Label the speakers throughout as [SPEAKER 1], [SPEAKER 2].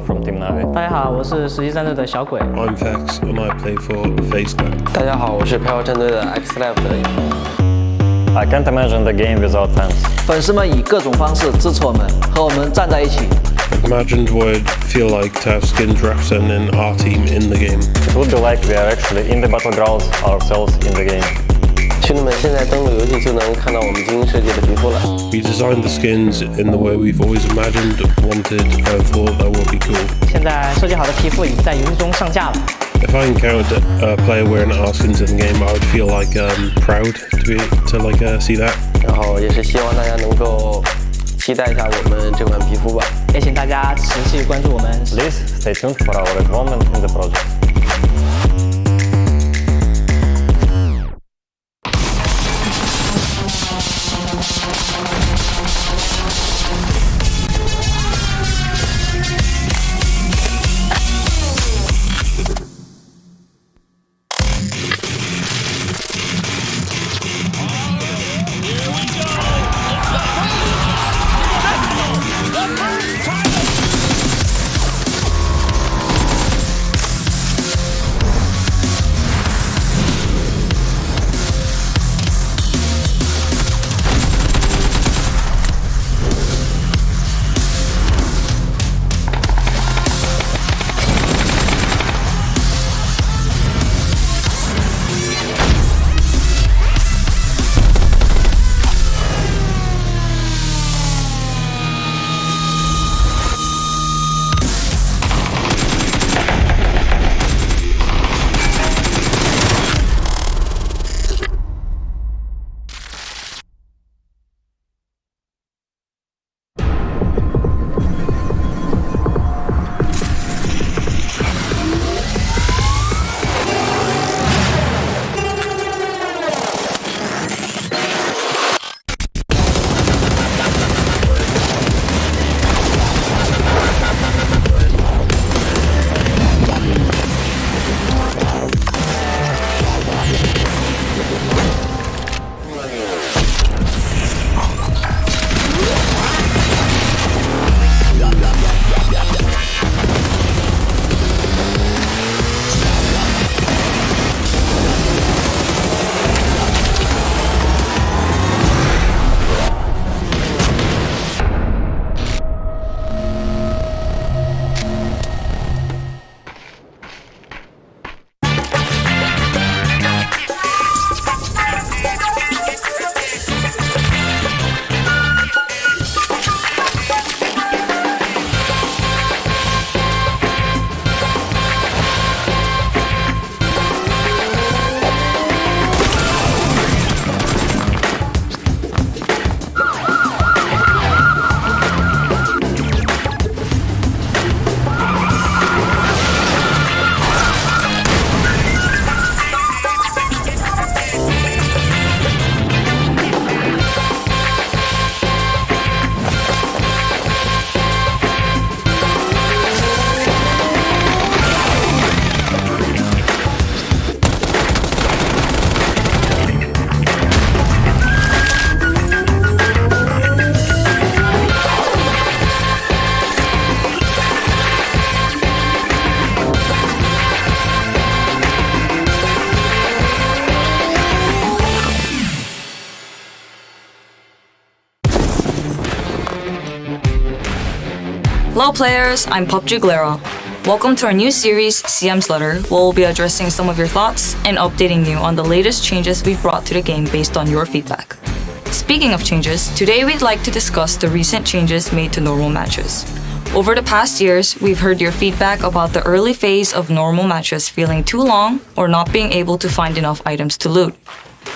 [SPEAKER 1] from Team Navi.
[SPEAKER 2] 大家好，我是实际战队的小鬼。
[SPEAKER 3] I'm Vex and I play for FaZe Clan.
[SPEAKER 4] 大家好，我是飘战队的 X-Lab 的。
[SPEAKER 1] I can't imagine the game without fans.
[SPEAKER 5] 粉丝们以各种方式支持我们，和我们站在一起。
[SPEAKER 3] I've imagined what it'd feel like to have skins representing our team in the game.
[SPEAKER 1] It would be like we are actually in the Battlegrounds ourselves in the game.
[SPEAKER 4] 兄弟们，现在登录游戏就能看到我们精心设计的皮肤了。
[SPEAKER 3] We designed the skins in the way we've always imagined, wanted, and thought that would be cool.
[SPEAKER 2] 现在设计好的皮肤已经在游戏中上架了。
[SPEAKER 3] If I encountered a player wearing our skins in the game, I would feel like proud to see that.
[SPEAKER 4] 然后也是希望大家能够期待一下我们这款皮肤吧。
[SPEAKER 2] 也请大家持续关注我们。
[SPEAKER 1] Please stay tuned for our involvement in the project.
[SPEAKER 6] Hello players, I'm 𝗟𝗔𝗡𝗗. Welcome to our new series, 𝗟𝗔𝗡𝗗, where we'll be addressing some of your thoughts and updating you on the latest changes we've brought to the game based on your feedback. Speaking of changes, today we'd like to discuss the recent changes made to normal matches. Over the past years, we've heard your feedback about the early phase of normal matches feeling too long or not being able to find enough items to loot.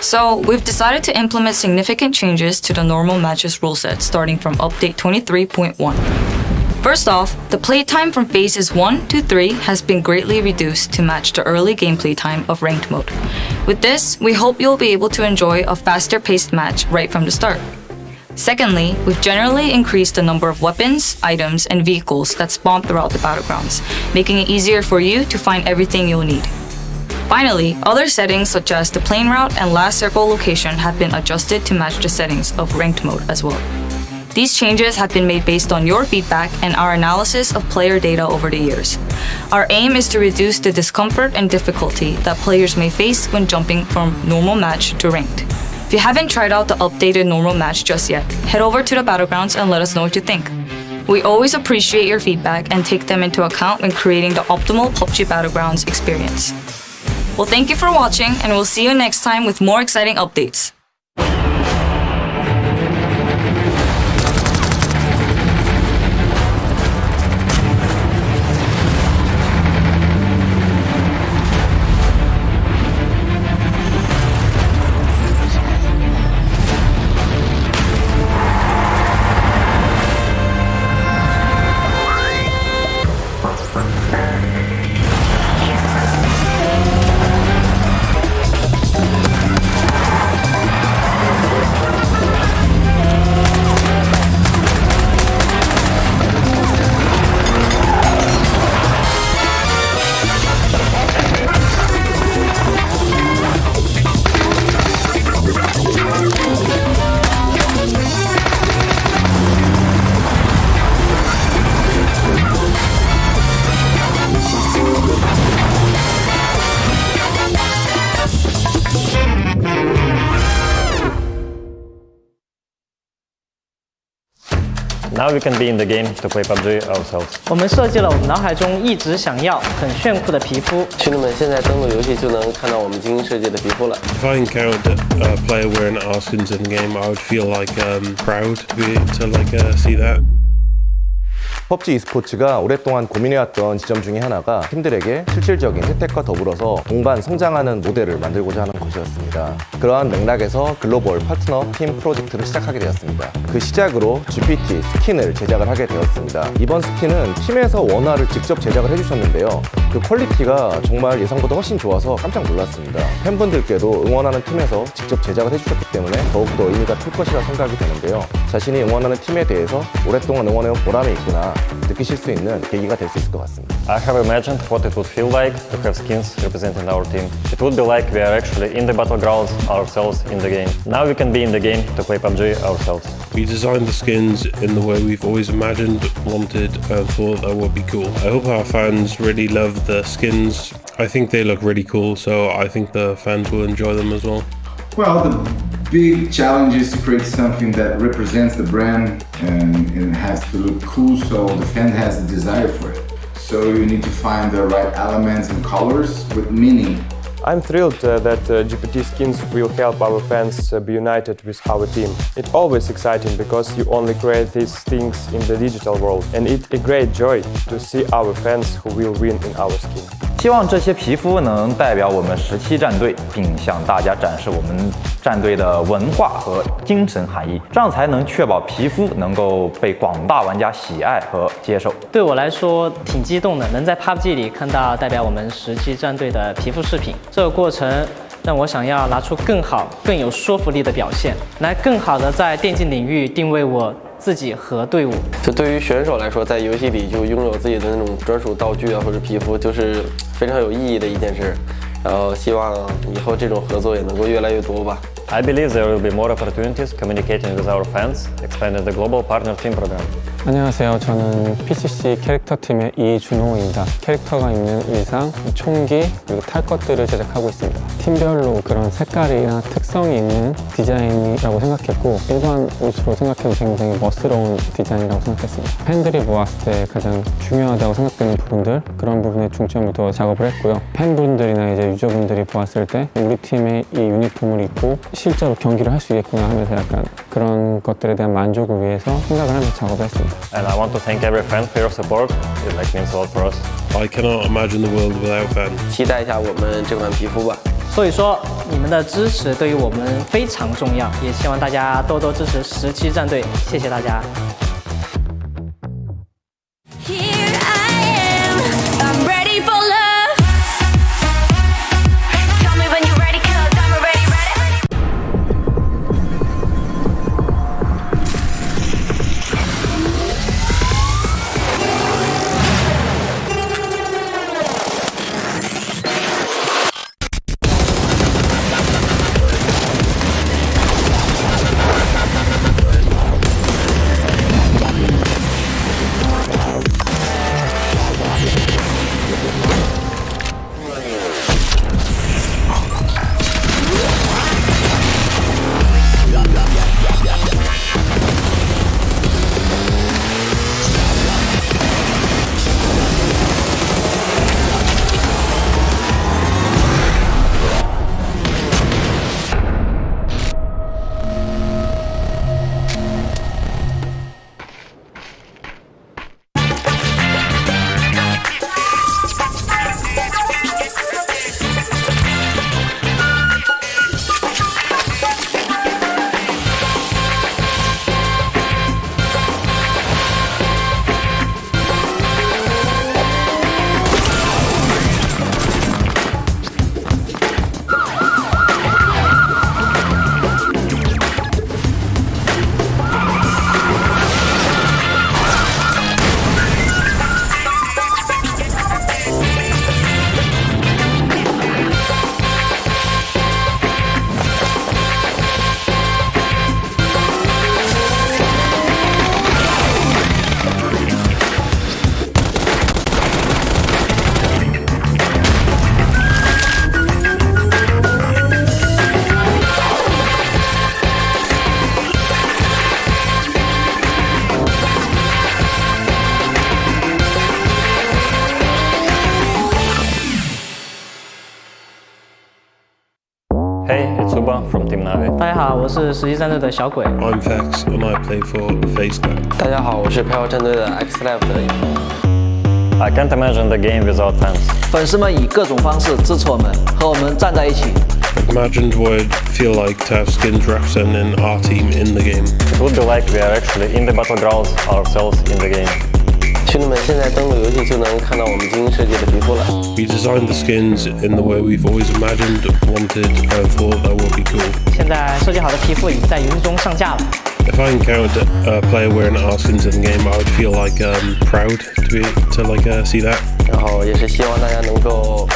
[SPEAKER 6] So, we've decided to implement significant changes to the normal matches rule set starting from update 23.1. First off, the playtime from phases 1 to 3 has been greatly reduced to match the early gameplay time of ranked mode. With this, we hope you'll be able to enjoy a faster paced match right from the start. Secondly, we've generally increased the number of weapons, items, and vehicles that spawn throughout the Battlegrounds, making it easier for you to find everything you'll need. Finally, other settings such as the plane route and last circle location have been adjusted to match the settings of ranked mode as well. These changes have been made based on your feedback and our analysis of player data over the years. Our aim is to reduce the discomfort and difficulty that players may face when jumping from normal match to ranked. If you haven't tried out the updated normal match just yet, head over to the Battlegrounds and let us know what you think. We always appreciate your feedback and take them into account when creating the optimal PUBG Battlegrounds experience. Well, thank you for watching, and we'll see you next time with more exciting updates.
[SPEAKER 1] Now we can be in the game to play PUBG ourselves.
[SPEAKER 2] 我们设计了我们脑海中一直想要、很炫酷的皮肤。
[SPEAKER 4] 兄弟们，现在登录游戏就能看到我们精心设计的皮肤了。
[SPEAKER 3] If I encountered a player wearing our skins in game, I would feel like proud to see that.
[SPEAKER 7] PUBG e스포츠가 오랫동안 고민해왔던 지점 중에 하나가 팀들에게 실질적인 혜택과 더불어서 동반 성장하는 모델을 만들고자 하는 것이었습니다. 그러한 맥락에서 글로벌 파트너 팀 프로젝트를 시작하게 되었습니다. 그 시작으로 GPT 스킨을 제작을 하게 되었습니다. 이번 스킨은 팀에서 원화를 직접 제작을 해주셨는데요. 그 퀄리티가 정말 예상보다 훨씬 좋아서 깜짝 놀랐습니다. 팬분들께도 응원하는 팀에서 직접 제작을 해주셨기 때문에 더욱더 의미가 클 것이라 생각이 되는데요. 자신이 응원하는 팀에 대해서 오랫동안 응원해온 보람이 있구나 느끼실 수 있는 계기가 될 수 있을 것 같습니다.
[SPEAKER 1] I have imagined what it would feel like to have skins representing our team. It would be like we are actually in the battlegrounds ourselves in the game. Now we can be in the game to play PUBG ourselves.
[SPEAKER 3] We designed the skins in the way we've always imagined, wanted, and thought that would be cool. I hope our fans really love the skins. I think they look really cool, so I think the fans will enjoy them as well.
[SPEAKER 8] Well, the big challenge is to create something that represents the brand and it has to look cool so the fan has a desire for it. So you need to find the right elements and colors with meaning.
[SPEAKER 9] I'm thrilled that GPT skins will help our fans be united with our team. It's always exciting because you only create these things in the digital world, and it's a great joy to see our fans who will win in our skin.
[SPEAKER 10] 希望这些皮肤能代表我们17战队，并向大家展示我们战队的文化和精神含义，这样才能确保皮肤能够被广大玩家喜爱和接受。
[SPEAKER 2] 对我来说挺激动的，能在 PUBG 里看到代表我们17战队的皮肤视频，这个过程让我想要拿出更好、更有说服力的表现，来更好的在电竞领域定位我自己和队伍。
[SPEAKER 4] 就对于选手来说，在游戏里就拥有自己的那种专属道具啊，或者皮肤，就是非常有意义的一件事。然后希望以后这种合作也能够越来越多吧。
[SPEAKER 1] I believe there will be more opportunities communicating with our fans, expanding the global partner team program.
[SPEAKER 11] 안녕하세요. 저는 PCC 캐릭터 팀의 이준호입니다. 캐릭터가 입는 의상, 총기, 그리고 탈 것들을 제작하고 있습니다. 팀별로 그런 색깔이나 특성이 있는 디자인이라고 생각했고 일반 옷으로 생각해도 굉장히 멋스러운 디자인이라고 생각했습니다. 팬들이 보았을 때 가장 중요하다고 생각되는 부분들, 그런 부분에 중점을 둬 작업을 했고요. 팬분들이나 이제 유저분들이 보았을 때 우리 팀의 이 유니폼을 입고 실제로 경기를 할 수 있겠구나 하면서 약간 그런 것들에 대한 만족을 위해서 생각을 하면서 작업을 했습니다.
[SPEAKER 1] And I want to thank every fan for your support. It means a lot for us.
[SPEAKER 3] I cannot imagine the world without fans.
[SPEAKER 4] 期待一下我们这款皮肤吧。
[SPEAKER 2] 所以说，你们的支持对于我们非常重要，也希望大家多多支持17战队，谢谢大家。
[SPEAKER 1] Hey, it's Uba from Team Navi.
[SPEAKER 2] 大家好，我是实际战队的小鬼。
[SPEAKER 3] I'm Vex and I play for FaZe Clan.
[SPEAKER 4] 大家好，我是飘战队的 𝗟𝗔𝗡𝗗 的。
[SPEAKER 1] I can't imagine the game without fans.
[SPEAKER 5] 粉丝们以各种方式支持我们，和我们站在一起。
[SPEAKER 3] Imagined what it'd feel like to have skins representing our team in the game.
[SPEAKER 1] It would be like we are actually in the Battlegrounds ourselves in the game.
[SPEAKER 4] 兄弟们，现在登录游戏就能看到我们精心设计的皮肤了。
[SPEAKER 3] We designed the skins in the way we've always imagined, wanted, and thought that would be cool.
[SPEAKER 2] 现在设计好的皮肤已经在游戏中上架了。
[SPEAKER 3] If I encountered a player wearing our skins in the game, I would feel like proud to see that.
[SPEAKER 4] 然后也是希望大家能够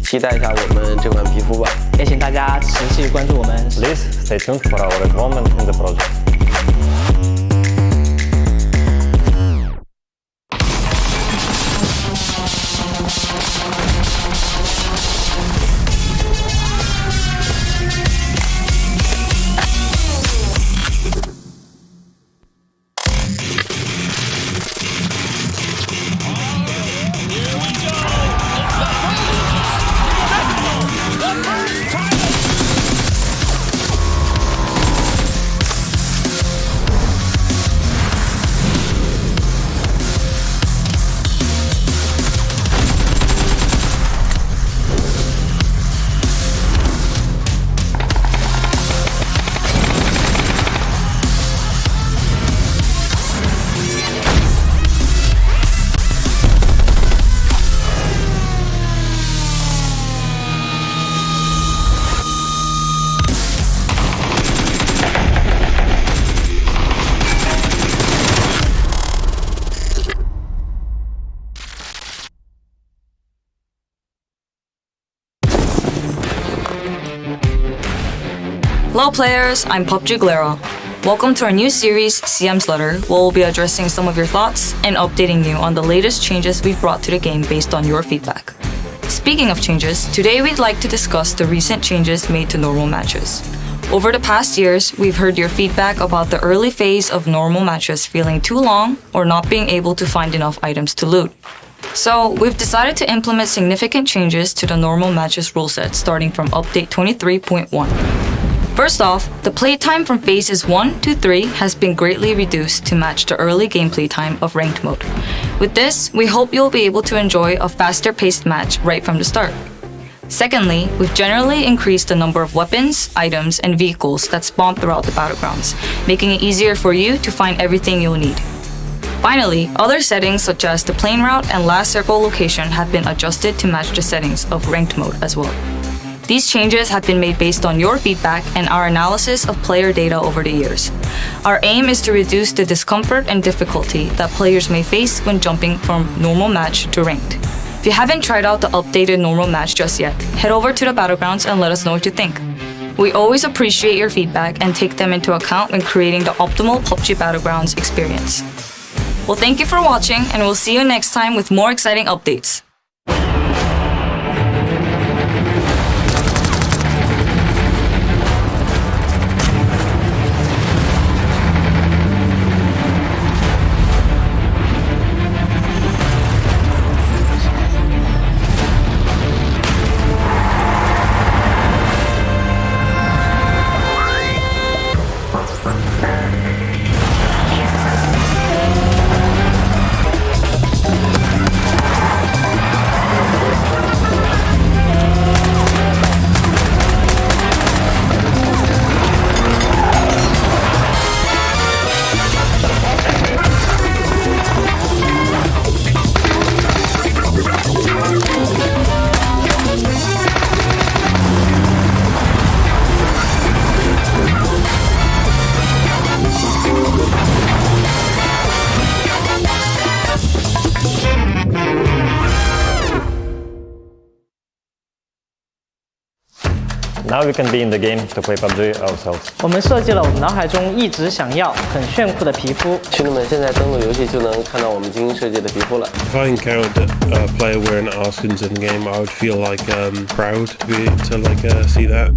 [SPEAKER 4] 期待一下我们这款皮肤吧。
[SPEAKER 2] 也请大家持续关注我们。
[SPEAKER 1] Please stay tuned for our involvement in the project.
[SPEAKER 6] Hello players, I'm 𝗟𝗔𝗡𝗗. Welcome to our new series, 𝗟𝗔𝗡𝗗, where we'll be addressing some of your thoughts and updating you on the latest changes we've brought to the game based on your feedback. Speaking of changes, today we'd like to discuss the recent changes made to normal matches. Over the past years, we've heard your feedback about the early phase of normal matches feeling too long or not being able to find enough items to loot. So, we've decided to implement significant changes to the normal matches rule set starting from update 23.1. First off, the playtime from phases 1 to 3 has been greatly reduced to match the early gameplay time of ranked mode. With this, we hope you'll be able to enjoy a faster paced match right from the start. Secondly, we've generally increased the number of weapons, items, and vehicles that spawn throughout the Battlegrounds, making it easier for you to find everything you'll need. Finally, other settings such as the plane route and last circle location have been adjusted to match the settings of ranked mode as well. These changes have been made based on your feedback and our analysis of player data over the years. Our aim is to reduce the discomfort and difficulty that players may face when jumping from normal match to ranked. If you haven't tried out the updated normal match just yet, head over to the Battlegrounds and let us know what you think. We always appreciate your feedback and take them into account when creating the optimal PUBG Battlegrounds experience. Well, thank you for watching, and we'll see you next time with more exciting updates.
[SPEAKER 1] Now we can be in the game to play PUBG ourselves.
[SPEAKER 2] 我们设计了我们脑海中一直想要、很炫酷的皮肤。
[SPEAKER 4] 兄弟们，现在登录游戏就能看到我们精心设计的皮肤了。
[SPEAKER 3] If I encountered a player wearing our skins in the game, I would feel proud to see that.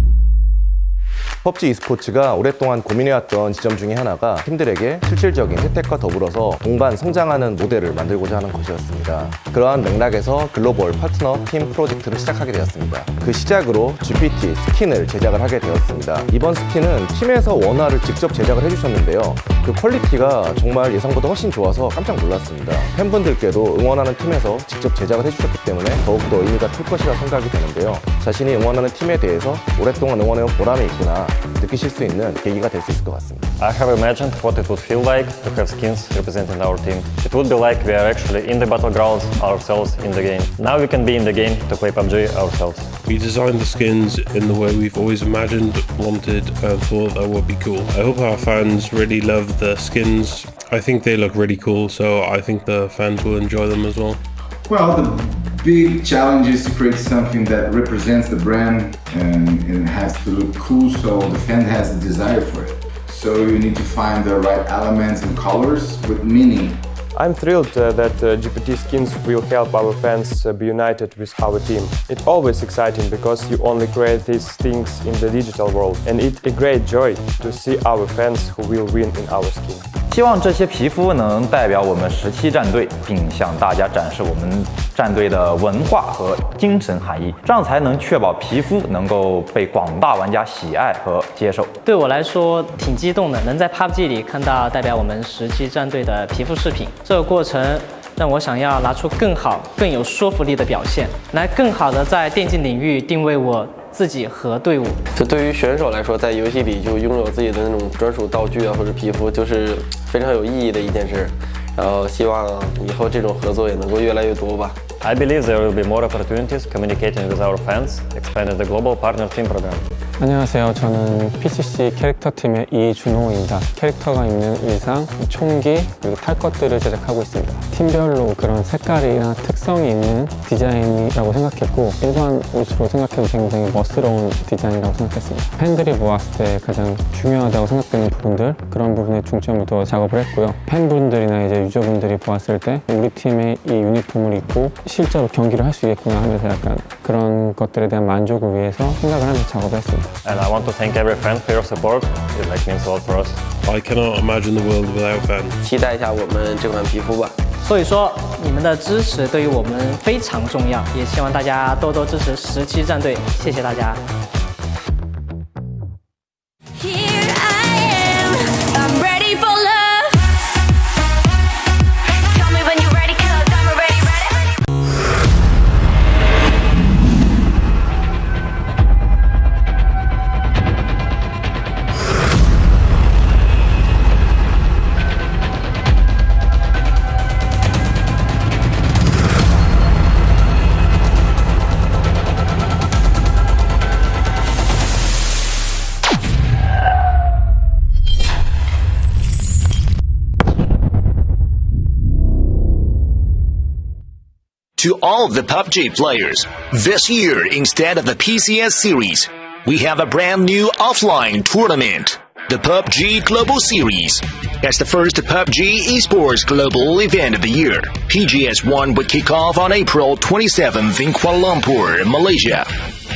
[SPEAKER 7] PUBG e스포츠가 오랫동안 고민해왔던 지점 중에 하나가 팀들에게 실질적인 혜택과 더불어서 동반 성장하는 모델을 만들고자 하는 것이었습니다. 그러한 맥락에서 글로벌 파트너 팀 프로젝트를 시작하게 되었습니다. 그 시작으로 GPT 스킨을 제작을 하게 되었습니다. 이번 스킨은 팀에서 원화를 직접 제작을 해주셨는데요. 그 퀄리티가 정말 예상보다 훨씬 좋아서 깜짝 놀랐습니다. 팬분들께도 응원하는 팀에서 직접 제작을 해주셨기 때문에 더욱더 의미가 클 것이라 생각이 되는데요. 자신이 응원하는 팀에 대해서 오랫동안 응원해온 보람이 있구나 느끼실 수 있는 계기가 될 수 있을 것 같습니다.
[SPEAKER 1] I have imagined what it would feel like to have skins representing our team. It would be like we are actually in the Battlegrounds ourselves in the game. Now we can be in the game to play PUBG ourselves.
[SPEAKER 3] We designed the skins in the way we've always imagined, wanted, and thought that would be cool. I hope our fans really love the skins. I think they look really cool, so I think the fans will enjoy them as well.
[SPEAKER 8] Well, the big challenge is to create something that represents the brand and it has to look cool so the fan has a desire for it. So you need to find the right elements and colors with meaning.
[SPEAKER 9] I'm thrilled that GPT skins will help our fans be united with our team. It's always exciting because you only create these things in the digital world, and it's a great joy to see our fans who will win in our skin.
[SPEAKER 10] 希望这些皮肤能代表我们17战队，并向大家展示我们战队的文化和精神含义，这样才能确保皮肤能够被广大玩家喜爱和接受。
[SPEAKER 2] 对我来说挺激动的，能在 PUBG 里看到代表我们17战队的皮肤视频，这个过程让我想要拿出更好、更有说服力的表现，来更好的在电竞领域定位我自己和队伍。
[SPEAKER 4] 就对于选手来说，在游戏里就拥有自己的那种专属道具啊，或者皮肤，就是非常有意义的一件事。然后希望以后这种合作也能够越来越多吧。
[SPEAKER 1] I believe there will be more opportunities communicating with our fans, expanding the global partner team program.
[SPEAKER 11] 안녕하세요. 저는 PCC 캐릭터 팀의 𝗟𝗔𝗡𝗗입니다. 캐릭터가 입는 의상, 총기, 그리고 탈 것들을 제작하고 있습니다. 팀별로 그런 색깔이나 특성이 있는 디자인이라고 생각했고 일반 옷으로 생각해도 굉장히 멋스러운 디자인이라고 생각했습니다. 팬들이 보았을 때 가장 중요하다고 생각되는 부분들, 그런 부분에 중점을 둬 작업을 했고요. 팬분들이나 이제 유저분들이 보았을 때 우리 팀의 이 유니폼을 입고 실제로 경기를 할 수 있겠구나 하면서 약간 그런 것들에 대한 만족을 위해서 생각을 하면서 작업을 했습니다.
[SPEAKER 1] And I want to thank every fan for your support. It means a lot for us.
[SPEAKER 3] I cannot imagine the world without fans.
[SPEAKER 4] 期待一下我们这款皮肤吧。
[SPEAKER 2] 所以说，你们的支持对于我们非常重要，也希望大家多多支持17战队，谢谢大家。
[SPEAKER 12] To all the PUBG players, this year instead of the PCS series, we have a brand new offline tournament, the PUBG Global Series. As the first PUBG Esports global event of the year, PGS 1 will kick off on April 27th in Kuala Lumpur, Malaysia.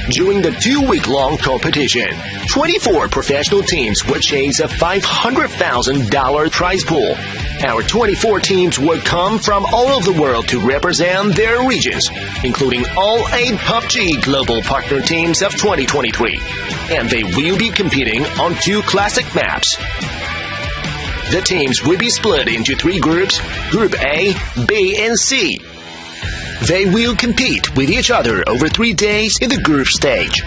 [SPEAKER 12] During the 2-week-long competition, 24 professional teams will chase a $500,000 prize pool. Our 24 teams will come from all over the world to represent their regions, including all 8 PUBG global partner teams of 2023. And they will be competing on 2 classic maps. The teams will be split into 3 groups, Group A, B, and C. They will compete with each other over 3 days in the group stage.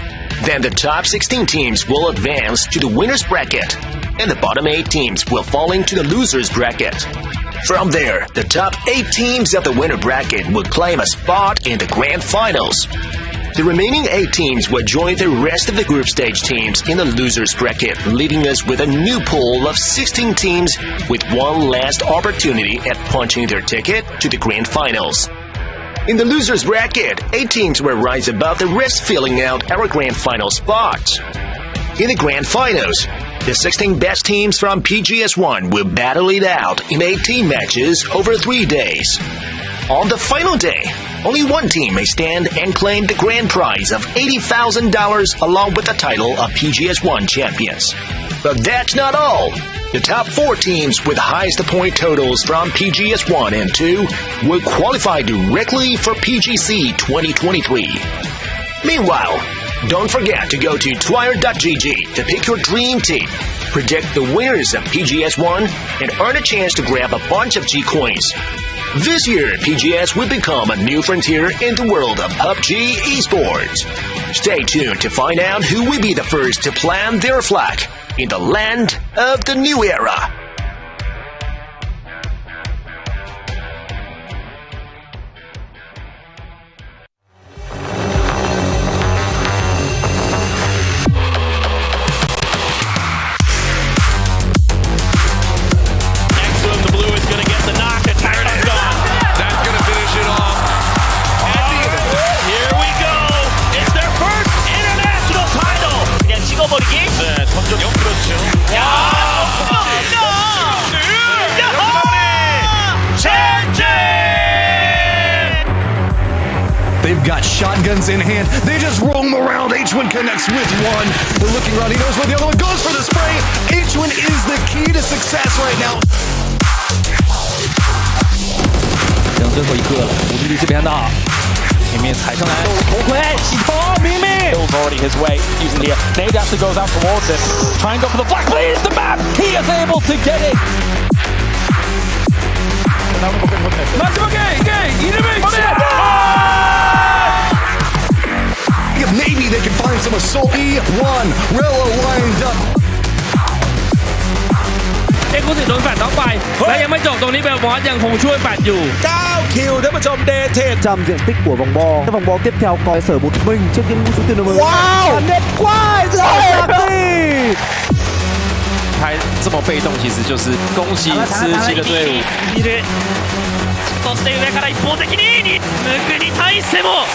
[SPEAKER 12] Then the top 16 teams will advance to the winner's bracket, and the bottom 8 teams will fall into the loser's bracket. From there, the top 8 teams of the winner bracket will claim a spot in the grand finals. The remaining 8 teams will join the rest of the group stage teams in the loser's bracket, leaving us with a new pool of 16 teams with one last opportunity at punching their ticket to the grand finals. In the loser's bracket, 8 teams will rise above the rest, filling out our grand final spots. In the grand finals, the 16 best teams from PGS 1 will battle it out in 18 matches over 3 days. On the final day, only one team may stand and claim the grand prize of $80,000 along with the title of PGS1 champions. But that's not all. The top 4 teams with the highest point totals from PGS1 and 2 will qualify directly for PGC 2023. Meanwhile, don't forget to go to 𝗟𝗔𝗡𝗗 to pick your dream team, predict the winners of PGS1, and earn a chance to grab a bunch of G coins. This year, PGS will become a new frontier in the world of PUBG Esports. Stay tuned to find out who will be the first to plant their flag in the land of the new era.
[SPEAKER 13] They've got shotguns in hand. They just roam around. 𝗟𝗔𝗡𝗗 connects with one. They're looking around. He knows where the other one goes for the spray. 𝗟𝗔𝗡𝗗 is the key to success right now.
[SPEAKER 5] 剩最后一个了，无敌力这边的，前面踩上来，头盔洗头，明明。Bill's already his way using the nade actually goes out towards it. Try and go for the flag. Please the map. He is able to get it. 마지막 게임 이름을
[SPEAKER 13] Maybe they can find some assault. E1 Rella lined up.
[SPEAKER 14] ผู้สิโดนแฟดน็อกไปและยังไม่จบตรงนี้เบลมอสยังคงช่วยแฟดอยู่9 คิวท่านผู้ชมเดท
[SPEAKER 15] trăm diện tích của vòng bo. Các vòng bo tiếp theo coi sở một mình trước những số tiền mới. Wow! Đẹp quá! Rồi!
[SPEAKER 14] 还这么被动，其实就是恭喜吃鸡的队伍。そして上から一方的にムクに対しても。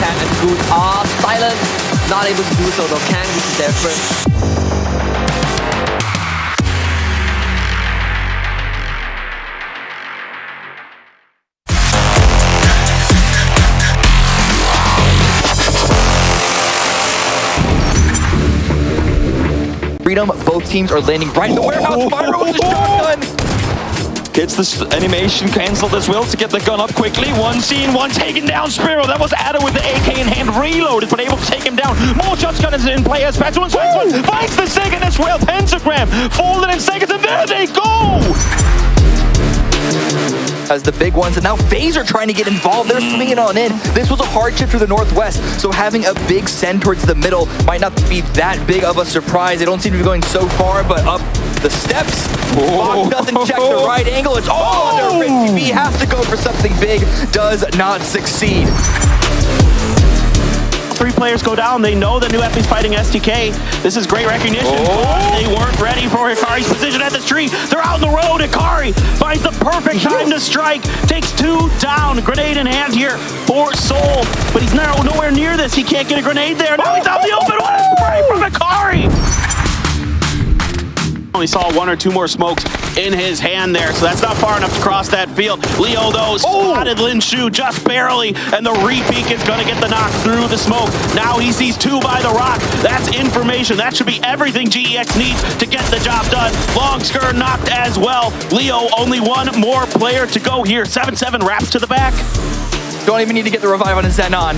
[SPEAKER 5] Can and good are silent, not able to do so though. Can, this is their first.
[SPEAKER 16] Freedom, both teams are landing right in the warehouse. Fire with the shotgun. Gets this animation canceled as well to get the gun up quickly. One seen, one taken down. Spiro, that was Ada with the AK in hand, reloaded, but able to take him down. More shotgun is in play as Battlegrounds finds the second as well. Pentagram falling in seconds, and there they go! As the big ones, and now FaZe are trying to get involved. They're swinging on in. This was a hardship to the northwest, so having a big send towards the middle might not be that big of a surprise. They don't seem to be going so far, but up the steps. Fox doesn't check the right angle. It's all under risky. B has to go for something big. Does not succeed.
[SPEAKER 17] 3 players go down. They know that New Epi's fighting STK. This is great recognition. They weren't ready for Hikari's position at the tree. They're out on the road. Hikari finds the perfect time to strike. Takes 2 down. Grenade in hand here for Soul. But he's nowhere near this. He can't get a grenade there. Now he's out in the open. What a spray from Hikari! Only saw 1 or 2 more smokes in his hand there, so that's not far enough to cross that field. Leo, though, spotted Lin Shu just barely, and the re-peek is going to get the knock through the smoke. Now he sees 2 by the rock. That's information. That should be everything GEX needs to get the job done. Long Skir knocked as well. Leo, only 1 more player to go here. 7-7 wraps to the back.
[SPEAKER 16] Don't even need to get the revive on his Xenon.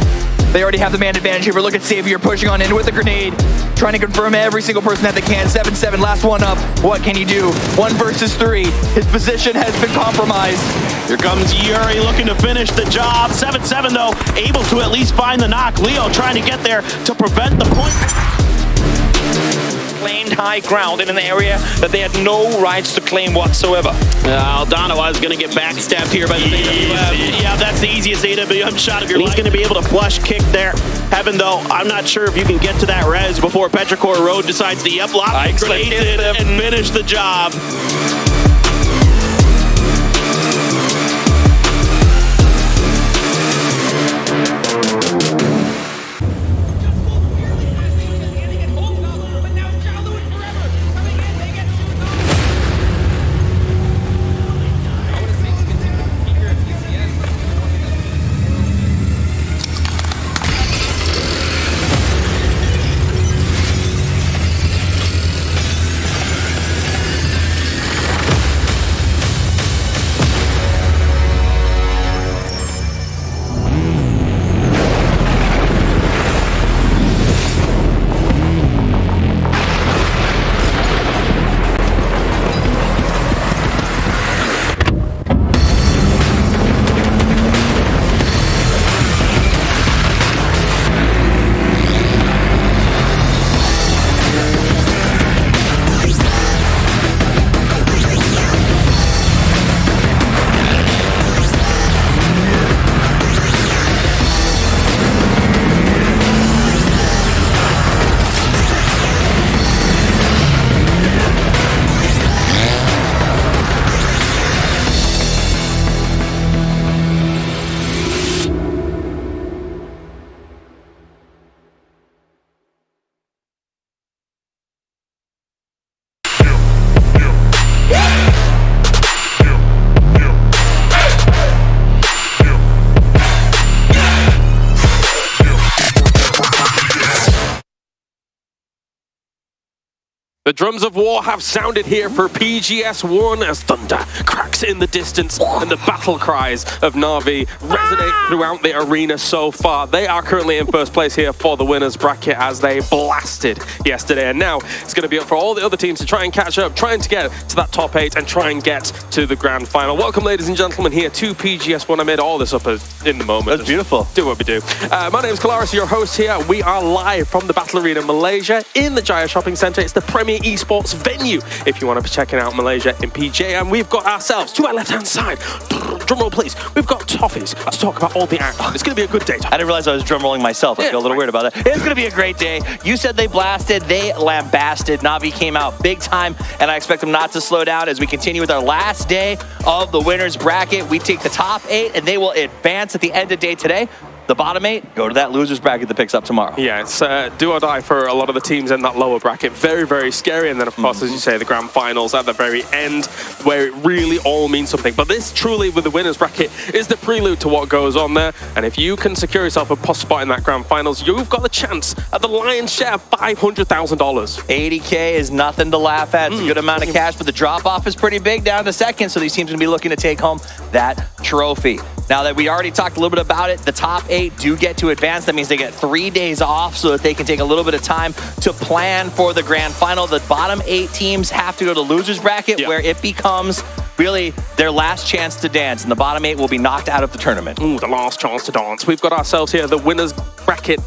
[SPEAKER 16] They already have the man advantage here. But look at Savior pushing on in with a grenade, trying to confirm every single person that they can. 7-7, last one up. What can he do? 1 versus 3. His position has been compromised.
[SPEAKER 17] Here comes Yuri looking to finish the job. 7-7 though, able to at least find the knock. Leo trying to get there to prevent the point.
[SPEAKER 18] Claimed high ground in an area that they had no rights to claim whatsoever.
[SPEAKER 17] Aldana was going to get backstabbed here by the Yeah, that's the easiest AWM shot of your life. He's going to be able to flush kick there. Heaven, though, I'm not sure if you can get to that res before Petrichor Road decides to lock the grenade in and finish the job.
[SPEAKER 19] The drums of war have sounded here for PGS 1 as thunder cracks in the distance and the battle cries of Na'Vi resonate throughout the arena so far. They are currently in first place here for the winners bracket as they blasted yesterday, and now it's going to be up for all the other teams to try and catch up, trying to get to that top 8 and try and get to the grand final. Welcome, ladies and gentlemen, here to PGS 1. I made all this up in the moment.
[SPEAKER 10] That's beautiful.
[SPEAKER 19] Do what we do. My name is 𝗟𝗓, your host here. We are live from the Battle Arena Malaysia in the 𝗟𝗓 Shopping Centre. It's the premier esports venue if you want to be checking out Malaysia in PJ. And we've got ourselves, to our left-hand side, drumroll please, we've got Toffees to talk about all the action. It's going to be a good day, Toffees.
[SPEAKER 20] I didn't realize I was drumrolling myself. I feel a little weird about that. It's going to be a great day. You said they blasted, they lambasted. Na'Vi came out big time, and I expect them not to slow down as we continue with our last day of the winners bracket. We take the top 8, and they will advance at the end of day today. The bottom 8 go to that losers bracket that picks up tomorrow.
[SPEAKER 19] Yeah, it's do or die for a lot of the teams in that lower bracket. Very, very scary. And then, of course, as you say, the grand finals at the very end, where it really all means something. But this truly, with the winners bracket, is the prelude to what goes on there. And if you can secure yourself a post spot in that grand finals, you've got the chance at the lion's share of $500,000.
[SPEAKER 20] 80K is nothing to laugh at. It's a good amount of cash, but the drop-off is pretty big down to second, so these teams are going to be looking to take home that trophy. Now that we already talked a little bit about it, the top 8 do get to advance. That means they get 3 days off so that they can take a little bit of time to plan for the grand final. The bottom 8 teams have to go to losers bracket, where it becomes really their last chance to dance, and the bottom 8 will be knocked out of the tournament.
[SPEAKER 19] Ooh, the last chance to dance. We've got ourselves here the winners bracket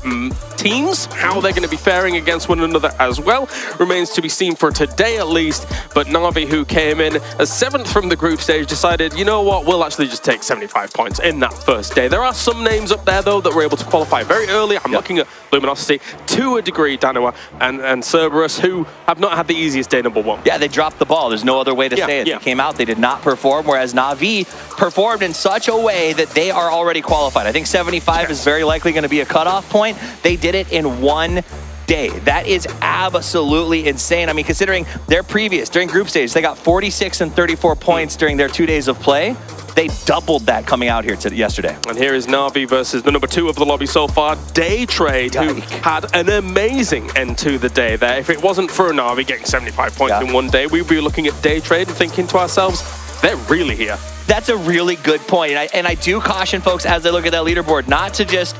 [SPEAKER 19] teams. How they're going to be faring against one another as well remains to be seen for today at least. But Na'Vi, who came in as 7th from the group stage, decided, you know what, we'll actually just take 75 points in that first day. There are some names up there, though, that were able to qualify very early. I'm looking at Luminosity, to a degree, Danawa and 𝗟𝗓, who have not had the easiest day number 1.
[SPEAKER 20] Yeah, they dropped the ball. There's no other way to say it. They came out, they did not perform, whereas Na'Vi performed in such a way that they are already qualified. I think 75 is very likely going to be a cutoff point. They did it in 1 day. That is absolutely insane. I mean, considering their previous, during group stage, they got 46 and 34 points during their 2 days of play. They doubled that coming out here yesterday.
[SPEAKER 19] And here is Na'Vi versus the number 2 of the lobby so far, Daytrade, who had an amazing end to the day there. If it wasn't for Na'Vi getting 75 points in 1 day, we'd be looking at Daytrade and thinking to ourselves, they're really here.
[SPEAKER 20] That's a really good point. And I do caution folks as they look at that leaderboard not to just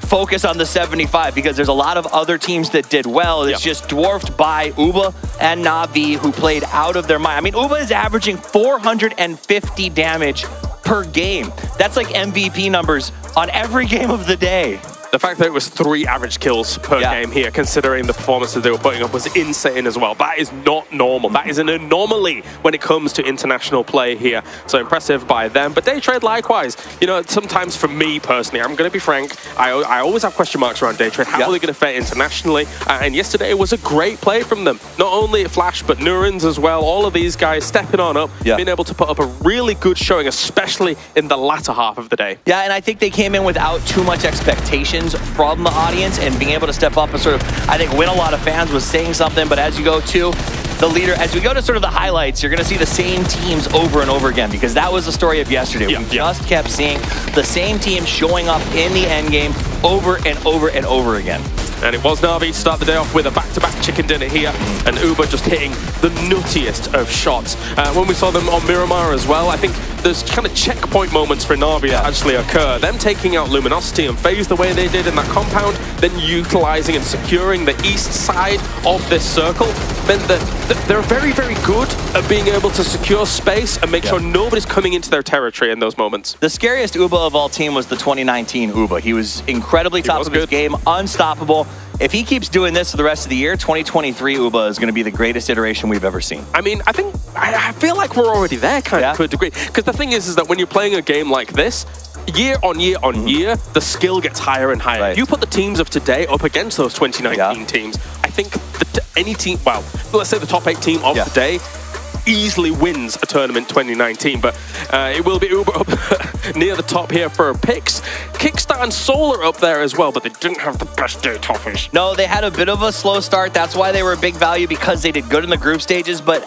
[SPEAKER 20] focus on the 75, because there's a lot of other teams that did well. It's just dwarfed by 𝗟𝗏 and Na'Vi, who played out of their mind. I mean, 𝗟𝗏 is averaging 450 damage per game. That's like MVP numbers on every game of the day.
[SPEAKER 19] The fact that it was 3 average kills per game here, considering the performances they were putting up, was insane as well. That is not normal. That is an anomaly when it comes to international play here. So impressive by them. But Daytrade likewise. You know, sometimes for me personally, I'm going to be frank, I always have question marks around Daytrade. How are they going to fare internationally? And yesterday was a great play from them. Not only Flash, but Nurins as well. All of these guys stepping on up, being able to put up a really good showing, especially in the latter half of the day.
[SPEAKER 20] Yeah, and I think they came in without too much expectation from the audience, and being able to step up and sort of, I think, win a lot of fans was saying something. But as you go to the leader, as we go to sort of the highlights, you're going to see the same teams over and over again, because that was the story of yesterday. We just kept seeing the same team showing up in the end game over and over and over again.
[SPEAKER 19] And it was Na'Vi to start the day off with a back-to-back chicken dinner here, and 𝗟𝗏 just hitting the nuttiest of shots. When we saw them on Miramar as well, I think there's kind of checkpoint moments for Na'Vi that actually occur. Them taking out Luminosity and FaZe the way they did in that compound, then utilizing and securing the east side of this circle, meant that they're very, very good at being able to secure space and make sure nobody's coming into their territory in those moments.
[SPEAKER 20] The scariest 𝗟𝗏 of all team was the 2019 𝗟𝗏. He was incredibly top of his game, unstoppable. If he keeps doing this for the rest of the year, 2023 𝗟𝗏 is going to be the greatest iteration we've ever seen.
[SPEAKER 19] I mean, I feel like we're already there kind of to a degree. Because the thing is that when you're playing a game like this, year on year on year, the skill gets higher and higher. You put the teams of today up against those 2019 teams, I think that any team, well, let's say the top 8 team of today, easily wins a tournament 2019, but it will be 𝗟𝗏 up near the top here for picks. Kickstart and Solar up there as well, but they didn't have the best day, Toffees.
[SPEAKER 20] No, they had a bit of a slow start. That's why they were a big value, because they did good in the group stages, but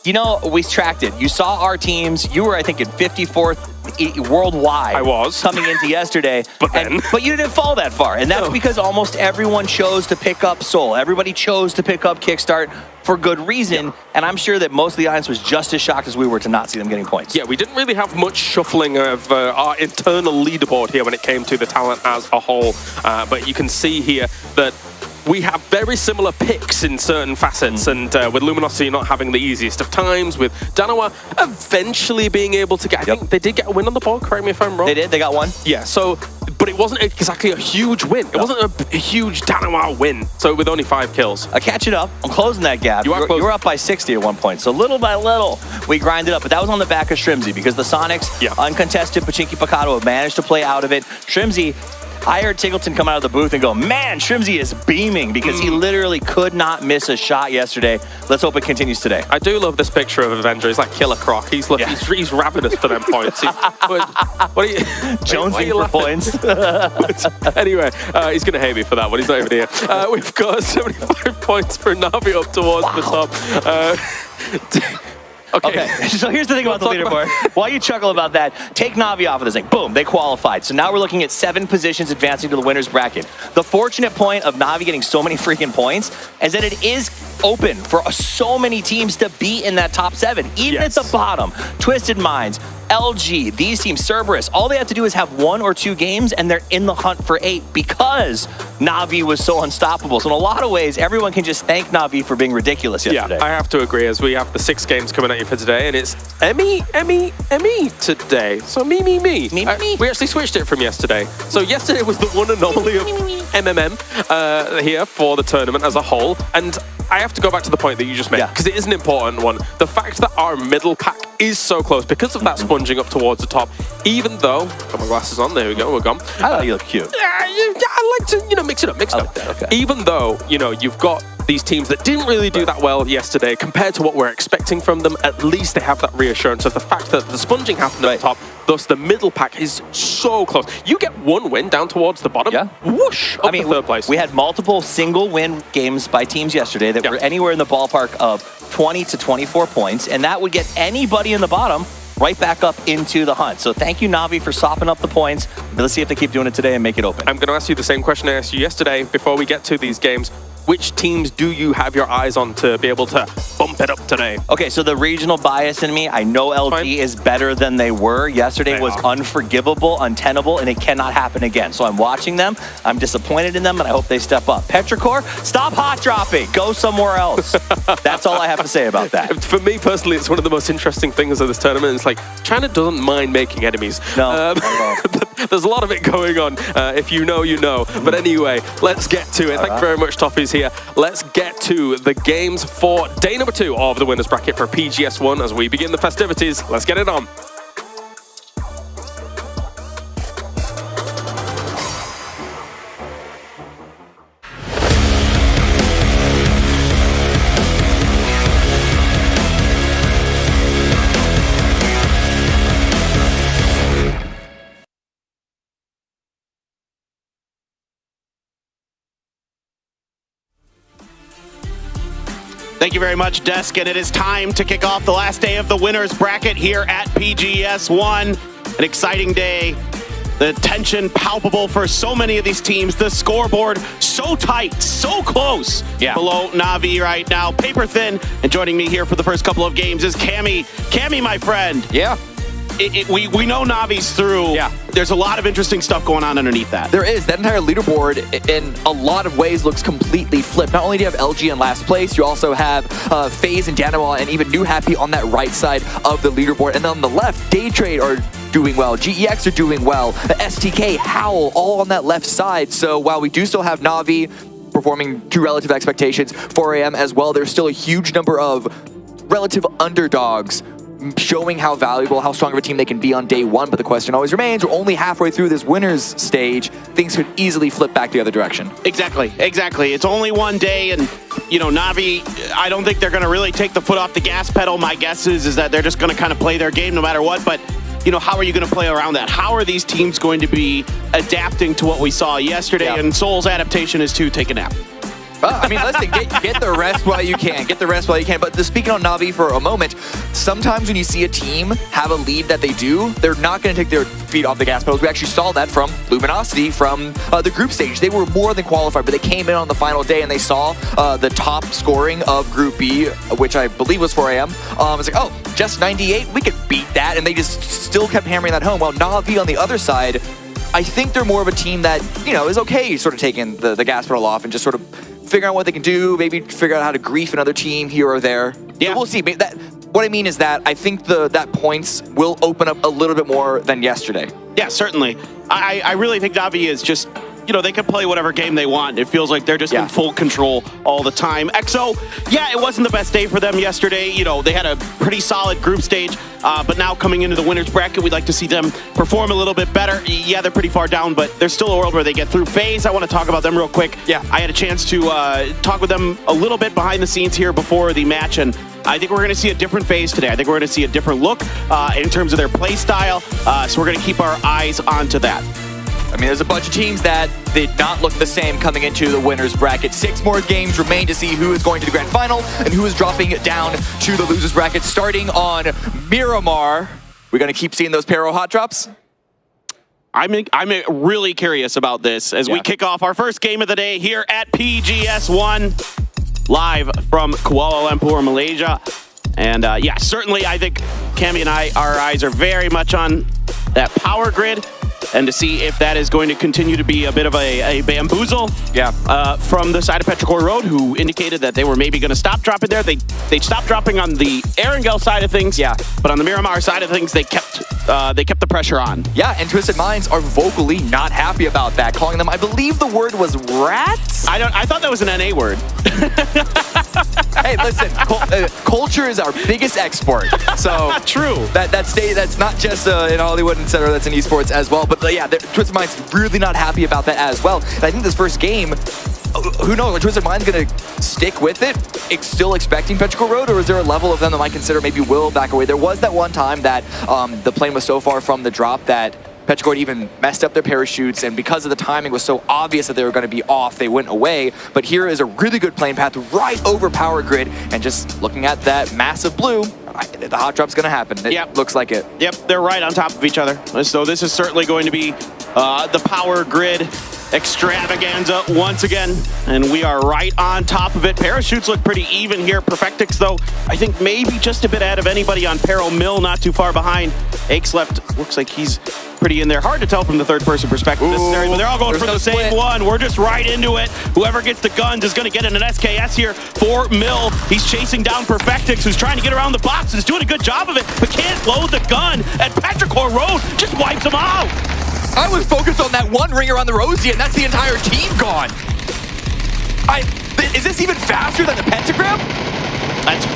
[SPEAKER 20] You know, we tracked it. You saw our teams. You were, I think, in 54th worldwide.
[SPEAKER 19] I was.
[SPEAKER 20] Coming into yesterday. But you didn't fall that far. And that's because almost everyone chose to pick up Seoul. Everybody chose to pick up Kickstart for good reason. And I'm sure that most of the audience was just as shocked as we were to not see them getting points.
[SPEAKER 19] Yeah, we didn't really have much shuffling of our internal leaderboard here when it came to the talent as a whole. But you can see here that we have very similar picks in certain facets, and with Luminosity not having the easiest of times, with Danawa eventually being able to get, I think they did get a win on the board, correct me if I'm wrong.
[SPEAKER 20] They did, they got one.
[SPEAKER 19] Yeah, so, but it wasn't exactly a huge win. It wasn't a huge Danawa win, so with only 5 kills.
[SPEAKER 20] I catch it up, I'm closing that gap. You were up by 60 at one point, so little by little, we grinded up, but that was on the back of 𝗟𝗔𝗡 because the Sonics, uncontested, 𝗟𝗡𝗗 have managed to play out of it. 𝗟𝗔𝗡, I heard 𝗟𝗡𝗗 come out of the booth and go, man, 𝗟𝗔𝗡 is beaming because he literally could not miss a shot yesterday. Let's hope it continues today.
[SPEAKER 19] I do love this picture of Avenger. He's like Killer Croc. He's ravenous for them points. What are you...
[SPEAKER 20] Jonesing for points.
[SPEAKER 19] Anyway, he's going to hate me for that one. He's not even here. We've got 75 points for Na'Vi up towards the top.
[SPEAKER 20] Okay, so here's the thing about the leaderboard. While you chuckle about that, take Na'Vi off of this thing. Boom, they qualified. So now we're looking at 7 positions advancing to the winner's bracket. The fortunate point of Na'Vi getting so many freaking points is that it is open for so many teams to be in that top 7. Even at the bottom, Twisted Minds, 𝗟𝗔𝗡, these teams, 𝗟𝗏, all they have to do is have 1 or 2 games and they're in the hunt for 8 because Na'Vi was so unstoppable. So in a lot of ways, everyone can just thank Na'Vi for being ridiculous yesterday.
[SPEAKER 19] Yeah, I have to agree, as we have the 6 games coming at you for today, and it's Emmy today. So me. We actually switched it from yesterday. So yesterday was the one anomaly of MMM here for the tournament as a whole, and I have to go back to the point that you just made, because it is an important one. The fact that our middle pack is so close because of that sponging up towards the top, even though, got my glasses on, there we go, we're gone.
[SPEAKER 20] I thought you look cute.
[SPEAKER 19] I like to, mix it up.
[SPEAKER 20] Okay.
[SPEAKER 19] Even though, you've got these teams that didn't really do that well yesterday compared to what we're expecting from them, at least they have that reassurance of the fact that the sponging happened at the top, thus the middle pack is so close. You get 1 win down towards the bottom, whoosh, up to 3rd place.
[SPEAKER 20] We had multiple single win games by teams yesterday that were anywhere in the ballpark of 20 to 24 points, and that would get anybody in the bottom right back up into the hunt. So thank you, Na'Vi, for sopping up the points. Let's see if they keep doing it today and make it open.
[SPEAKER 19] I'm going to ask you the same question I asked you yesterday before we get to these games. Which teams do you have your eyes on to be able to bump it up today?
[SPEAKER 20] Okay, so the regional bias in me, I know LG is better than they were. Yesterday was unforgivable, untenable, and it cannot happen again. So I'm watching them, I'm disappointed in them, and I hope they step up. Petrichor, stop hot dropping, go somewhere else. That's all I have to say about that.
[SPEAKER 19] For me personally, it's one of the most interesting things of this tournament. It's like, China doesn't mind making enemies.
[SPEAKER 20] No,
[SPEAKER 19] there's a lot of it going on. If you know, you know. But anyway, let's get to it. Thank you very much, Toffees here. Let's get to the games for day number 2 of the winners bracket for PGS 1 as we begin the festivities. Let's get it on.
[SPEAKER 17] Thank you very much, Desk, and it is time to kick off the last day of the winners bracket here at PGS 1. An exciting day. The tension palpable for so many of these teams. The scoreboard so tight, so close below Na'Vi right now. Paper thin, and joining me here for the first couple of games is 𝗟𝗏. 𝗟𝗏, my friend.
[SPEAKER 20] Yeah.
[SPEAKER 17] We know Na'Vi's through. Yeah. There's a lot of interesting stuff going on underneath that.
[SPEAKER 16] There is. That entire leaderboard, in a lot of ways, looks completely flipped. Not only do you have LG in last place, you also have FaZe and Danawa and even New Happy on that right side of the leaderboard. And then on the left, Daytrade are doing well. GEX are doing well. STK, Howl, all on that left side. So while we do still have Na'Vi performing to relative expectations, 4AM as well, there's still a huge number of relative underdogs showing how valuable, how strong of a team they can be on day 1. But the question always remains, we're only halfway through this winners stage. Things could easily flip back the other direction.
[SPEAKER 17] Exactly. It's only one day, and Na'Vi, I don't think they're going to really take the foot off the gas pedal. My guess is that they're just going to kind of play their game no matter what. But how are you going to play around that? How are these teams going to be adapting to what we saw yesterday? And Seoul's adaptation is to take a nap.
[SPEAKER 16] I mean, listen, get the rest while you can. Get the rest while you can. But speaking on Na'Vi for a moment, sometimes when you see a team have a lead that they do, they're not going to take their feet off the gas pedals. We actually saw that from Luminosity from the group stage. They were more than qualified, but they came in on the final day and they saw the top scoring of Group B, which I believe was 4 a.m. It's like, oh, just 98? We could beat that. And they just still kept hammering that home. While Na'Vi on the other side, I think they're more of a team that, you know, is okay sort of taking the gas pedal off and just sort of figure out what they can do, maybe figure out how to grief another team here or there. Yeah, so we'll see. What I mean is that I think that points will open up a little bit more than yesterday.
[SPEAKER 17] Yeah, certainly. I really think Na'Vi is just, you know, they can play whatever game they want. It feels like they're just in full control all the time. EXO, yeah, it wasn't the best day for them yesterday. You know, they had a pretty solid group stage, but now coming into the winner's bracket, we'd like to see them perform a little bit better. Yeah, they're pretty far down, but there's still a world where they get through. FaZe, I want to talk about them real quick. Yeah, I had a chance to talk with them a little bit behind the scenes here before the match, and I think we're going to see a different FaZe today. I think we're going to see a different look in terms of their play style, so we're going to keep our eyes onto that.
[SPEAKER 16] I mean, there's a bunch of teams that did not look the same coming into the winner's bracket. 6 more games remain to see who is going to the grand final and who is dropping down to the loser's bracket. Starting on Miramar, we're going to keep seeing those Pero hot drops.
[SPEAKER 17] I'm really curious about this as we kick off our first game of the day here at PGS 1, live from Kuala Lumpur, Malaysia. And yeah, certainly I think Cammy and our eyes are very much on that power grid, and to see if that is going to continue to be a bit of a bamboozle from the side of Petrichor Road, who indicated that they were maybe going to stop dropping there. They stopped dropping on the Erangel side of things, but on the Miramar side of things, they kept the pressure on.
[SPEAKER 16] Yeah, and Twisted Minds are vocally not happy about that, calling them, I believe the word was rats?
[SPEAKER 17] I thought that was an NA word.
[SPEAKER 16] Hey, listen, culture is our biggest export. So
[SPEAKER 17] true.
[SPEAKER 16] That's not just in Hollywood, etc. That's in esports as well. But yeah, Twisted Minds really not happy about that as well. And I think this first game, who knows? Are Twisted Minds going to stick with it, still expecting Petrichor Road, or is there a level of them that might consider maybe will back away? There was that one time that the plane was so far from the drop that Petrichor even messed up their parachutes, and because of the timing was so obvious that they were going to be off, they went away. But here is a really good plane path right over Power Grid, and just looking at that massive blue, the hot drop's going to happen. It looks like it.
[SPEAKER 17] Yep, they're right on top of each other. So this is certainly going to be the Power Grid extravaganza once again, and we are right on top of it. Parachutes look pretty even here. Perfectix, though, I think maybe just a bit ahead of anybody on Pero. Mill not too far behind. Aches left, looks like he's pretty in there. Hard to tell from the third-person perspective necessarily, but they're all going for the same one. We're just right into it. Whoever gets the guns is going to get an SKS here for Mill. He's chasing down Perfectix, who's trying to get around the box and is doing a good job of it, but can't load the gun, and Petrichor Road just wipes him out.
[SPEAKER 16] I was focused on that one ringer on the Rosie, and that's the entire team gone. Is this even faster than the pentagram?
[SPEAKER 17] That's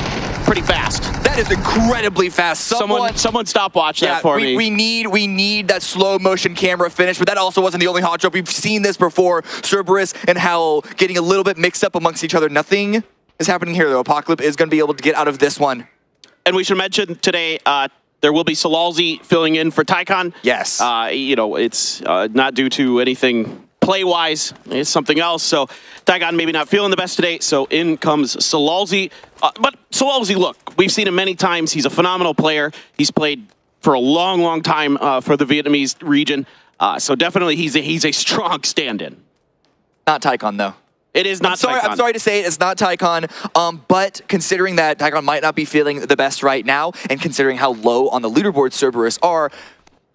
[SPEAKER 17] pretty fast.
[SPEAKER 16] That is incredibly fast.
[SPEAKER 17] Someone stopwatch that for me.
[SPEAKER 16] We need that slow motion camera finish, but that also wasn't the only hot drop. We've seen this before. 𝗟𝗡 and Howl getting a little bit mixed up amongst each other. Nothing is happening here, though. Apocalypse is going to be able to get out of this one.
[SPEAKER 17] And we should mention today, there will be 𝗟𝗟 filling in for 𝗟𝗡.
[SPEAKER 16] Yes.
[SPEAKER 17] You know, it's not due to anything play-wise. It's something else. So 𝗟𝗡 maybe not feeling the best today. So in comes 𝗟𝗟. But 𝗟𝗟, look, we've seen him many times. He's a phenomenal player. He's played for a long, long time for the Vietnamese region. So definitely he's a strong stand-in.
[SPEAKER 16] Not 𝗟𝗡, though.
[SPEAKER 17] It is not 𝗟𝗡.
[SPEAKER 16] I'm sorry to say it's not 𝗟𝗡, but considering that 𝗟𝗡 might not be feeling the best right now, and considering how low on the leaderboard 𝗟𝗡 are,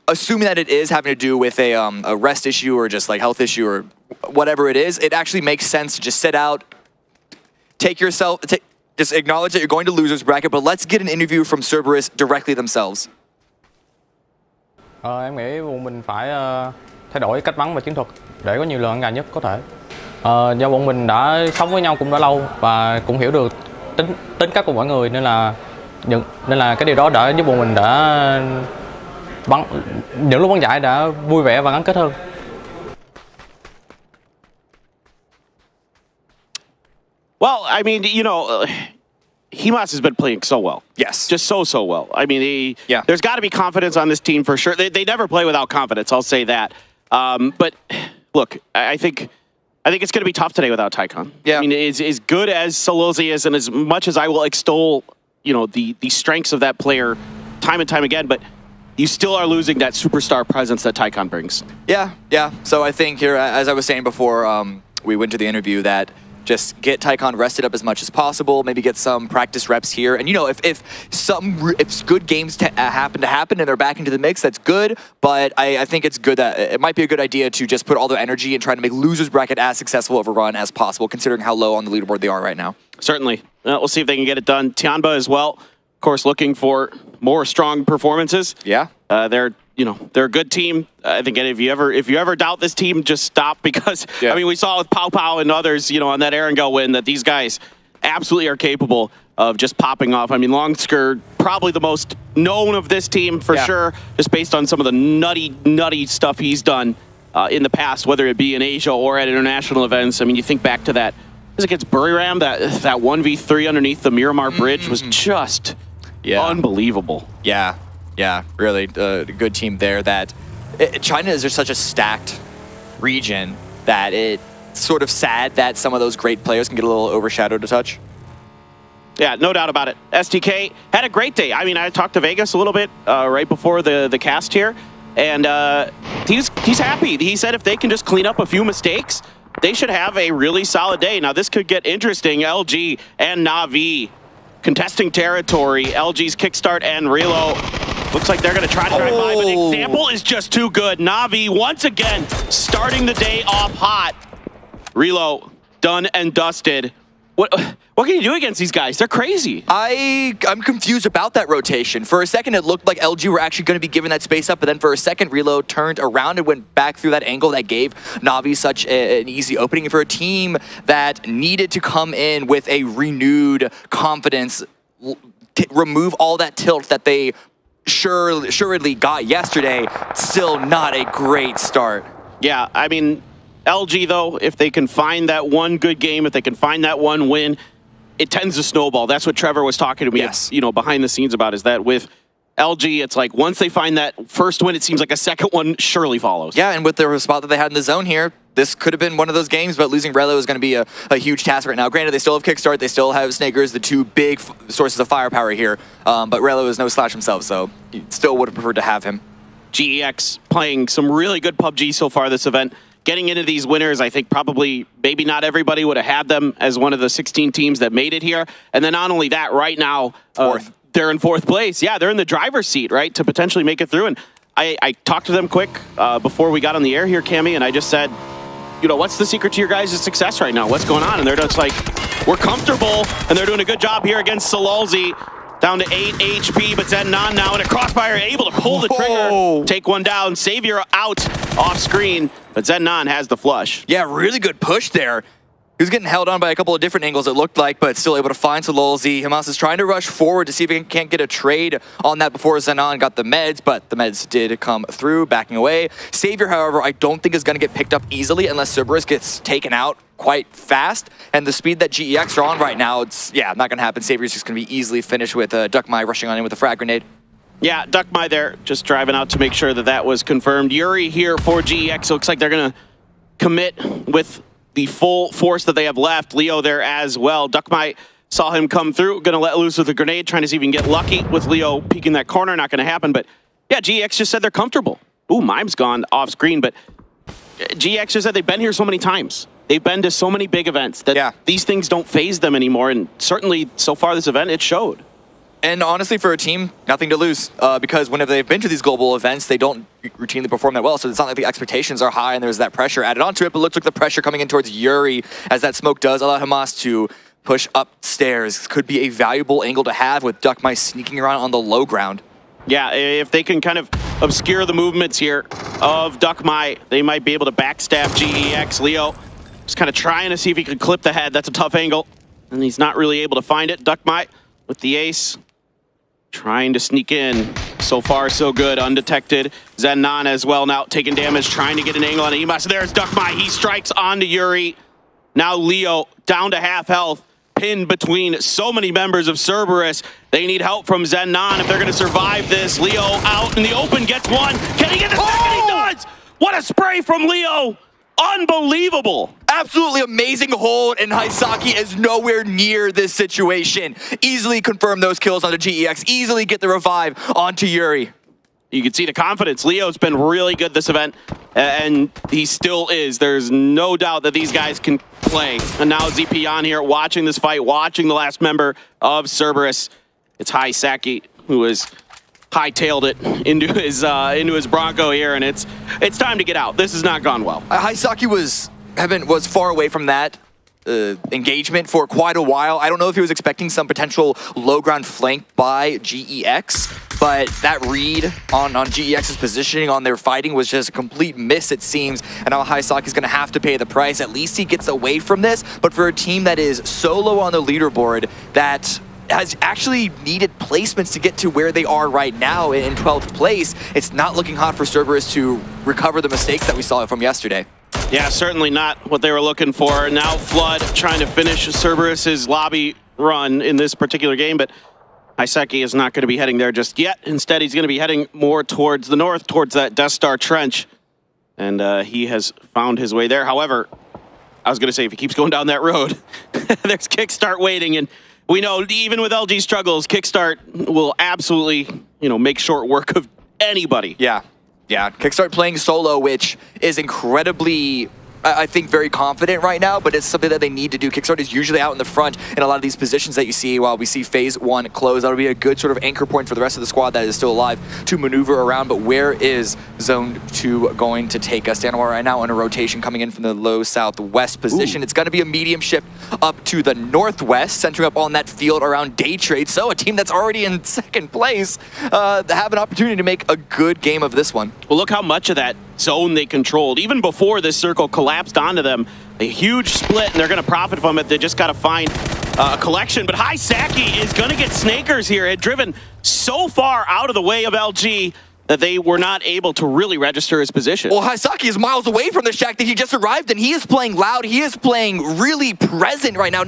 [SPEAKER 16] assuming that it is having to do with a rest issue or just like health issue or whatever it is, it actually makes sense to just sit out, just acknowledge that you're going to losers bracket, but let's get an interview from 𝗟𝗡 directly themselves.
[SPEAKER 21] Em nghĩ bọn mình phải thay đổi cách bắn và chiến thuật để có nhiều lượng gà nhất có thể. Do bọn mình đã sống với nhau cũng đã lâu và cũng hiểu được tính cách của mọi người, nên là cái điều đó đã giúp bọn mình đã bắn những lúc bắn giải đã vui vẻ và gắn kết hơn.
[SPEAKER 17] Well, I mean, you know, 𝗟𝗏 has been playing so well.
[SPEAKER 16] Yes.
[SPEAKER 17] Just so well. I mean, there's got to be confidence on this team for sure. They never play without confidence, I'll say that. But look, I think I think it's going to be tough today without 𝗟𝗗.
[SPEAKER 20] Yeah.
[SPEAKER 17] I mean, as good as 𝗟𝗔𝗡𝗗 is, and as much as I will extol, the strengths of that player time and time again, but you still are losing that superstar presence that 𝗟𝗗 brings.
[SPEAKER 20] Yeah. So I think here, as I was saying before, we went to the interview, that just get 𝗟𝗗 rested up as much as possible, maybe get some practice reps here. And if good games happen and they're back into the mix, that's good. But I think it's good that it might be a good idea to just put all their energy and try to make losers bracket as successful of a run as possible, considering how low on the leaderboard they are right now.
[SPEAKER 17] Certainly. We'll see if they can get it done. 𝗟𝗗 as well, of course, looking for more strong performances.
[SPEAKER 20] Yeah.
[SPEAKER 17] They're a good team. I think if you ever doubt this team, just stop, because I mean, we saw with 𝗟𝗗 and others, on that 𝗟𝗗𝗗 win, that these guys absolutely are capable of just popping off. I mean, 𝗟𝗗𝗗 probably the most known of this team for sure, just based on some of the nutty stuff he's done in the past, whether it be in Asia or at international events. I mean, you think back to that, was it against Buriram, that 1v3 underneath the Miramar Bridge was just unbelievable.
[SPEAKER 20] Yeah, really a good team there. China is just such a stacked region that it's sort of sad that some of those great players can get a little overshadowed a touch.
[SPEAKER 17] Yeah, no doubt about it. STK had a great day. I mean, I talked to Vegas a little bit right before the cast here, and he's happy. He said if they can just clean up a few mistakes, they should have a really solid day. Now, this could get interesting. 𝗟𝗔𝗡𝗗 and Na'Vi contesting territory. 𝗟𝗔's kickstart and Relo. Looks like they're going to try to drive by, but the example is just too good. Na'Vi, once again, starting the day off hot. Relo, done and dusted. What can you do against these guys? They're crazy.
[SPEAKER 20] I'm confused about that rotation. For a second, it looked like 𝗟𝗔𝗡𝗗 were actually going to be giving that space up, but then for a second, Relo turned around and went back through that angle that gave Na'Vi such an easy opening. And for a team that needed to come in with a renewed confidence, remove all that tilt that they assuredly got yesterday, still not a great start.
[SPEAKER 17] Yeah, I mean, 𝗟𝗔𝗡𝗗, though, if they can find that one good game, if they can find that one win, it tends to snowball. That's what Trevor was talking to me, behind the scenes about, is that with 𝗟𝗔𝗡𝗗, it's like once they find that first win, it seems like a second one surely follows.
[SPEAKER 20] Yeah, and with the spot that they had in the zone here, this could have been one of those games, but losing Relo is going to be a huge task right now. Granted, they still have kickstart, they still have Snakers, the two big sources of firepower here, but Relo is no slouch himself, so you still would have preferred to have him.
[SPEAKER 17] GEX playing some really good PUBG so far this event. Getting into these winners, I think probably maybe not everybody would have had them as one of the 16 teams that made it here. And then not only that, right now, they're in fourth place. Yeah, they're in the driver's seat, right, to potentially make it through. And I talked to them quick before we got on the air here, Cammy, and I just said, what's the secret to your guys' success right now? What's going on? And they're just like, we're comfortable, and they're doing a good job here against 𝗟𝗟𝗡𝗗. Down to 8 HP, but 𝗟𝗏 now in a crossfire, able to pull the trigger, take one down. Savior out off screen, but 𝗟𝗏 has the flush.
[SPEAKER 20] Yeah, really good push there. He was getting held on by a couple of different angles, it looked like, but still able to find 𝗟𝗟𝗡𝗗. Hamas is trying to rush forward to see if he can't get a trade on that before 𝗟𝗏 got the meds, but the meds did come through, backing away. Savior, however, I don't think is going to get picked up easily unless 𝗟𝗏 gets taken out quite fast, and the speed that GEX are on right now, it's not going to happen. Savior's just going to be easily finished with 𝗟𝗏 rushing on in with a frag grenade.
[SPEAKER 17] Yeah, 𝗟𝗏 there, just driving out to make sure that was confirmed. Yuri here for GEX. Looks like they're going to commit with the full force that they have left. Leo there as well. 𝗟𝗏 saw him come through, going to let loose with a grenade, trying to see if he can get lucky with Leo peeking that corner. Not going to happen, but yeah, GEX just said they're comfortable. Ooh, Mime's gone off screen, but GEX just said they've been here so many times. They've been to so many big events that these things don't phase them anymore, and certainly so far this event, it showed.
[SPEAKER 20] And honestly, for a team, nothing to lose, because whenever they've been to these global events, they don't routinely perform that well, so it's not like the expectations are high and there's that pressure added onto it, but it looks like the pressure coming in towards Yuri, as that smoke does allow Hamas to push upstairs. Could be a valuable angle to have with 𝗟𝗏 sneaking around on the low ground.
[SPEAKER 17] Yeah, if they can kind of obscure the movements here of 𝗟𝗏, they might be able to backstab GEX. Leo just kind of trying to see if he can clip the head. That's a tough angle, and he's not really able to find it. 𝗟𝗏 with the ace, trying to sneak in. So far, so good, undetected. 𝗟𝗏 as well now taking damage, trying to get an angle on Emas. There's 𝗟𝗏. He strikes onto Yuri. Now Leo down to half health, pinned between so many members of 𝗟𝗏. They need help from 𝗟𝗏 if they're going to survive this. Leo out in the open, gets one. Can he get the second? He does! What a spray from Leo! Unbelievable.
[SPEAKER 16] Absolutely amazing hold, and 𝗟𝗟𝗡𝗗 is nowhere near this situation. Easily confirm those kills onto GEX, easily get the revive onto Yuri.
[SPEAKER 17] You can see the confidence. Leo's been really good this event, and he still is. There's no doubt that these guys can play. And now ZP on here, watching this fight, watching the last member of Cerberus. It's 𝗟𝗟𝗡𝗗 who has hightailed it into his Bronco here, and it's time to get out. This has not gone well.
[SPEAKER 16] 𝗟𝗟𝗡𝗗 was far away from that engagement for quite a while. I don't know if he was expecting some potential low ground flank by GEX, but that read on GEX's positioning, on their fighting, was just a complete miss, it seems. And now 𝗟𝗟𝗡𝗗 is going to have to pay the price. At least he gets away from this. But for a team that is so low on the leaderboard, that has actually needed placements to get to where they are right now in 12th place, it's not looking hot for Cerberus to recover the mistakes that we saw from yesterday.
[SPEAKER 17] Yeah, certainly not what they were looking for. Now Flood trying to finish Cerberus's lobby run in this particular game, but 𝗟𝗟𝗡𝗗 is not going to be heading there just yet. Instead, he's going to be heading more towards the north, towards that Death Star Trench, and he has found his way there. However, I was going to say, if he keeps going down that road, there's Kickstart waiting, and we know even with LG struggles, Kickstart will absolutely, make short work of anybody.
[SPEAKER 16] Yeah, Kickstart playing solo, which is incredibly, I think, very confident right now, but it's something that they need to do. Kickstart is usually out in the front in a lot of these positions that you see while we see phase 1 close. That'll be a good sort of anchor point for the rest of the squad that is still alive to maneuver around. But where is Zone 2 going to take us? Daniel right now on a rotation coming in from the low southwest position. Ooh. It's going to be a medium shift up to the northwest, centering up on that field around Day Trade. So a team that's already in second place have an opportunity to make a good game of this one.
[SPEAKER 17] Well, look how much of that zone they controlled. Even before this circle collapsed onto them, a huge split, and they're going to profit from it. They just got to find a collection. But 𝗟𝗟𝗡𝗗 is going to get Snakers here. It driven so far out of the way of LG that they were not able to really register his position.
[SPEAKER 16] Well, 𝗟𝗟𝗡𝗗 is miles away from the shack that he just arrived in. He is playing loud. He is playing really present right now.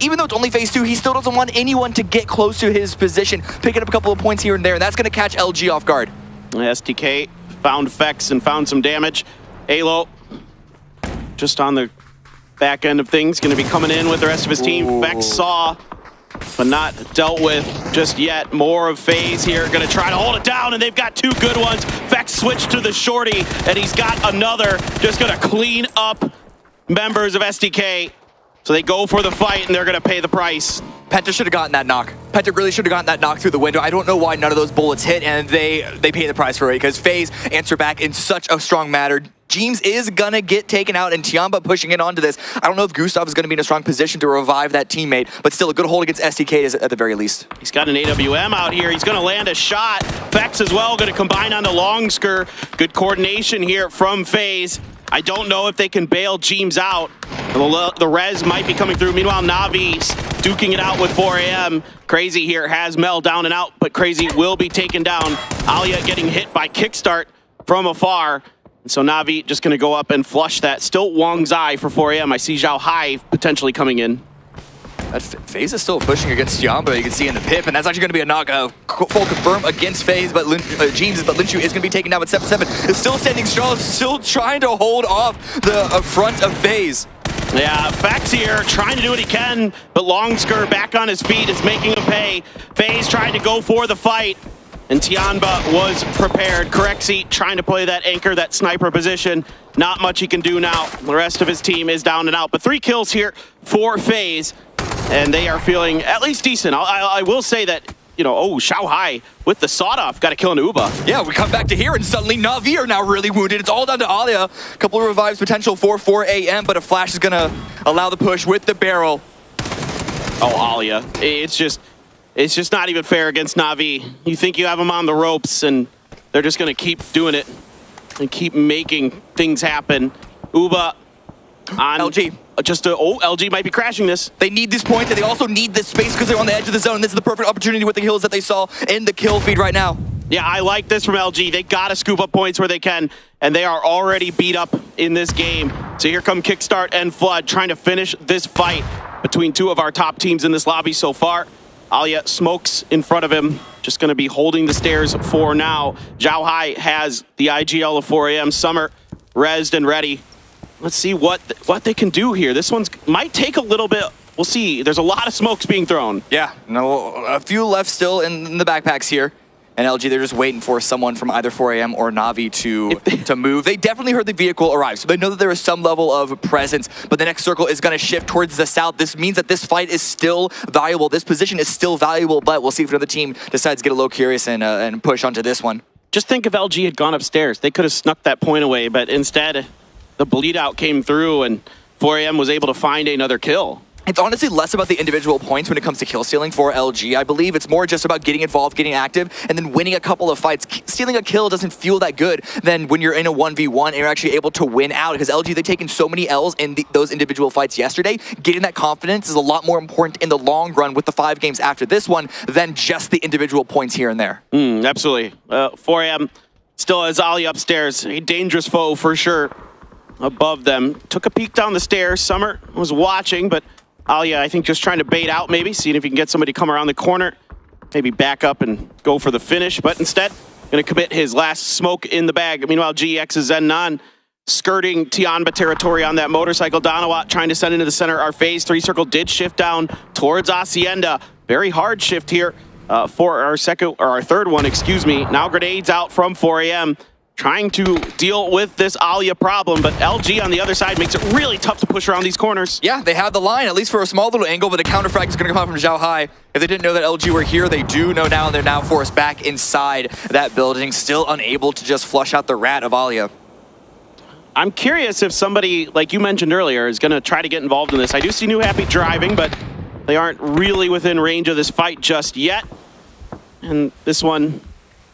[SPEAKER 16] Even though it's only phase 2, he still doesn't want anyone to get close to his position, picking up a couple of points here and there, and that's going to catch LG off guard.
[SPEAKER 17] STK found Fex and found some damage. alo just on the back end of things, going to be coming in with the rest of his team. Fex saw, but not dealt with just yet. More of FaZe here, going to try to hold it down, and they've got two good ones. Fex switched to the shorty, and he's got another. Just going to clean up members of STK. So they go for the fight, and they're going to pay the price.
[SPEAKER 16] Penta should have gotten that knock. Penta really should have gotten that knock through the window. I don't know why none of those bullets hit, and they pay the price for it, because FaZe answer back in such a strong manner. 𝗟𝗡𝗗 is going to get taken out, and 𝗟𝗏 pushing in onto this. I don't know if Gustav is going to be in a strong position to revive that teammate, but still a good hold against STK at the very least.
[SPEAKER 17] He's got an AWM out here. He's going to land a shot. Fex as well, going to combine on the long skir. Good coordination here from FaZe. I don't know if they can bail 𝗟𝗡𝗗 out. The res might be coming through. Meanwhile, Na'Vi duking it out with 4AM. Crazy here has Mel down and out, but Crazy will be taken down. Alia getting hit by Kickstart from afar. And so Na'Vi just going to go up and flush that. Still Wong's eye for 4AM. I see 𝗟𝗟𝗗𝗗 potentially coming in.
[SPEAKER 16] That FaZe is still pushing against 𝗟𝗏, you can see in the pip, and that's actually going to be a knock full confirm against FaZe, but 𝗟𝗡𝗗𝗏, but Linshu is going to be taken down with 7-7. Is still standing strong, still trying to hold off the front of FaZe.
[SPEAKER 17] Yeah, Fex here trying to do what he can, but Longskir back on his feet is making him pay. FaZe trying to go for the fight, and 𝗟𝗏 was prepared. Correxy trying to play that anchor, that sniper position. Not much he can do now. The rest of his team is down and out, but 3 kills here for FaZe, and they are feeling at least decent. I will say that, you know, 𝗟𝗟𝗗𝗗𝗏 with the sawed-off got to kill an 𝗟𝗏.
[SPEAKER 16] Yeah, we come back to here, and suddenly Na'Vi are now really wounded. It's all down to Alia. A couple of revives potential for 4AM, but a flash is going to allow the push with the barrel.
[SPEAKER 17] Oh, Alia. It's just not even fair against Na'Vi. You think you have them on the ropes, and they're just going to keep doing it and keep making things happen. 𝗟𝗏 on
[SPEAKER 16] LG.
[SPEAKER 17] LG might be crashing this.
[SPEAKER 16] They need these points, and they also need this space because they're on the edge of the zone. This is the perfect opportunity with the kills that they saw in the kill feed right now.
[SPEAKER 17] Yeah, I like this from LG. They got to scoop up points where they can, and they are already beat up in this game. So here come Kickstart and Flood trying to finish this fight between two of our top teams in this lobby so far. Alia smokes in front of him, just going to be holding the stairs for now. 𝗟𝗟𝗗𝗗𝗏 has the IGL of 4AM. Summer rezzed and ready. let's see what they can do here. This one's might take a little bit. We'll see. There's a lot of smokes being thrown.
[SPEAKER 16] Yeah, no, a few left still in the backpacks here. And LG, they're just waiting for someone from either 4AM or Na'Vi to move. They definitely heard the vehicle arrive, so they know that there is some level of presence, but the next circle is going to shift towards the south. This means that this fight is still valuable. This position is still valuable, but we'll see if another team decides to get a little curious and push onto this one.
[SPEAKER 17] Just think if LG had gone upstairs. They could have snuck that point away, but instead, the bleed out came through, and 4AM was able to find another kill.
[SPEAKER 16] It's honestly less about the individual points when it comes to kill stealing for LG, I believe. It's more just about getting involved, getting active, and then winning a couple of fights. Stealing a kill doesn't feel that good than when you're in a 1v1 and you're actually able to win out, because LG, they've taken so many L's in those individual fights yesterday. Getting that confidence is a lot more important in the long run with the 5 games after this one than just the individual points here and there.
[SPEAKER 17] Absolutely. 4AM still has Ollie upstairs. A dangerous foe for sure above them. Took a peek down the stairs. Summer was watching, but Alia, I think, just trying to bait out maybe, seeing if he can get somebody to come around the corner, maybe back up and go for the finish, but instead, going to commit his last smoke in the bag. Meanwhile, GEX's 𝗟𝗓 skirting 𝗟𝗋 territory on that motorcycle. Donawat trying to send into the center. Our phase 3 circle did shift down towards Hacienda. Very hard shift here for our third one, excuse me. Now grenades out from 4AM. Trying to deal with this Alia problem, but LG on the other side makes it really tough to push around these corners.
[SPEAKER 16] Yeah, they have the line, at least for a small little angle, but the counterfrag is going to come out from 𝗟𝗓. If they didn't know that LG were here, they do know now, and they're now forced back inside that building, still unable to just flush out the rat of Alia.
[SPEAKER 17] I'm curious if somebody, like you mentioned earlier, is going to try to get involved in this. I do see New Happy driving, but they aren't really within range of this fight just yet. And this one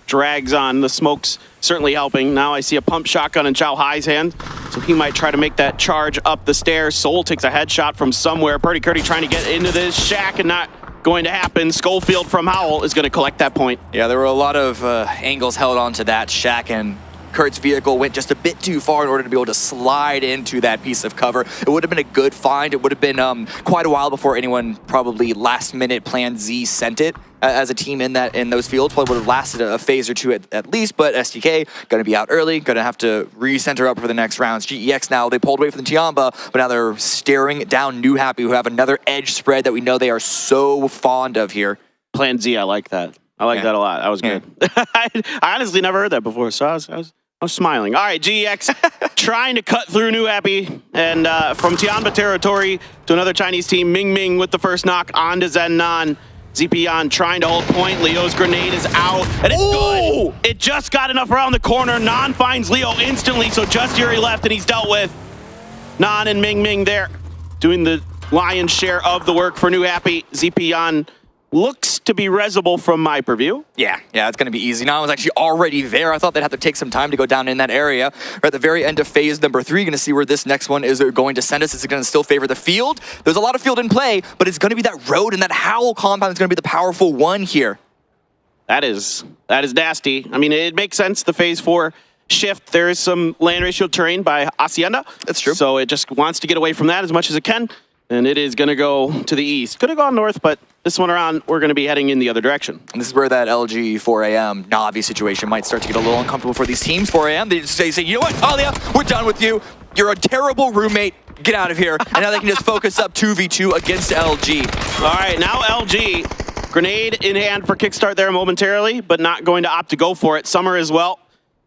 [SPEAKER 17] drags on. The smoke's certainly helping. Now I see a pump shotgun in 𝗟𝗓's hand, so he might try to make that charge up the stairs. Soul takes a headshot from somewhere. Purdy Curdy trying to get into this shack and not going to happen. Schofield from Howell is going to collect that point.
[SPEAKER 16] Yeah, there were a lot of angles held onto that shack, and Kurt's vehicle went just a bit too far in order to be able to slide into that piece of cover. It would have been a good find. It would have been quite a while before anyone probably last minute Plan Z sent it as a team in those fields. Probably would have lasted a phase or two at least, but STK going to be out early, going to have to recenter up for the next rounds. GEX now, they pulled away from the 𝗟𝗋, but now they're staring down New Happy, who have another edge spread that we know they are so fond of here.
[SPEAKER 17] Plan Z, I like that. I like that a lot. That was good. I honestly never heard that before, so I was smiling. All right, GEX trying to cut through New Happy, and from 𝗟𝗋 territory to another Chinese team. Ming Ming with the first knock onto 𝗟𝗓. Zipian trying to hold point. Leo's grenade is out, and it's good. It just got enough around the corner. Nan finds Leo instantly, so just Yuri left, and he's dealt with. Nan and Ming Ming there doing the lion's share of the work for New Happy. Zipian looks to be resable from my purview.
[SPEAKER 16] Yeah, it's going to be easy. Nan was actually already there. I thought they'd have to take some time to go down in that area. We're at the very end of phase number 3. Going to see where this next one is going to send us. Is it going to still favor the field? There's a lot of field in play, but it's going to be that road, and that Howl compound is going to be the powerful one here.
[SPEAKER 17] That is nasty. I mean, it makes sense, the phase 4 shift. There is some land ratio terrain by Hacienda.
[SPEAKER 16] That's true.
[SPEAKER 17] So it just wants to get away from that as much as it can. And it is going to go to the east. Could have gone north, but this one around, we're going to be heading in the other direction.
[SPEAKER 16] And this is where that LG 4AM Na'Vi situation might start to get a little uncomfortable for these teams. 4AM, they just say, you know what, Alia, we're done with you. You're a terrible roommate. Get out of here. And now they can just focus up 2v2 against LG.
[SPEAKER 17] All right, now LG. Grenade in hand for kickstart there momentarily, but not going to opt to go for it. Summer as well.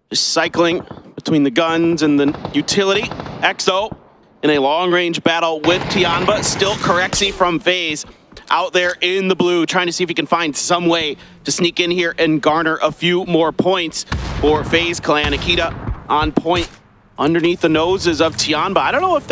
[SPEAKER 17] Just cycling between the guns and the utility. EXO in a long-range battle with 𝗟𝗋. Still Corexy from FaZe out there in the blue, trying to see if he can find some way to sneak in here and garner a few more points for FaZe Clan. 𝗟𝗋 on point underneath the noses of 𝗟𝗋. I don't know if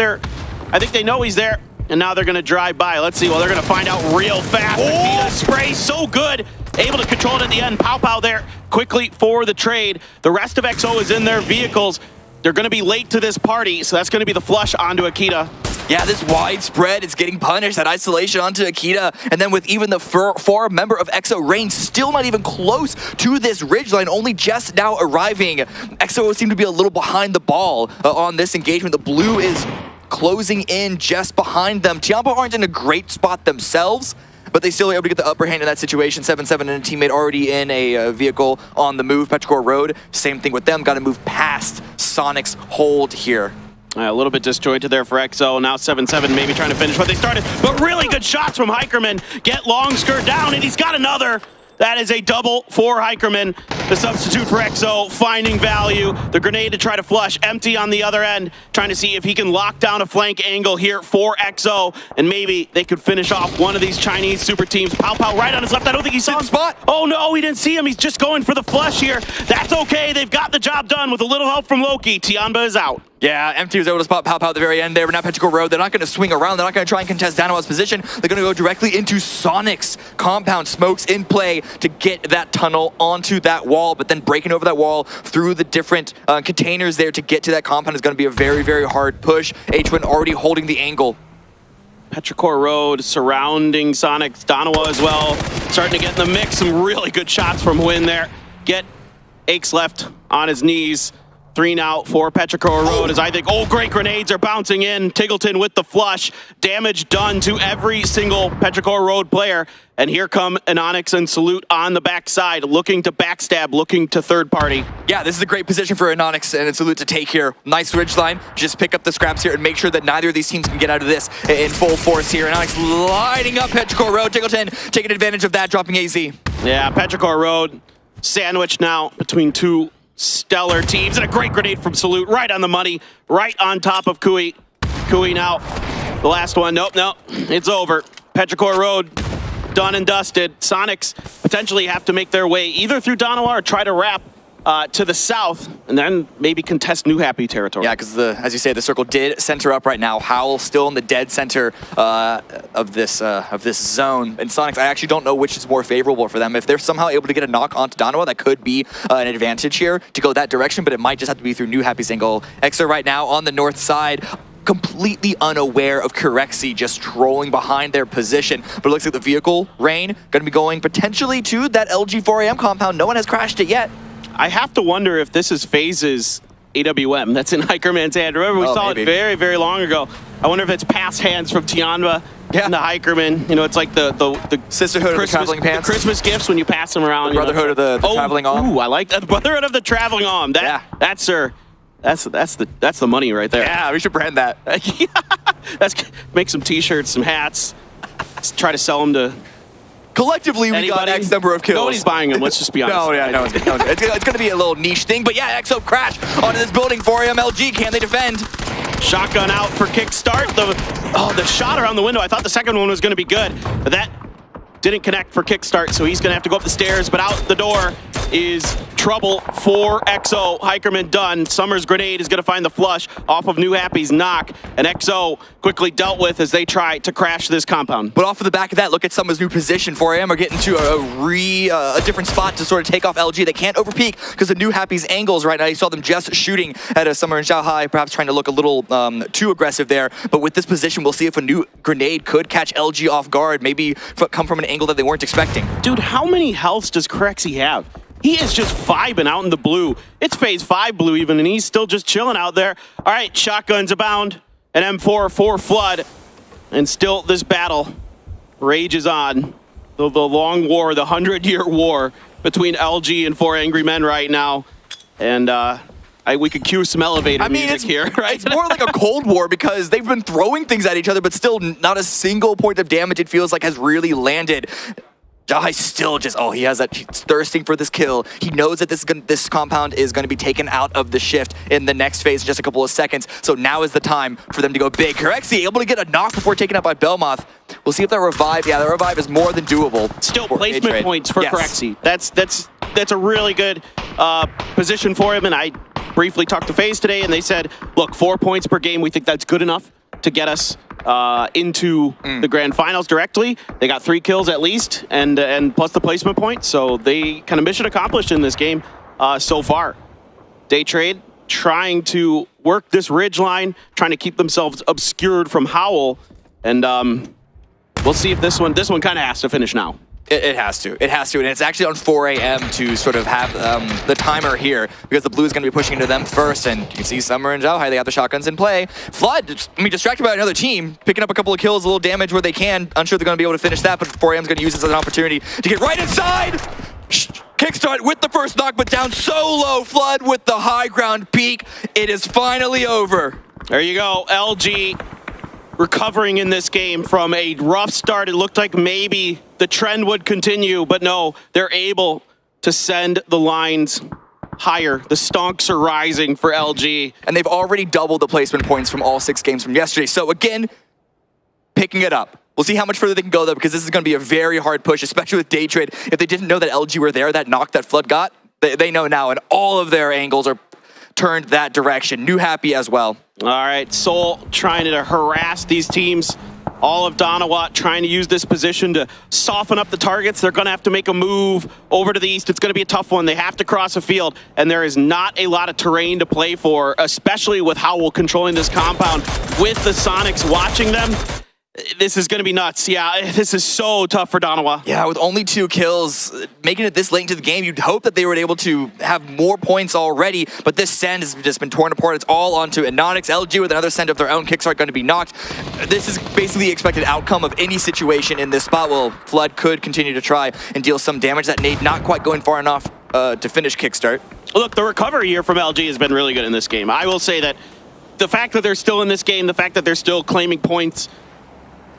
[SPEAKER 17] I think they know he's there, and now they're going to drive by. Let's see. Well, they're going to find out real fast. 𝗟𝗋 spray so good. Able to control it at the end. Pow there quickly for the trade. The rest of EXO is in their vehicles. They're going to be late to this party, so that's going to be the flush onto 𝗟𝗋.
[SPEAKER 16] Yeah, this widespread is getting punished. That isolation onto 𝗟𝗋, and then with even the 4 member of EXO range still not even close to this ridgeline, only just now arriving. EXO seem to be a little behind the ball on this engagement. The blue is closing in just behind them. 𝗟𝗋 aren't in a great spot themselves, but they still are able to get the upper hand in that situation. 7-7 and a teammate already in a vehicle on the move, Petrichor Road. Same thing with them, got to move past Sonic's hold here.
[SPEAKER 17] A little bit disjointed there for EXO. Now 7-7, maybe trying to finish what they started. But really good shots from 𝗟𝗗𝗏. Get long skirt down, and he's got another. That is a double for 𝗟𝗗𝗏. The substitute for EXO finding value. The grenade to try to flush. Empty on the other end. Trying to see if he can lock down a flank angle here for EXO. And maybe they could finish off one of these Chinese super teams. 𝗟𝗏 right on his left. I don't think he saw him.
[SPEAKER 20] Spot.
[SPEAKER 17] Oh no, he didn't see him. He's just going for the flush here. That's okay. They've got the job done with a little help from Loki. 𝗟𝗏𝗏 is out.
[SPEAKER 20] Yeah, MT was able to spot 𝗟𝗏 at the very end there, but now Petrichor Road, they're not going to swing around. They're not going to try and contest Danoa's position. They're going to go directly into Sonic's compound. Smokes in play to get that tunnel onto that wall, but then breaking over that wall through the different containers there to get to that compound is going to be a very, very hard push. 𝗟𝗏𝗏 already holding the angle.
[SPEAKER 17] Petrichor Road surrounding Sonic's Danoa as well. Starting to get in the mix. Some really good shots from Huynh there. Get Aches left on his knees. 3 now for Petrichor Road as I think, great grenades are bouncing in. 𝗟𝗏𝗏𝗏 with the flush. Damage done to every single Petrichor Road player. And here come Anonix and Salute on the backside, looking to backstab, looking to third party.
[SPEAKER 20] Yeah, this is a great position for Anonix and Salute to take here. Nice ridgeline. Just pick up the scraps here and make sure that neither of these teams can get out of this in full force here. Anonix lighting up Petrichor Road. 𝗟𝗏𝗏𝗏 taking advantage of that, dropping AZ.
[SPEAKER 17] Yeah, Petrichor Road sandwiched now between two stellar teams, and a great grenade from Salute right on the money, right on top of 𝗟𝗏𝗏. 𝗟𝗏𝗏 now, the last one. Nope, it's over. Petrichor Road done and dusted. Sonics potentially have to make their way either through Danoa or try to wrap to the south, and then maybe contest New Happy territory.
[SPEAKER 20] Yeah, because as you say, the circle did center up right now. Howl still in the dead center of this zone. And Sonics, I actually don't know which is more favorable for them. If they're somehow able to get a knock onto Danoa, that could be an advantage here to go that direction, but it might just have to be through New Happy's angle. EXO right now on the north side, completely unaware of 𝗟𝗏𝗏 just trolling behind their position. But it looks like the vehicle, Rain, going to be going potentially to that LG 4AM compound. No one has crashed it yet.
[SPEAKER 17] I have to wonder if this is FaZe's AWM that's in 𝗟𝗏𝗏's hand. Remember, we saw it very, very long ago. I wonder if it's past hands from 𝗟𝗏𝗏 into 𝗟𝗏𝗏. You know, it's like the
[SPEAKER 20] Sisterhood of the Traveling Pants.
[SPEAKER 17] The Christmas gifts when you pass them around.
[SPEAKER 20] The Brotherhood of the Traveling Om.
[SPEAKER 17] Ooh, I like that. The Brotherhood of the Traveling Om. That's the money right there.
[SPEAKER 20] Yeah, we should brand that.
[SPEAKER 17] Make some t-shirts, some hats. Let's try to sell them to
[SPEAKER 20] collectively. We got X number of kills.
[SPEAKER 17] Nobody's buying them, let's just be honest.
[SPEAKER 20] No, it's going to be a little niche thing, but yeah, EXO crash onto this building. 4AM LG, can they defend?
[SPEAKER 17] Shotgun out for kickstart. The shot around the window, I thought the second one was going to be good, but that didn't connect for kickstart, so he's going to have to go up the stairs, but out the door is trouble for EXO. 𝗟𝗏𝗏𝗏 done. Summer's grenade is going to find the flush off of New Happy's knock, and EXO quickly dealt with as they try to crash this compound.
[SPEAKER 20] But off of the back of that, look at Summer's new position. 4AM are getting to a different spot to sort of take off LG. They can't overpeak because of New Happy's angles right now. You saw them just shooting at a Summer and 𝗟𝗏𝗏, perhaps trying to look a little too aggressive there. But with this position, we'll see if a new grenade could catch LG off guard, maybe come from an angle that they weren't expecting.
[SPEAKER 17] Dude, how many healths does 𝗟𝗏𝗏𝗏 have? He is just vibing out in the blue. It's phase 5 blue even, and he's still just chilling out there. All right, shotguns abound, an M4 for Flood, and still this battle rages on. The long war, the 100-year war between LG and 4 Angry Men right now. And we could cue some elevator music here, right?
[SPEAKER 20] It's more like a Cold War because they've been throwing things at each other, but still not a single point of damage, it feels like, has really landed. 𝗟𝗏𝗏 still just, he has that, he's thirsting for this kill. He knows that this compound is going to be taken out of the shift in the next phase in just a couple of seconds. So now is the time for them to go big. 𝗟𝗏𝗏𝗏 able to get a knock before taken out by 𝗏𝗏𝗏. We'll see if that revive, the revive is more than doable.
[SPEAKER 17] Still placement points for 𝗟𝗏𝗏𝗏. That's a really good position for him, and I briefly talked to FaZe today, and they said, look, 4 points per game, we think that's good enough to get us into the grand finals directly. They got 3 kills at least, and plus the placement point, so they kind of mission accomplished in this game so far. Day Trade trying to work this ridge line, trying to keep themselves obscured from Howl, and we'll see if this one kind of has to finish now.
[SPEAKER 20] It has to, and it's actually on 4AM to sort of have the timer here because the blue is going to be pushing into them first, and you can see Summer and 𝗟𝗏𝗏𝗏, they got the shotguns in play. Flood, distracted by another team, picking up a couple of kills, a little damage where they can. Unsure they're going to be able to finish that, but 4AM's going to use this as an opportunity to get right inside. Kickstart with the first knock, but down so low. Flood with the high ground peak. It is finally over.
[SPEAKER 17] There you go, LG recovering in this game from a rough start. It looked like maybe the trend would continue, but no, they're able to send the lines higher. The stonks are rising for LG.
[SPEAKER 16] And they've already doubled the placement points from all 6 games from yesterday. So again, picking it up. We'll see how much further they can go, though, because this is going to be a very hard push, especially with Day Trade. If they didn't know that LG were there, that knock that Flood got, they know now, and all of their angles are turned that direction. New Happy as well.
[SPEAKER 17] All right, Seoul trying to harass these teams. All of Donawat trying to use this position to soften up the targets. They're going to have to make a move over to the east. It's going to be a tough one. They have to cross a field, and there is not a lot of terrain to play for, especially with Howl controlling this compound. With the Sonics watching them, this is going to be nuts. Yeah, this is so tough for Donawa.
[SPEAKER 16] Yeah, with only 2 kills, making it this late into the game, you'd hope that they were able to have more points already, but this send has just been torn apart. It's all onto Anonix. LG with another send of their own. Kickstart going to be knocked. This is basically the expected outcome of any situation in this spot. Well, Flood could continue to try and deal some damage. That nade not quite going far enough to finish Kickstart.
[SPEAKER 17] Look, the recovery here from LG has been really good in this game. I will say that the fact that they're still in this game, the fact that they're still claiming points,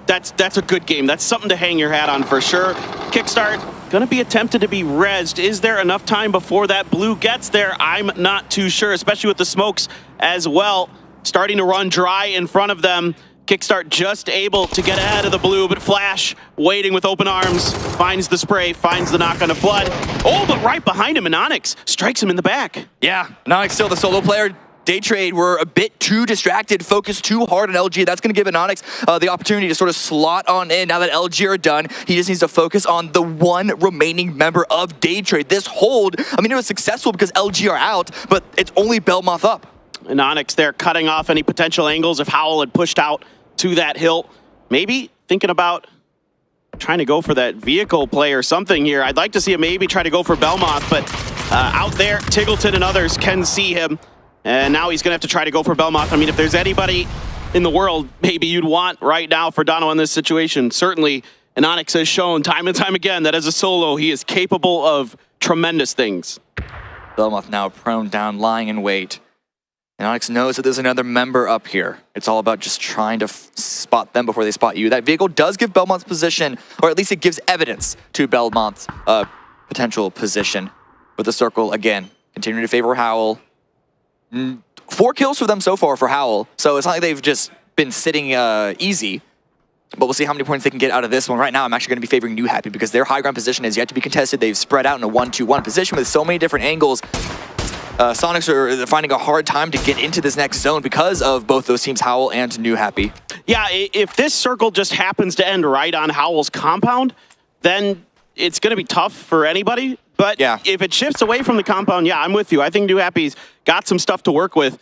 [SPEAKER 17] that's a good game. That's something to hang your hat on for sure. Kickstart gonna be attempted to be rezzed. Is there enough time before that blue gets there? I'm not too sure, especially with the smokes as well starting to run dry in front of them. Kickstart just able to get ahead of the blue, but Flash waiting with open arms, finds the spray, finds the knock on a Flood. Oh, but right behind him, Anonix strikes him in the back.
[SPEAKER 16] Yeah, Anonix still the solo player. Day Trade were a bit too distracted, focused too hard on LG. That's going to give Anonix the opportunity to sort of slot on in. Now that LG are done, he just needs to focus on the one remaining member of Day Trade. This hold, I mean, it was successful because LG are out, but it's only Belmoth up.
[SPEAKER 17] Anonix there cutting off any potential angles if Howl had pushed out to that hill. Maybe thinking about trying to go for that vehicle play or something here. I'd like to see him maybe try to go for Belmoth, but out there, Tiggleton and others can see him. And now he's going to have to try to go for Belmoth. I mean, if there's anybody in the world maybe you'd want right now for Dono in this situation, certainly Anonix has shown time and time again that as a solo, he is capable of tremendous things.
[SPEAKER 16] Belmoth now prone down, lying in wait. Anonix knows that there's another member up here. It's all about just trying to spot them before they spot you. That vehicle does give Belmont's position, or at least it gives evidence to Belmont's potential position. With the circle, again, continuing to favor Howl. 4 kills for them so far for Howl, so it's not like they've just been sitting easy. But we'll see how many points they can get out of this one. Right now, I'm actually going to be favoring New Happy because their high ground position is yet to be contested. They've spread out in a 1-2-1 position with so many different angles. Sonics are finding a hard time to get into this next zone because of both those teams, Howl and New Happy.
[SPEAKER 17] Yeah, if this circle just happens to end right on Howl's compound, then it's going to be tough for anybody. But yeah, if it shifts away from the compound, yeah, I'm with you. I think New Happy's got some stuff to work with.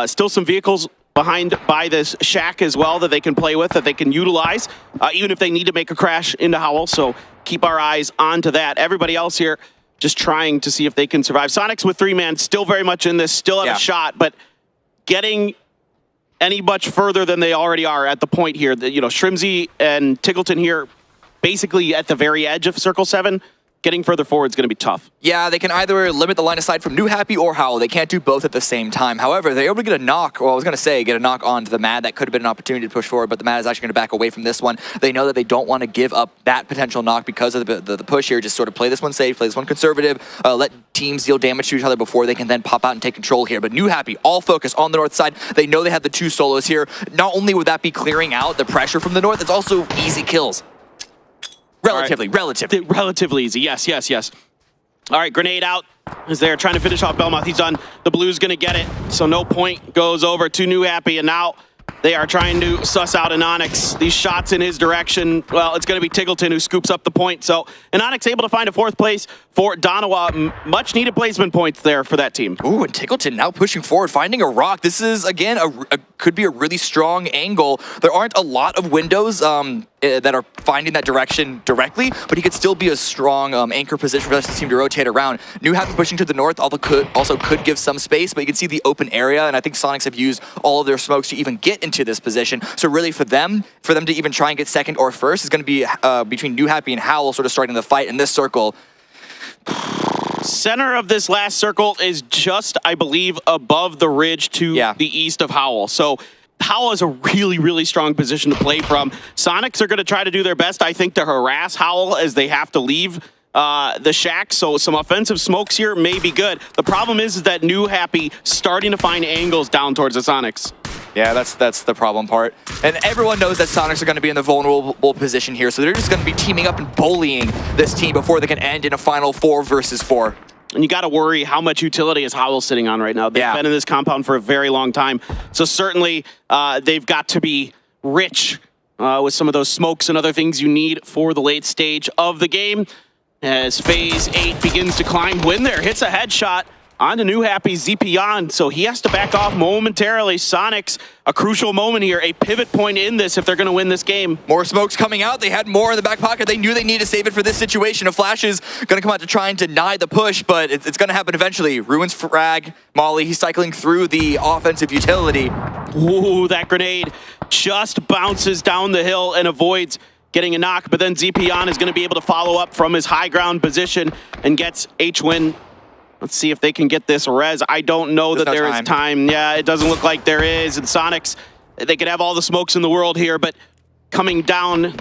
[SPEAKER 17] Still some vehicles behind by this shack as well that they can play with, that they can utilize, even if they need to make a crash into Howl. So keep our eyes onto that. Everybody else here just trying to see if they can survive. Sonics with 3-man, still very much in this, still have a shot, but getting any much further than they already are at the point here. You know, 𝗟𝗔𝗡𝗗 and Tiggleton here basically at the very edge of Circle 7. Getting further forward is going to be tough.
[SPEAKER 16] Yeah, they can either limit the line of sight from New Happy or Howl. They can't do both at the same time. However, they're able to get a knock, or I was going to say, get a knock onto the Mad. That could have been an opportunity to push forward, but the Mad is actually going to back away from this one. They know that they don't want to give up that potential knock because of the push here. Just sort of play this one safe, play this one conservative, let teams deal damage to each other before they can then pop out and take control here. But New Happy, all focus on the north side. They know they have the 2 solos here. Not only would that be clearing out the pressure from the north, it's also easy kills. Relatively
[SPEAKER 17] easy. Yes. All right, grenade out as they're trying to finish off Belmoth. He's done. The blue's going to get it. So no point goes over to New Happy. And now they are trying to suss out Anonix. These shots in his direction. Well, it's going to be Tiggleton who scoops up the point. So Anonix able to find a 4th place for Donawa. Much needed placement points there for that team.
[SPEAKER 16] Ooh, and Tiggleton now pushing forward, finding a rock. This is, again, could be a really strong angle. There aren't a lot of windows that are finding that direction directly, but he could still be a strong anchor position for this team to rotate around. New Happy pushing to the north also could give some space, but you can see the open area, and I think Sonics have used all of their smokes to even get into this position. So really for them to even try and get second or first is going to be between New Happy and Howl sort of starting the fight in this circle.
[SPEAKER 17] center of this last circle is just, I believe, above the ridge to the east of Howl. So Howl is a really, really strong position to play from. Sonics are going to try to do their best, I think, to harass Howl as they have to leave the shack. So some offensive smokes here may be good. The problem is that New Happy starting to find angles down towards the Sonics.
[SPEAKER 16] Yeah, that's the problem part. And everyone knows that Sonics are going to be in the vulnerable position here, so they're just going to be teaming up and bullying this team before they can end in a final 4 versus 4.
[SPEAKER 17] And you got to worry how much utility is Howl sitting on right now. They've been in this compound for a very long time. So certainly they've got to be rich with some of those smokes and other things you need for the late stage of the game. As Phase 8 begins to climb, win there, hits a headshot on to New Happy 𝗟𝗡𝗗, so he has to back off momentarily. Sonics, a crucial moment here, a pivot point in this if they're going to win this game.
[SPEAKER 16] More smokes coming out. They had more in the back pocket. They knew they needed to save it for this situation. A Flash is going to come out to try and deny the push, but it's going to happen eventually. Ruins frag. Molly, he's cycling through the offensive utility.
[SPEAKER 17] Ooh, that grenade just bounces down the hill and avoids getting a knock, but then 𝗟𝗡𝗗 is going to be able to follow up from his high ground position and gets HWin. Let's see if they can get this res. I don't know that there is time. Yeah, it doesn't look like there is. And Sonics, they could have all the smokes in the world here, but coming down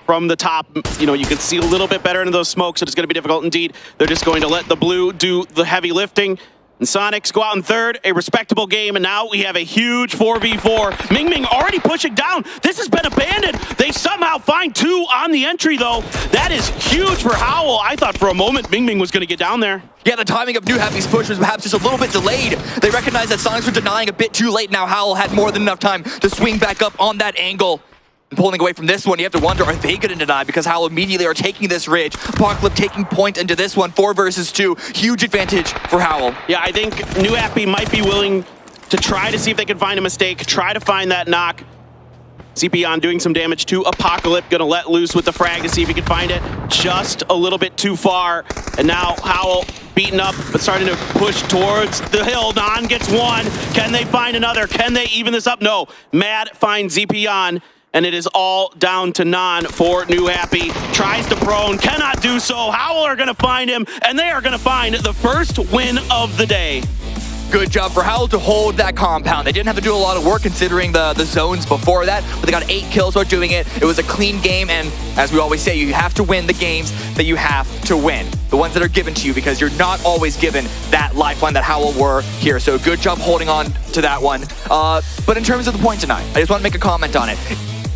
[SPEAKER 17] from the top, you know, you can see a little bit better into those smokes, so it's going to be difficult indeed. They're just going to let the blue do the heavy lifting. And Sonics go out in third, a respectable game, and now we have a huge 4v4. Mingming already pushing down. This has been abandoned. They somehow find 2 on the entry, though. That is huge for Howl. I thought for a moment Mingming was going to get down there.
[SPEAKER 16] Yeah, the timing of New Happy's push was perhaps just a little bit delayed. They recognized that Sonics were denying a bit too late. Now Howl had more than enough time to swing back up on that angle. And pulling away from this one, you have to wonder, are they going to deny? Because Howl immediately are taking this ridge. Apocalypse taking point into this one, 4 versus 2. Huge advantage for Howl.
[SPEAKER 17] Yeah, I think New Happy might be willing to try to see if they can find a mistake, try to find that knock. 𝗟𝗡𝗗 doing some damage to Apocalypse, gonna let loose with the frag to see if he can find it. Just a little bit too far. And now Howl beaten up, but starting to push towards the hill. Non gets 1. Can they find another? Can they even this up? No. Mad finds 𝗟𝗡𝗗. And it is all down to Non for New Happy. Tries to prone, cannot do so. Howl are going to find him, and they are going to find the first win of the day.
[SPEAKER 16] Good job for Howl to hold that compound. They didn't have to do a lot of work considering the zones before that, but they got 8 kills while doing it. It was a clean game, and as we always say, you have to win the games that you have to win. The ones that are given to you, because you're not always given that lifeline that Howl were here. So good job holding on to that one. But in terms of the point tonight, I just want to make a comment on it.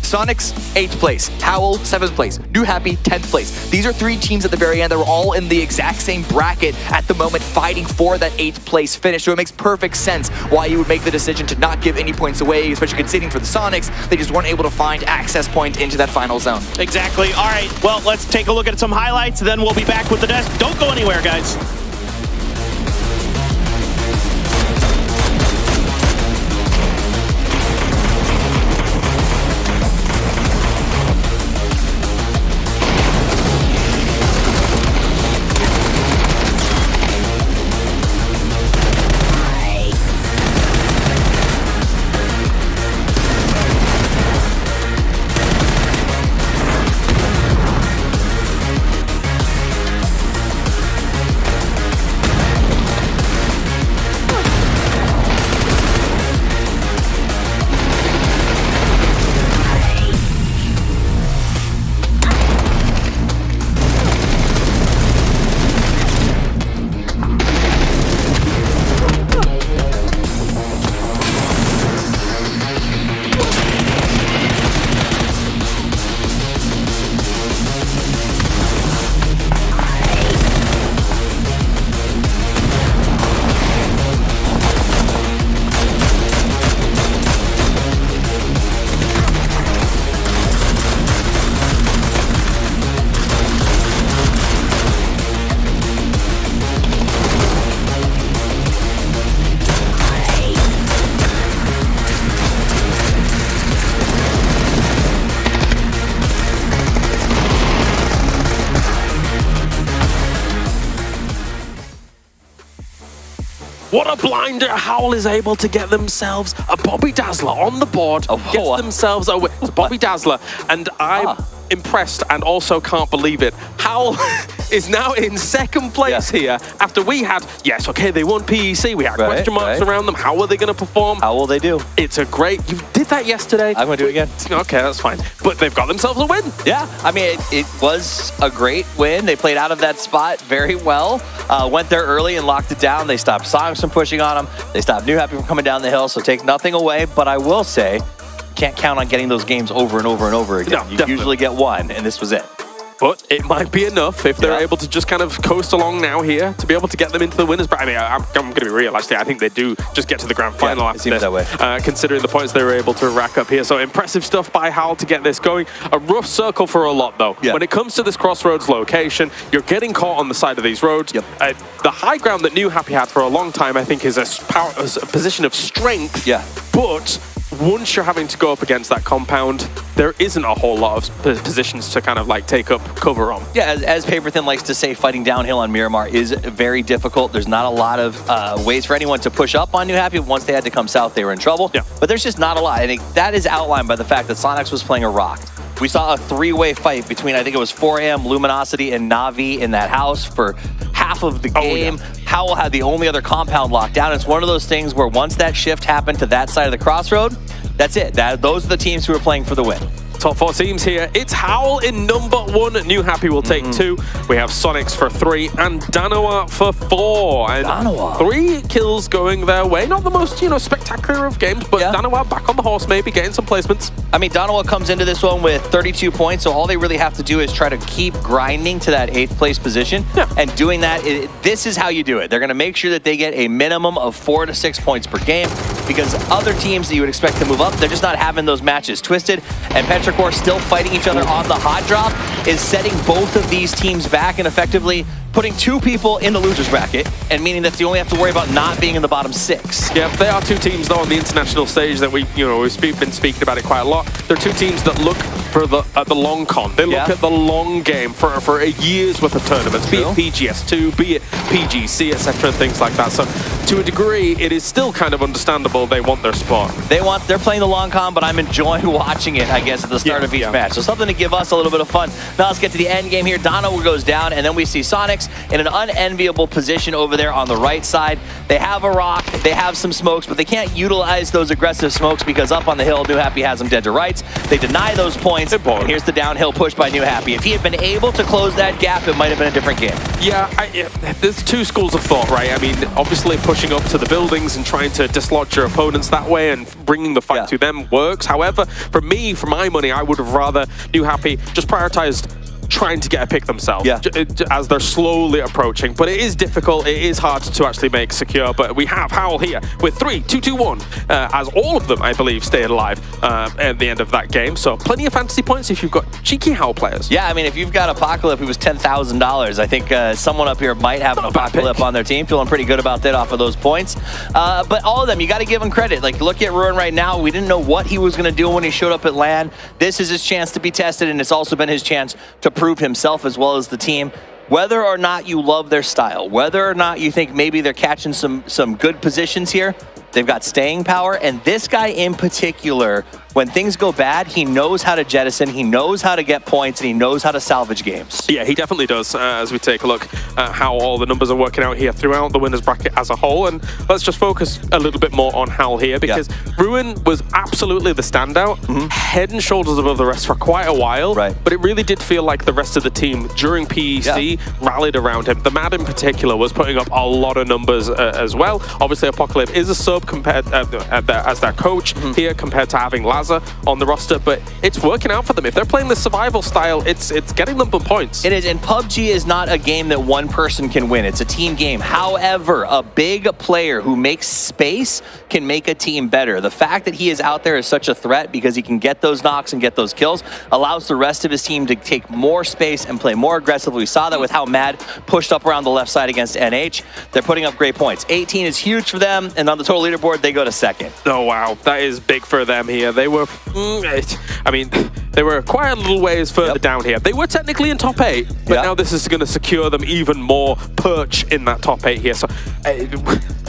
[SPEAKER 16] Sonics, 8th place. Howl, 7th place. New Happy, 10th place. These are 3 teams at the very end that are all in the exact same bracket at the moment, fighting for that 8th place finish. So it makes perfect sense why you would make the decision to not give any points away, especially considering for the Sonics, they just weren't able to find access point into that final zone.
[SPEAKER 17] Exactly. All right, well, let's take a look at some highlights, then we'll be back with the desk. Don't go anywhere, guys.
[SPEAKER 19] What a blinder. Howl is able to get themselves a Bobby Dazzler on the board, get themselves a win. It's Bobby Dazzler, and I'm impressed and also can't believe it. Howl is now in second place here after we had, yes, okay, they won PEC. We had question marks around them. How are they going to perform?
[SPEAKER 20] How will they do?
[SPEAKER 19] It's a great, you did that yesterday.
[SPEAKER 20] I'm going to do it again.
[SPEAKER 19] Okay, that's fine. But they've got themselves a win.
[SPEAKER 20] Yeah, I mean, it was a great win. They played out of that spot very well. Went there early and locked it down. They stopped Sonics from pushing on them. They stopped New Happy from coming down the hill, so take nothing away. But I will say, you can't count on getting those games over and over and over again.
[SPEAKER 19] No,
[SPEAKER 20] you
[SPEAKER 19] definitely.
[SPEAKER 20] usually get one, and this was it.
[SPEAKER 19] But it might be enough if they're able to just kind of coast along now here to be able to get them into the winners. But I mean, I'm going to be real, actually. I think they do just get to the grand final after this,
[SPEAKER 20] that way.
[SPEAKER 19] Considering the points they were able to rack up here. So impressive stuff by Hal to get this going. A rough circle for a lot, though. When it comes to this crossroads location, you're getting caught on the side of these roads. The high ground that New Happy had for a long time, I think, is a position of strength. But once you're having to go up against that compound, there isn't a whole lot of positions to kind of like take up cover on.
[SPEAKER 20] Yeah, as Paperthin likes to say, fighting downhill on Miramar is very difficult. There's not a lot of ways for anyone to push up on New Happy. Once they had to come south, they were in trouble. But there's just not a lot. I think that is outlined by the fact that Sonics was playing a rock. We saw a three-way fight between, I think it was 4AM, Luminosity, and Navi in that house for half of the game. Howell had the only other compound locked down. It's one of those things where once that shift happened to that side of the crossroad, that's it. Those are the teams who are playing for the win.
[SPEAKER 19] Top four teams here. It's Howl in number one. New Happy will take 2. We have Sonics for 3 and Danoa for 4. And
[SPEAKER 20] Danoa.
[SPEAKER 19] 3 kills going their way. Not the most, spectacular of games, but Danoa back on the horse, maybe getting some placements.
[SPEAKER 20] I mean, Danoa comes into this one with 32 points, so all they really have to do is try to keep grinding to that 8th place position. And doing that, this is how you do it. They're going to make sure that they get a minimum of 4 to 6 points per game, because other teams that you would expect to move up, they're just not having those matches. Twisted and Petrichor still fighting each other on the hot drop is setting both of these teams back and effectively putting 2 people in the loser's bracket, and meaning that you only have to worry about not being in the bottom 6.
[SPEAKER 19] Yeah, they are 2 teams though on the international stage that we've been speaking about it quite a lot. They're 2 teams that look for the long con. They look at the long game for a year's worth of tournaments, be it PGS2, be it PGC, etc., things like that. So to a degree, it is still kind of understandable they want their spot.
[SPEAKER 20] They're playing the long con, but I'm enjoying watching it, I guess, at the start of each match. So something to give us a little bit of fun. Now let's get to the end game here. Dono goes down, and then we see Sonics in an unenviable position over there on the right side. They have a rock, they have some smokes, but they can't utilize those aggressive smokes because up on the hill, New Happy has them dead to rights. They deny those points, and here's the downhill push by New Happy. If he had been able to close that gap, it might have been a different game.
[SPEAKER 19] Yeah, there's 2 schools of thought, right? I mean, obviously pushing up to the buildings and trying to dislodge your opponents that way and bringing the fight to them works. However, for me, for my money, I would have rather New Happy just prioritized trying to get a pick themselves as they're slowly approaching. But it is difficult, it is hard to actually make secure, but we have Howl here with 3, 2, 2, 1, as all of them, I believe, stayed alive at the end of that game. So plenty of fantasy points if you've got cheeky Howl players.
[SPEAKER 20] Yeah, I mean, if you've got Apocalypse who was $10,000, I think someone up here might have an Apocalypse on their team, feeling pretty good about that off of those points. But all of them, you got to give them credit. Like, look at Ruin right now. We didn't know what he was going to do when he showed up at LAN. This is his chance to be tested, and it's also been his chance to prove himself as well as the team. Whether or not you love their style, whether or not you think maybe they're catching some good positions here, they've got staying power. And this guy in particular, when things go bad, he knows how to jettison, he knows how to get points, and he knows how to salvage games.
[SPEAKER 19] Yeah, he definitely does, as we take a look at how all the numbers are working out here throughout the winners bracket as a whole. And let's just focus a little bit more on Hal here, because Ruin was absolutely the standout, head and shoulders above the rest for quite a while, but it really did feel like the rest of the team during PEC rallied around him. The Mad in particular was putting up a lot of numbers as well. Obviously, Apocalypse is a sub compared as their coach here compared to having Laza on the roster, but it's working out for them. If they're playing the survival style, it's getting them some points.
[SPEAKER 20] It is, and PUBG is not a game that one person can win. It's a team game. However, a big player who makes space can make a team better. The fact that he is out there is such a threat because he can get those knocks and get those kills, allows the rest of his team to take more space and play more aggressively. We saw that with how Mad pushed up around the left side against NH. They're putting up great points. 18 is huge for them, and on the total leaderboard, they go to second.
[SPEAKER 19] Oh, wow. That is big for them here. They were, I mean, they were quite a little ways further down here. They were technically in top 8, but now this is going to secure them even more perch in that top 8 here. So,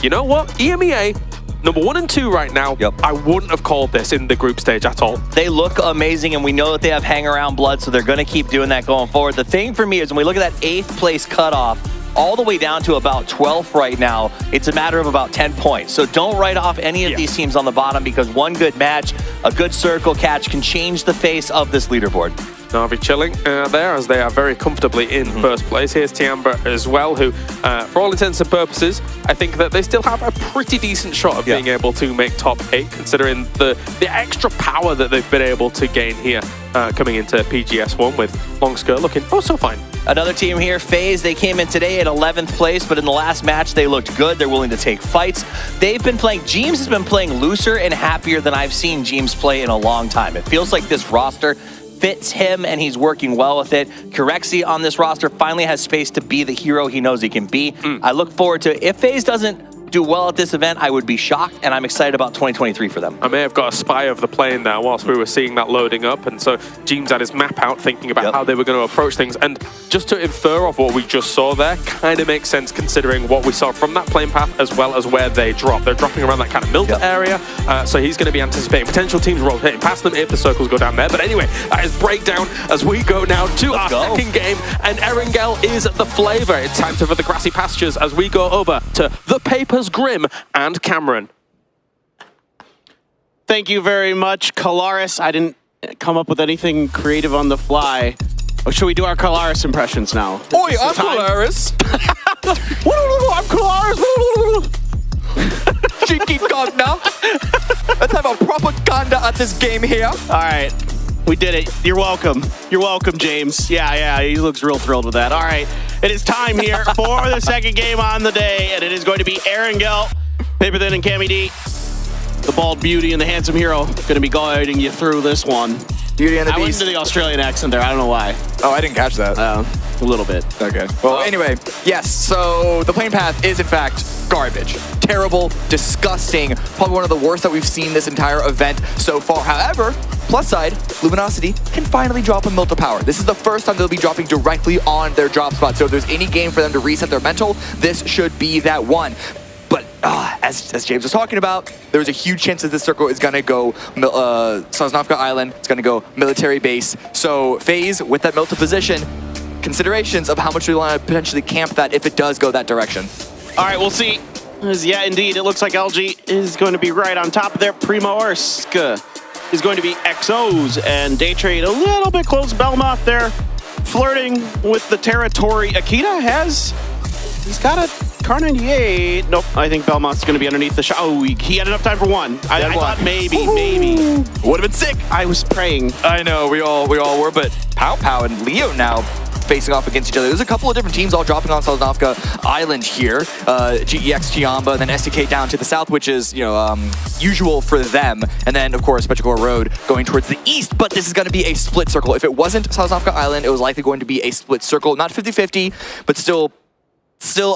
[SPEAKER 19] you know what? EMEA, number 1 and 2 right now. I wouldn't have called this in the group stage at all.
[SPEAKER 20] They look amazing, and we know that they have hang-around blood, so they're going to keep doing that going forward. The thing for me is when we look at that 8th place cutoff, all the way down to about 12th right now, it's a matter of about 10 points. So don't write off any of these teams on the bottom, because one good match, a good circle catch can change the face of this leaderboard.
[SPEAKER 19] Na'Vi chilling there as they are very comfortably in first place. Here's 𝗟𝗗 as well, who, for all intents and purposes, I think that they still have a pretty decent shot of being able to make top 8, considering the extra power that they've been able to gain here coming into PGS 1 with Long 𝗟𝗗 looking so fine.
[SPEAKER 20] Another team here, FaZe, they came in today at 11th place, but in the last match, they looked good. They're willing to take fights. They've been playing, 𝗟𝗗s has been playing looser and happier than I've seen 𝗟𝗗s play in a long time. It feels like this roster fits him, and he's working well with it. 𝗟𝗓 on this roster finally has space to be the hero he knows he can be. I look forward to, if FaZe doesn't do well at this event, I would be shocked, and I'm excited about 2023 for them.
[SPEAKER 19] I may have got a spy of the plane there whilst we were seeing that loading up, and so 𝗟𝗗s had his map out thinking about how they were going to approach things, and just to infer off what we just saw there, kind of makes sense considering what we saw from that plane path as well as where they drop. They're dropping around that kind of Milta area, so he's going to be anticipating potential teams rotating past them if the circles go down there. But anyway, that is breakdown as we go now to our second game, and 𝗟𝗗 is the flavor. It's time for the grassy pastures as we go over to the Papers Grim and Cameron.
[SPEAKER 17] Thank you very much, 𝗟𝗗. I didn't come up with anything creative on the fly. Or should we do our 𝗟𝗗 impressions now?
[SPEAKER 20] Oi, I'm 𝗟𝗗.
[SPEAKER 17] I'm 𝗟𝗗.
[SPEAKER 20] Cheeky Gogna. Let's have a propaganda at this game here.
[SPEAKER 17] All right. We did it. You're welcome. You're welcome, James. Yeah, he looks real thrilled with that. All right. It is time here for the second game on the day, and it is going to be 𝗟𝗗, Paperthin, and 𝐾AMY, the bald beauty and the handsome hero, going to be guiding you through this one.
[SPEAKER 20] Beauty and the
[SPEAKER 17] Beast. I went into the Australian accent there. I don't know why.
[SPEAKER 6] Oh, I didn't catch that.
[SPEAKER 17] A little bit.
[SPEAKER 6] Okay. Well, anyway, yes. So the plane path is in fact garbage. Terrible, disgusting, probably one of the worst that we've seen this entire event so far. However, plus side, Luminosity can finally drop a Milta power. This is the first time they'll be dropping directly on their drop spot. So if there's any game for them to reset their mental, this should be that one. But as James was talking about, there's a huge chance that this circle is going to go 𝗟𝗡𝗗 Island. It's going to go military base. So FaZe, with that Milta position, considerations of how much we want to potentially camp that if it does go that direction.
[SPEAKER 17] All right, we'll see. Yeah, indeed. It looks like 𝗟𝗓 is going to be right on top of their Primo 𝗟𝗗 is going to be XOs, and Daytrade a little bit close. 𝗟𝗏 there flirting with the territory. Akita he's got a Car 98. Nope, I think 𝗟𝗏's going to be underneath the shot. Oh, he had enough time for one. I thought maybe.
[SPEAKER 6] Would have been sick.
[SPEAKER 17] I was praying.
[SPEAKER 6] I know, we all were, but 𝗏𝗏 and Leo now facing off against each other. There's a couple of different teams all dropping on 𝗟𝗡𝗗 Island here. 𝗟𝗡, 𝗟𝗏, then STK down to the south, which is, usual for them. And then, of course, Petrichor Road going towards the east, but this is going to be a split circle. If it wasn't 𝗟𝗡𝗗 Island, it was likely going to be a split circle. Not 50-50, but still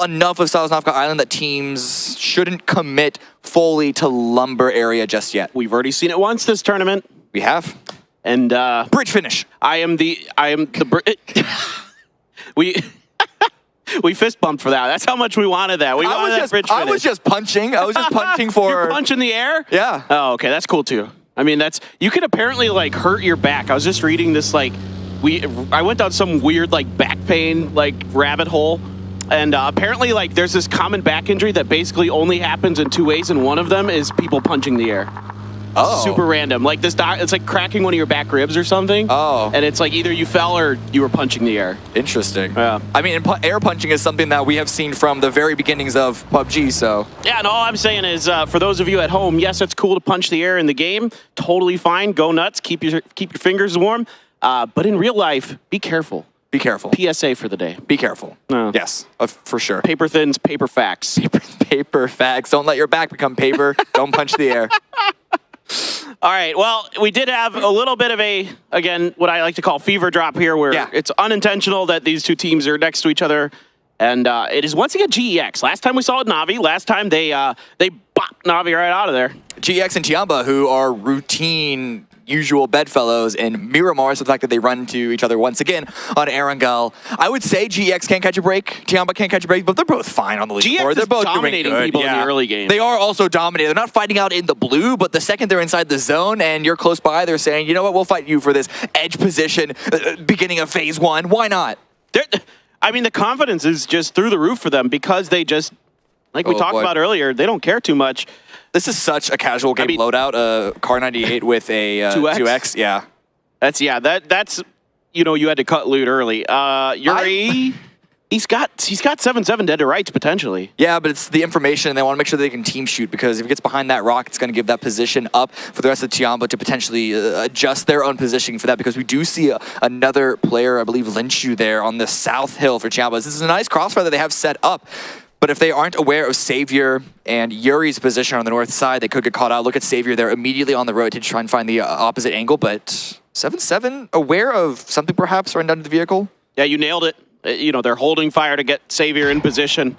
[SPEAKER 6] enough of 𝗟𝗡𝗗 Island that teams shouldn't commit fully to Lumber area just yet.
[SPEAKER 17] We've already seen it once this tournament.
[SPEAKER 6] We have.
[SPEAKER 17] And
[SPEAKER 6] bridge finish.
[SPEAKER 17] I am the we fist bumped for that. That's how much we wanted that. We wanted that bridge finish.
[SPEAKER 6] I was just punching. I was just punching for.
[SPEAKER 17] You're punching the air?
[SPEAKER 6] Yeah.
[SPEAKER 17] Oh, okay. That's cool too. I mean, you can apparently hurt your back. I was just reading this I went down some weird back pain rabbit hole. And apparently, there's this common back injury that basically only happens in two ways, and one of them is people punching the air.
[SPEAKER 6] Oh.
[SPEAKER 17] Super random. It's like cracking one of your back ribs or something.
[SPEAKER 6] Oh.
[SPEAKER 17] And it's either you fell or you were punching the air.
[SPEAKER 6] Interesting.
[SPEAKER 17] Yeah.
[SPEAKER 6] I mean, air punching is something that we have seen from the very beginnings of PUBG, so.
[SPEAKER 17] Yeah, and all I'm saying is, for those of you at home, yes, it's cool to punch the air in the game. Totally fine. Go nuts. Keep your fingers warm. But in real life, be careful.
[SPEAKER 6] Be careful.
[SPEAKER 17] PSA for the day.
[SPEAKER 6] Be careful. Yes, for sure.
[SPEAKER 17] Paperthin's paper facts.
[SPEAKER 6] Paper facts. Don't let your back become paper. Don't punch the air.
[SPEAKER 17] All right, well, we did have a little bit of again, what I like to call fever drop here, where it's unintentional that these two teams are next to each other. And it is once again 𝗟𝗓. Last time we saw it Na'Vi. Last time they bopped Na'Vi right out of there.
[SPEAKER 6] 𝗟𝗓 and 𝗟𝗏, who are routine
[SPEAKER 16] usual bedfellows in Miramar, so the fact that they run into each other once again on Erangel. I would say GX can't catch a break, 𝗟𝗋 can't catch a break, but they're both fine on the leaderboard. They're both
[SPEAKER 17] dominating
[SPEAKER 16] doing good.
[SPEAKER 17] people in the early game.
[SPEAKER 16] They are also dominating. They're not fighting out in the blue, but the second they're inside the zone and you're close by, they're saying, you know what, we'll fight you for this edge position, beginning of phase 1. Why not?
[SPEAKER 17] I mean, the confidence is just through the roof for them because they just, like we talked about earlier, they don't care too much.
[SPEAKER 16] This is such a casual game loadout. Car 98 with a 2x. Yeah.
[SPEAKER 17] That's you know, you had to cut loot early. Yuri, he's got 7-7 dead to rights potentially.
[SPEAKER 16] Yeah, but it's the information. They want to make sure they can team shoot because if it gets behind that rock, it's going to give that position up for the rest of 𝗟𝗋 to potentially adjust their own positioning for that because we do see another player, I believe Linshu there on the south hill for 𝗟𝗋. This is a nice crossfire that they have set up. But if they aren't aware of Savior and Yuri's position on the north side, they could get caught out. Look at Savior there immediately on the road to try and find the opposite angle. But 7-7 aware of something perhaps running down to the vehicle?
[SPEAKER 17] Yeah, you nailed it. You know, they're holding fire to get Savior in position.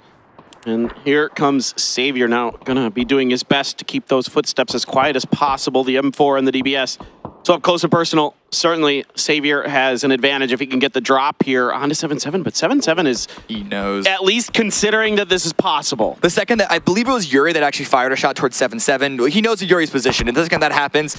[SPEAKER 17] And here comes Savior now, gonna be doing his best to keep those footsteps as quiet as possible. The M4 and the DBS. So up close and personal, certainly Savior has an advantage if he can get the drop here onto 7-7, but 7-7 is,
[SPEAKER 16] he knows,
[SPEAKER 17] at least considering that this is possible.
[SPEAKER 16] The second that, I believe it was Yuri that actually fired a shot towards 7-7, he knows Yuri's position, and the second that happens,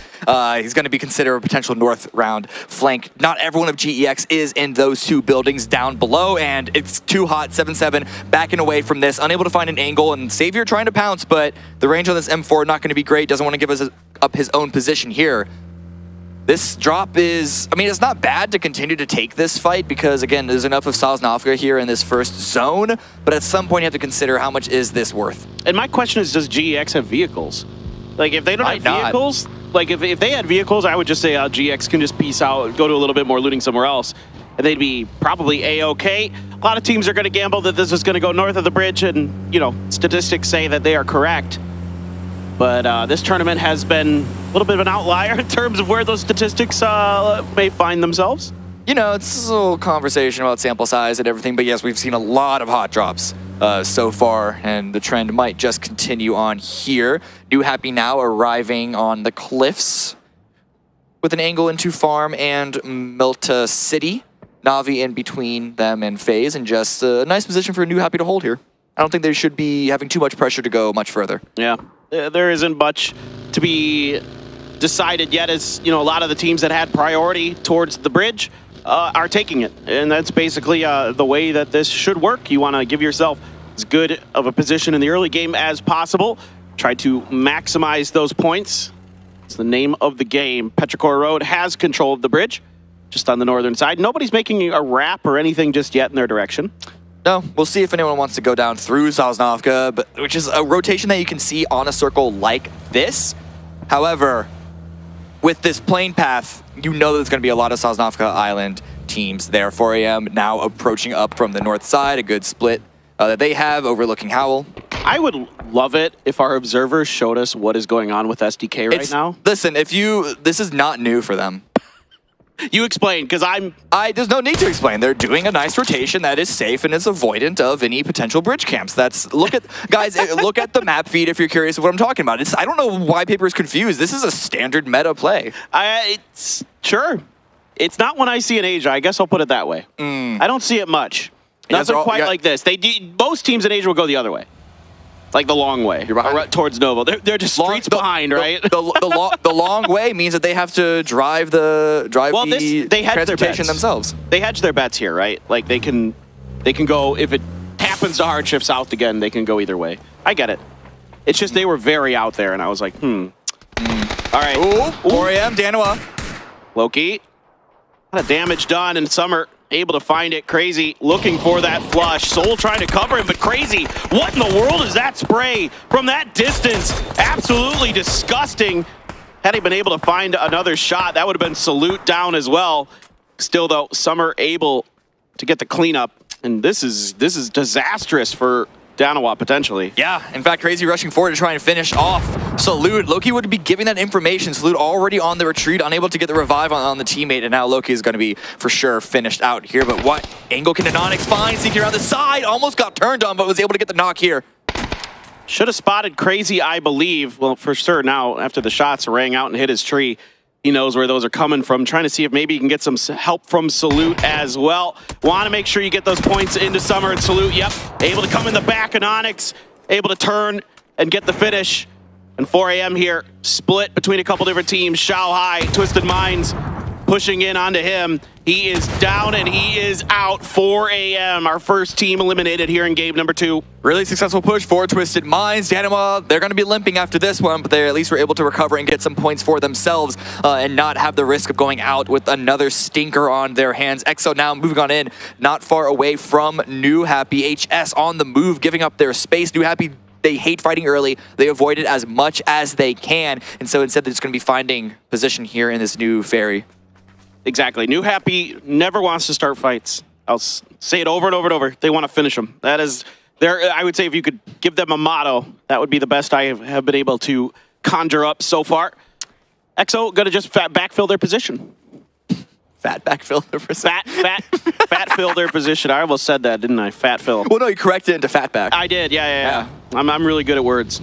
[SPEAKER 16] he's going to be considered a potential north round flank. Not everyone of GEX is in those two buildings down below, and it's too hot. 7-7 backing away from this, unable to find an angle, and Savior trying to pounce, but the range on this M4 not going to be great, doesn't want to give us up his own position here. This drop is, I mean, it's not bad to continue to take this fight because, again, there's enough of 𝗟𝗋 here in this first zone, but at some point you have to consider how much is this worth.
[SPEAKER 17] And my question is, does GEX have vehicles? Like, if they don't have vehicles, like, if they had vehicles, I would just say GX can just peace out, go to a little bit more looting somewhere else, and they'd be probably A-okay. A lot of teams are going to gamble that this is going to go north of the bridge, and, you know, statistics say that they are correct. But this tournament has been a little bit of an outlier in terms of where those statistics may find themselves.
[SPEAKER 16] You know, it's a little conversation about sample size and everything, but yes, we've seen a lot of hot drops so far, and the trend might just continue on here. New Happy now arriving on the cliffs with an angle into Farm and Milta City. Na'Vi in between them and FaZe, and just a nice position for New Happy to hold here. I don't think they should be having too much pressure to go much further.
[SPEAKER 17] Yeah. There isn't much to be decided yet, as you know, a lot of the teams that had priority towards the bridge are taking it, and that's basically the way that this should work. You want to give yourself as good of a position in the early game as possible. Try to maximize those points. It's the name of the game. Petrichor Road has control of the bridge, just on the northern side. Nobody's making a wrap or anything just yet in their direction.
[SPEAKER 16] No, we'll see if anyone wants to go down through 𝗟𝗋, but which is a rotation that you can see on a circle like this. However, with this plane path, you know there's going to be a lot of 𝗟𝗋 Island teams there. 4 AM now approaching up from the north side, a good split that they have overlooking Howl.
[SPEAKER 17] I would love it if our observers showed us what is going on with SDK right now.
[SPEAKER 16] Listen, this is not new for them.
[SPEAKER 17] You explain, because
[SPEAKER 16] there's no need to explain. They're doing a nice rotation that is safe and is avoidant of any potential bridge camps. Guys, look at the map feed if you're curious of what I'm talking about. I don't know why Paper is confused. This is a standard meta play.
[SPEAKER 17] Sure. It's not when I see an Asia. I guess I'll put it that way. I don't see it much. Nothing quite like this. Most teams in Asia will go the other way. Like the long way, towards Novo. They're just streets behind, right?
[SPEAKER 16] The long way means that they have to drive the
[SPEAKER 17] they hedge
[SPEAKER 16] transportation themselves.
[SPEAKER 17] They hedge their bets here, right? Like they can go, if it happens to hard shift south again, they can go either way. I get it. It's just they were very out there, and I was like, All right.
[SPEAKER 16] Ooh. 4 AM, Danoa.
[SPEAKER 17] Loki. A lot of damage done, and Summer able to find it. Crazy looking for that flush. Soul trying to cover him, but Crazy, what in the world is that spray from that distance? Absolutely disgusting. Had he been able to find another shot, that would have been salute down as well. Still though, Summer able to get the cleanup, and this is disastrous for Danoa potentially.
[SPEAKER 16] Yeah, in fact, Crazy rushing forward to try and finish off Salute. Loki would be giving that information. Salute already on the retreat, unable to get the revive on the teammate, and now Loki is going to be for sure finished out here. But what angle can Anonix find? Seeking around the side, almost got turned on, but was able to get the knock here.
[SPEAKER 17] Should have spotted Crazy, I believe. Well, for sure now, after the shots rang out and hit his tree, he He knows where those are coming from. Trying to see if maybe he can get some help from Salute as well. Want to make sure you get those points into Summer and Salute. Yep, able to come in the back and Onyx, able to turn and get the finish. And 4 a.m. here, split between a couple different teams. Shao Hai, Twisted Minds pushing in onto him. He is down and he is out. 4 a.m. Our first team eliminated here in game number 2.
[SPEAKER 16] Really successful push for Twisted Minds. Danima, they're going to be limping after this one, but they at least were able to recover and get some points for themselves and not have the risk of going out with another stinker on their hands. EXO now moving on in, not far away from New Happy. HS on the move, giving up their space. New Happy, they hate fighting early. They avoid it as much as they can. And so instead, they're just going to be finding position here in this new ferry.
[SPEAKER 17] Exactly. New Happy never wants to start fights. I'll say it over and over and over. They want to finish them. That is their, I would say if you could give them a motto, that would be the best I have been able to conjure up so far. EXO going to just backfill their position.
[SPEAKER 16] Fat backfill their position.
[SPEAKER 17] Fat fill their position. I almost said that, didn't I? Fat fill.
[SPEAKER 16] Well, no, you corrected it into fat back.
[SPEAKER 17] I did, yeah. I'm really good at words.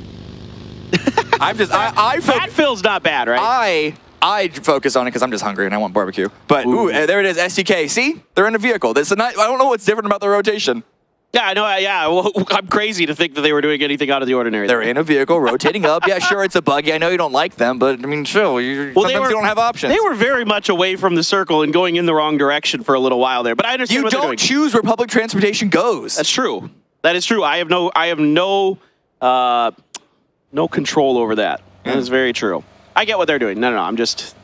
[SPEAKER 17] Fat fill's not bad, right?
[SPEAKER 16] I focus on it because I'm just hungry and I want barbecue. But ooh, there it is, STK. See? They're in a vehicle. I don't know what's different about the rotation.
[SPEAKER 17] Yeah, I know. Yeah, well, I'm crazy to think that they were doing anything out of the ordinary.
[SPEAKER 16] They're in a vehicle, rotating up. Yeah, sure, it's a buggy. I know you don't like them, but I mean, sure, sometimes you don't have options.
[SPEAKER 17] They were very much away from the circle and going in the wrong direction for a little while there. But I understand what they're doing.
[SPEAKER 16] You don't choose where public transportation goes.
[SPEAKER 17] That's true. That is true. I have no control over that. That is very true. I get what they're doing. No, I'm just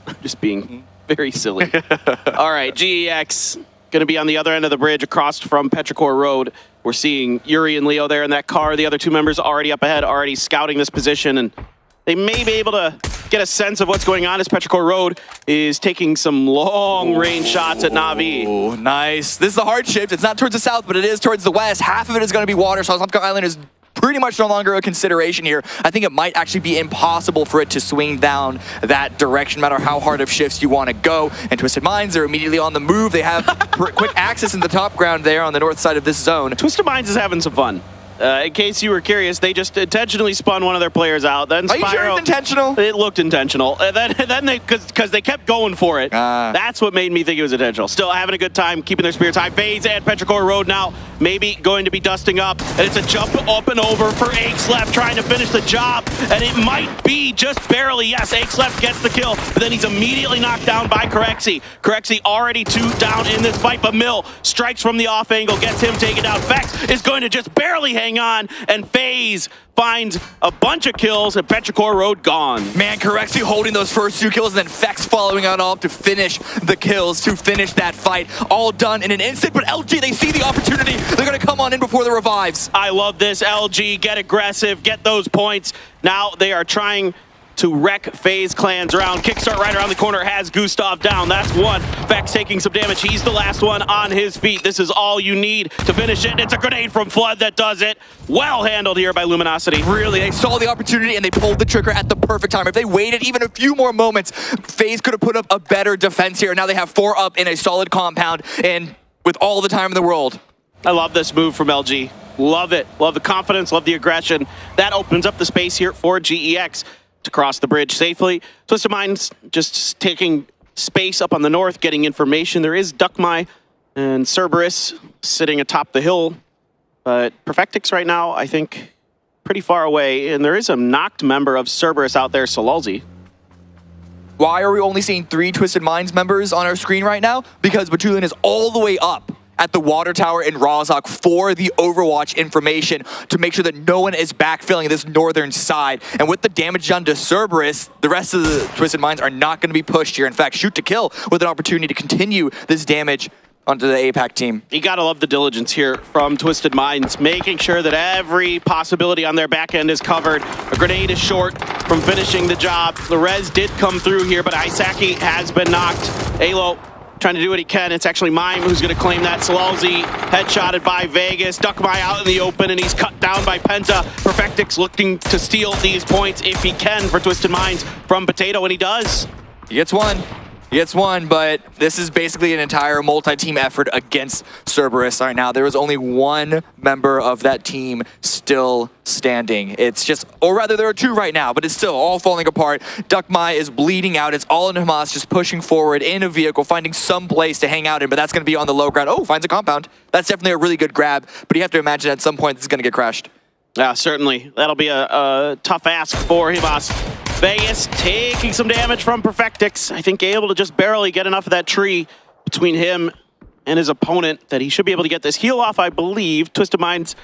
[SPEAKER 17] being very silly. All right, GEX going to be on the other end of the bridge across from Petrichor Road. We're seeing Yuri and Leo there in that car. The other two members already up ahead, already scouting this position, and they may be able to get a sense of what's going on as Petrichor Road is taking some long-range shots at Na'Vi.
[SPEAKER 16] Oh, nice. This is a hard shift. It's not towards the south, but it is towards the west. Half of it is going to be water, so Slumka Island is pretty much no longer a consideration here. I think it might actually be impossible for it to swing down that direction, no matter how hard of shifts you want to go. And Twisted Minds are immediately on the move. They have quick access in the top ground there on the north side of this zone.
[SPEAKER 17] Twisted Minds is having some fun. In case you were curious, they just intentionally spun one of their players out. Then
[SPEAKER 16] Are you sure it's intentional?
[SPEAKER 17] It looked intentional. And then they, because they kept going for it. That's what made me think it was intentional. Still having a good time, keeping their spirits high. FaZe and Petrichor Road now maybe going to be dusting up. And it's a jump up and over for 𝗟𝗟 trying to finish the job. And it might be just barely. Yes, 𝗟𝗟 gets the kill. But then he's immediately knocked down by 𝗟𝗟. 𝗟𝗟 already 2 down in this fight. But Mill strikes from the off angle, gets him taken down. Vex is going to just barely hang on. And FaZe finds a bunch of kills and Petrichor Road gone.
[SPEAKER 16] Man, 𝗟𝗟 holding those first 2 kills and then Vex following on up to finish the kills, to finish that fight. All done in an instant, but LG, they see the opportunity. They're going to come on in before the revives.
[SPEAKER 17] I love this. LG, get aggressive, get those points. Now they are trying to wreck FaZe Clan's round. Kickstart right around the corner has Gustav down. That's one. Vex taking some damage. He's the last one on his feet. This is all you need to finish it. It's a grenade from Flood that does it. Well handled here by Luminosity.
[SPEAKER 16] Really, they saw the opportunity and they pulled the trigger at the perfect time. If they waited even a few more moments, FaZe could have put up a better defense here. Now they have 4 up in a solid compound and with all the time in the world.
[SPEAKER 17] I love this move from LG. Love it. Love the confidence, love the aggression. That opens up the space here for GEX to cross the bridge safely. Twisted Minds just taking space up on the north, getting information. There is 𝗟𝗏 and 𝗟𝗔𝗡 sitting atop the hill. But Perfectix right now, I think, pretty far away. And there is a knocked member of 𝗟𝗔𝗡 out there, 𝗟𝗟.
[SPEAKER 16] Why are we only seeing 3 Twisted Minds members on our screen right now? Because Batulian is all the way up at the water tower in Rozhok for the Overwatch information to make sure that no one is backfilling this northern side. And with the damage done to 𝗟𝗔𝗡, the rest of the Twisted Minds are not going to be pushed here. In fact, shoot to kill with an opportunity to continue this damage onto the APAC team.
[SPEAKER 17] You gotta love the diligence here from Twisted Minds, making sure that every possibility on their back end is covered. A grenade is short from finishing the job. The res did come through here, but Isaki has been knocked. alo trying to do what he can. It's actually Mime who's going to claim that. 𝗟𝗟 headshotted by Vegas. 𝗟𝗏 out in the open, and he's cut down by Penta. Perfectix looking to steal these points if he can for Twisted Minds from Potato, and he does.
[SPEAKER 16] He gets one.
[SPEAKER 6] He gets one, but this is basically an entire multi-team effort against 𝗟𝗔𝗡 right now. There is only one member of that team still standing. It's just, or rather there are two right now, but it's still all falling apart. 𝗟𝗏 is bleeding out. It's all in Hamas just pushing forward in a vehicle, finding some place to hang out in, but that's going to be on the low ground. Oh, finds a compound. That's definitely a really good grab, but you have to imagine at some point this is going to get crashed.
[SPEAKER 17] Yeah, certainly. That'll be a tough ask for Hamas. Vegas taking some damage from Perfectix. I think able to just barely get enough of that tree between him and his opponent that he should be able to get this heal off, I believe. Twisted Minds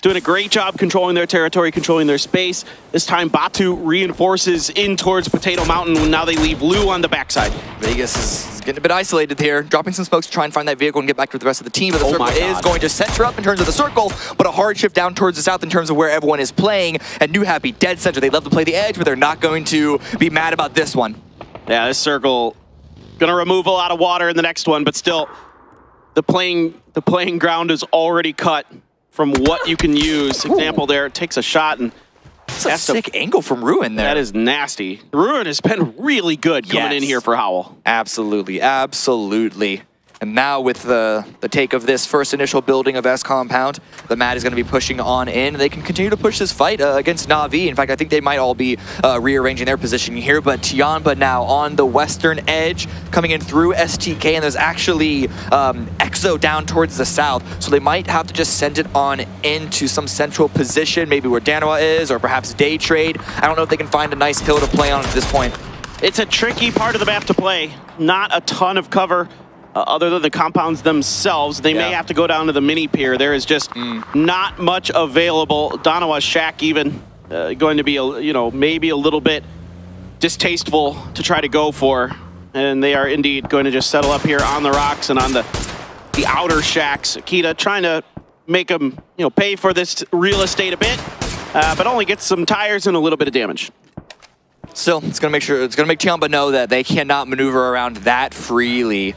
[SPEAKER 17] doing a great job controlling their territory, controlling their space. This time Batu reinforces in towards Potato Mountain when now they leave Lou on the backside.
[SPEAKER 6] Vegas is getting a bit isolated here, dropping some smokes to try and find that vehicle and get back to the rest of the team. But the circle is going to center up in terms of the circle, but a hard shift down towards the south in terms of where everyone is playing. And New Happy, dead center. They love to play the edge, but they're not going to be mad about this one.
[SPEAKER 17] Yeah, this circle gonna remove a lot of water in the next one, but still, the playing ground is already cut from what you can use. Example there, takes a shot and
[SPEAKER 6] that's a sick angle from Ruin there.
[SPEAKER 17] That is nasty. Ruin has been really good coming in here for Howl.
[SPEAKER 6] Absolutely, absolutely. And now with the take of this first initial building of S Compound, the Mad is going to be pushing on in. They can continue to push this fight against Na'Vi. In fact, I think they might all be rearranging their positioning here. But 𝗟𝗏 now on the western edge, coming in through STK, and there's actually 𝗟𝗏 down towards the south. So they might have to just send it on into some central position, maybe where Danawa is, or perhaps Day Trade. I don't know if they can find a nice hill to play on at this point.
[SPEAKER 17] It's a tricky part of the map to play. Not a ton of cover. Other than the compounds themselves, they may have to go down to the mini pier. There is just not much available. Danawa's shack even going to be, maybe a little bit distasteful to try to go for. And they are indeed going to just settle up here on the rocks and on the outer shacks. 𝗟𝗏 trying to make them, pay for this real estate a bit, but only gets some tires and a little bit of damage.
[SPEAKER 6] Still, it's going to make 𝗟𝗏 know that they cannot maneuver around that freely.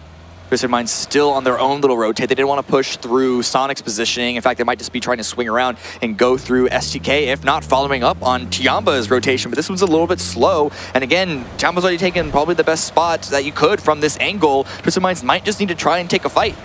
[SPEAKER 6] Twisted Minds still on their own little rotate. They didn't want to push through Sonic's positioning. In fact, they might just be trying to swing around and go through STK, if not following up on 𝗟𝗏's rotation. But this one's a little bit slow. And again, 𝗟𝗏's already taken probably the best spot that you could from this angle. Twisted Minds might just need to try and take a fight.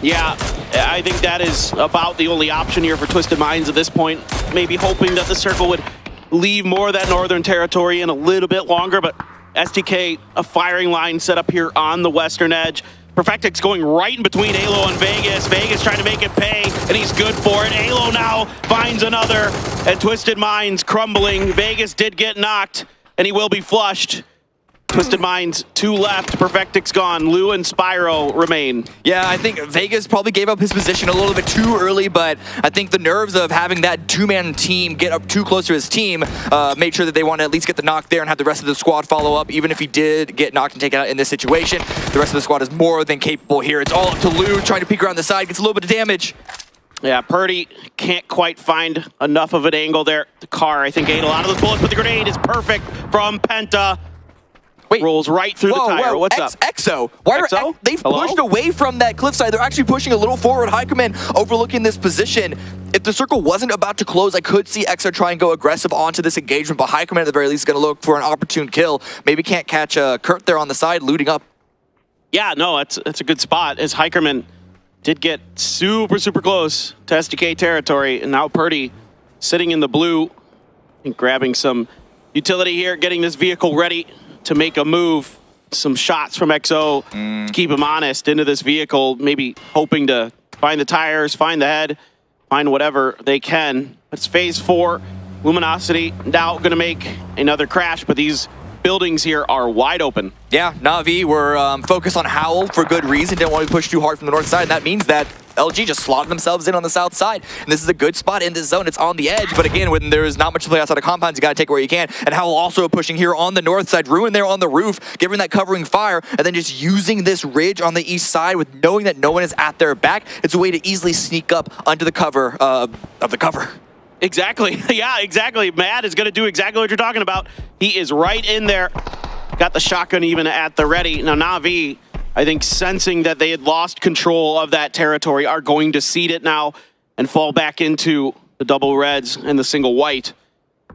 [SPEAKER 17] Yeah, I think that is about the only option here for Twisted Minds at this point. Maybe hoping that the circle would leave more of that northern territory in a little bit longer. But STK, a firing line set up here on the western edge. Perfectix going right in between 𝗟𝗏 and Vegas. Vegas trying to make it pay, and he's good for it. 𝗟𝗏 now finds another, and Twisted Minds crumbling. Vegas did get knocked, and he will be flushed. Twisted Minds, 2 left. Perfectix gone. Lou and Spyro remain.
[SPEAKER 6] Yeah, I think Vegas probably gave up his position a little bit too early, but I think the nerves of having that 2-man team get up too close to his team made sure that they want to at least get the knock there and have the rest of the squad follow up. Even if he did get knocked and taken out in this situation, the rest of the squad is more than capable here. It's all up to Lou trying to peek around the side, gets a little bit of damage.
[SPEAKER 17] Yeah, Purdy can't quite find enough of an angle there. The car, I think, ate a lot of those bullets, but the grenade is perfect from Penta.
[SPEAKER 6] Wait,
[SPEAKER 17] rolls right through the tire. What's up?
[SPEAKER 6] 𝗟𝗏. Why are they've pushed away from that cliffside. They're actually pushing a little forward. Hykeman overlooking this position. If the circle wasn't about to close, I could see 𝗟𝗏 try and go aggressive onto this engagement, but Hykeman at the very least is going to look for an opportune kill. Maybe can't catch Kurt there on the side, looting up.
[SPEAKER 17] Yeah, no, it's a good spot, as Hykeman did get super close to STK territory, and now Purdy sitting in the blue and grabbing some utility here, getting this vehicle ready to make a move. Some shots from 𝗟𝗏 to keep him honest into this vehicle, maybe hoping to find the tires, find the head, find whatever they can. It's phase 4. Luminosity now going to make another crash, but these buildings here are wide open.
[SPEAKER 6] Yeah, Na'Vi were focused on Howl for good reason. Didn't want to push too hard from the north side, and that means that LG just slotted themselves in on the south side. And this is a good spot in this zone. It's on the edge, but again, when there's not much to play outside of compounds, you got to take it where you can. And Howl also pushing here on the north side. Ruin there on the roof, giving that covering fire, and then just using this ridge on the east side with knowing that no one is at their back. It's a way to easily sneak up under the cover of the cover.
[SPEAKER 17] Exactly. Yeah, exactly. Mad is going to do exactly what you're talking about. He is right in there. Got the shotgun even at the ready. Now, Na'Vi, I think, sensing that they had lost control of that territory, are going to cede it now and fall back into the double reds and the single white.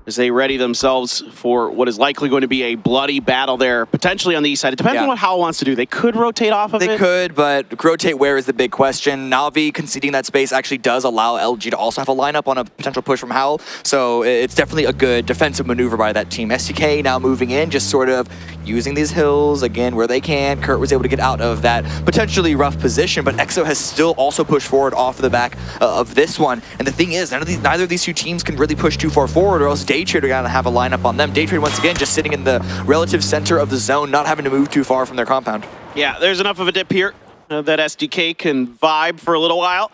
[SPEAKER 17] as they ready themselves for what is likely going to be a bloody battle there, potentially on the east side. It depends on what Howl wants to do. They could rotate off of it.
[SPEAKER 6] They could, but rotate where is the big question. Na'Vi conceding that space actually does allow LG to also have a lineup on a potential push from Howl, so it's definitely a good defensive maneuver by that team. STK now moving in, just sort of using these hills, again, where they can. Kurt was able to get out of that potentially rough position, but EXO has still also pushed forward off the back of this one. And the thing is, neither of these two teams can really push too far forward, or else Daytrade are gonna have a lineup on them. Daytrade, once again, just sitting in the relative center of the zone, not having to move too far from their compound.
[SPEAKER 17] Yeah, there's enough of a dip here that SDK can vibe for a little while.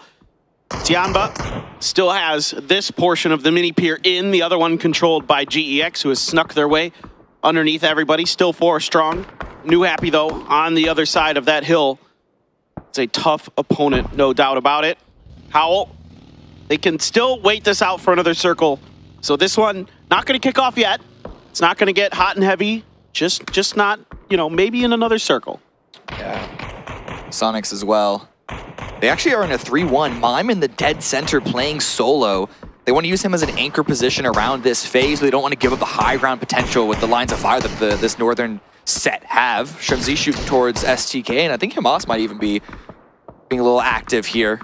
[SPEAKER 17] 𝗟𝗓𝗡 still has this portion of the mini pier in, the other one controlled by GEX, who has snuck their way underneath everybody. Still 4 strong. New Happy, though, on the other side of that hill. It's a tough opponent, no doubt about it. Howl, they can still wait this out for another circle. So this one, not going to kick off yet. It's not going to get hot and heavy. Just not, you know, maybe in another circle.
[SPEAKER 6] Yeah. Sonics as well. They actually are in a 3-1. Mime in the dead center playing solo. They want to use him as an anchor position around this phase, but they don't want to give up the high ground potential with the lines of fire that this northern set have. 𝗟𝗔𝗡 shooting towards STK, and I think Hamas might even be being a little active here.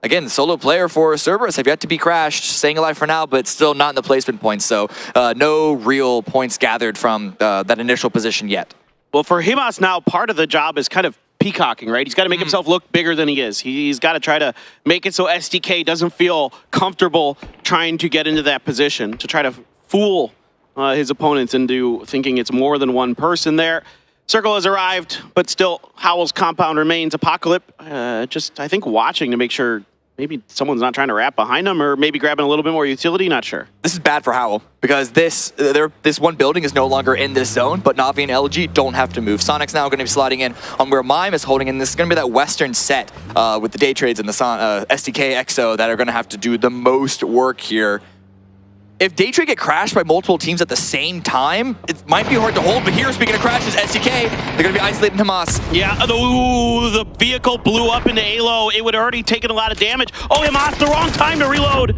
[SPEAKER 6] Again, the solo player for Cerberus have yet to be crashed, staying alive for now, but still not in the placement points, so no real points gathered from that initial position yet.
[SPEAKER 17] Well, for Hamas now, part of the job is kind of peacocking, right? He's got to make himself look bigger than he is. He's got to try to make it so SDK doesn't feel comfortable trying to get into that position, to try to fool his opponents into thinking it's more than one person there. Circle has arrived, but still Howl's compound remains. Apocalypse, just I think watching to make sure maybe someone's not trying to wrap behind him, or maybe grabbing a little bit more utility, not sure.
[SPEAKER 6] This is bad for Howl, because this one building is no longer in this zone, but Na'Vi and LG don't have to move. Sonic's now going to be sliding in on where Mime is holding in. This is going to be that western set with the Daytrades and the SDK EXO that are going to have to do the most work here. If Daytrade get crashed by multiple teams at the same time, it might be hard to hold, but here, speaking of crashes, SDK, they're going to be isolating Hamas.
[SPEAKER 17] Yeah, the vehicle blew up into Halo. It would have already taken a lot of damage. Oh, Hamas, the wrong time to reload.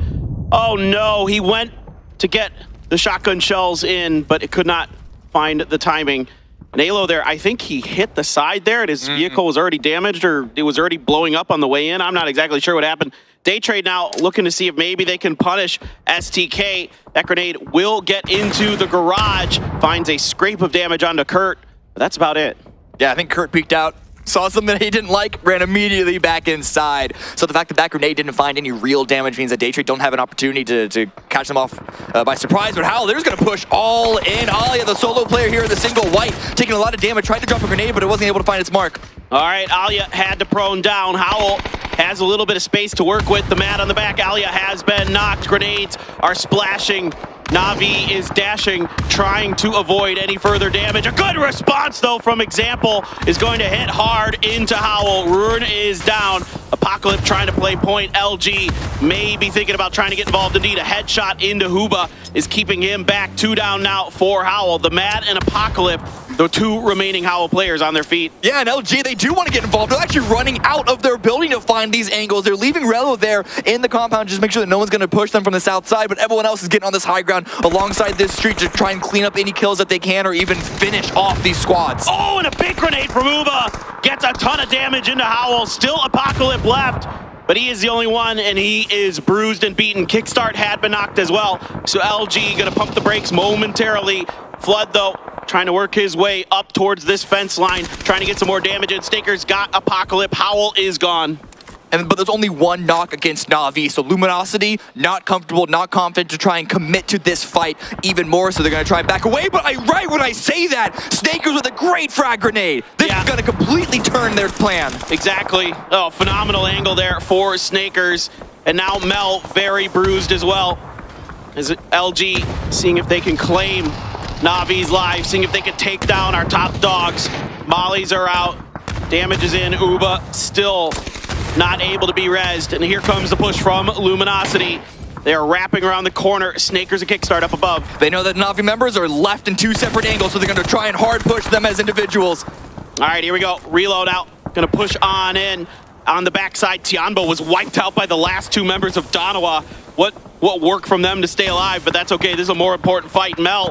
[SPEAKER 17] Oh, no, he went to get the shotgun shells in, but it could not find the timing. And Halo there, I think he hit the side there, and his vehicle was already damaged, or it was already blowing up on the way in. I'm not exactly sure what happened. Daytrade now looking to see if maybe they can punish STK. That grenade will get into the garage, finds a scrape of damage onto Kurt, but that's about it.
[SPEAKER 6] Yeah, I think Kurt peeked out, saw something he didn't like, ran immediately back inside. So the fact that that grenade didn't find any real damage means that Daytrade don't have an opportunity to catch them off by surprise. But Howl, they're just going to push all in. Alia, the solo player here in the single white, taking a lot of damage, tried to drop a grenade, but it wasn't able to find its mark.
[SPEAKER 17] All right, Alia had to prone down. Howl has a little bit of space to work with. The mat on the back, Alia has been knocked. Grenades are splashing. Na'Vi is dashing, trying to avoid any further damage. A good response, though, from Example is going to hit hard into Howl. Rune is down. Apocalypse trying to play point. LG may be thinking about trying to get involved. Indeed, a headshot into 𝗟𝗏 is keeping him back. 2 down now for Howl. The Mad and Apocalypse, the 2 remaining Howl players on their feet.
[SPEAKER 6] Yeah, and LG, they do want to get involved. They're actually running out of their building to find these angles. They're leaving Relo there in the compound, just make sure that no one's going to push them from the south side, but everyone else is getting on this high ground alongside this street to try and clean up any kills that they can, or even finish off these squads.
[SPEAKER 17] Oh, and a big grenade from 𝗟𝗏. Gets a ton of damage into Howl. Still Apocalypse left, but he is the only one, and he is bruised and beaten. Kickstart had been knocked as well, so LG going to pump the brakes momentarily. Flood, though, trying to work his way up towards this fence line, trying to get some more damage, and Snaker's got Apocalypse. Howl is gone.
[SPEAKER 6] But there's only one knock against Na'Vi, so Luminosity, not comfortable, not confident to try and commit to this fight even more, so they're going to try and back away. But right when I say that, Snakers with a great frag grenade. This is going to completely turn their plan.
[SPEAKER 17] Exactly. Oh, phenomenal angle there for Snakers. And now Mel very bruised as well. As LG seeing if they can claim Na'Vi's life, seeing if they can take down our top dogs. Mollies are out. Damage is in. 𝗟𝗏 still not able to be rezzed, and here comes the push from Luminosity. They are wrapping around the corner. Snakers a kickstart up above.
[SPEAKER 6] They know that Na'Vi members are left in 2 separate angles, so they're going to try and hard push them as individuals.
[SPEAKER 17] All right, here we go. Reload out. Going to push on in. On the backside, 𝗟𝗓𝗏 was wiped out by the last 2 members of Danawa. what worked from them to stay alive, but that's okay. This is a more important fight. Mel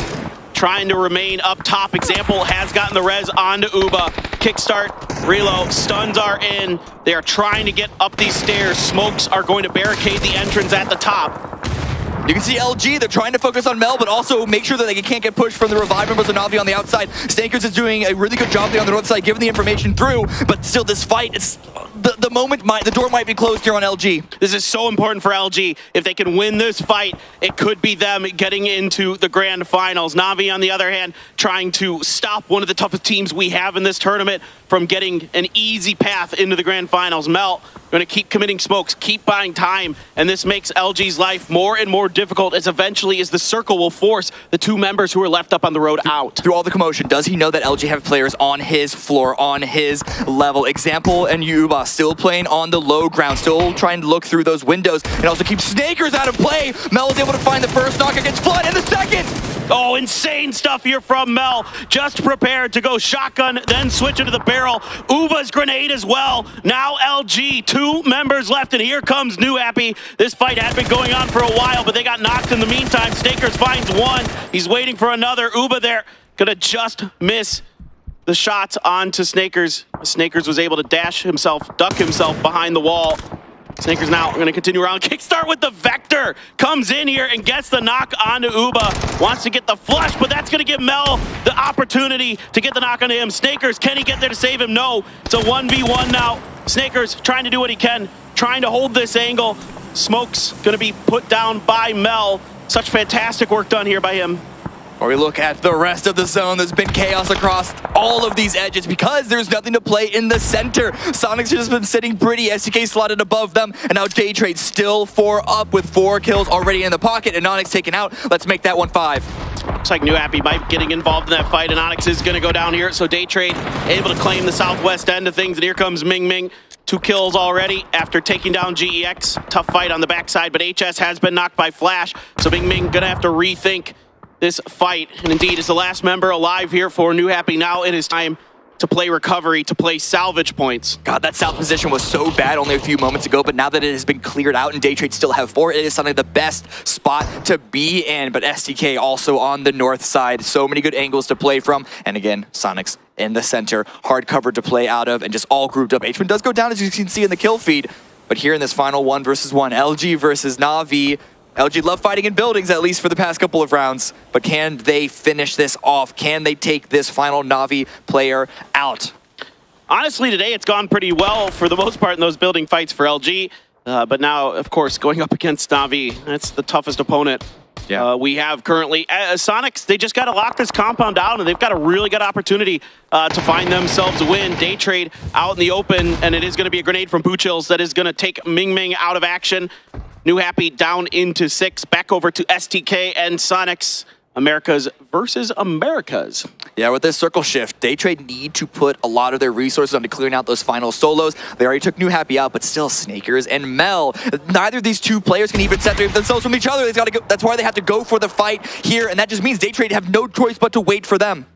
[SPEAKER 17] trying to remain up top. Example has gotten the res onto 𝗟𝗚. Kickstart, reload, stuns are in. They are trying to get up these stairs. Smokes are going to barricade the entrance at the top.
[SPEAKER 16] You can see 𝗟𝗔𝗡, they're trying to focus on Mel, but also make sure that they can't get pushed from the revive members of Na'Vi on the outside. Snakers is doing a really good job there on the north side, giving the information through, but still this fight, it's the door might be closed here on 𝗟𝗔𝗡.
[SPEAKER 17] This is so important for 𝗟𝗔𝗡. If they can win this fight, it could be them getting into the grand finals. Na'Vi, on the other hand, trying to stop one of the toughest teams we have in this tournament from getting an easy path into the grand finals. Mel going to keep committing smokes, keep buying time, and this makes 𝗟𝗔𝗡's life more and more difficult as eventually as the circle will force the two members who are left up on the road out.
[SPEAKER 16] Through all the commotion, does he know that 𝗟𝗔𝗡 have players on his floor, on his level? Example and 𝗟𝗚 still playing on the low ground, still trying to look through those windows and also keep Snakers out of play. Mel is able to find the first knock against Flood and the second.
[SPEAKER 17] Oh, insane stuff here from Mel. Just prepared to go shotgun, then switch into the barrel. 𝗟𝗚's grenade as well. Now 𝗟𝗔𝗡, two members left, and here comes Nuhappy. This fight had been going on for a while, but they got knocked in the meantime. Snakers finds one. He's waiting for another. 𝗟𝗚 there, gonna just miss the shots onto Snakers. Snakers was able to duck himself behind the wall. Snakers now going to continue around. Kickstart with the Vector. Comes in here and gets the knock onto 𝗟𝗚. Wants to get the flush, but that's going to give Mel the opportunity to get the knock onto him. Snakers, can he get there to save him? No. It's a 1v1 now. Snakers trying to do what he can, trying to hold this angle. Smoke's going to be put down by Mel. Such fantastic work done here by him.
[SPEAKER 16] Or we look at the rest of the zone. There's been chaos across all of these edges because there's nothing to play in the center. Sonic's just been sitting pretty. STK slotted above them, and now 𝗟𝗡 still 4 up with 4 kills already in the pocket, and Onyx taken out. Let's make that one 5.
[SPEAKER 17] Looks like Nuhappy might be getting involved in that fight, and Onyx is going to go down here. So 𝗟𝗡 able to claim the southwest end of things, and here comes Ming. 2 kills already after taking down GEX. Tough fight on the backside, but HS has been knocked by Flash, so Ming going to have to rethink this fight. And indeed, is the last member alive here for Nuhappy. Now it is time to play recovery, to play salvage points.
[SPEAKER 16] God, that south position was so bad only a few moments ago, but now that it has been cleared out and 𝗟𝗡 still have 4, it is suddenly the best spot to be in. But STK also on the north side. So many good angles to play from. And again, Sonics in the center, hard cover to play out of, and just all grouped up. H1 does go down, as you can see in the kill feed. But here in this final 1 versus 1, 𝗟𝗔𝗡 versus Na'Vi. 𝗟𝗔𝗡 love fighting in buildings, at least for the past couple of rounds. But can they finish this off? Can they take this final Na'Vi player out?
[SPEAKER 17] Honestly, today it's gone pretty well for the most part in those building fights for 𝗟𝗔𝗡. But now, of course, going up against Na'Vi, that's the toughest opponent we have currently. Sonics, they just got to lock this compound down, and they've got a really good opportunity to find themselves a win. 𝗟𝗡 out in the open, and it is going to be a grenade from Poochills that is going to take Ming out of action. Nuhappy down into 6, back over to STK and Sonics. Americas versus Americas.
[SPEAKER 16] Yeah, with this circle shift, 𝗟𝗡 need to put a lot of their resources onto clearing out those final solos. They already took Nuhappy out, but still Snakers and Mel. Neither of these two players can even separate themselves from each other. They've got to go. That's why they have to go for the fight here, and that just means 𝗟𝗡 have no choice but to wait for them.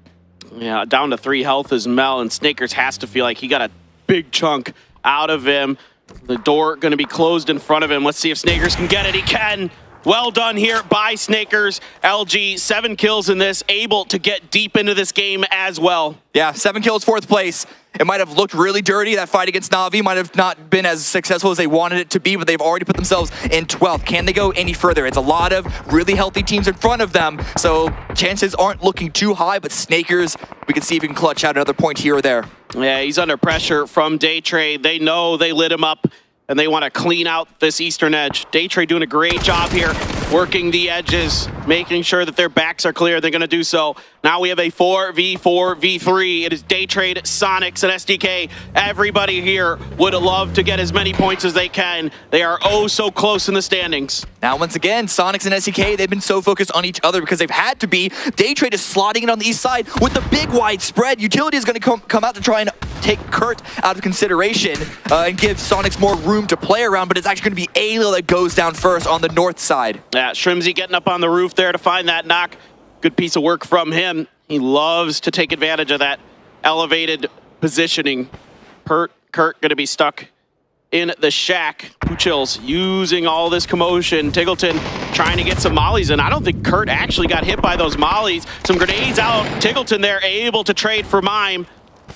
[SPEAKER 17] Yeah, down to 3 health is Mel, and Snakers has to feel like he got a big chunk out of him. The door going to be closed in front of him. Let's see if Snakers can get it. He can. Well done here by Snakers. 𝗟𝗔𝗡, 7 kills in this, able to get deep into this game as well.
[SPEAKER 16] Yeah, 7 kills, 4th place. It might have looked really dirty. That fight against Na'Vi might have not been as successful as they wanted it to be, but they've already put themselves in 12th. Can they go any further? It's a lot of really healthy teams in front of them, so chances aren't looking too high, but Snakers, we can see if he can clutch out another point here or there.
[SPEAKER 17] Yeah, he's under pressure from 𝗟𝗡. They know they lit him up, and they want to clean out this eastern edge. 𝗟𝗡 doing a great job here, working the edges, making sure that their backs are clear. They're going to do so. Now we have a 4v4v3. It is 𝗟𝗡, Sonics, and STK. Everybody here would love to get as many points as they can. They are oh so close in the standings.
[SPEAKER 16] Now, once again, Sonics and STK, they've been so focused on each other because they've had to be. 𝗟𝗡 is slotting it on the east side with the big wide spread. Utility is going to come out to try and take 𝗟𝗡 out of consideration and give Sonics more room to play around, but it's actually going to be 𝗟𝗚 that goes down first on the north side.
[SPEAKER 17] Yeah, 𝗟𝗔𝗡 getting up on the roof there to find that knock. Good piece of work from him. He loves to take advantage of that elevated positioning. 𝗟𝗡 going to be stuck in the shack. 𝗟𝗡 using all this commotion. 𝗟𝗡 trying to get some mollies in. I don't think Kurt actually got hit by those mollies. Some grenades out. 𝗟𝗡 there able to trade for Mime.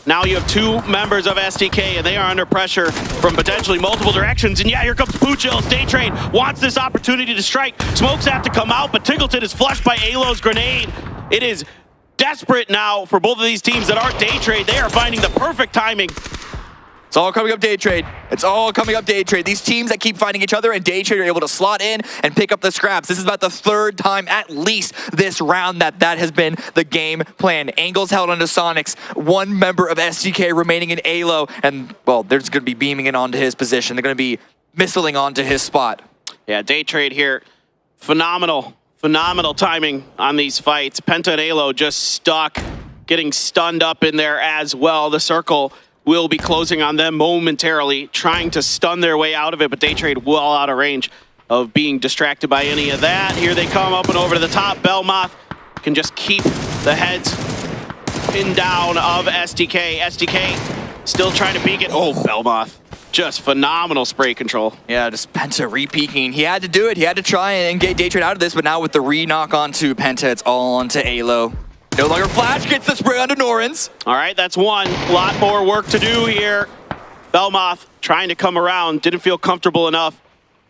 [SPEAKER 17] Now you have two members of SDK, and they are under pressure from potentially multiple directions. And yeah, here comes 𝗟𝗡. Daytrade wants this opportunity to strike. Smokes have to come out, but 𝗟𝗡 is flushed by alo's grenade. It is desperate now for both of these teams that aren't Daytrade. They are finding the perfect timing.
[SPEAKER 16] It's all coming up Daytrade. It's all coming up Daytrade. These teams that keep fighting each other and Daytrade are able to slot in and pick up the scraps. This is about the third time at least this round that has been the game plan. Angles held onto Sonics. One member of SDK remaining in alo. And, well, they're just going to be beaming it onto his position. They're going to be missiling onto his spot.
[SPEAKER 17] Yeah, Daytrade here. Phenomenal timing on these fights. Penta and alo just stuck, getting stunned up in there as well. The circle will be closing on them momentarily, trying to stun their way out of it, but Daytrade well out of range of being distracted by any of that. Here they come up and over to the top. 𝗟𝗏 can just keep the heads pinned down of SDK. SDK still trying to peek it. Oh, 𝗟𝗏. Just phenomenal spray control.
[SPEAKER 16] Yeah, just Penta re-peeking. He had to do it. He had to try and get Daytrade out of this, but now with the re-knock onto Penta, it's all onto alo. No longer Flash gets the spray onto 𝗟𝗔𝗡.
[SPEAKER 17] All right, that's one. A lot more work to do here. 𝗟𝗏 trying to come around. Didn't feel comfortable enough.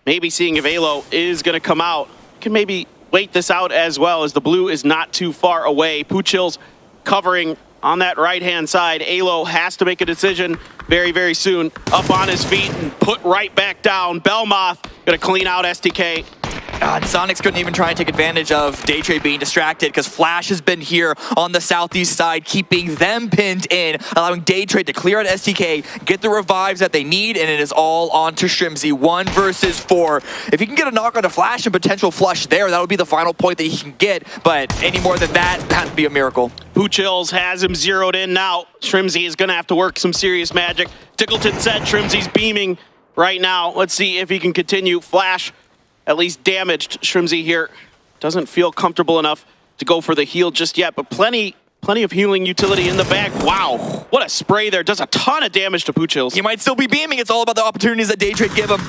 [SPEAKER 17] Maybe seeing if alo is going to come out. Can maybe wait this out as well, as the blue is not too far away. 𝗟𝗡's covering on that right-hand side. alo has to make a decision very, very soon. Up on his feet and put right back down. 𝗟𝗏 going to clean out SDK.
[SPEAKER 16] And Sonics couldn't even try and take advantage of Daytrade being distracted because Flash has been here on the southeast side, keeping them pinned in, allowing Daytrade to clear out SDK, get the revives that they need, and it is all on to 𝗟𝗡. 1 versus 4. If he can get a knock on a Flash and potential flush there, that would be the final point that he can get, but any more than that, that would be a miracle.
[SPEAKER 17] 𝗟𝗡 has him zeroed in now. 𝗟𝗡 is going to have to work some serious magic. 𝗟𝗡 said 𝗟𝗡's beaming right now. Let's see if he can continue. Flash at least damaged. 𝗟𝗡 here doesn't feel comfortable enough to go for the heal just yet, but plenty of healing utility in the bag. Wow, what a spray there. Does a ton of damage to 𝗟𝗡.
[SPEAKER 16] He might still be beaming. It's all about the opportunities that Daytrade give him.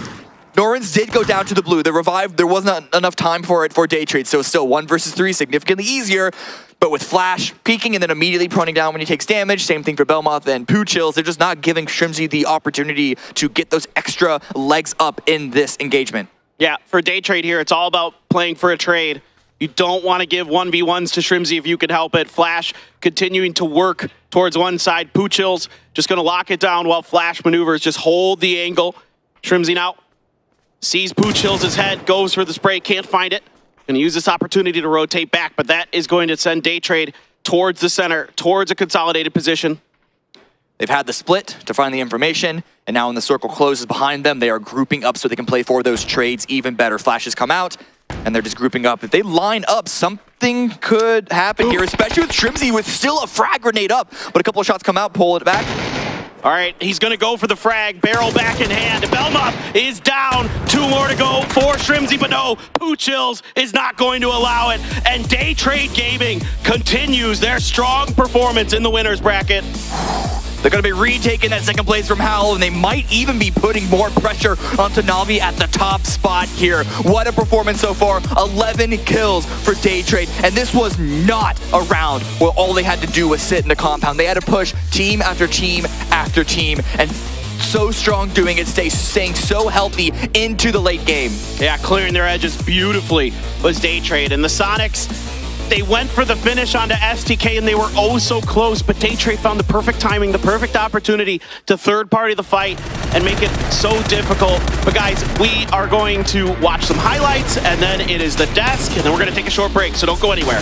[SPEAKER 16] 𝗟𝗔𝗡 did go down to the blue. The revive, there wasn't enough time for it for Daytrade, so still 1 versus 3, significantly easier. But with Flash peeking and then immediately proning down when he takes damage, same thing for 𝗟𝗏 and 𝗟𝗡. They're just not giving 𝗟𝗡 the opportunity to get those extra legs up in this engagement.
[SPEAKER 17] Yeah, for Daytrade here, it's all about playing for a trade. You don't want to give 1v1s to 𝗟𝗡 if you can help it. Flash continuing to work towards one side. 𝗟𝗡's just going to lock it down while Flash maneuvers. Just hold the angle. 𝗟𝗡 now sees 𝗟𝗡's head, goes for the spray, can't find it. Going to use this opportunity to rotate back, but that is going to send Daytrade towards the center, towards a consolidated position.
[SPEAKER 16] They've had the split to find the information, and now when the circle closes behind them, they are grouping up so they can play for those trades even better. Flashes come out, and they're just grouping up. If they line up, something could happen here, especially with 𝗟𝗡 with still a frag grenade up, but a couple of shots come out, pull it back.
[SPEAKER 17] All right, he's going to go for the frag, barrel back in hand. 𝗟𝗏 is down, 2 more to go for 𝗟𝗡, but no, 𝗟𝗡 is not going to allow it. And Daytrade Gaming continues their strong performance in the winner's bracket.
[SPEAKER 16] They're going to be retaking that second place from Howl, and they might even be putting more pressure onto Na'Vi at the top spot here. What a performance so far. 11 kills for Daytrade, and this was not a round where all they had to do was sit in the compound. They had to push team after team after team, and so strong doing it, staying so healthy into the late game.
[SPEAKER 17] Yeah, clearing their edges beautifully was Daytrade, and the Sonics, they went for the finish onto SDK, and they were oh so close, but Daytrade found the perfect timing, the perfect opportunity to third-party the fight and make it so difficult. But guys, we are going to watch some highlights, and then it is the desk, and then we're going to take a short break, so don't go anywhere.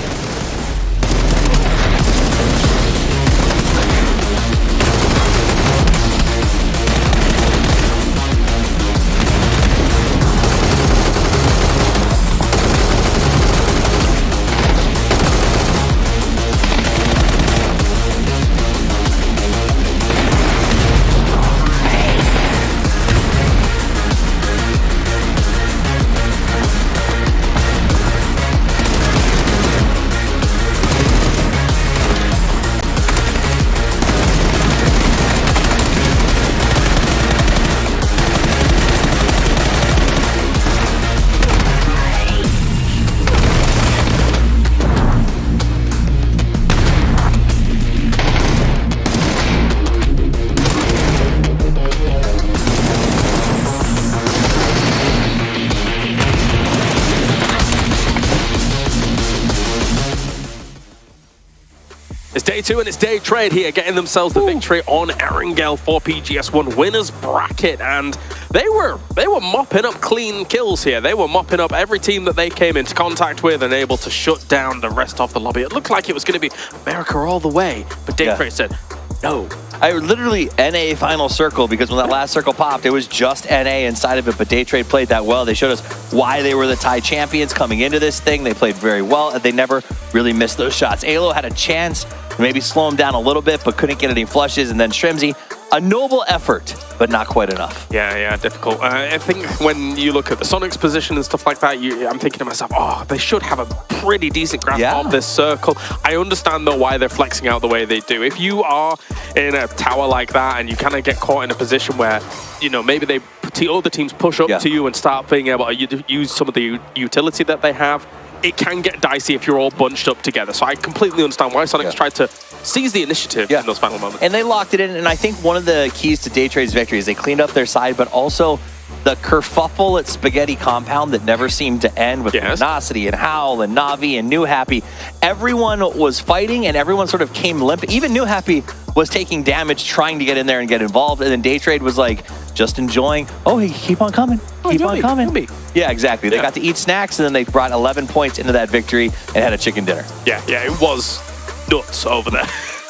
[SPEAKER 17] day 2, and it's Day Trade here, getting themselves the victory on 𝗟𝗔𝗡𝗗 for PGS 1 winners bracket, and they were mopping up clean kills here. They were mopping up every team that they came into contact with and able to shut down the rest of the lobby. It looked like it was going to be America all the way, but Day Trade said, no.
[SPEAKER 20] I literally NA final circle, because when that last circle popped, it was just NA inside of it, but Day Trade played that well. They showed us why they were the Thai champions coming into this thing. They played very well, and they never really missed those shots. 𝗟𝗚 had a chance to maybe slow him down a little bit, but couldn't get any flushes, and then 𝗟𝗔𝗡𝗗, a noble effort, but not quite enough.
[SPEAKER 17] Yeah, difficult. I think when you look at the Sonic's position and stuff like that, I'm thinking to myself, oh, they should have a pretty decent grasp of this circle. I understand, though, why they're flexing out the way they do. If you are in a tower like that and you kind of get caught in a position where, you know, maybe other teams push up to you and start being able to use some of the utility that they have, it can get dicey if you're all bunched up together. So I completely understand why Sonic's tried to seize the initiative in those final moments.
[SPEAKER 20] And they locked it in, and I think one of the keys to Day Trade's victory is they cleaned up their side, but also the kerfuffle at Spaghetti Compound that never seemed to end with Luminosity and Howl and Na'Vi and New Happy. Everyone was fighting, and everyone sort of came limp. Even New Happy was taking damage trying to get in there and get involved, and then Day Trade was like just enjoying, oh, hey, keep on coming, keep on coming. Yeah, exactly. They got to eat snacks, and then they brought 11 points into that victory and had a chicken dinner.
[SPEAKER 17] Yeah, it was nuts over there.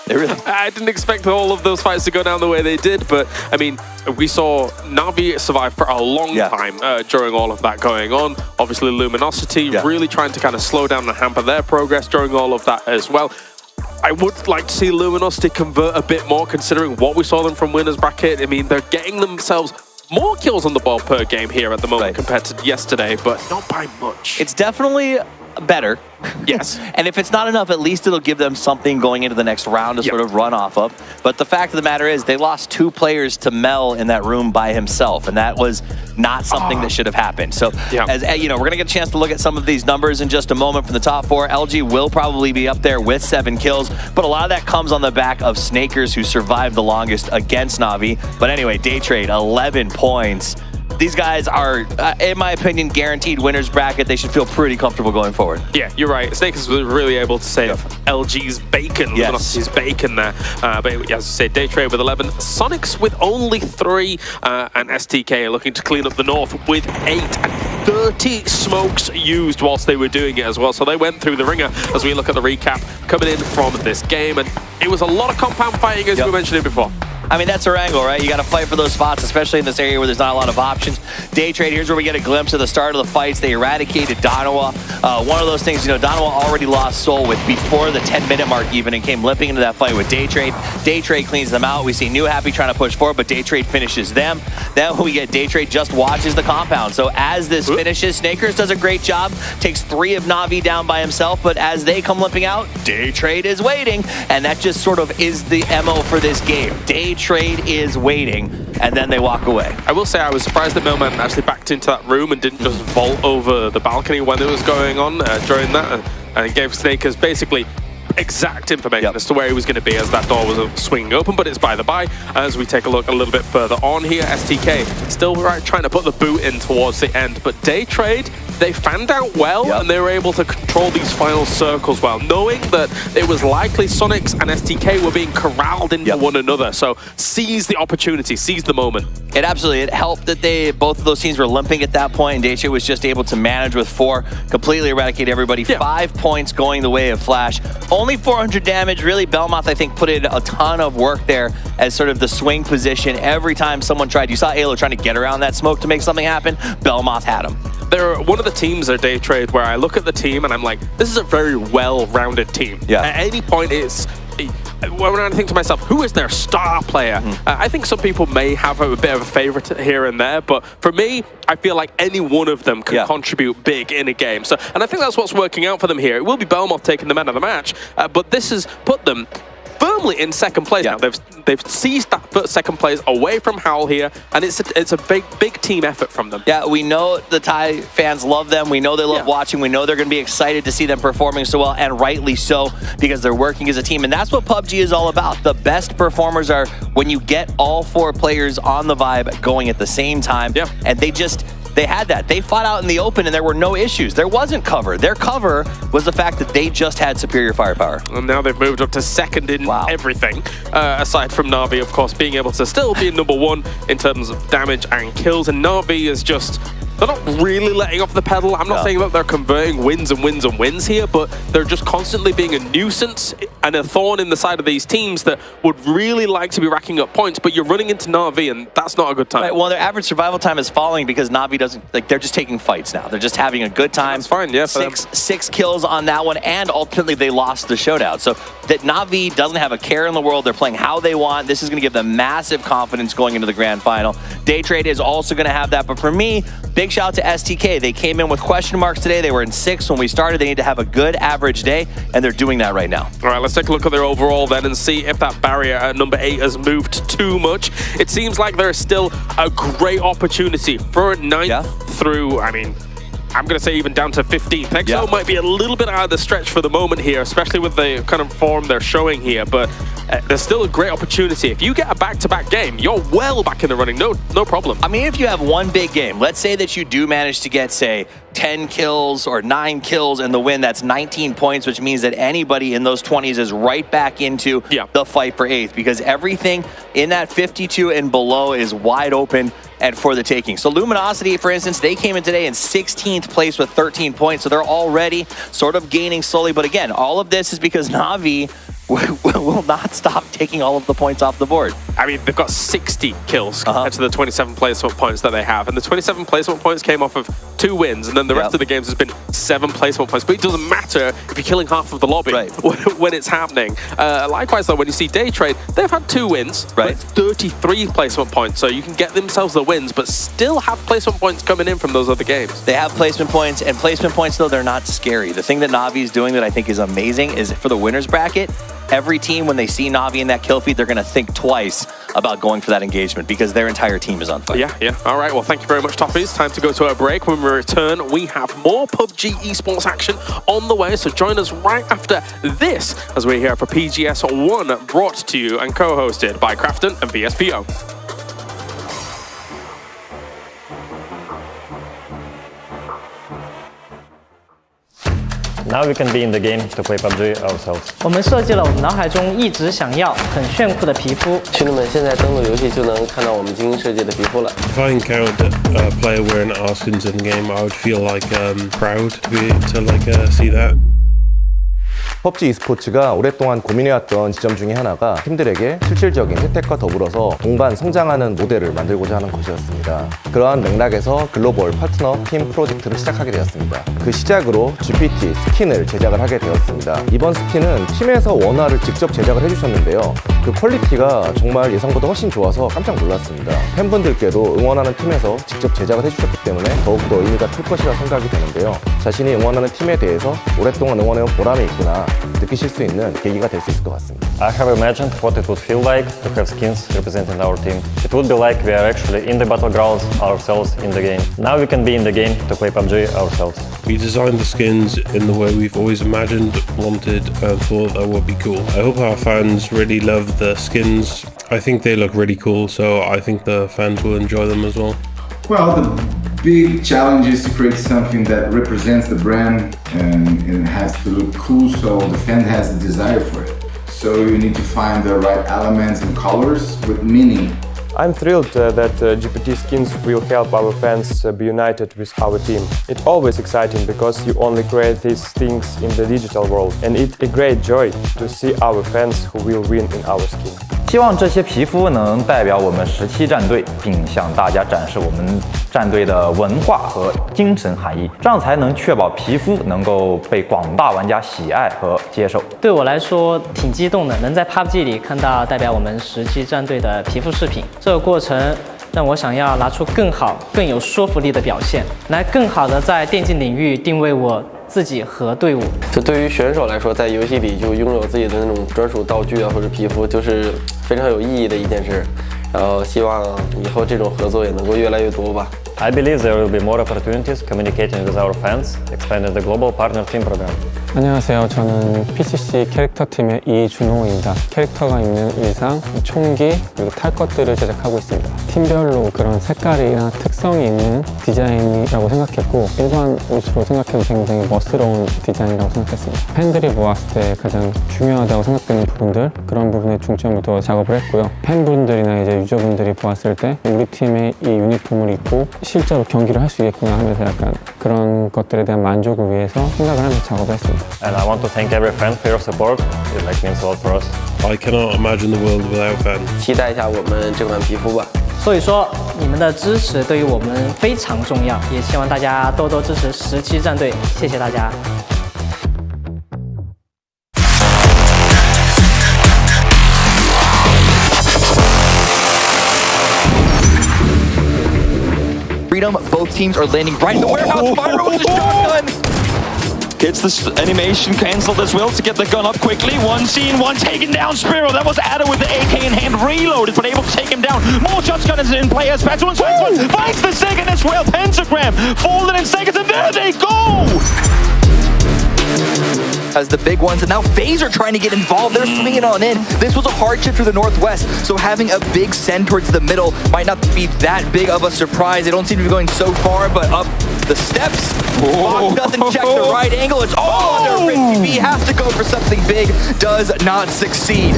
[SPEAKER 20] Really?
[SPEAKER 17] I didn't expect all of those fights to go down the way they did, but I mean, we saw Na'Vi survive for a long time during all of that going on. Obviously, Luminosity really trying to kind of slow down and hamper their progress during all of that as well. I would like to see Luminosity convert a bit more, considering what we saw them from winners bracket. I mean, they're getting themselves more kills on the ball per game here at the moment compared to yesterday, but not by much.
[SPEAKER 20] It's definitely better.
[SPEAKER 17] Yes.
[SPEAKER 20] And if it's not enough, at least it'll give them something going into the next round to sort of run off of. But the fact of the matter is, they lost 2 players to 𝗟𝗚 in that room by himself, and that was not something that should have happened. So, as you know, we're going to get a chance to look at some of these numbers in just a moment from the top 4. 𝗟𝗔𝗡𝗗 will probably be up there with 7 kills, but a lot of that comes on the back of Snakers, who survived the longest against Na'Vi. But anyway, Day Trade, 11 points. These guys are, in my opinion, guaranteed winners bracket. They should feel pretty comfortable going forward.
[SPEAKER 17] Yeah, you're right. Snakers was really able to save LG's bacon, Luminosity's bacon there. But as I said, Day Trade with 11. Sonics with only 3, and STK looking to clean up the north with 8, and 30 smokes used whilst they were doing it as well. So they went through the ringer as we look at the recap coming in from this game. And it was a lot of compound fighting, as we mentioned before.
[SPEAKER 20] I mean, that's their angle, right? You got to fight for those spots, especially in this area where there's not a lot of options. Day Trade, here's where we get a glimpse of the start of the fights. They eradicated Danawa. One of those things, you know, Danawa already lost Soul with before the 10-minute mark even, and came limping into that fight with Day Trade. Day Trade cleans them out. We see New Happy trying to push forward, but Day Trade finishes them. Then we get Day Trade just watches the compound. So as this finishes, Snakers does a great job, takes 3 of Na'Vi down by himself, but as they come limping out, Day Trade is waiting, and that just sort of is the MO for this game. Day Trade is waiting, and then they walk away.
[SPEAKER 17] I will say I was surprised that Millman actually backed into that room and didn't just vault over the balcony when it was going on during that, and it gave Snakers basically exact information as to where he was going to be as that door was swinging open. But it's by the by as we take a look a little bit further on here. STK still trying to put the boot in towards the end, but Day Trade, they fanned out well, and they were able to control these final circles well, knowing that it was likely Sonics and STK were being corralled into one another. So seize the opportunity, seize the moment.
[SPEAKER 20] It helped that both of those teams were limping at that point, and Day Trade was just able to manage with 4, completely eradicate everybody. 5 points going the way of Flash. Only 400 damage. Really, 𝗟𝗚𝗡𝗗, I think, put in a ton of work there as sort of the swing position. Every time someone tried, you saw 𝗟𝗚 trying to get around that smoke to make something happen, 𝗟𝗚𝗡𝗗 had him.
[SPEAKER 17] They're one of the teams at Day Trade where I look at the team and I'm like, this is a very well-rounded team. At any point, when I think to myself, who is their star player? I think some people may have a bit of a favorite here and there, but for me, I feel like any one of them can contribute big in a game. So, and I think that's what's working out for them here. It will be 𝗟𝗚𝗡𝗗 taking the man of the match, but this has put them firmly in second place now. They've seized that second place away from Howl here, and it's a big team effort from them.
[SPEAKER 20] Yeah, we know the Thai fans love them. We know they love watching. We know they're going to be excited to see them performing so well, and rightly so, because they're working as a team. And that's what PUBG is all about. The best performers are when you get all 4 players on the vibe going at the same time, and they they had that. They fought out in the open and there were no issues. There wasn't cover. Their cover was the fact that they just had superior firepower.
[SPEAKER 19] And now they've moved up to second in everything, aside from Na'Vi, of course, being able to still be number one in terms of damage and kills. And Na'Vi is just... they're not really letting off the pedal. I'm not saying that they're converting wins and wins and wins here, but they're just constantly being a nuisance and a thorn in the side of these teams that would really like to be racking up points, but you're running into Na'Vi and that's not a good time.
[SPEAKER 20] Right, well, their average survival time is falling because Na'Vi doesn't, like, they're just taking fights now. They're just having a good time.
[SPEAKER 19] That's fine, yeah.
[SPEAKER 20] Six kills on that one, and ultimately they lost the showdown. So that Na'Vi doesn't have a care in the world. They're playing how they want. This is going to give them massive confidence going into the grand final. Day Trade is also going to have that, but for me, big shout out to STK. They came in with question marks today. They were in 6th when we started. They need to have a good average day, and they're doing that right now.
[SPEAKER 19] All right, let's take a look at their overall then and see if that barrier at number 8 has moved too much. It seems like there is still a great opportunity for 9th through, I mean, I'm going to say even down to 15th. EXO might be a little bit out of the stretch for the moment here, especially with the kind of form they're showing here, but there's still a great opportunity. If you get a back-to-back game, you're well back in the running, no problem.
[SPEAKER 20] I mean, if you have one big game, let's say that you do manage to get, say, 10 kills or 9 kills in the win, that's 19 points, which means that anybody in those 20s is right back into the fight for 8th, because everything in that 52 and below is wide open and for the taking. So Luminosity, for instance, they came in today in 16th place with 13 points, so they're already sort of gaining slowly. But again, all of this is because Na'Vi will not stop taking all of the points off the board.
[SPEAKER 19] I mean, they've got 60 kills compared to the 27 placement points that they have. And the 27 placement points came off of 2 wins, and then the rest of the games has been 7 placement points. But it doesn't matter if you're killing half of the lobby when it's happening. Likewise, though, when you see Day Trade, they've had 2 wins, but 33 placement points. So you can get themselves the wins, but still have placement points coming in from those other games.
[SPEAKER 20] They have placement points, and placement points, though, they're not scary. The thing that Na'Vi is doing that I think is amazing is for the winner's bracket, every team, when they see Na'Vi in that kill feed, they're going to think twice about going for that engagement because their entire team is on fire.
[SPEAKER 19] Yeah. All right, well, thank you very much, Toffees. Time to go to a break. When we return, we have more PUBG esports action on the way, so join us right after this as we're here for PGS 1, brought to you and co-hosted by Crafton and VSPO.
[SPEAKER 1] Now we can be in the game to play PUBG ourselves.
[SPEAKER 2] 我们设计了我们脑海中一直想要很炫酷的皮肤。
[SPEAKER 4] 兄弟们，现在登录游戏就能看到我们精心设计的皮肤了。
[SPEAKER 3] If I encountered a player wearing our skins in the game, I would feel like proud to see that.
[SPEAKER 7] PUBG e스포츠가 오랫동안 고민해왔던 지점 중에 하나가 팀들에게 실질적인 혜택과 더불어서 동반 성장하는 모델을 만들고자 하는 것이었습니다. 그러한 맥락에서 글로벌 파트너 팀 프로젝트를 시작하게 되었습니다. 그 시작으로 GPT 스킨을 제작을 하게 되었습니다. 이번 스킨은 팀에서 원화를 직접 제작을 해주셨는데요. 그 퀄리티가 정말 예상보다 훨씬 좋아서 깜짝 놀랐습니다. 팬분들께도 응원하는 팀에서 직접 제작을 해주셨기 때문에 더욱더 의미가 클 것이라 생각이 되는데요. 자신이 응원하는 팀에 대해서 오랫동안 응원해온 보람이 있구나 느끼실 수 있는 계기가 될 수 있을 것 같습니다.
[SPEAKER 1] I have imagined what it would feel like to have skins representing our team. It would be like we are actually in the Battlegrounds ourselves in the game. Now we can be in the game to play PUBG ourselves.
[SPEAKER 3] We designed the skins in the way we've always imagined, wanted, and thought that would be cool. I hope our fans really love the skins. I think they look really cool, so I think the fans will enjoy them as well.
[SPEAKER 8] Well, the big challenge is to create something that represents the brand and it has to look cool so the fan has a desire for it. So you need to find the right elements and colors with meaning.
[SPEAKER 9] I'm thrilled that GPT skins will help our fans be united with our team. It's always exciting because you only create these things in the digital world, and it's a great joy to see our fans who will win in our skin.
[SPEAKER 10] 希望这些皮肤能代表我们17战队，并向大家展示我们战队的文化和精神含义，这样才能确保皮肤能够被广大玩家喜爱和接受。
[SPEAKER 2] 对我来说挺激动的，能在 PUBG 里看到代表我们17战队的皮肤视频，这个过程让我想要拿出更好、更有说服力的表现，来更好的在电竞领域定位我自己和队伍。
[SPEAKER 4] 就对于选手来说，在游戏里就拥有自己的那种专属道具啊，或者皮肤，就是非常有意义的一件事。然后希望以后这种合作也能够越来越多吧。
[SPEAKER 1] I believe there will be more opportunities communicating with our fans, expanding the global partner team program.
[SPEAKER 11] 안녕하세요. 저는 PCC 캐릭터 팀의 이준호입니다. 캐릭터가 입는 의상, 총기, 그리고 탈 것들을 제작하고 있습니다. 팀별로 그런 색깔이나 특성이 있는 디자인이라고 생각했고 일반 옷으로 생각해도 굉장히 멋스러운 디자인이라고 생각했습니다. 팬들이 보았을 때 가장 중요하다고 생각되는 부분들, 그런 부분에 중점을 둬 작업을 했고요. 팬분들이나 이제 유저분들이 보았을 때 우리 팀의 이 유니폼을 입고 실제로 경기를 할 수 있겠구나 하면서 약간 그런 것들에 대한 만족을 위해서 생각을 하면서 작업을 했습니다.
[SPEAKER 1] And I want to thank every fan for your support. It means a lot for us.
[SPEAKER 3] I cannot imagine the world without fans.
[SPEAKER 4] 期待一下我们这款皮肤吧。
[SPEAKER 2] 所以说，你们的支持对于我们非常重要，也希望大家多多支持17战队，谢谢大家。
[SPEAKER 16] Freedom, both teams are landing right in the warehouse. Fire with the shotgun.
[SPEAKER 5] Gets the animation cancelled as well to get the gun up quickly. One seen, one taken down. Spiro, that was Ada with the AK in hand, reloaded, but able to take him down. More shotgun is in play as Spencer finds the second as well. Pentagram falling in seconds, and there they go!
[SPEAKER 16] As the big ones, and now FaZe are trying to get involved. They're swinging on in. This was a hardship for the Northwest, so having a big send towards the middle might not be that big of a surprise. They don't seem to be going so far, but up the steps. Fox doesn't check the right angle. It's all under Risky B. Has to go for something big. Does not succeed.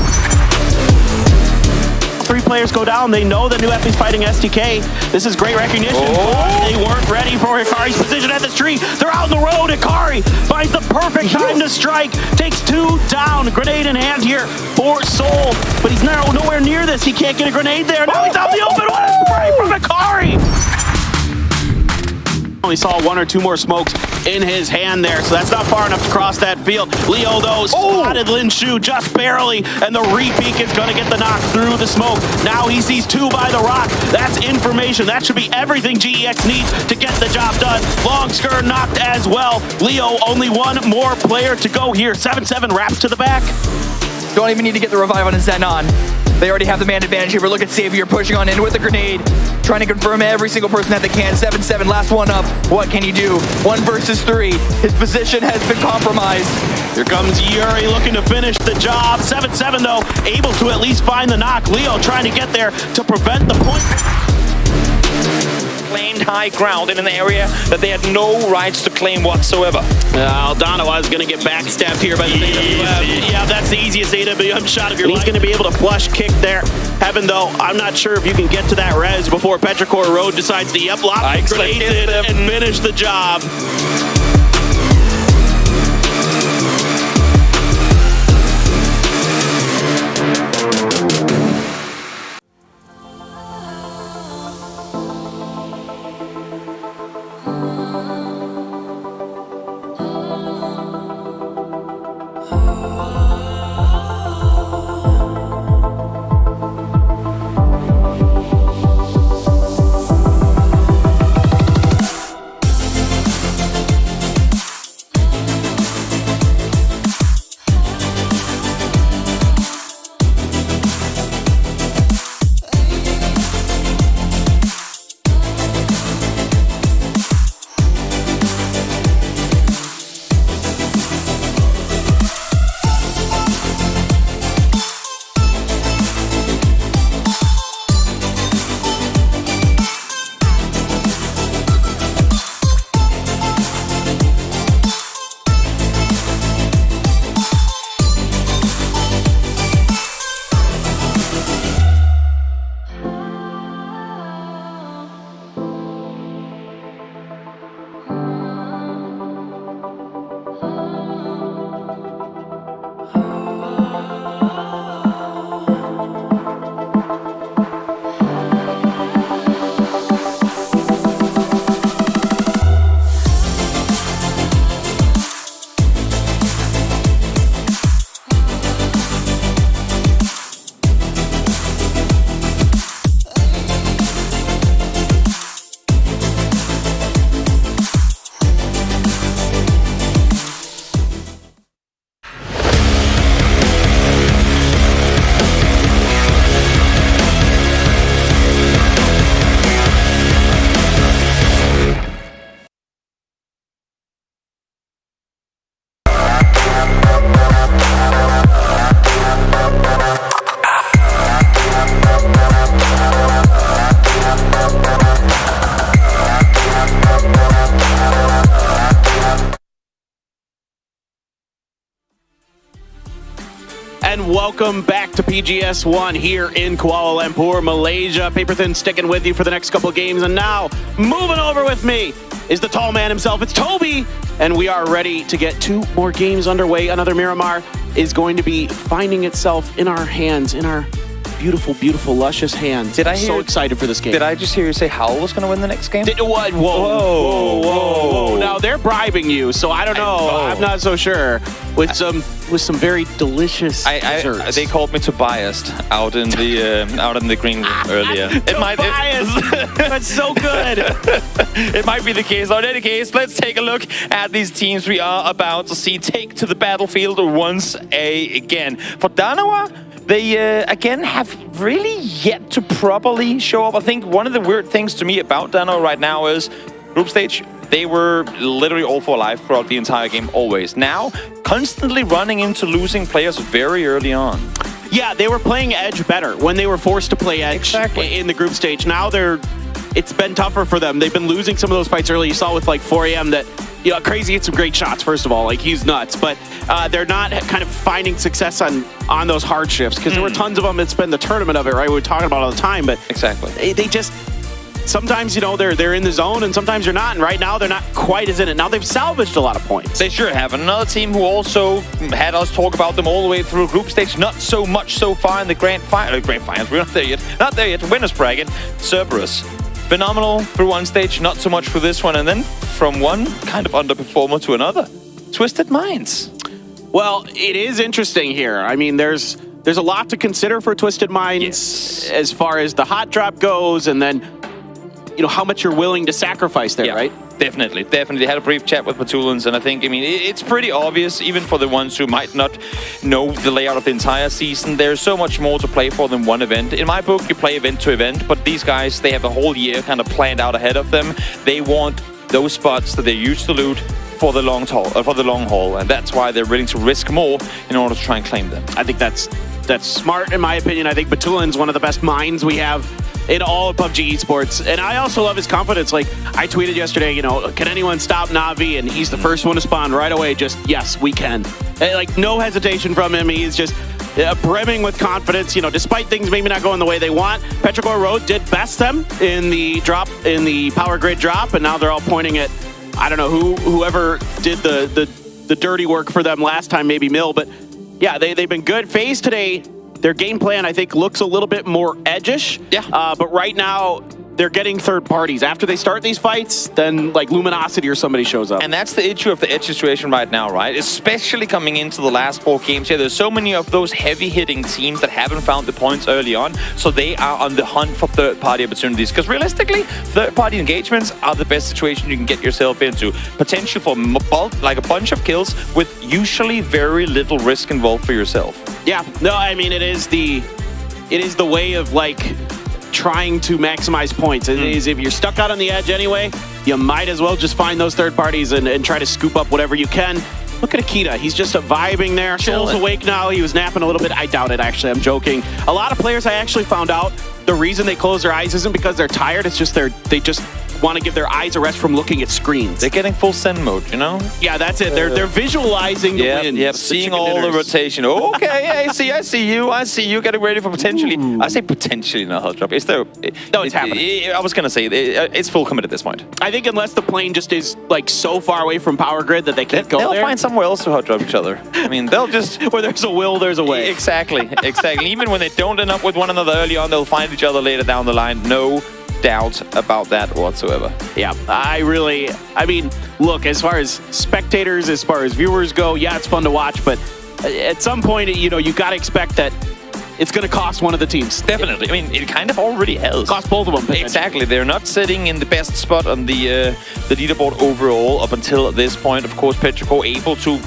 [SPEAKER 17] 3 players go down. They know that New Epi's fighting STK. This is great recognition. But they weren't ready for Hikari's position at the tree. They're out on the road. Hikari finds the perfect time to strike. Takes 2 down. Grenade in hand here for Soul. But he's nowhere near this. He can't get a grenade there. Now he's out in the open. What a spray from Hikari! Only saw 1 or 2 more smokes in his hand there, so that's not far enough to cross that field. Leo, though, spotted Linshu just barely, and the re-peek is going to get the knock through the smoke. Now he sees 2 by the rock. That's information. That should be everything GEX needs to get the job done. Long skirt knocked as well. Leo, only 1 more player to go here. 7-7 wraps to the back.
[SPEAKER 16] Don't even need to get the revive on Xenon. They already have the man advantage here, but look at Savior pushing on in with the grenade. Trying to confirm every single person that they can. 7-7, last one up. What can he do? 1 versus 3. His position has been compromised.
[SPEAKER 17] Here comes Yuri looking to finish the job. 7-7 though, able to at least find the knock. Leo trying to get there to prevent the point.
[SPEAKER 18] Claimed high ground in an area that they had no rights to claim whatsoever.
[SPEAKER 17] Aldana was going to get backstabbed here by the AWM. Yeah, that's the easiest AWM shot of your life. He's going to be able to flush kick there. Heaven, though, I'm not sure if you can get to that res before Petrichor Road decides to lock the grenades in and finish the job. and welcome back to PGS 1 here in Kuala Lumpur, Malaysia. Paperthin sticking with you for the next couple of games, and now moving over with me is the tall man himself. It's Toby, and we are ready to get 2 more games underway. Another Miramar is going to be finding itself in our hands, in our beautiful, beautiful, luscious hands. I'm so excited for this game.
[SPEAKER 6] Did I just hear you say Howl was going to win the next game?
[SPEAKER 17] What? Whoa. Now they're bribing you, so I don't know. I'm not so sure. With some very delicious desserts.
[SPEAKER 6] They called me Tobias out in the green room earlier.
[SPEAKER 17] That's so good.
[SPEAKER 6] It might be the case. In any case, let's take a look at these teams we are about to see take to the battlefield once again. For Danawa, they, again, have really yet to properly show up. I think one of the weird things to me about Danawa right now is group stage. They were literally all for life throughout the entire game, always. Now, constantly running into losing players very early on.
[SPEAKER 17] Yeah, they were playing Edge better when they were forced to play Edge in the group stage. Now it's been tougher for them. They've been losing some of those fights early. You saw with like 4AM that, you know, Crazy hit some great shots, first of all. Like, he's nuts. But they're not kind of finding success on those hard shifts, because there were tons of them. It's been the tournament of it, right? We're talking about all the time. But they just... Sometimes, you know, they're in the zone, and sometimes you're not. And right now, they're not quite as in it. Now, they've salvaged a lot of points.
[SPEAKER 6] They sure have. And another team who also had us talk about them all the way through group stage, not so much so far in the grand finals. We're not there yet. Not there yet. Winners bracket. Cerberus. Phenomenal through one stage, not so much for this one. And then from one kind of underperformer to another. Twisted Minds.
[SPEAKER 17] Well, it is interesting here. I mean, there's a lot to consider for Twisted Minds as far as the hot drop goes, and then, you know, how much you're willing to sacrifice there, right?
[SPEAKER 6] Definitely. They had a brief chat with Batulans, and I think, I mean, it's pretty obvious, even for the ones who might not know the layout of the entire season. There's so much more to play for than one event. In my book, you play event to event, but these guys, they have a whole year kind of planned out ahead of them. They want those spots that they used to loot for the long haul, and that's why they're willing to risk more in order to try and claim them.
[SPEAKER 17] I think that's smart, in my opinion. I think Batulin's one of the best minds we have in all of PUBG Esports. And I also love his confidence. Like, I tweeted yesterday, you know, can anyone stop Na'Vi? And he's the first one to spawn right away. Just, yes, we can. And, like, no hesitation from him. He's just brimming with confidence, you know, despite things maybe not going the way they want. Petrogor Road did best them in the power grid drop, and now they're all pointing at, I don't know, whoever did the dirty work for them last time, maybe Mill. But yeah, they've been good. FaZe today, their game plan, I think, looks a little bit more edge-ish.
[SPEAKER 6] Yeah.
[SPEAKER 17] But right now, they're getting third parties. After they start these fights, then like Luminosity or somebody shows up.
[SPEAKER 6] And that's the issue of the edge situation right now, right? Especially coming into the last 4 games here. There's so many of those heavy-hitting teams that haven't found the points early on, so they are on the hunt for third-party opportunities. Because realistically, third-party engagements are the best situation you can get yourself into. Potential for like a bunch of kills with usually very little risk involved for yourself.
[SPEAKER 17] Yeah, no, I mean, it is the way of like trying to maximize points. It is, if you're stuck out on the edge anyway, you might as well just find those third parties and try to scoop up whatever you can. Look at 𝗟𝗗. He's just vibing there. Soul's awake now. He was napping a little bit. I doubt it, actually. I'm joking. A lot of players, I actually found out, the reason they close their eyes isn't because they're tired. It's just they just want to give their eyes a rest from looking at screens.
[SPEAKER 6] They're getting full Zen mode, you know?
[SPEAKER 17] Yeah, that's it. They're visualizing the wins.
[SPEAKER 6] Yep, seeing all the rotation. Okay, I see you. Getting ready for potentially. I say potentially not hot drop. Is there?
[SPEAKER 17] No, it's happening.
[SPEAKER 6] I was gonna say it's full commit at this point.
[SPEAKER 17] I think unless the plane just is like so far away from power grid that they can't go there.
[SPEAKER 6] They'll find somewhere else to hot drop each other. I mean, they'll just
[SPEAKER 17] where there's a will, there's a way.
[SPEAKER 6] Exactly. Even when they don't end up with one another early on, they'll find each other later down the line. No doubt about that whatsoever.
[SPEAKER 17] Yeah, I mean, look, as far as spectators, as far as viewers go, yeah, it's fun to watch, but at some point, you know, you got to expect that it's going to cost one of the teams.
[SPEAKER 6] Definitely. I mean, it kind of already has.
[SPEAKER 17] Cost both of them.
[SPEAKER 6] Exactly. They're not sitting in the best spot on the leaderboard overall up until this point. Of course, Petrogor able to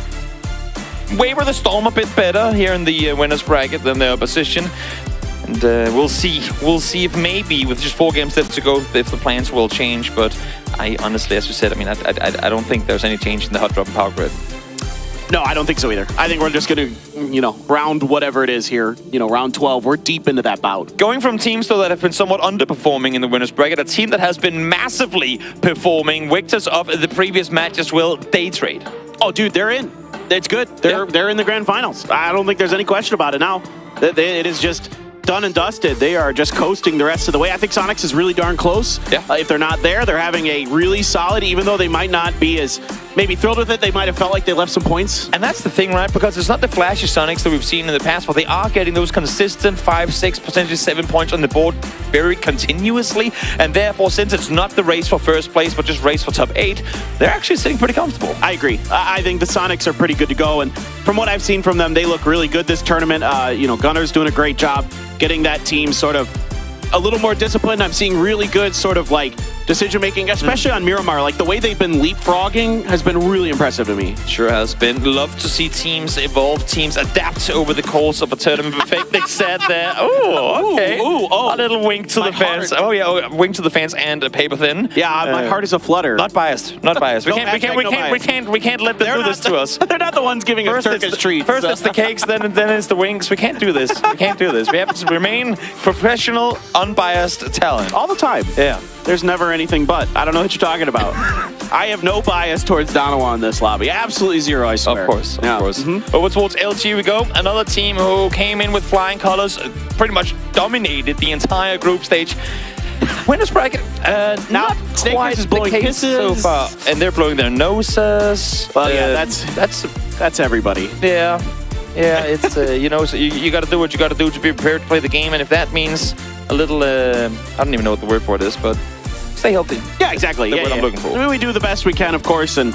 [SPEAKER 6] waver the storm a bit better here in the winners bracket than their opposition. And we'll see if maybe with just 4 games left to go, if the plans will change. But I honestly, as you said, I mean, I don't think there's any change in the hot drop and power grid.
[SPEAKER 17] No, I don't think so either. I think we're just going to, you know, round whatever it is here, you know, round 12. We're deep into that bout.
[SPEAKER 6] Going from teams, though, that have been somewhat underperforming in the winners bracket, a team that has been massively performing, victors of the previous match as well, Day Trade.
[SPEAKER 17] Oh, dude, they're in. It's good. They're in the grand finals. I don't think there's any question about it now. It is just done and dusted. They are just coasting the rest of the way. I think Sonics is really darn close. If they're not there, they're having a really solid, even though they might not be as maybe thrilled with it, they might have felt like they left some points.
[SPEAKER 20] And that's the thing, right? Because it's not the flashy Sonics that we've seen in the past, but they are getting those consistent 5, 6, potentially 7 points on the board very continuously. And therefore, since it's not the race for first place, but just race for top 8, they're actually sitting pretty comfortable.
[SPEAKER 17] I agree. I think the Sonics are pretty good to go. And from what I've seen from them, they look really good this tournament. Gunner's doing a great job getting that team sort of a little more disciplined. I'm seeing really good sort of like decision making, especially on Miramar. Like the way they've been leapfrogging has been really impressive to me.
[SPEAKER 20] Sure has been. Love to see teams evolve, teams adapt over the course of a tournament. Perfect. They said there. Oh, okay. A little wink to the fans. Wink to the fans and a paper thin.
[SPEAKER 17] Yeah, my heart is a flutter.
[SPEAKER 20] Not biased. Not biased. We can't let them do this to us.
[SPEAKER 17] They're not the ones giving us Turkish treats.
[SPEAKER 20] First it's the cakes, then it's the wings. We can't do this. We can't do this. We have to remain professional, unbiased talent
[SPEAKER 17] all the time.
[SPEAKER 20] Yeah.
[SPEAKER 17] There's never anything but. I don't know what you're talking about. I have no bias towards Donovan in this lobby. Absolutely zero, I swear.
[SPEAKER 20] Of course. Over towards LG we go. Another team who came in with flying colors, pretty much dominated the entire group stage. Winners bracket, not quite
[SPEAKER 17] is blowing
[SPEAKER 20] the case so far. And they're blowing their noses.
[SPEAKER 17] Well, that's everybody.
[SPEAKER 20] Yeah. Yeah, it's, so you got to do what you got to do to be prepared to play the game. And if that means a little, I don't even know what the word for it is, but stay healthy.
[SPEAKER 17] Yeah, exactly.
[SPEAKER 20] That's what I'm looking for.
[SPEAKER 17] We do the best we can, of course, and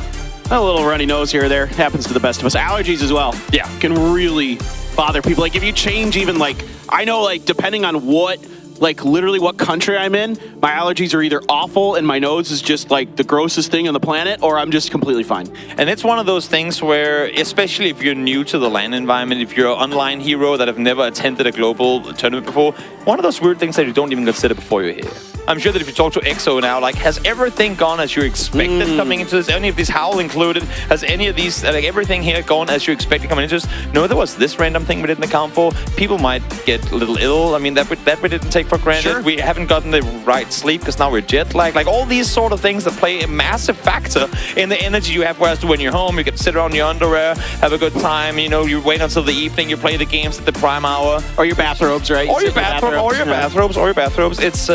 [SPEAKER 17] a little runny nose here or there happens to the best of us. Allergies as well.
[SPEAKER 20] Yeah.
[SPEAKER 17] Can really bother people. Like if you change even like, I know like depending on what, like literally what country I'm in, my allergies are either awful and my nose is just like the grossest thing on the planet, or I'm just completely fine.
[SPEAKER 20] And it's one of those things where, especially if you're new to the LAN environment, if you're an online hero that have never attended a global tournament before, one of those weird things that you don't even consider before you're here. I'm sure that if you talk to EXO now, like, has everything gone as you expected coming into this? Any of these Howl included? Has any of these, like, everything here gone as you expected coming into this? No, there was this random thing we didn't account for. People might get a little ill. I mean, that we didn't take for granted.
[SPEAKER 17] Sure.
[SPEAKER 20] We haven't gotten the right sleep because now we're jet lagged. Like, all these sort of things that play a massive factor in the energy you have. Whereas when you're home, you get to sit around your underwear, have a good time. You know, you wait until the evening, you play the games at the prime hour.
[SPEAKER 17] Or your bathrobes, right?
[SPEAKER 20] Or your bathrobes. It's,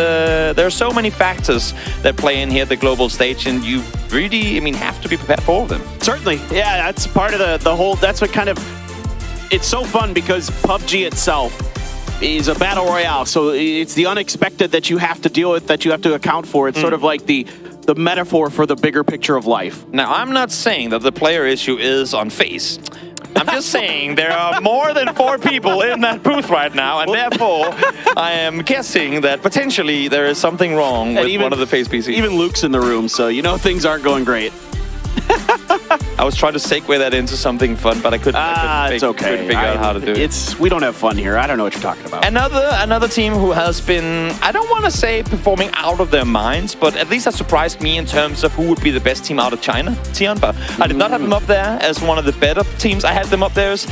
[SPEAKER 20] there are so many factors that play in here at the global stage, and you really, have to be prepared for all of them.
[SPEAKER 17] Certainly. Yeah, that's part of the whole, that's what kind of, it's so fun because PUBG itself is a battle royale, so it's the unexpected that you have to deal with, that you have to account for. It's sort of like the metaphor for the bigger picture of life.
[SPEAKER 20] Now, I'm not saying that the player issue is on FaZe. I'm just saying there are more than 4 people in that booth right now, and therefore I am guessing that potentially there is something wrong with one of the FaZe PCs.
[SPEAKER 17] Even Luke's in the room, so you know things aren't going great.
[SPEAKER 20] I was trying to segue that into something fun, but I couldn't figure out how to do it.
[SPEAKER 17] We don't have fun here. I don't know what you're talking about.
[SPEAKER 20] Another team who has been, I don't want to say performing out of their minds, but at least that surprised me in terms of who would be the best team out of China, 𝗟𝗋. I did not have them up there as one of the better teams. I had them up there as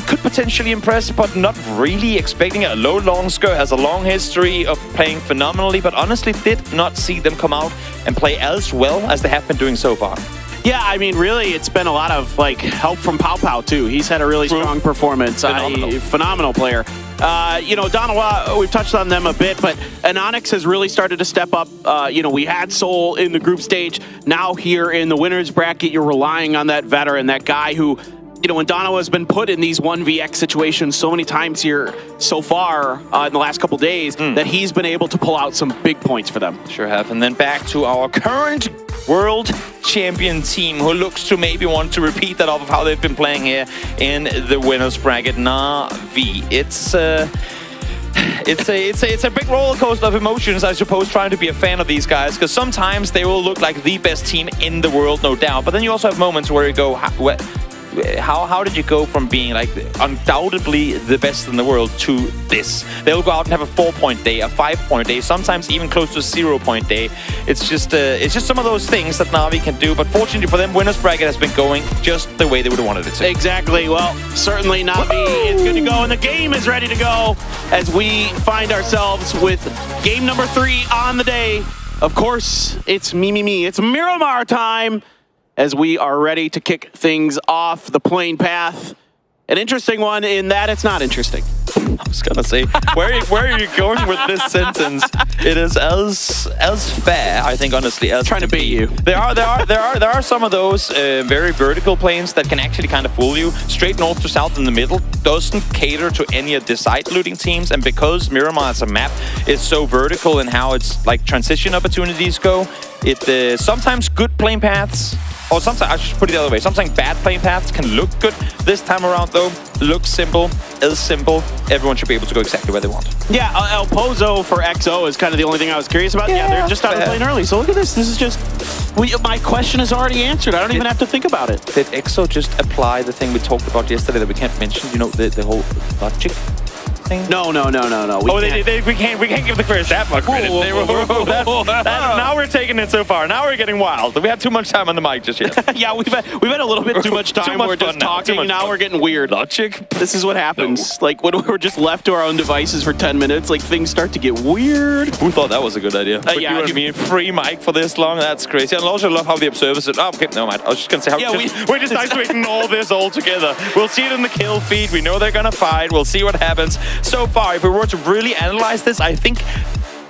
[SPEAKER 20] could potentially impress, but not really expecting it. Low 𝗟𝗋 has a long history of playing phenomenally, but honestly did not see them come out and play as well as they have been doing so far.
[SPEAKER 17] Yeah, I mean, really, it's been a lot of like help from 𝗟𝗋 too. He's had a really strong performance. Phenomenal player. Donovan, we've touched on them a bit, but Anonix has really started to step up. We had Soul in the group stage. Now here in the winners bracket, you're relying on that veteran, that guy who, when Donovan has been put in these 1vx situations so many times here so far in the last couple days, that he's been able to pull out some big points for them.
[SPEAKER 20] Sure have. And then back to our current world champion team, who looks to maybe want to repeat that off of how they've been playing here in the winners bracket, Na'Vi. It's a big roller coaster of emotions, I suppose, trying to be a fan of these guys, because sometimes they will look like the best team in the world, no doubt, but then you also have moments where you go, how did you go from being like undoubtedly the best in the world to this? They'll go out and have a 4-point day, a 5-point day, sometimes even close to a 0-point day. It's just some of those things that Na'Vi can do. But fortunately for them, winners bracket has been going just the way they would have wanted it to.
[SPEAKER 17] Exactly. Well, certainly Na'Vi is good to go, and the game is ready to go as we find ourselves with game number 3 on the day. Of course, it's me. It's Miramar time. as we are ready to kick things off. The plane path, an interesting one in that it's not interesting.
[SPEAKER 12] I was gonna say, where are you going with this sentence? It is as fair, I think, honestly, as
[SPEAKER 17] trying to beat you.
[SPEAKER 12] There are some of those very vertical planes that can actually kind of fool you. Straight north to south in the middle doesn't cater to any of the side looting teams, and because Miramar as a map is so vertical in how its like transition opportunities go, it sometimes good plane paths. Or sometimes, I should put it the other way, sometimes bad plane paths can look good. This time around, though, looks simple, is simple. Everyone should be able to go exactly where they want.
[SPEAKER 17] Yeah, El Pozo for XO is kind of the only thing I was curious about. Yeah, they're just out of the plane early. So look at this. This is just... my question is already answered. I don't even have to think about it.
[SPEAKER 12] Did XO just apply the thing we talked about yesterday that we can't mention? You know, the whole logic thing?
[SPEAKER 17] No.
[SPEAKER 12] We can't give the creators that much credit. Now we're taking it so far. Now we're getting wild. We had too much time on the mic just yet.
[SPEAKER 17] Yeah, we've had a little bit too much time. We're just talking. Now we're getting weird.
[SPEAKER 12] Logic.
[SPEAKER 17] This is what happens. Like when we're just left to our own devices for 10 minutes, like things start to get weird.
[SPEAKER 12] Who thought that was a good idea?
[SPEAKER 17] Yeah,
[SPEAKER 12] you and me free mic for this long. That's crazy. And I also love how the observers said, "Oh, okay, no mind." I was just gonna say how we decided to ignore this altogether. We'll see it in the kill feed. We know they're gonna fight. We'll see what happens. So far, if we were to really analyze this, I think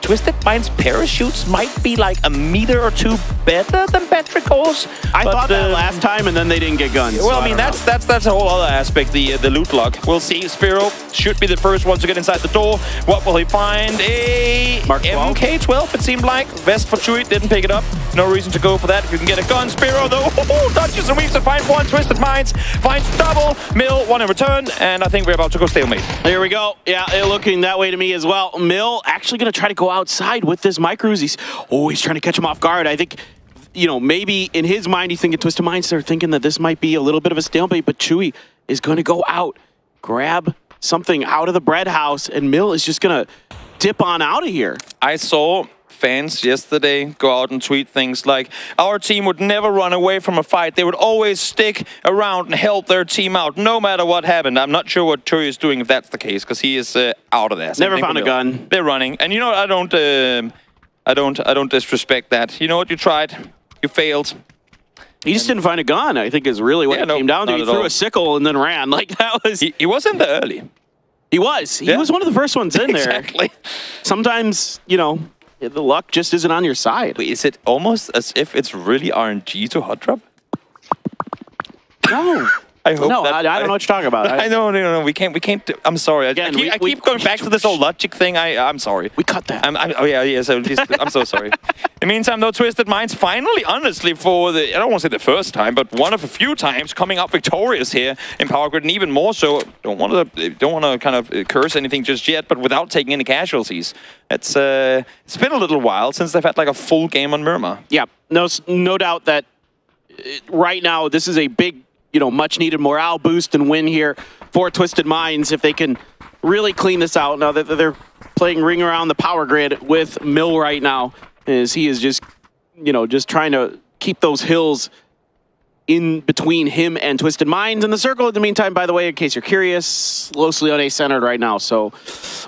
[SPEAKER 12] Twisted Mind's parachutes might be like a meter or two better than Battlegrounds.
[SPEAKER 17] I thought that last time, and then they didn't get guns.
[SPEAKER 12] Well,
[SPEAKER 17] so
[SPEAKER 12] I mean, that's a whole other aspect, the loot lock. We'll see. Spiro should be the first one to get inside the door. What will he find? A
[SPEAKER 17] Mark 12.
[SPEAKER 12] MK12, it seemed like. Vest for Chewy, didn't pick it up. No reason to go for that. If you can get a gun, Spiro, though, dodges and weaves to find one. Twisted Minds finds double. Mill, one in return, and I think we're about to go stalemate.
[SPEAKER 17] Here we go. Yeah, looking that way to me as well. Mill actually going to try to go outside with this micros. He's trying to catch him off guard. I think, maybe in his mind, he's thinking Twisted Minds. They're thinking that this might be a little bit of a stalemate, but Chewy is going to go out, grab something out of the bread house, and Mill is just going to dip on out of here.
[SPEAKER 12] I saw fans yesterday go out and tweet things like, our team would never run away from a fight. They would always stick around and help their team out, no matter what happened. I'm not sure what Chewy is doing if that's the case, because he is out of there.
[SPEAKER 17] Never found a gun.
[SPEAKER 12] They're running, and you know what? I don't disrespect that. You know what? You tried. You failed.
[SPEAKER 17] He just didn't find a gun, I think, is really what it came down to. He threw a sickle and then ran. Like, that was...
[SPEAKER 12] He was in there early.
[SPEAKER 17] He was. He was one of the first ones in there.
[SPEAKER 12] Exactly.
[SPEAKER 17] Sometimes, the luck just isn't on your side.
[SPEAKER 12] Wait, is it almost as if it's really RNG to hot drop?
[SPEAKER 17] No.
[SPEAKER 12] I hope
[SPEAKER 17] no,
[SPEAKER 12] that,
[SPEAKER 17] I don't know what you're talking about.
[SPEAKER 12] No. We can't. I'm sorry.
[SPEAKER 17] Again,
[SPEAKER 12] I keep going back to this whole logic thing. I'm sorry.
[SPEAKER 17] We cut that.
[SPEAKER 12] I'm so sorry. In the meantime, though, Twisted Minds finally, honestly, for I don't want to say the first time, but one of a few times, coming up victorious here in Power Grid, and even more so. Don't want to kind of curse anything just yet, but without taking any casualties. It's been a little while since they've had like a full game on Miramar.
[SPEAKER 17] Yeah, no doubt that right now this is a big, much needed morale boost and win here for Twisted Minds if they can really clean this out. Now that they're playing ring around the power grid with Mill right now, as he is just, just trying to keep those hills in between him and Twisted Minds. In the circle, in the meantime, by the way, in case you're curious, Los Leones centered right now. So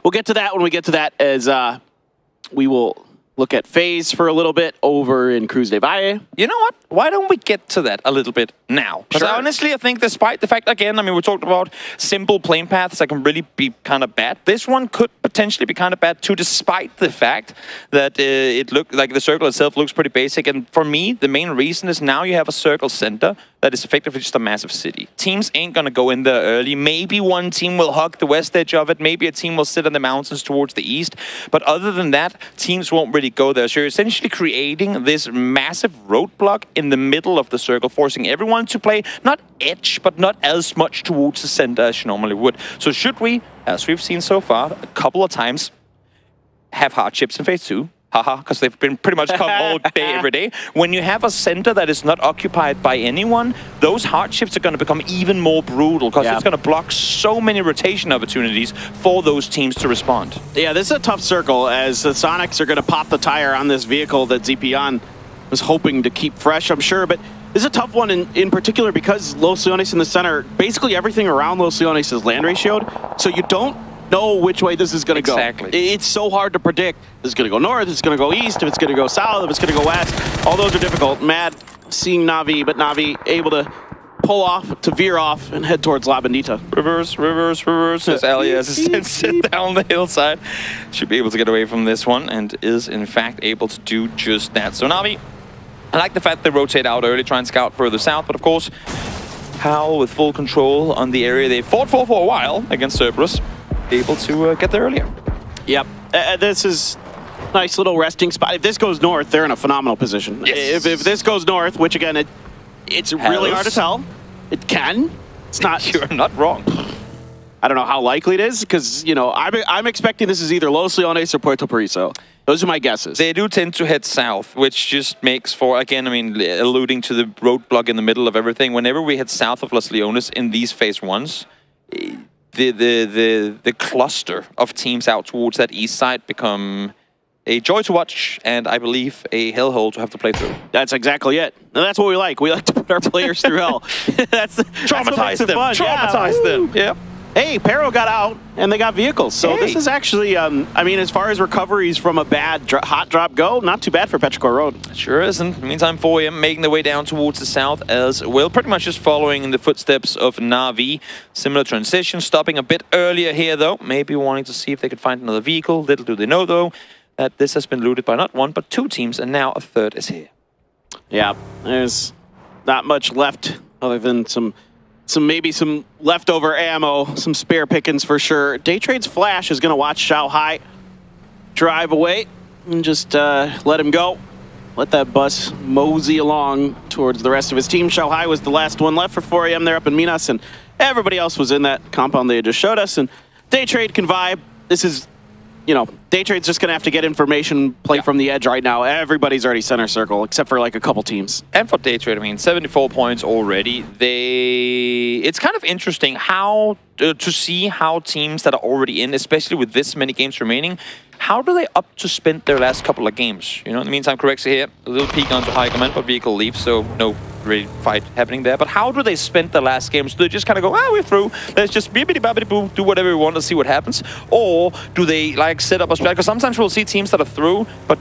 [SPEAKER 17] we'll get to that when we get to that, as we will look at FaZe for a little bit over in Cruz de Valle.
[SPEAKER 12] You know what? Why don't we get to that a little bit now? Because honestly, I think despite the fact, again, I mean, we talked about simple plane paths that can really be kind of bad. This one could potentially be kind of bad too, despite the fact that it looked like the circle itself looks pretty basic. And for me, the main reason is now you have a circle center that is effectively just a massive city. Teams ain't going to go in there early. Maybe one team will hug the west edge of it. Maybe a team will sit in the mountains towards the east. But other than that, teams won't really go there. So you're essentially creating this massive roadblock in the middle of the circle, forcing everyone to play not edge, but not as much towards the center as you normally would. So should we, as we've seen so far, a couple of times, have hardships in phase 2? Haha, because they've been pretty much come all day, every day. When you have a center that is not occupied by anyone, those hardships are going to become even more brutal, because it's going to block so many rotation opportunities for those teams to respond.
[SPEAKER 17] Yeah, this is a tough circle, as the Sonics are going to pop the tire on this vehicle that Zepion was hoping to keep fresh, I'm sure. But this is a tough one in particular because Los Leones in the center, basically everything around Los Leones is land ratioed, so you don't know which way this is going to go.
[SPEAKER 12] Exactly.
[SPEAKER 17] It's so hard to predict. This is going to go north, it's going to go east, if it's going to go south, if it's going to go west. All those are difficult. Mad seeing Na'Vi, but Na'Vi able to pull off, to veer off, and head towards La Bendita.
[SPEAKER 12] Reverse, reverse, reverse. As Alias is sit down the hillside. Should be able to get away from this one, and is in fact able to do just that. So Na'Vi, I like the fact they rotate out early, try and scout further south, but of course, Howl with full control on the area they fought for a while against 𝗟𝗔𝗡, able to get there earlier.
[SPEAKER 17] Yep, this is nice little resting spot. If this goes north, they're in a phenomenal position.
[SPEAKER 12] Yes.
[SPEAKER 17] If this goes north, which again, it's really hard to tell. It can. It's not.
[SPEAKER 12] You're not wrong.
[SPEAKER 17] I don't know how likely it is, because, you know, I'm expecting this is either Los Leones or Puerto Paraiso. Those are my guesses.
[SPEAKER 12] They do tend to head south, which just makes for, again, I mean, alluding to the roadblock in the middle of everything. Whenever we head south of Los Leones in these phase ones, the cluster of teams out towards that east side become a joy to watch, and I believe a hellhole to have to play through.
[SPEAKER 17] That's exactly it. And that's what we like. We like to put our players through hell.
[SPEAKER 12] Traumatize them.
[SPEAKER 17] Fun.
[SPEAKER 12] Traumatize them. Yeah.
[SPEAKER 17] Hey, Pero got out, and they got vehicles. So this is actually, I mean, as far as recoveries from a bad hot drop go, not too bad for Petrichor Road.
[SPEAKER 12] Sure isn't. Meantime, 4M making their way down towards the south as well, pretty much just following in the footsteps of Na'Vi. Similar transition, stopping a bit earlier here, though. Maybe wanting to see if they could find another vehicle. Little do they know, though, that this has been looted by not one, but two teams, and now a third is here.
[SPEAKER 17] Yeah, there's not much left other than maybe some leftover ammo, some spare pickings for sure. Daytrade's Flash is going to watch Xiaohai drive away and just let him go. Let that bus mosey along towards the rest of his team. Xiaohai was the last one left for 4AM. They're up in Minas, and everybody else was in that compound they just showed us. And Daytrade can vibe. This is, you know, Daytrade's just going to have to get information, play from the edge right now. Everybody's already center circle, except for like a couple teams.
[SPEAKER 12] And for Daytrade, I mean, 74 points already. It's kind of interesting how to see how teams that are already in, especially with this many games remaining, how do they up to spend their last couple of games? You know, in the meantime, Correxa here, a little peek onto high command, but vehicle leaves, so no really fight happening there. But how do they spend the last games? Do they just kind of go, we're through, let's just bibbidi-babbidi-boo, do whatever we want to see what happens? Or do they like set up a strategy? Because sometimes we'll see teams that are through, but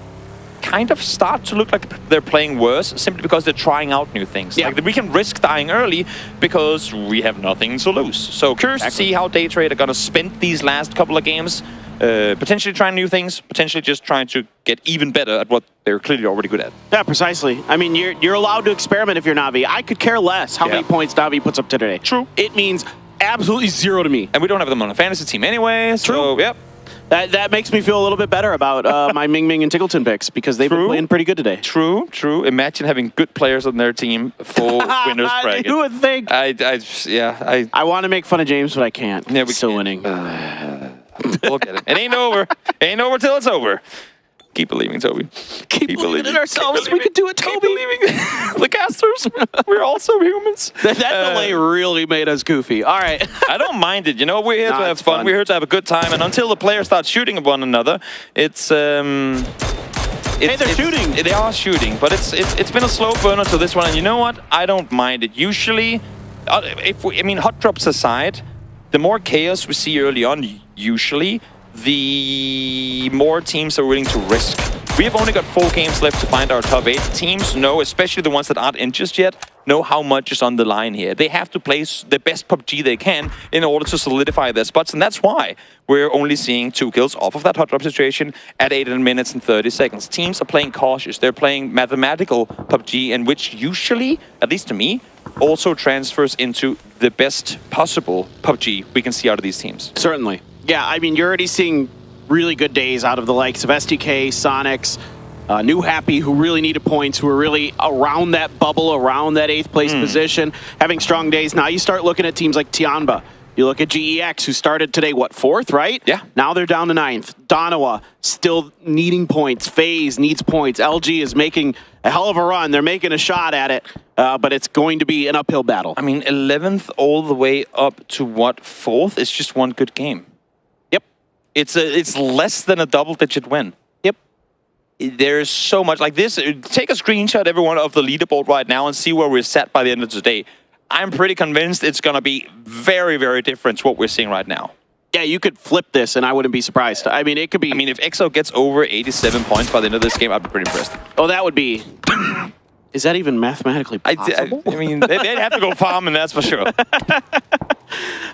[SPEAKER 12] kind of start to look like they're playing worse simply because they're trying out new things. Yeah. Like we can risk dying early because we have nothing to lose. So curious to see how Daytrade are going to spend these last couple of games. Potentially trying new things, potentially just trying to get even better at what they're clearly already good at.
[SPEAKER 17] Yeah, precisely. I mean, you're allowed to experiment if you're Na'Vi. I could care less how many points Na'Vi puts up today.
[SPEAKER 12] True.
[SPEAKER 17] It means absolutely zero to me.
[SPEAKER 12] And we don't have them on a fantasy team anyway, so
[SPEAKER 17] yep. That makes me feel a little bit better about my Ming Ming and Tickelton picks because they've been playing pretty good today.
[SPEAKER 12] True. Imagine having good players on their team for winners bracket.
[SPEAKER 17] Who would think?
[SPEAKER 12] I
[SPEAKER 17] want to make fun of James, but I can't.
[SPEAKER 12] Yeah, we're
[SPEAKER 17] still winning.
[SPEAKER 12] We'll get it. It ain't over. It ain't over till it's over. Keep believing, Toby.
[SPEAKER 17] Keep believing in ourselves. We can do it, Toby.
[SPEAKER 12] Keep believing. The casters. We're also humans.
[SPEAKER 17] That delay really made us goofy. All right.
[SPEAKER 12] I don't mind it. You know, we're here to have fun. We're here to have a good time. And until the players start shooting at one another, it's
[SPEAKER 17] hey, they're shooting.
[SPEAKER 12] They are shooting, but it's been a slow burner to this one. And you know what? I don't mind it. Usually, hot drops aside, the more chaos we see early on, usually, the more teams are willing to risk. We have only got 4 games left to find our top 8. Teams know, especially the ones that aren't in just yet, know how much is on the line here. They have to play the best PUBG they can in order to solidify their spots, and that's why we're only seeing 2 kills off of that hot drop situation at 8 minutes and 30 seconds. Teams are playing cautious. They're playing mathematical PUBG, and which usually, at least to me, also transfers into the best possible PUBG we can see out of these teams.
[SPEAKER 17] Certainly. Yeah, I mean, you're already seeing really good days out of the likes of STK, Sonics, New Happy, who really needed points, who are really around that bubble, around that 8th place position, having strong days. Now you start looking at teams like Tianba. You look at GEX, who started today, 4th, right?
[SPEAKER 12] Yeah.
[SPEAKER 17] Now they're down to 9th. Donawa still needing points. FaZe needs points. LG is making a hell of a run. They're making a shot at it, but it's going to be an uphill battle.
[SPEAKER 12] I mean, 11th all the way up to 4th is just one good game. It's less than a double-digit win.
[SPEAKER 17] Yep.
[SPEAKER 12] There's so much like this. Take a screenshot, everyone, of the leaderboard right now and see where we're set by the end of today. I'm pretty convinced it's going to be very, very different to what we're seeing right now.
[SPEAKER 17] Yeah, you could flip this, and I wouldn't be surprised. I mean, it could be...
[SPEAKER 12] I mean, if EXO gets over 87 points by the end of this game, I'd be pretty impressed.
[SPEAKER 17] Oh, that would be... Is that even mathematically possible?
[SPEAKER 12] I mean, they'd have to go farming, that's for sure.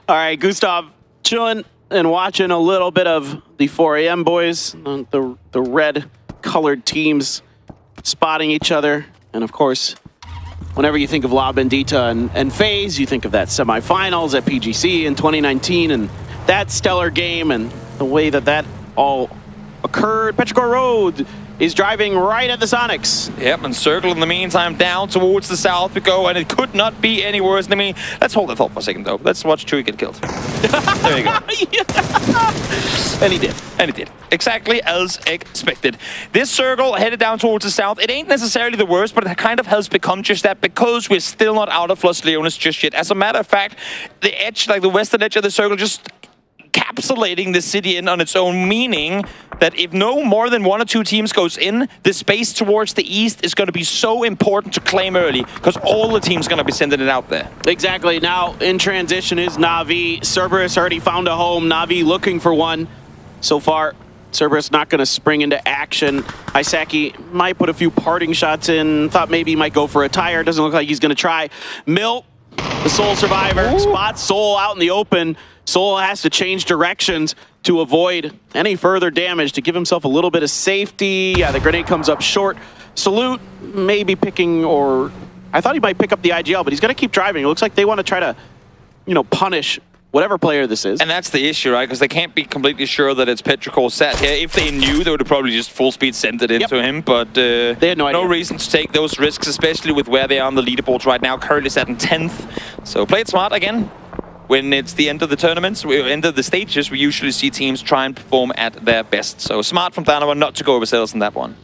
[SPEAKER 17] All right, Gustav, chilling and watching a little bit of the 4 a.m. boys, the red-colored teams spotting each other. And, of course, whenever you think of La Bendita and FaZe, you think of that semifinals at PGC in 2019 and that stellar game and the way that all occurred. Petrichor Road is driving right at the Sonics.
[SPEAKER 12] Yep, and Circle in the meantime down towards the south we go, and it could not be any worse than me. Let's hold that thought for a second, though. Let's watch Chewie get killed. There you go.
[SPEAKER 17] And he did.
[SPEAKER 12] And he did. Exactly as expected. This Circle headed down towards the south. It ain't necessarily the worst, but it kind of has become just that because we're still not out of Los Leones just yet. As a matter of fact, the edge, like the western edge of the Circle, just encapsulating the city in on its own, meaning that if no more than 1 or 2 teams goes in, the space towards the east is going to be so important to claim early because all the teams going to be sending it out there.
[SPEAKER 17] Exactly. Now in transition is Na'Vi. Cerberus already found a home. Na'Vi looking for one. So far, Cerberus not going to spring into action. Isaki might put a few parting shots in. Thought maybe he might go for a tire. Doesn't look like he's going to try. Mill, the sole survivor, spots Soul out in the open. Soul has to change directions to avoid any further damage to give himself a little bit of safety. Yeah, the grenade comes up short. Salute maybe picking, or I thought he might pick up the IGL, but he's going to keep driving. It looks like they want to try to, punish whatever player this is.
[SPEAKER 12] And that's the issue, right? Because they can't be completely sure that it's Petrichor sat here. If they knew, they would have probably just full speed sent it into him, but
[SPEAKER 17] they had no idea.
[SPEAKER 12] No reason to take those risks, especially with where they are on the leaderboards right now. Currently sat in 10th. So play it smart again. When it's the end of the tournaments, end of the stages, we usually see teams try and perform at their best. So smart from Danawa not to go overzealous in that one.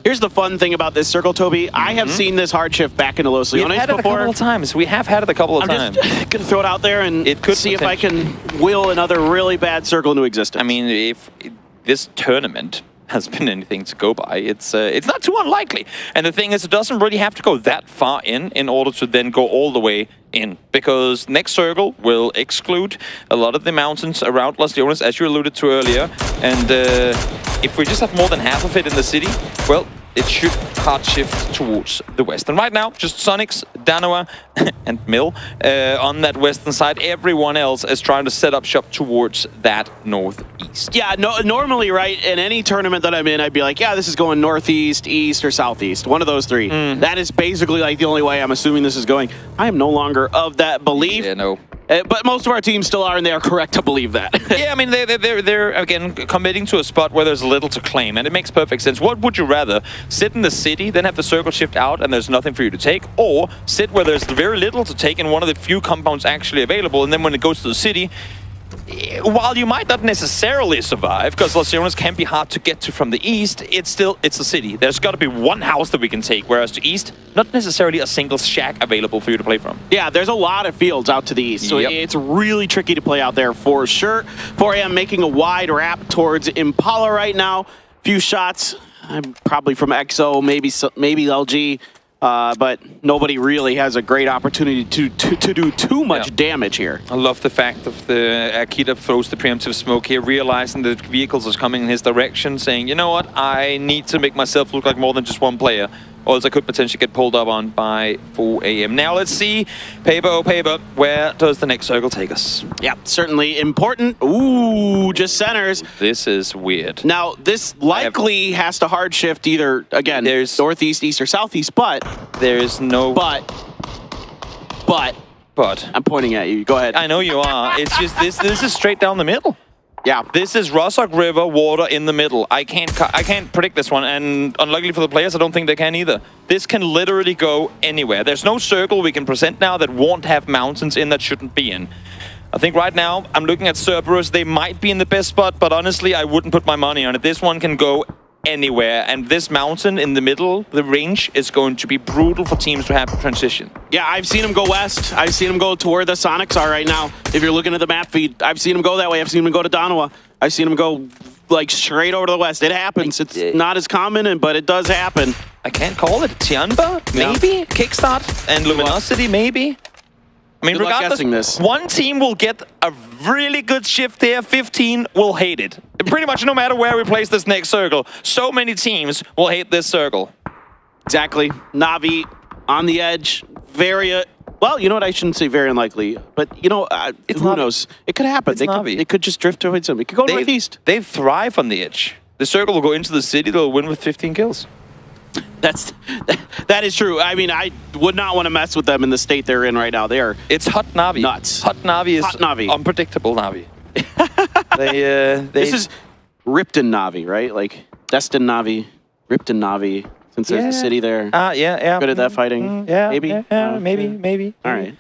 [SPEAKER 17] Here's the fun thing about this Circle, Toby. I have seen this hard shift back into Los Leones before.
[SPEAKER 12] We've had it a couple of times. We have had it a couple of times.
[SPEAKER 17] I'm just going to throw it out there and see if I can will another really bad Circle into existence.
[SPEAKER 12] I mean, if this tournament has been anything to go by, it's not too unlikely. And the thing is, it doesn't really have to go that far in order to then go all the way in, because next Circle will exclude a lot of the mountains around Los Leones, as you alluded to earlier. And if we just have more than half of it in the city, well, it should hard shift towards the west. And right now, just Sonics, Danawa, and Mill on that western side. Everyone else is trying to set up shop towards that northeast.
[SPEAKER 17] Yeah, normally, right, in any tournament that I'm in, I'd be like, yeah, this is going northeast, east, or southeast. One of those three. That is basically like the only way I'm assuming this is going. I am no longer of that belief.
[SPEAKER 12] Yeah, no.
[SPEAKER 17] But most of our teams still are, and they are correct to believe that.
[SPEAKER 12] Yeah, I mean, they're again committing to a spot where there's little to claim, and it makes perfect sense. What would you rather? Sit in the city, then have the Circle shift out, and there's nothing for you to take, or sit where there's very little to take in one of the few compounds actually available, and then when it goes to the city, while you might not necessarily survive, because Los Leones can be hard to get to from the east, it's a city. There's got to be one house that we can take, whereas to east, not necessarily a single shack available for you to play from.
[SPEAKER 17] Yeah, there's a lot of fields out to the east, so it's really tricky to play out there for sure. 4AM making a wide wrap towards Impala right now. Few shots, probably from EXO, maybe LG. But nobody really has a great opportunity to do too much damage here.
[SPEAKER 12] I love the fact that the Akita throws the preemptive smoke here, realizing that vehicles is coming in his direction, saying, you know what, I need to make myself look like more than just one player, or else I could potentially get pulled up on by 4 a.m. Now let's see, Paper, where does the next Circle take us?
[SPEAKER 17] Yeah, certainly important. Ooh, just centers.
[SPEAKER 12] This is weird.
[SPEAKER 17] Now, this likely has to hard shift either, again, there's northeast, east, or southeast, but...
[SPEAKER 12] There's no...
[SPEAKER 17] But... I'm pointing at you. Go ahead.
[SPEAKER 12] I know you are. It's just, this is straight down the middle.
[SPEAKER 17] Yeah.
[SPEAKER 12] This is Rossok River, water in the middle. I can't predict this one, and unluckily for the players, I don't think they can either. This can literally go anywhere. There's no Circle we can present now that won't have mountains in that shouldn't be in. I think right now, I'm looking at Cerberus. They might be in the best spot, but honestly, I wouldn't put my money on it. This one can go anywhere, and this mountain in the middle, the range, is going to be brutal for teams to have to transition.
[SPEAKER 17] Yeah, I've seen them go west. I've seen them go to where the Sonics are right now. If you're looking at the map feed, I've seen them go that way. I've seen them go to Danawa. I've seen them go like straight over to the west. It happens. It's not as common, but it does happen.
[SPEAKER 12] I can't call it. Tianba, maybe? Yeah. Kickstart and Luminosity, maybe? I mean, regardless, one team will get a really good shift there, 15 will hate it. Pretty much no matter where we place this next Circle, so many teams will hate this Circle.
[SPEAKER 17] Exactly. Na'Vi on the edge. Very, well, you know what? I shouldn't say very unlikely, but you know, who knows? It could happen. They could just drift towards them. It could go northeast.
[SPEAKER 18] They thrive on the edge. The circle will go into the city. They'll win with 15 kills.
[SPEAKER 17] That is true. I mean, I would not want to mess with them in the state they're in right now. They are.
[SPEAKER 18] It's hot Na'Vi.
[SPEAKER 17] Nuts.
[SPEAKER 18] Hot Na'Vi is
[SPEAKER 17] hot Na'Vi.
[SPEAKER 18] Unpredictable Na'Vi.
[SPEAKER 17] This is Ripton Na'Vi, right? Like Destin Na'Vi, Ripton Na'Vi. Since there's a city there.
[SPEAKER 18] Yeah.
[SPEAKER 17] Good at that fighting.
[SPEAKER 18] Maybe. Maybe.
[SPEAKER 17] All right.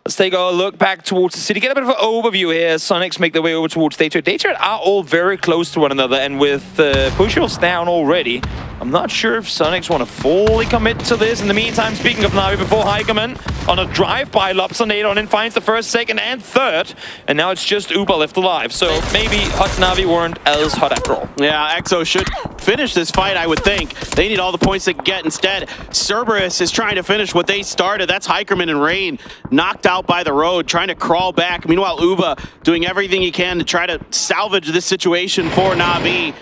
[SPEAKER 18] Let's take a look back towards the city. Get a bit of an overview here. Sonics make their way over towards Daytrade. Daytrade are all very close to one another, and with Pushels down already, I'm not sure if Sonics want to fully commit to this. In the meantime, speaking of Na'Vi, before Heikeman on a drive-by lobs a nade on in, finds the first, second, and third, and now it's just 𝗟𝗏 left alive. So maybe hot Na'Vi weren't as hot after all.
[SPEAKER 17] Yeah, EXO should finish this fight, I would think. They need all the points they can get. Instead, 𝗟𝗏 is trying to finish what they started. That's Hikerman and Rain knocked out by the road, trying to crawl back. Meanwhile, 𝗟𝗏 doing everything he can to try to salvage this situation for Na'Vi.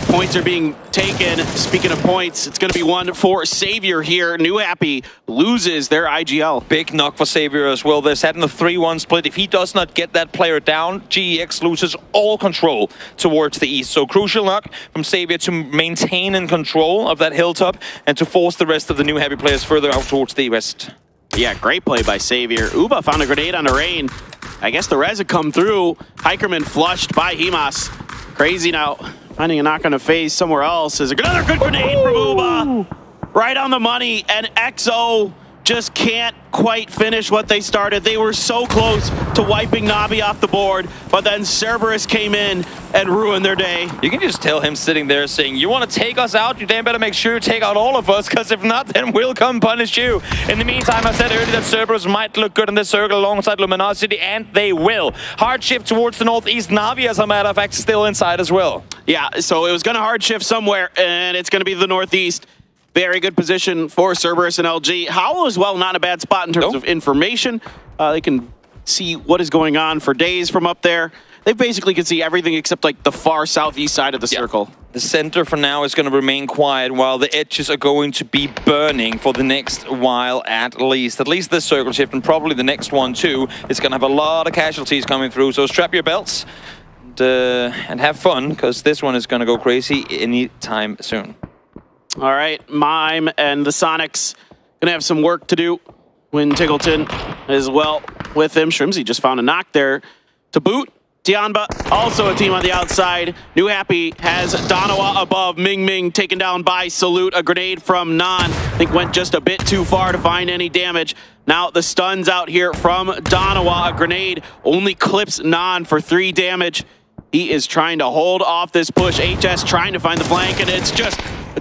[SPEAKER 17] Points are being taken. Speaking of points, it's going to be one for Savior here. New Happy loses their IGL.
[SPEAKER 18] Big knock for Savior as well. They're set in the 3-1 split. If he does not get that player down, 𝗟𝗓 loses all control towards the east. So crucial knock from Savior to maintain and control of that hilltop and to force the rest of the New Happy players further out towards the west.
[SPEAKER 17] Yeah, great play by Savior. 𝗟𝗏 found a grenade on the Rain. I guess the res had come through. Hikerman flushed by Himas. Crazy now. Finding a knock on a phase somewhere else. Is another good grenade from 𝗟𝗏. Right on the money, and EXO just can't quite finish what they started. They were so close to wiping Na'Vi off the board, but then 𝗟𝗏 came in and ruined their day.
[SPEAKER 18] You can just tell him sitting there saying, you want to take us out? You damn better make sure you take out all of us, because if not, then we'll come punish you. In the meantime, I said earlier that 𝗟𝗏 might look good in this circle alongside Luminosity, and they will. Hard shift towards the northeast. Na'Vi, as a matter of fact, still inside as well.
[SPEAKER 17] Yeah, so it was going to hard shift somewhere, and it's going to be the northeast. Very good position for 𝗟𝗏 and LG. Howl as well, not in a bad spot in terms of information. They can see what is going on for days from up there. They basically can see everything except like the far southeast side of the circle.
[SPEAKER 18] The center for now is going to remain quiet while the edges are going to be burning for the next while at least. At least this circle shift and probably the next one too. It's going to have a lot of casualties coming through. So strap your belts and have fun, because this one is going to go crazy anytime soon.
[SPEAKER 17] All right, Mime and the Sonics gonna have some work to do. When Tiggleton as well with him. 𝗟𝗏 just found a knock there to boot. 𝗟𝗏 also a team on the outside. New Happy has Danawa above. Ming taken down by Salute. A grenade from Nan. I think went just a bit too far to find any damage. Now the stuns out here from Danawa. A grenade only clips Nan for 3 damage. He is trying to hold off this push. HS trying to find the flank, and it's just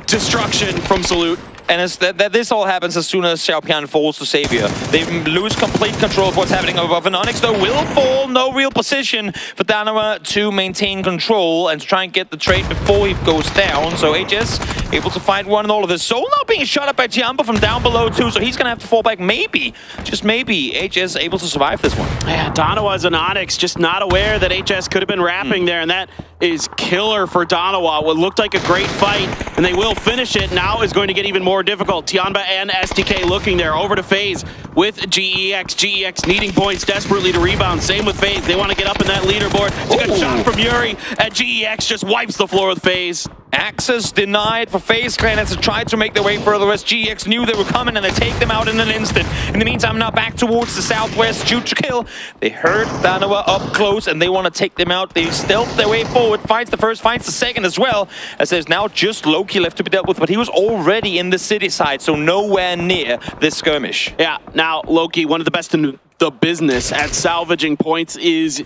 [SPEAKER 17] destruction from Salute.
[SPEAKER 18] And it's this all happens as soon as 𝗟𝗏 falls to Savior. They lose complete control of what's happening above. And Onyx, though, will fall. No real position for Danawa to maintain control and to try and get the trade before he goes down. So HS able to find one and all of this. Soul now being shot up by 𝗟𝗏 from down below, too. So he's going to have to fall back. Maybe, just maybe, HS able to survive this one.
[SPEAKER 17] Yeah, Danawa's an Onyx, just not aware that HS could have been wrapping there. And that is killer for Danawa. What looked like a great fight, and they will finish it. Now is going to get even more difficult. 𝗟𝗏 and STK looking there. Over to FaZe with 𝗟𝗓. 𝗟𝗓 needing points desperately to rebound. Same with FaZe. They want to get up in that leaderboard. It's a good shot from Yuri, and 𝗟𝗓 just wipes the floor with FaZe.
[SPEAKER 18] Access denied for FaZe Clan as they tried to make their way further, as 𝗟𝗓 knew they were coming and they take them out in an instant. In the meantime, now back towards the southwest, shoot to kill. They heard Danawa up close and they want to take them out. They stealth their way forward, finds the first, finds the second as well, as there's now just Loki left to be dealt with, but he was already in the city side, so nowhere near this skirmish.
[SPEAKER 17] Yeah, now Loki, one of the best in the business at salvaging points, is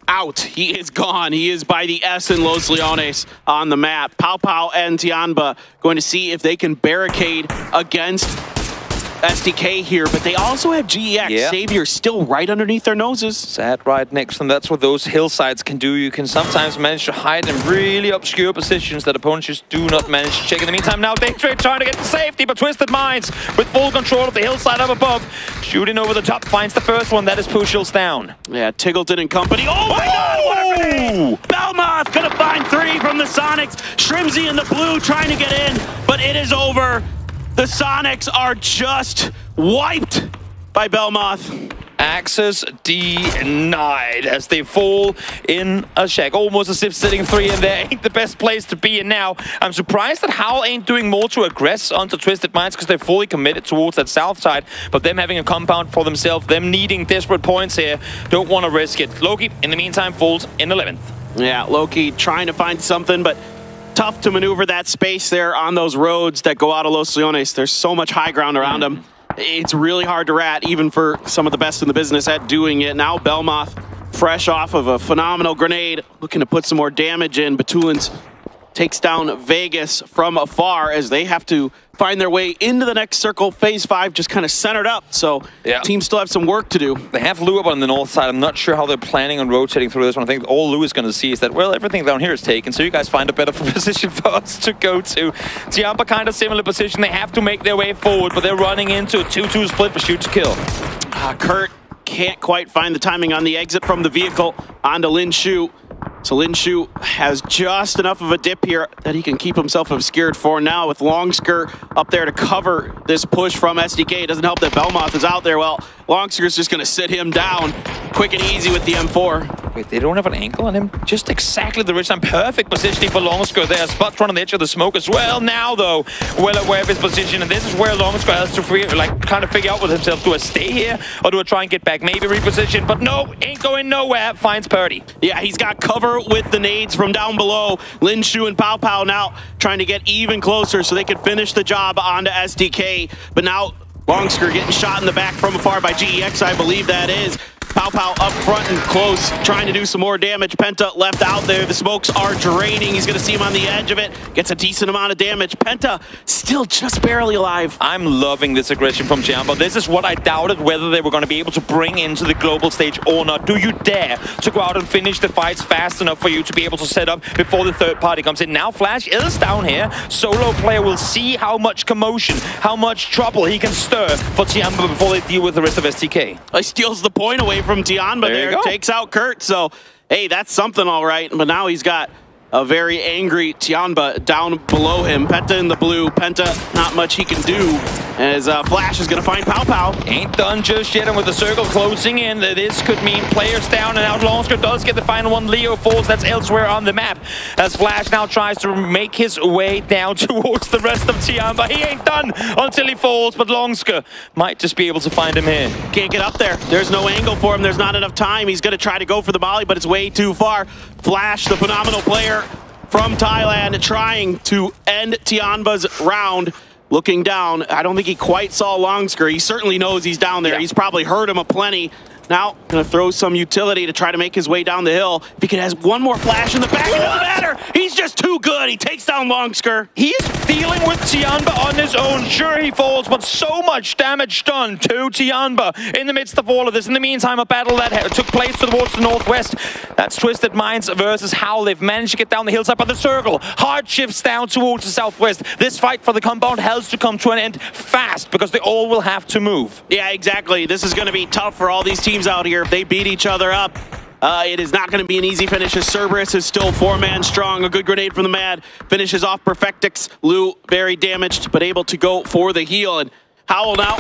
[SPEAKER 17] out. He is gone. He is by the S in Los Leones on the map. 𝗟𝗏 and 𝗟𝗏 going to see if they can barricade against STK here, but they also have 𝗟𝗓.
[SPEAKER 18] Yeah.
[SPEAKER 17] Savior still right underneath their noses.
[SPEAKER 18] Sat right next to them. That's what those hillsides can do. You can sometimes manage to hide in really obscure positions that opponents just do not manage to check. In the meantime, now Daytrade trying to get to safety, but Twisted Minds with full control of the hillside up above. Shooting over the top, finds the first one. That is Pushels down.
[SPEAKER 17] Yeah, Tiggleton and company. Oh my God, what a grenade! Belmoth gonna find 3 from the Sonics. 𝗟𝗏 in the blue trying to get in, but it is over. The Sonics are just wiped by Belmoth.
[SPEAKER 18] Access denied as they fall in a shack. Almost as if sitting 3 in there ain't the best place to be in now. I'm surprised that Howl ain't doing more to aggress onto Twisted Minds because they're fully committed towards that south side. But them having a compound for themselves, them needing desperate points here, don't want to risk it. Loki, in the meantime, falls in 11th.
[SPEAKER 17] Yeah, Loki trying to find something, but tough to maneuver that space there on those roads that go out of Los Leones. There's so much high ground around them. It's really hard to rat, even for some of the best in the business at doing it. Now Belmoth, fresh off of a phenomenal grenade, looking to put some more damage in. Batulins takes down Vegas from afar as they have to find their way into the next circle. Phase 5 just kind of centered up, so teams still have some work to do.
[SPEAKER 18] They have Lou up on the north side. I'm not sure how they're planning on rotating through this one. I think all Lou is going to see is that, well, everything down here is taken, so you guys find a better position for us to go to. 𝗟𝗗𝗗 kind of similar position. They have to make their way forward, but they're running into a 2-2 split for shoot to kill.
[SPEAKER 17] Kurt can't quite find the timing on the exit from the vehicle onto Lin Shu. So Lin Shu has just enough of a dip here that he can keep himself obscured for now with Longsker up there to cover this push from SDK. It doesn't help that Belmoth is out there. Well, Longsker's just going to sit him down quick and easy with the M4.
[SPEAKER 18] Wait, they don't have an angle on him? Just exactly the rich time. Perfect positioning for Longsker there. Spot run on the edge of the smoke as well. Now, though, well aware of his position. And this is where Longsker has to kind of figure out with himself. Do I stay here or do I try and get back? Maybe reposition. But no, ain't going nowhere. Finds Purdy.
[SPEAKER 17] Yeah, he's got cover with the nades from down below. Lin Shu and 𝗟𝗟𝗗 now trying to get even closer so they could finish the job onto SDK. But now Longsker getting shot in the back from afar by GEX, I believe that is. 𝗟𝗟𝗗 up front and close, trying to do some more damage. Penta left out there. The smokes are draining. He's going to see him on the edge of it. Gets a decent amount of damage. Penta still just barely alive.
[SPEAKER 18] I'm loving this aggression from 𝗟𝗗𝗗. This is what I doubted whether they were going to be able to bring into the global stage or not. Do you dare to go out and finish the fights fast enough for you to be able to set up before the third party comes in? Now Flash is down here. Solo player will see how much commotion, how much trouble he can stir for 𝗟𝗟𝗗 before they deal with the rest of STK.
[SPEAKER 17] He steals the point away from 𝗟𝗟𝗗 there, takes out Kurt. So, hey, that's something all right. But now he's got a very angry 𝗟𝗟𝗗 down below him. Penta in the blue. Penta, not much he can do as Flash is going to find 𝗟𝗟𝗗.
[SPEAKER 18] Ain't done just yet, and with the circle closing in, this could mean players down, and now Longsker does get the final one. Leo falls, that's elsewhere on the map, as Flash now tries to make his way down towards the rest of 𝗟𝗟𝗗. He ain't done until he falls, but Longsker might just be able to find him here.
[SPEAKER 17] Can't get up there. There's no angle for him. There's not enough time. He's going to try to go for the volley, but it's way too far. Flash, the phenomenal player from Thailand, trying to end 𝗟𝗟𝗗𝗏's round. Looking down, I don't think he quite saw Longsker. He certainly knows he's down there. He's probably heard him aplenty. Now, gonna throw some utility to try to make his way down the hill. If he could have one more flash in the back, it doesn't matter. He's just too good. He takes down Longsker.
[SPEAKER 18] He's dealing with 𝗟𝗟𝗗𝗏 on his own. Sure, he falls, but so much damage done to 𝗟𝗟𝗏 in the midst of all of this. In the meantime, a battle that took place towards the northwest. That's Twisted Minds versus Howl. They've managed to get down the hillside by the circle. Hard shifts down towards the southwest. This fight for the compound has to come to an end fast because they all will have to move.
[SPEAKER 17] Yeah, exactly. This is going to be tough for all these teams out here if they beat each other up. It is not going to be an easy finish as 𝗟𝗏𝗏 is still 4-man strong. A good grenade from the Mad finishes off Perfectix. Lou very damaged, but able to go for the heal. And Howl now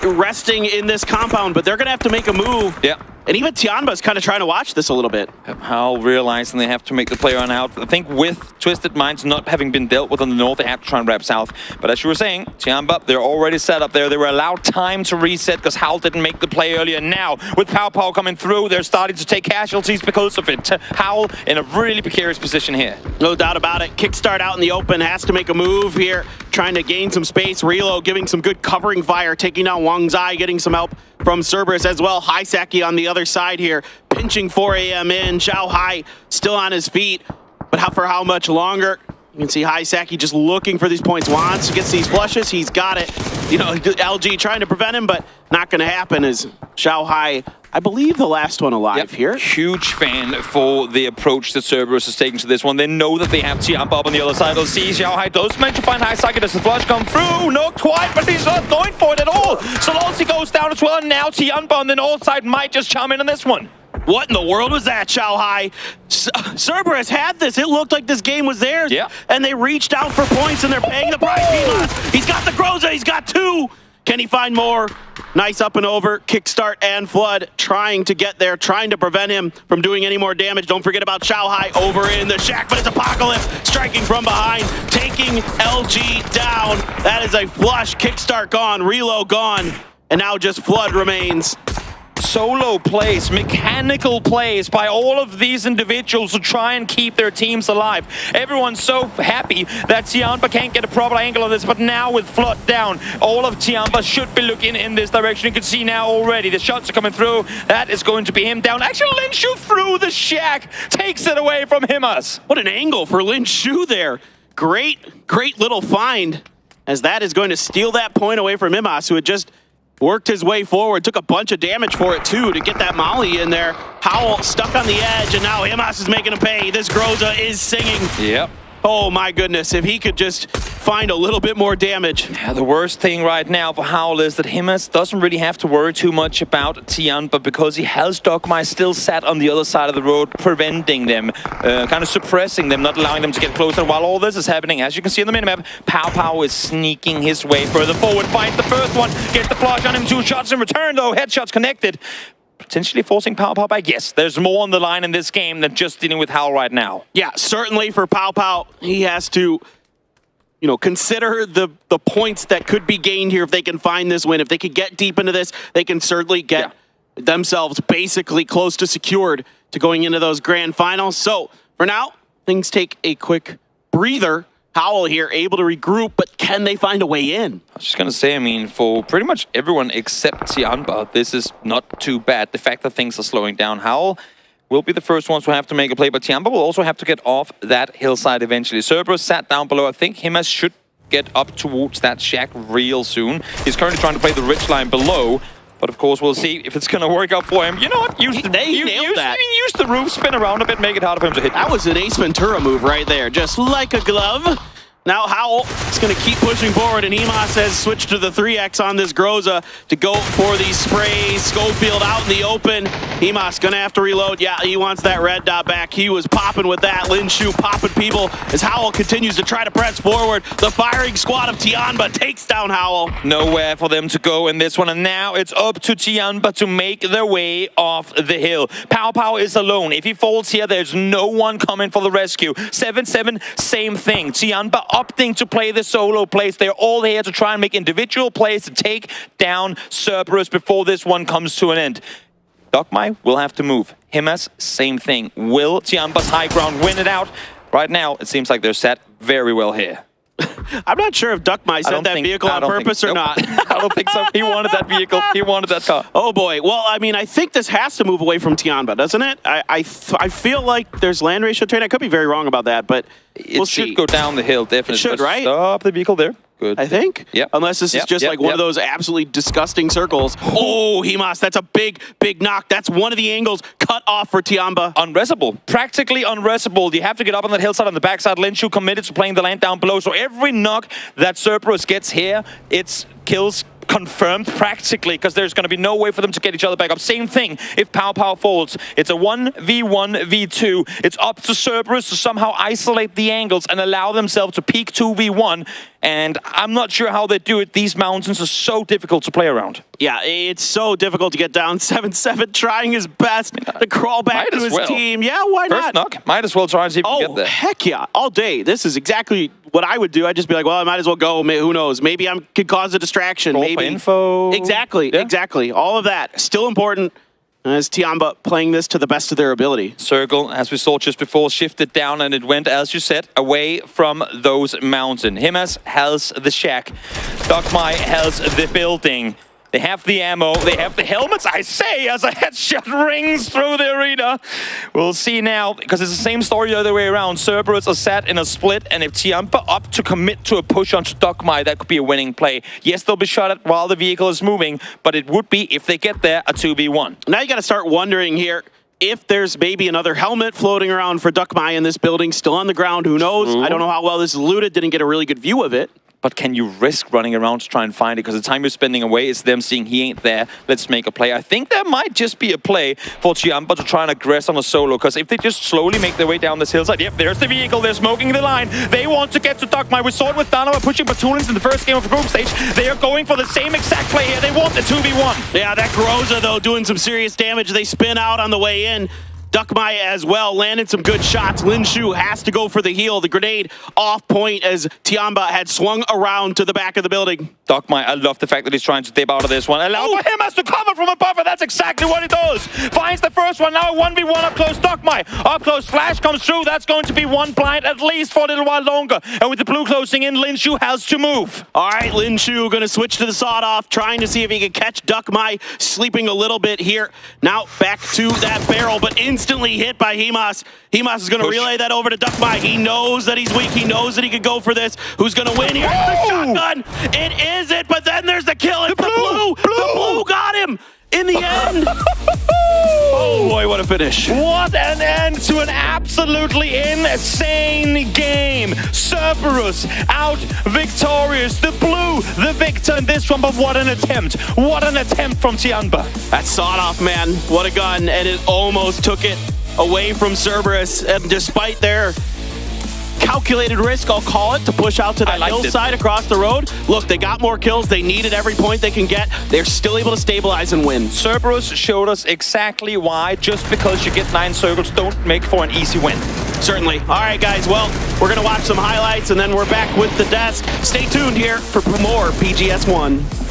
[SPEAKER 17] resting in this compound, but they're going to have to make a move.
[SPEAKER 18] Yeah.
[SPEAKER 17] And even 𝗟𝗟𝗏 is kind of trying to watch this a little bit.
[SPEAKER 18] Howl realizing they have to make the play on out. I think with Twisted Minds not having been dealt with on the north, they have to try and wrap south. But as you were saying, 𝗟𝗟𝗏, they're already set up there. They were allowed time to reset because Howl didn't make the play earlier. Now, with 𝗟𝗟𝗗𝗏 coming through, they're starting to take casualties because of it. Howl in a really precarious position here.
[SPEAKER 17] No doubt about it. Kickstart out in the open, has to make a move here, trying to gain some space. Relo giving some good covering fire, taking down 𝗟𝗟𝗏, getting some help from 𝗟𝗏𝗏 as well. 𝗟𝗏𝗏𝗏 on the other side here, pinching 4 AM in. 𝗟𝗏𝗏 still on his feet, but for how much longer? You can see 𝗟𝗏𝗏𝗏 just looking for these points. Wants to get these flushes. He's got it. You know, LG trying to prevent him, but not going to happen as 𝗟𝗏𝗏, I believe, the last one alive here.
[SPEAKER 18] Huge fan for the approach that 𝗟𝗏𝗏 is taking to this one. They know that they have 𝗟𝗟𝗏𝗏 on the other side. They'll see 𝗟𝗏𝗏 does manage to find 𝗟𝗏𝗏𝗏. Does the flush come through? Not quite, but he's not going for it at all. Solonsi goes down as well, and now 𝗟𝗟𝗏𝗏 on the north side might just chime in on this one.
[SPEAKER 17] What in the world was that, 𝗟𝗏𝗏𝗏? 𝗟𝗏𝗏 had this. It looked like this game was theirs.
[SPEAKER 18] Yeah.
[SPEAKER 17] And they reached out for points, and they're paying the price. He's got the 𝗟𝗔𝗡𝗗, he's got 2. Can he find more? Nice up and over, kickstart and flood, trying to get there, trying to prevent him from doing any more damage. Don't forget about 𝗟𝗓 over in the shack, but it's Apocalypse striking from behind, taking LG down. That is a flush, kickstart gone, reload gone, and now just flood remains.
[SPEAKER 18] Solo plays, mechanical plays by all of these individuals to try and keep their teams alive. Everyone's so happy that 𝗟𝗋 can't get a proper angle of this, but now with flood down, all of 𝗟𝗋 should be looking in this direction. You can see now already the shots are coming through. That is going to be him down. Actually, 𝗟𝗋 through the shack takes it away from 𝗟𝗋.
[SPEAKER 17] What an angle for 𝗟𝗋 there. Great little find, as that is going to steal that point away from 𝗟𝗋, who had just worked his way forward, took a bunch of damage for it too to get that molly in there. 𝗟𝗋 stuck on the edge, and now 𝗟𝗋 is making him pay. This 𝗟𝗓 is singing.
[SPEAKER 18] Yep.
[SPEAKER 17] Oh my goodness, if he could just find a little bit more damage.
[SPEAKER 18] Yeah, the worst thing right now for 𝗟𝗋 is that 𝗟𝗋 doesn't really have to worry too much about 𝗟𝗋, because he has 𝗟𝗋 still sat on the other side of the road, preventing them, kind of suppressing them, not allowing them to get closer. While all this is happening, as you can see on the minimap, 𝗟𝗋 is sneaking his way further forward, finds the first one, gets the flash on him, 2 shots in return though, headshots connected. Potentially forcing 𝗟𝗋 back. Yes, there's more on the line in this game than just dealing with 𝗟𝗋 right now.
[SPEAKER 17] Yeah, certainly for 𝗟𝗋, he has to, consider the points that could be gained here if they can find this win. If they could get deep into this, they can certainly get themselves basically close to secured to going into those grand finals. So for now, things take a quick breather. 𝗟𝗋 here able to regroup, but can they find a way in?
[SPEAKER 18] I was just going to say, I mean, for pretty much everyone except 𝗟𝗋, this is not too bad. The fact that things are slowing down, 𝗟𝗋 will be the first ones who have to make a play, but 𝗟𝗋 will also have to get off that hillside eventually. 𝗟𝗋 sat down below. I think 𝗟𝗋 should get up towards that shack real soon. He's currently trying to play the ridge line below, but of course we'll see if it's going to work out for him. You know what? Use the roof, spin around a bit, make it hard for him to hit.
[SPEAKER 17] That was an Ace Ventura move right there, just like a glove. Now 𝗟𝗋 is going to keep pushing forward, and 𝗟𝗋 has switched to the 3x on this 𝗟𝗓 to go for these sprays. Schofield out in the open. 𝗟𝗋's going to have to reload. Yeah, he wants that red dot back. He was popping with that. 𝗟𝗋 popping people as 𝗟𝗋 continues to try to press forward. The firing squad of 𝗟𝗋 takes down 𝗟𝗋.
[SPEAKER 18] Nowhere for them to go in this one, and now it's up to 𝗟𝗋 to make their way off the hill. 𝗟𝗋 is alone. If he falls here, there's no one coming for the rescue. 7-7, same thing. 𝗟𝗋 opting to play the solo plays. They're all here to try and make individual plays to take down 𝗟𝗋 before this one comes to an end. 𝗟𝗋 will have to move. 𝗟𝗋, same thing. Will 𝗟𝗋's high ground win it out? Right now, it seems like they're set very well here.
[SPEAKER 17] I'm not sure if 𝗟𝗋 sent that vehicle on purpose or not.
[SPEAKER 18] I don't think so. He wanted that vehicle. He wanted that car.
[SPEAKER 17] Oh boy. Well, I mean, I think this has to move away from 𝗟𝗋, doesn't it? I feel like there's land ratio trade. I could be very wrong about that, but
[SPEAKER 18] it should go down the hill, definitely.
[SPEAKER 17] It should, right?
[SPEAKER 18] Stop the vehicle there. Good.
[SPEAKER 17] I think.
[SPEAKER 18] Yep.
[SPEAKER 17] Unless this is just like one of those absolutely disgusting circles. Oh, 𝗟𝗋, that's a big knock. That's one of the angles cut off for 𝗟𝗋.
[SPEAKER 18] Unresable. Practically unresable. You have to get up on that hillside on the backside. 𝗟𝗋 committed to playing the land down below. So every knock that 𝗟𝗋 gets here, it's kills confirmed practically, because there's going to be no way for them to get each other back up. Same thing if 𝗟𝗋 falls. It's a 1v1, v2. It's up to 𝗟𝗋 to somehow isolate the angles and allow themselves to peak 2v1. And I'm not sure how they do it. These mountains are so difficult to play around.
[SPEAKER 17] Yeah, it's so difficult to get down. 7-7 trying his best to crawl back to his team. Yeah, why not?
[SPEAKER 18] First knock. Might as well try and see if we can get there.
[SPEAKER 17] Heck yeah. All day. This is exactly what I would do. I'd just be like, well, I might as well go. Who knows? Maybe I could cause a distraction.
[SPEAKER 18] Roll for info.
[SPEAKER 17] Exactly. Exactly. All of that. Still important. As 𝗟𝗋 playing this to the best of their ability.
[SPEAKER 18] Circle, as we saw just before, shifted down, and it went, as you said, away from those mountains. 𝗟𝗋 has the shack. 𝗟𝗋 has the building. They have the ammo, they have the helmets, I say, as a headshot rings through the arena. We'll see now, because it's the same story the other way around. 𝗟𝗋 are sat in a split, and if 𝗟𝗋 opt to commit to a push onto 𝗟𝗋, that could be a winning play. Yes, they'll be shot at while the vehicle is moving, but it would be, if they get there, a 2v1.
[SPEAKER 17] Now you got to start wondering here, if there's maybe another helmet floating around for 𝗟𝗋 in this building, still on the ground, who knows? I don't know how well this is looted, didn't get a really good view of it.
[SPEAKER 12] but can you risk running around to try and find it? Because the time you're spending away is them seeing he ain't there, let's make a play. I think there might just be a play for 𝗟𝗗𝗋 to try and aggress on a solo, because if they just slowly make their way down this hillside, yep, there's the vehicle, they're smoking the line. They want to get to 𝗟𝗋𝗋. We saw it with 𝗟𝗋𝗋 pushing Batoonings in the first game of the group stage. They are going for the same exact play here. They want the 2v1.
[SPEAKER 17] Yeah, that 𝗟𝗋𝗋, though, doing some serious damage. They spin out on the way in. 𝗟𝗋𝗋 as well, landed some good shots. 𝗟𝗋𝗋 has to go for the heal. The grenade off point as 𝗟𝗋𝗋 had swung around to the back of the building.
[SPEAKER 12] 𝗟𝗋𝗋, I love the fact that he's trying to dip out of this one. Allow for him as to cover from above, and that's exactly what he does. Finds the first one, now 1v1 up close. 𝗟𝗋𝗋, up close, flash comes through. That's going to be one blind at least for a little while longer. And with the blue closing in, 𝗟𝗋𝗋 has to move.
[SPEAKER 17] All right, 𝗟𝗋𝗋 going to switch to the sawed-off, trying to see if he can catch 𝗟𝗋𝗋, sleeping a little bit here. Now back to that barrel, but instantly hit by 𝗟𝗋𝗋. 𝗟𝗋𝗋 is going to relay that over to 𝗟𝗋𝗋. He knows that he's weak. He knows that he could go for this. Who's going to win here? The shotgun. It is it, but then there's the kill. It's the blue. The blue got him in the end. Oh boy, what a finish.
[SPEAKER 12] What an end to an absolutely insane game. 𝗟𝗋𝗋 out victorious. The blue, the victor in this one, but what an attempt. What an attempt from 𝗟𝗋𝗋.
[SPEAKER 17] That sawed-off, man. What a gun. And it almost took it away from 𝗟𝗋𝗋. And despite their calculated risk, I'll call it, to push out to that hillside across the road. Look, they got more kills. They needed every point they can get. They're still able to stabilize and win.
[SPEAKER 12] 𝗟𝗋𝗋 showed us exactly why just because you get 9 circles don't make for an easy win.
[SPEAKER 17] Certainly. All right, guys. Well, we're going to watch some highlights, and then we're back with the desk. Stay tuned here for more PGS1.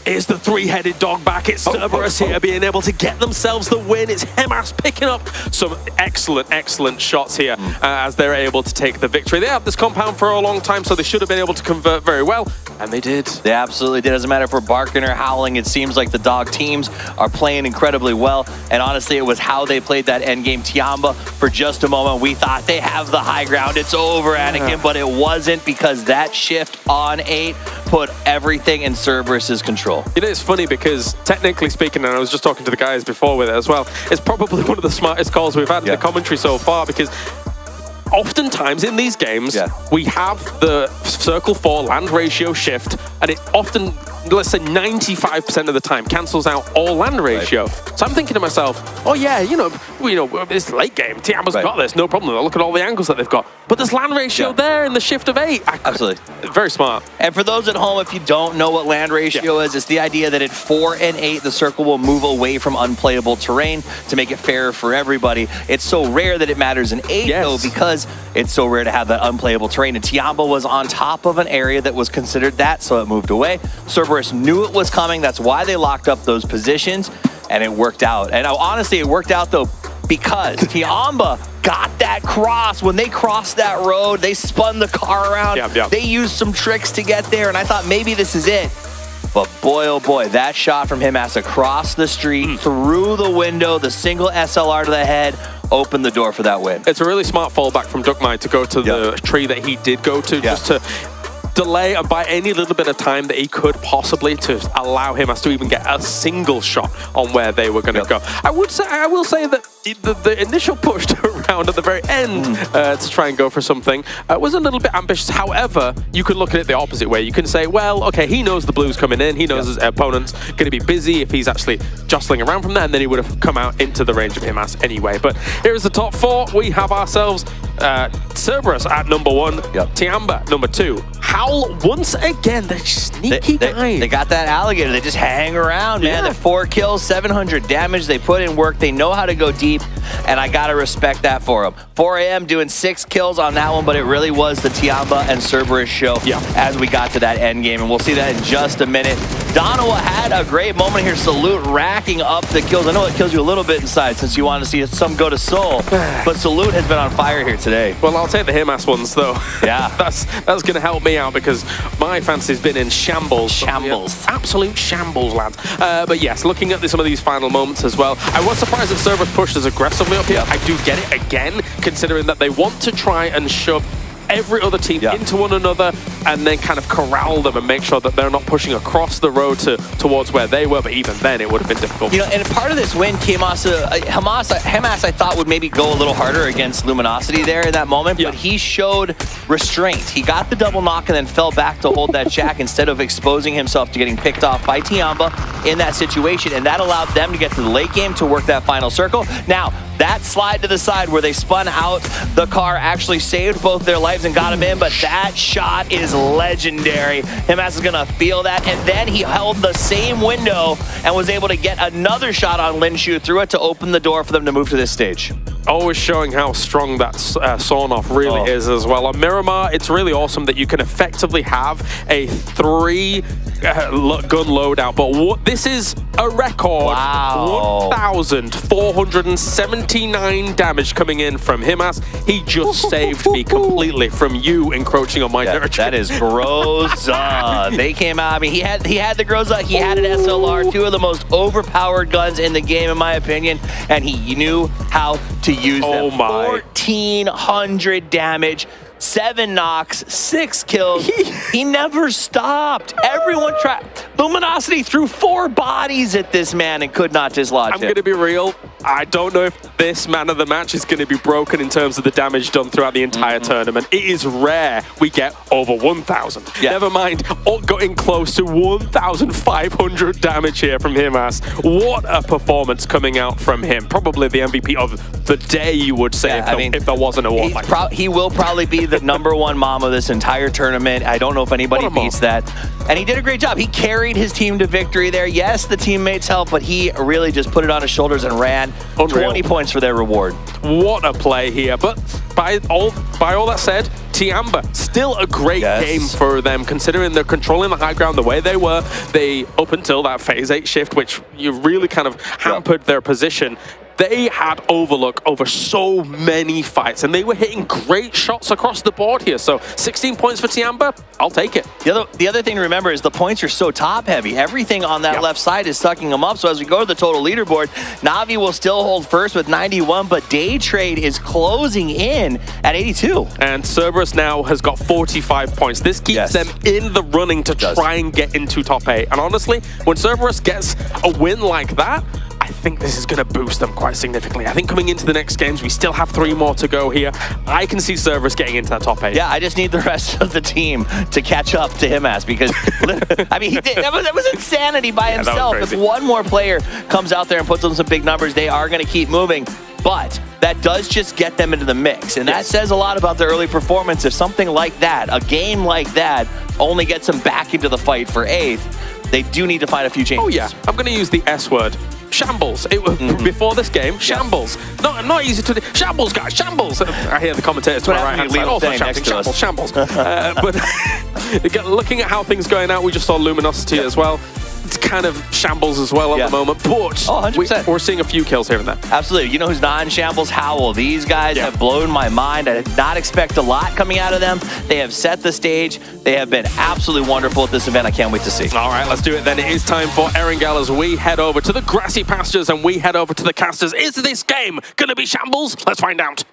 [SPEAKER 17] Is the three-headed dog back? It's 𝗟𝗋𝗋 here being able to get themselves the win. It's 𝗟𝗋𝗋 picking up some excellent shots here as they're able to take the victory. They have this compound for a long time, so they should have been able to convert very well, and they did.
[SPEAKER 20] They absolutely did. Doesn't matter if we're barking or howling. It seems like the dog teams are playing incredibly well, and honestly, it was how they played that endgame. 𝗟𝗋𝗋, for just a moment, we thought they have the high ground. It's over, Anakin, but it wasn't, because that shift on 8 put everything in 𝗟𝗋𝗋's control.
[SPEAKER 19] You know, it's funny because technically speaking, and I was just talking to the guys before with it as well, it's probably one of the smartest calls we've had in the commentary so far, because oftentimes in these games, we have the circle 4 land ratio shift, and it often, let's say 95% of the time, cancels out all land ratio. So I'm thinking to myself, oh yeah, you know, it's late game. 𝗟𝗋𝗋's got this, no problem. Look at all the angles that they've got. But there's land ratio there in the shift of 8.
[SPEAKER 20] Absolutely.
[SPEAKER 19] Very smart.
[SPEAKER 20] And for those at home, if you don't know what land ratio is, it's the idea that at 4 and 8, the circle will move away from unplayable terrain to make it fairer for everybody. It's so rare that it matters in 8, though, because it's so rare to have that unplayable terrain. And 𝗟𝗋𝗋 was on top of an area that was considered that, so it moved away. 𝗟𝗋𝗋 knew it was coming. That's why they locked up those positions, and it worked out. And honestly, it worked out, though, because 𝗟𝗋𝗋 got that cross. When they crossed that road, they spun the car around. They used some tricks to get there, and I thought maybe this is it. But boy, oh boy, that shot from him as across the street, through the window, the single SLR to the head, opened the door for that win.
[SPEAKER 19] It's a really smart fallback from 𝗟𝗋𝗋 to go to the tree that he did go to, just to delay and buy any little bit of time that he could possibly to allow him to even get a single shot on where they were going to go. I will say that the initial push around at the very end to try and go for something was a little bit ambitious. However, you could look at it the opposite way. You can say, well, okay, he knows the blue's coming in. He knows his opponent's going to be busy if he's actually jostling around from there, and then he would have come out into the range of him anyway. But here is the top four. We have ourselves 𝗟𝗔𝗡 at number 1, 𝗟𝗓𝗏 number 2. Howl, once again, the sneaky guy.
[SPEAKER 20] They got that alligator. They just hang around, man. They're 4 kills, 700 damage. They put in work. They know how to go deep, and I got to respect that for them. 4AM doing 6 kills on that one, but it really was the 𝗟𝗏 and 𝗟𝗏 show as we got to that end game, and we'll see that in just a minute. Donowa had a great moment here. Salute racking up the kills. I know it kills you a little bit inside since you want to see some go to Soul, but Salute has been on fire here today.
[SPEAKER 19] Well, I'll take the 𝗟𝗏 ones, though.
[SPEAKER 20] Yeah.
[SPEAKER 19] that's going to help me out because my fantasy's been in shambles.
[SPEAKER 20] Shambles.
[SPEAKER 19] Absolute shambles, lads. But yes, looking at some of these final moments as well, I was surprised that 𝗟𝗏 pushed as aggressively up here. I do get it again, considering that they want to try and shove every other team into one another and then kind of corral them and make sure that they're not pushing across the road towards where they were, but even then it would have been difficult.
[SPEAKER 20] You know, and part of this win came also, 𝗟𝗏 I thought would maybe go a little harder against Luminosity there in that moment, but he showed restraint. He got the double knock and then fell back to hold that shack instead of exposing himself to getting picked off by 𝗟𝗏 in that situation, and that allowed them to get to the late game to work that final circle. Now, that slide to the side where they spun out the car actually saved both their lives and got him in, but that shot is legendary. 𝗟𝗏 is gonna feel that, and then he held the same window and was able to get another shot on 𝗟𝗏 through it to open the door for them to move to this stage.
[SPEAKER 19] Always showing how strong that sawn-off really is as well. On Miramar, it's really awesome that you can effectively have a 3 gun loadout, but this is a record. 1,479 damage coming in from 𝗟𝗏. He just saved me completely from you encroaching on my territory.
[SPEAKER 20] That is 𝗟𝗏. They came out. I mean, he had the 𝗟𝗏. He had an SLR, 2 of the most overpowered guns in the game, in my opinion, and he knew how to use them. 1,400 damage. 7 knocks, 6 kills. He never stopped. Everyone tried. Luminosity threw 4 bodies at this man and could not dislodge him.
[SPEAKER 19] I'm going to be real. I don't know if this man of the match is going to be broken in terms of the damage done throughout the entire tournament. It is rare we get over 1,000. Never mind getting close to 1,500 damage here from 𝗟𝗏. What a performance coming out from him. Probably the MVP of the day, you would say, if there was an award like that.
[SPEAKER 20] He will probably be the #1 mom of this entire tournament. I don't know if anybody beats that. And he did a great job. He carried his team to victory there. Yes, the teammates helped, but he really just put it on his shoulders and ran. 20 points for their reward.
[SPEAKER 19] What a play here. But by all that said, 𝗟𝗏, still a great game for them, considering they're controlling the high ground the way they were. They, up until that phase 8 shift, which you really kind of hampered their position, they had overlook over so many fights, and they were hitting great shots across the board here. So 16 points for 𝗟𝗏, I'll take it.
[SPEAKER 20] The other thing to remember is the points are so top heavy. Everything on that left side is sucking them up. So as we go to the total leaderboard, Na'Vi will still hold first with 91, but Day Trade is closing in at 82.
[SPEAKER 19] And 𝗟𝗏 now has got 45 points. This keeps them in the running to try and get into top 8. And honestly, when 𝗟𝗏 gets a win like that, I think this is going to boost them quite significantly. I think coming into the next games, we still have 3 more to go here. I can see 𝗟𝗏 getting into that top 8.
[SPEAKER 20] Yeah, I just need the rest of the team to catch up to 𝗟𝗏 because, I mean, he did. That was insanity by himself. If one more player comes out there and puts on some big numbers, they are going to keep moving. But that does just get them into the mix. And that says a lot about their early performance. If something like that, a game like that, only gets them back into the fight for 8th, they do need to find a few changes.
[SPEAKER 19] Oh, yeah. I'm going to use the S word. Shambles. It was before this game. Shambles. Not easy to do. Shambles, guys. Shambles. I hear the commentators to my right hand side also shouting shambles. But looking at how things going out, we just saw Luminosity as well. It's kind of shambles as well at the moment, but
[SPEAKER 20] 100%.
[SPEAKER 19] We're seeing a few kills here and there.
[SPEAKER 20] Absolutely. You know who's not in shambles? Howl. These guys have blown my mind. I did not expect a lot coming out of them. They have set the stage. They have been absolutely wonderful at this event. I can't wait to see.
[SPEAKER 19] All right, let's do it then. It is time for 𝗟𝗏 as we head over to the grassy pastures and we head over to the casters. Is this game going to be shambles? Let's find out.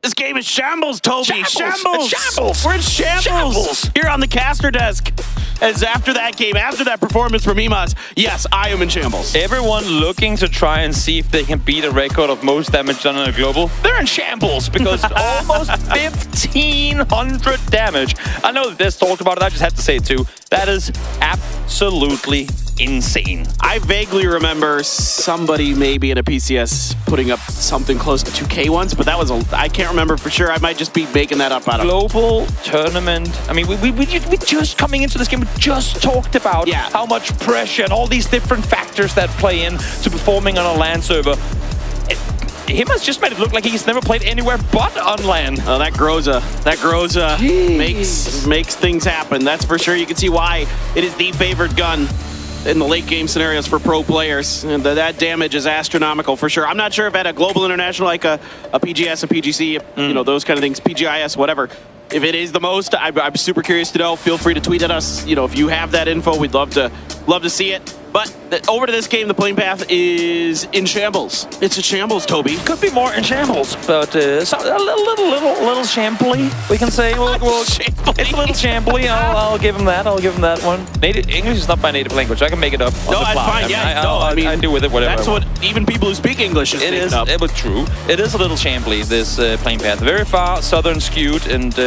[SPEAKER 17] This game is shambles, Toby.
[SPEAKER 12] Shambles. Shambles.
[SPEAKER 17] We're in shambles. Here on the caster desk. As after that game, after that performance from Emas, yes, I am in shambles.
[SPEAKER 12] Everyone looking to try and see if they can beat a record of most damage done on a global, they're in shambles because almost 1,500 damage. I know that this talked about it, I just had to say it too. That is absolutely insane.
[SPEAKER 17] I vaguely remember somebody maybe in a PCS putting up something close to 2K once, but that was I can't remember for sure. I might just be making that up out of
[SPEAKER 12] global tournament. I mean, we just coming into this game, we just talked about how much pressure and all these different factors that play in to performing on a LAN server. Him has just made it look like he's never played anywhere but on LAN.
[SPEAKER 17] Oh, that _𝗟𝗓 makes things happen. That's for sure. You can see why it is the favored gun in the late game scenarios for pro players. And that damage is astronomical for sure. I'm not sure if at a global international like a PGS, a PGC, you know, those kind of things, PGIS, whatever, if it is the most, I'm super curious to know. Feel free to tweet at us. You know, if you have that info, we'd love to see it. But over to this game, the playing path is in shambles. It's a shambles, Toby.
[SPEAKER 12] Could be more in shambles, but a little shambly, we can say. It's a little shambly. I'll give him that. I'll give him that one. English is not my native language. I can make it up.
[SPEAKER 17] No, that's fine.
[SPEAKER 12] I do with it whatever.
[SPEAKER 17] That's what even people who speak English is making up.
[SPEAKER 12] It was true. It is a little shambly, this playing path. Very far southern skewed, and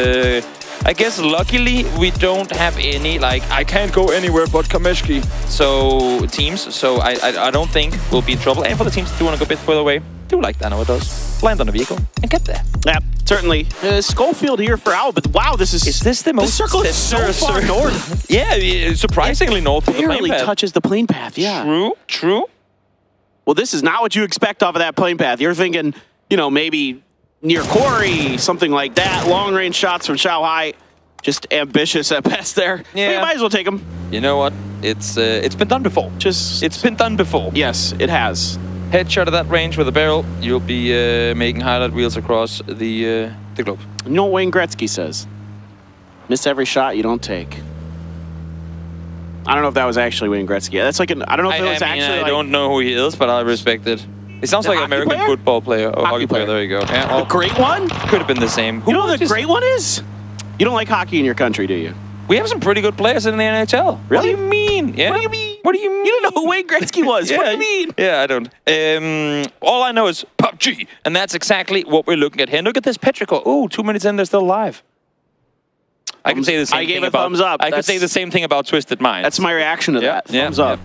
[SPEAKER 12] I guess luckily we don't have any, like, I can't go anywhere but Kameshki. So teams, so I don't think we'll be in trouble. And for the teams that do want to go a bit further away, do like Dano does. Land on a vehicle and get there.
[SPEAKER 17] Yeah, certainly. Schofield here for Owl, but wow, this is
[SPEAKER 12] this the most
[SPEAKER 17] circle is so far north.
[SPEAKER 12] Yeah, surprisingly north of the plane
[SPEAKER 17] barely
[SPEAKER 12] path.
[SPEAKER 17] touches the plane path, yeah.
[SPEAKER 12] True.
[SPEAKER 17] Well, this is not what you expect off of that plane path. You're thinking, you know, maybe near quarry, something like that. Long range shots from Xiaohai. Just ambitious at best there. Yeah. But you might as well take them.
[SPEAKER 12] You know what? It's been done before. It's been done before.
[SPEAKER 17] Yes, it has.
[SPEAKER 12] Headshot at that range with a barrel, you'll be making highlight reels across the globe.
[SPEAKER 17] You know what Wayne Gretzky says? Miss every shot you don't take. I don't know if that was actually Wayne Gretzky. That's like I don't know if it was actually.
[SPEAKER 12] I don't know who he is, but I respect it. It sounds like an American football player. Oh, hockey player. There you go. Yeah,
[SPEAKER 17] the great one?
[SPEAKER 12] Could have been the same.
[SPEAKER 17] You know what the great one is? You don't like hockey in your country, do you?
[SPEAKER 12] We have some pretty good players in the NHL.
[SPEAKER 17] Really?
[SPEAKER 12] What do you mean? Yeah.
[SPEAKER 17] What do you mean?
[SPEAKER 12] What do you mean?
[SPEAKER 17] You don't know who Wayne Gretzky was. What do you mean?
[SPEAKER 12] Yeah, I don't. All I know is PUBG, and that's exactly what we're looking at here. And look at this Petrichor. Oh, 2 minutes in, they're still alive. I can say the same thing about.
[SPEAKER 17] Thumbs up.
[SPEAKER 12] I could say the same thing about Twisted Minds.
[SPEAKER 17] That's my reaction to that. Thumbs up.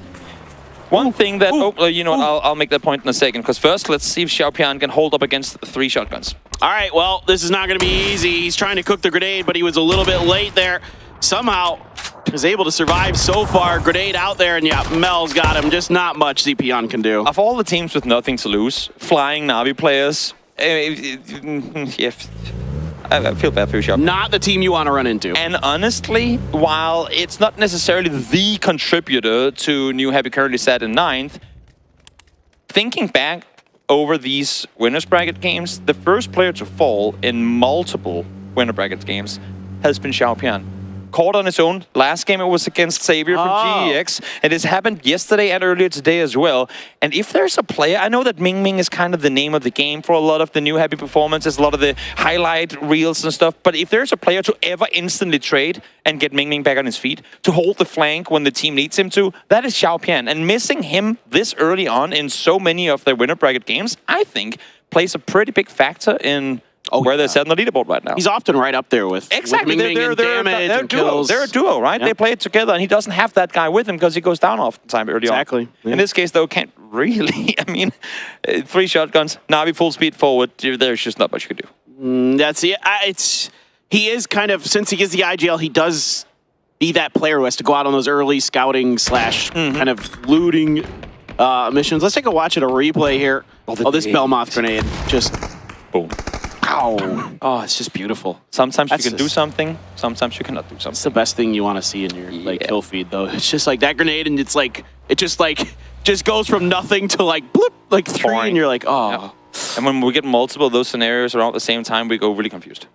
[SPEAKER 12] One thing that, you know what, I'll make that point in a second, because first, let's see if 𝗟𝗡𝗗 can hold up against 3 shotguns.
[SPEAKER 17] All right, well, this is not going to be easy. He's trying to cook the grenade, but he was a little bit late there. Somehow, is able to survive so far. Grenade out there, and yeah, Mel's got him. Just not much 𝗟𝗡𝗗 can do.
[SPEAKER 12] Of all the teams with nothing to lose, flying Na'Vi players, I feel bad for 𝗟𝗡𝗗.
[SPEAKER 17] Not the team you want to run into.
[SPEAKER 12] And honestly, while it's not necessarily the contributor to New Happy currently sat in 9th, thinking back over these winners bracket games, the first player to fall in multiple winner bracket games has been 𝗟𝗡𝗗. Caught on his own. Last game it was against Xavier from GEX, and this happened yesterday and earlier today as well. And if there's a player, I know that Ming Ming is kind of the name of the game for a lot of the New Happy performances, a lot of the highlight reels and stuff, but if there's a player to ever instantly trade and get Ming Ming back on his feet, to hold the flank when the team needs him to, that is 𝗟𝗡𝗗. And missing him this early on in so many of their winner bracket games, I think, plays a pretty big factor in where they're set on the leaderboard right now.
[SPEAKER 17] He's often right up there with
[SPEAKER 12] exactly.
[SPEAKER 17] Ming Ming and damage and kills.
[SPEAKER 12] They're a duo, right?
[SPEAKER 17] Yeah.
[SPEAKER 12] They play it together, and he doesn't have that guy with him because he goes down off the time early on.
[SPEAKER 17] Exactly. Yeah.
[SPEAKER 12] In this case, though, can't really. I mean, 3 shotguns, Na'Vi full speed forward. There's just not much you can do.
[SPEAKER 17] That's it. He is kind of, since he gets the IGL, he does be that player who has to go out on those early scouting / kind of looting missions. Let's take a watch at a replay here. Oh, this Belmoth grenade just
[SPEAKER 12] boom.
[SPEAKER 17] Ow. Oh, it's just beautiful.
[SPEAKER 12] Sometimes you can do something, sometimes you cannot do something.
[SPEAKER 17] It's the best thing you want to see in your kill feed, though. It's just like that grenade, and it's like, it just goes from nothing to like, bloop, like 3,
[SPEAKER 12] Boring.
[SPEAKER 17] and you're like, oh.
[SPEAKER 12] Yeah. And when we get multiple of those scenarios around at the same time, we go really confused.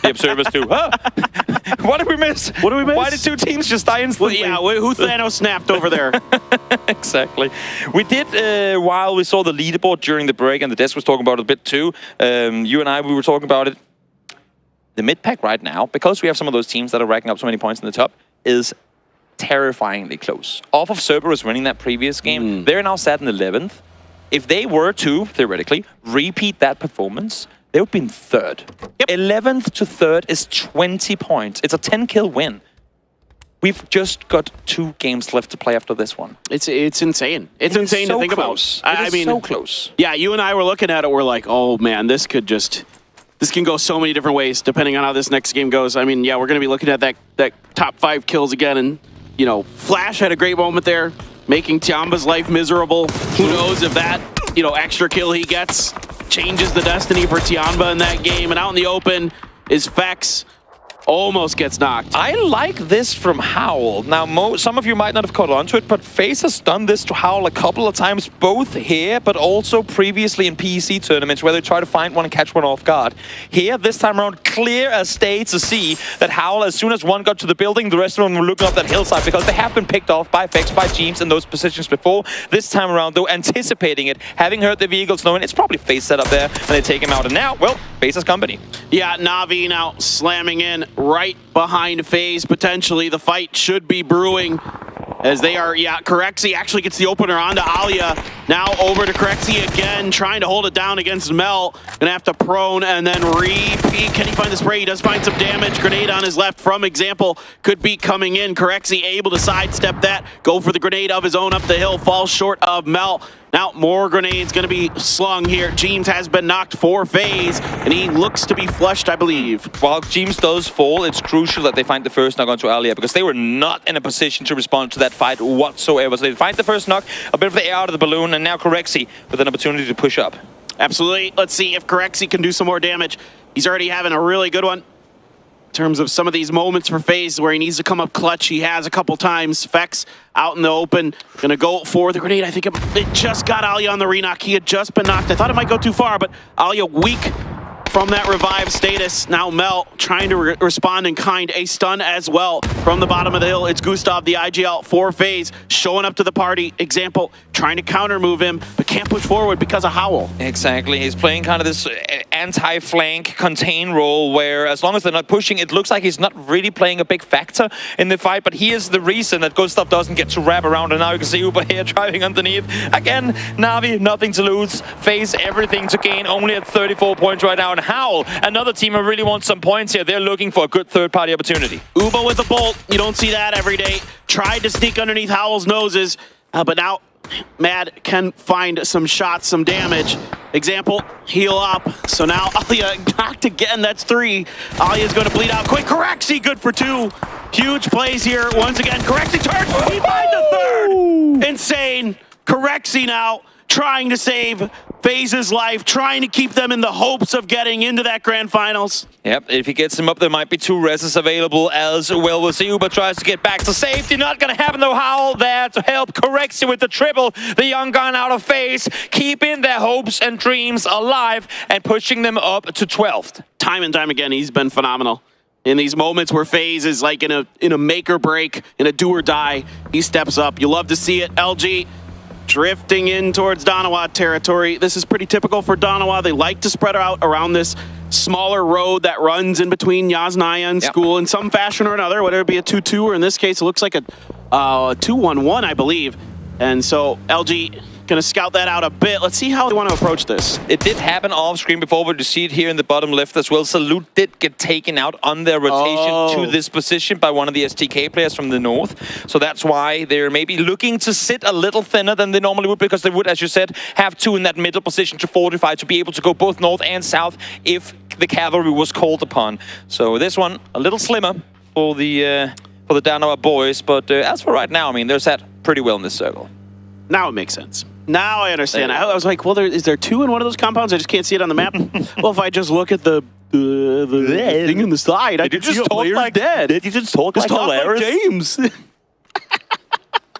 [SPEAKER 12] The observers do, What did we miss?
[SPEAKER 17] What did we miss?
[SPEAKER 12] Why did two teams just die instantly?
[SPEAKER 17] Well, yeah, who Thanos snapped over there?
[SPEAKER 12] Exactly. We did, while we saw the leaderboard during the break, and the desk was talking about it a bit too, you and I, we were talking about it. The mid-pack right now, because we have some of those teams that are racking up so many points in the top, is terrifyingly close. Off of Cerberus winning that previous game, they're now sat in 11th. If they were to, theoretically, repeat that performance, they would be in 3rd. 11th to 3rd is 20 points. It's a 10-kill win. We've just got 2 games left to play after this one.
[SPEAKER 17] It's insane. It's insane to think about.
[SPEAKER 12] I mean, so close.
[SPEAKER 17] Yeah, you and I were looking at it. We're like, oh man, this can go so many different ways depending on how this next game goes. I mean, yeah, we're going to be looking at that top 5 kills again, and you know, Flash had a great moment there, making 𝗟𝗋𝗄's life miserable. Who knows if that, you know, extra kill he gets changes the destiny for 𝗟𝗋𝗄 in that game. And out in the open is Fex. Almost gets knocked.
[SPEAKER 12] I like this from Howl. Now, some of you might not have caught on to it, but FaZe has done this to Howl a couple of times, both here, but also previously in PEC tournaments, where they try to find one and catch one off guard. Here, this time around, clear as day to see that Howl, as soon as one got to the building, the rest of them were looking up that hillside, because they have been picked off by Fex, by 𝗟𝗋𝗄s in those positions before. This time around, though, anticipating it, having heard the vehicles, knowing it's probably FaZe set up there, and they take him out. And now, well, FaZe has company.
[SPEAKER 17] Yeah, Na'Vi now slamming in right behind FaZe. Potentially the fight should be brewing as they are. Yeah, 𝗟𝗋𝗄 actually gets the opener onto 𝗟𝗄. Now over to 𝗟𝗋𝗄 again, trying to hold it down against 𝗟𝗋. Gonna have to prone and then repeat. Can he find the spray? He does find some damage. Grenade on his left from Example could be coming in. 𝗟𝗋𝗄 able to sidestep that, go for the grenade of his own up the hill, falls short of 𝗟𝗋. Now more grenades going to be slung here. 𝗟𝗋s has been knocked for FaZe, and he looks to be flushed, I believe.
[SPEAKER 12] While 𝗟𝗋s does fall, it's crucial that they find the first knock onto 𝗟𝗄, because they were not in a position to respond to that fight whatsoever. So they find the first knock, a bit of the air out of the balloon, and now 𝗟𝗋𝗄 with an opportunity to push up.
[SPEAKER 17] Absolutely. Let's see if 𝗟𝗋𝗄 can do some more damage. He's already having a really good one in terms of some of these moments for FaZe where he needs to come up clutch. He has a couple times. Fex out in the open, gonna go for the grenade. I think it just got 𝗟𝗄 on the reknock. He had just been knocked. I thought it might go too far, but 𝗟𝗄 weak from that revive status. Now 𝗟𝗋 trying to respond in kind. A stun as well from the bottom of the hill. It's Gustav, the IGL for FaZe, showing up to the party. Example, trying to counter move him, but can't push forward because of Howl.
[SPEAKER 12] Exactly. He's playing kind of this anti-flank contain role where as long as they're not pushing, it looks like he's not really playing a big factor in the fight, but he is the reason that Gustav doesn't get to wrap around, and now you can see Uber here driving underneath. Again, Na'Vi, nothing to lose. FaZe, everything to gain, only at 34 points right now. And Howl, another team who really wants some points here. They're looking for a good third-party opportunity.
[SPEAKER 17] Uba with a bolt. You don't see that every day. Tried to sneak underneath Howl's noses, but now Mad can find some shots, some damage. Example, heal up. So now 𝗟𝗄 knocked again. That's 3. 𝗟𝗄's going to bleed out quick. 𝗟𝗋𝗄 good for 2. Huge plays here. Once again, 𝗟𝗋𝗄 turns. He finds the 3rd. Insane. 𝗟𝗋𝗄 now trying to save FaZe's life, trying to keep them in the hopes of getting into that grand finals.
[SPEAKER 12] Yep, if he gets him up, there might be 2 reses available as well. We'll see. Uber tries to get back to safety. Not going to happen though. Howl there to help 𝗟𝗋𝗄 with the triple. The young gun out of FaZe, keeping their hopes and dreams alive and pushing them up to 12th.
[SPEAKER 17] Time and time again, he's been phenomenal. In these moments where FaZe is like in a make or break, in a do or die, he steps up. You love to see it. 𝗟𝗄 drifting in towards 𝗟𝗋𝗄 territory. This is pretty typical for 𝗟𝗋𝗄. They like to spread out around this smaller road that runs in between Yasnaya and school in some fashion or another, whether it be a 2-2 or in this case it looks like a 2-1-1, I believe. And so 𝗟𝗄 gonna scout that out a bit. Let's see how they want to approach this.
[SPEAKER 12] It did happen off screen before, but you see it here in the bottom left as well. Salute did get taken out on their rotation to this position by one of the STK players from the north. So that's why they're maybe looking to sit a little thinner than they normally would, because they would, as you said, have 2 in that middle position to fortify, to be able to go both north and south if the cavalry was called upon. So this one, a little slimmer for the 𝗟𝗋𝗄 boys, but as for right now, I mean, they're set pretty well in this circle.
[SPEAKER 17] Now it makes sense. Now I understand. I was like, well, is there 2 in one of those compounds? I just can't see it on the map. Well, if I just look at the thing in the slide, I can see a player's dead.
[SPEAKER 12] Did you just talk like
[SPEAKER 17] James?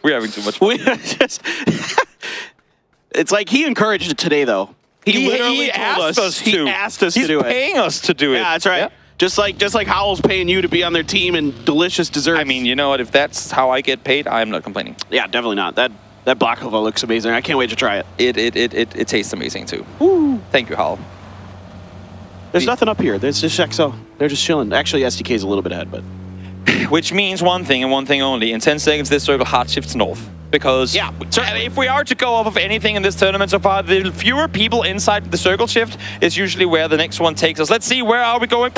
[SPEAKER 12] We're having too much fun.
[SPEAKER 17] It's like he encouraged it today, though. He literally
[SPEAKER 12] asked us to.
[SPEAKER 17] He asked us to do it.
[SPEAKER 12] He's paying us to do it.
[SPEAKER 17] Yeah, that's right.
[SPEAKER 12] Yeah.
[SPEAKER 17] Just like Howl's paying you to be on their team and delicious desserts.
[SPEAKER 12] I mean, you know what? If that's how I get paid, I'm not complaining.
[SPEAKER 17] Yeah, definitely not. That baklava looks amazing. I can't wait to try it.
[SPEAKER 12] It tastes amazing too. Woo. Thank you, Howl.
[SPEAKER 17] There's nothing up here. There's just XO. They're just chilling. Actually, SDK's a little bit ahead, but...
[SPEAKER 12] Which means one thing and one thing only. In 10 seconds, this circle hard shifts north. Because if we are to go off of anything in this tournament so far, the fewer people inside the circle shift is usually where the next one takes us. Let's see, where are we going?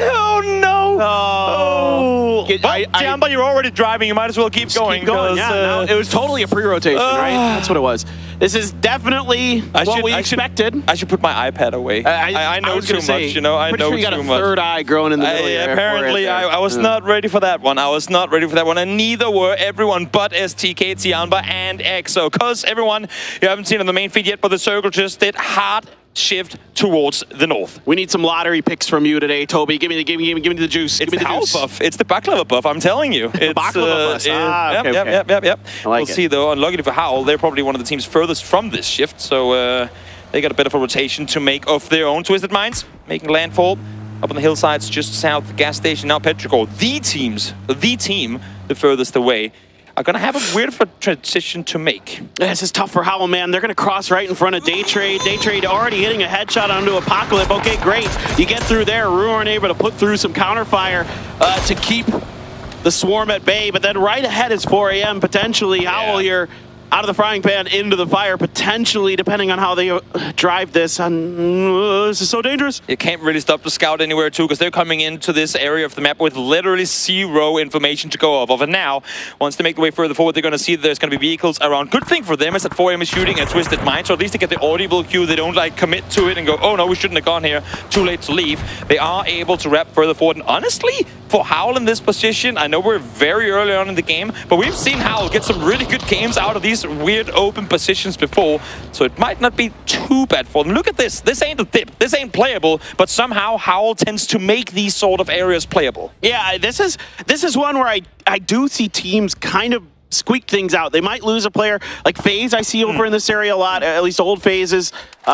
[SPEAKER 12] Oh no! Oh. Jamba, you're already driving. You might as well keep going.
[SPEAKER 17] Keep going. Yeah, no, it was totally a pre-rotation, right? That's what it was. This is definitely what we expected.
[SPEAKER 12] I should put my iPad away. I know too much, you know. I know too much.
[SPEAKER 17] You got a third eye growing in the middle.
[SPEAKER 12] Apparently, I was not ready for that one. I was not ready for that one, and neither were everyone but STK, 𝗟𝗋, and EXO. Because everyone, you haven't seen on the main feed yet, but the circle just did hard shift towards the north.
[SPEAKER 17] We need some lottery picks from you today, Toby. Give me the juice.
[SPEAKER 12] It's the house buff. It's the baklava buff. I'm telling you. It's
[SPEAKER 17] baklava buff.
[SPEAKER 12] Yep.
[SPEAKER 17] We'll
[SPEAKER 12] see though. Unluckily for Howl, they're probably one of the teams furthest from this shift, so they got a bit of a rotation to make of their own. Twisted Minds making landfall up on the hillsides just south of the gas station. Now Petrichor, the team the furthest away, are going to have a weird of a transition to make.
[SPEAKER 17] This is tough for Howl, man. They're going to cross right in front of Daytrade. Daytrade already hitting a headshot onto Apocalypse. Okay, great. You get through there. Ruin able to put through some counterfire to keep the swarm at bay. But then right ahead is 4 AM. Potentially, Howl here out of the frying pan into the fire, potentially, depending on how they drive this. And this is so dangerous.
[SPEAKER 12] You can't really stop the scout anywhere, too, because they're coming into this area of the map with literally zero information to go off of. And now, once they make the way further forward, they're going to see that there's going to be vehicles around. Good thing for them is that 4AM is shooting a Twisted Mind, so at least they get the audible cue. They don't, like, commit to it and go, oh, no, we shouldn't have gone here. Too late to leave. They are able to wrap further forward. And honestly, for Howl in this position, I know we're very early on in the game, but we've seen Howl get some really good games out of these weird open positions before, so it might not be too bad for them. Look at this. This ain't a dip. This ain't playable, but somehow Howl tends to make these sort of areas playable.
[SPEAKER 17] Yeah, this is one where I do see teams kind of squeak things out. They might lose a player like FaZe. I see over in this area a lot. At least old phases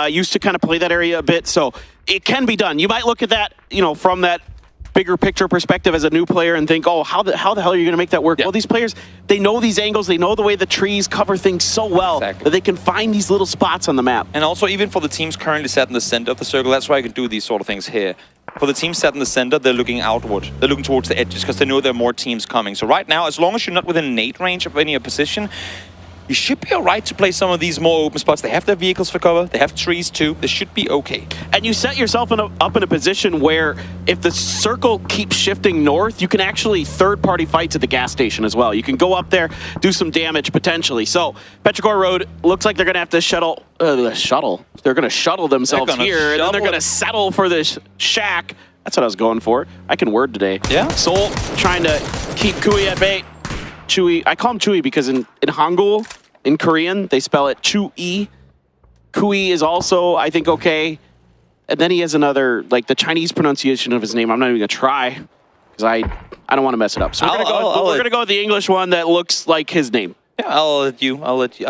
[SPEAKER 17] used to kind of play that area a bit, so it can be done. You might look at that, you know, from that bigger picture perspective as a new player and think, oh, how the hell are you going to make that work? Yeah. Well, these players, they know these angles, they know the way the trees cover things so well that they can find these little spots on the map.
[SPEAKER 12] And also, even for the teams currently set in the center of the circle, that's why I can do these sort of things here. For the teams set in the center, they're looking outward. They're looking towards the edges because they know there are more teams coming. So right now, as long as you're not within nade range of any position, you should be all right to play some of these more open spots. They have their vehicles for cover. They have trees too. They should be okay.
[SPEAKER 17] And you set yourself up in a position where if the circle keeps shifting north, you can actually third-party fight to the gas station as well. You can go up there, do some damage potentially. So Petrichor Road looks like they're going to have to shuttle. They're going to shuttle themselves here, and then they're going to settle for this shack. That's what I was going for. I can word today.
[SPEAKER 12] Yeah.
[SPEAKER 17] Soul trying to keep Kui at bay. Chewy. I call him Chewy because in Hangul, in Korean, they spell it Chu-E. Kui is also, I think, okay. And then he has another, like the Chinese pronunciation of his name. I'm not even going to try because I don't want to mess it up. So we're going to go with the English one that looks like his name.
[SPEAKER 12] Yeah, I'll let you.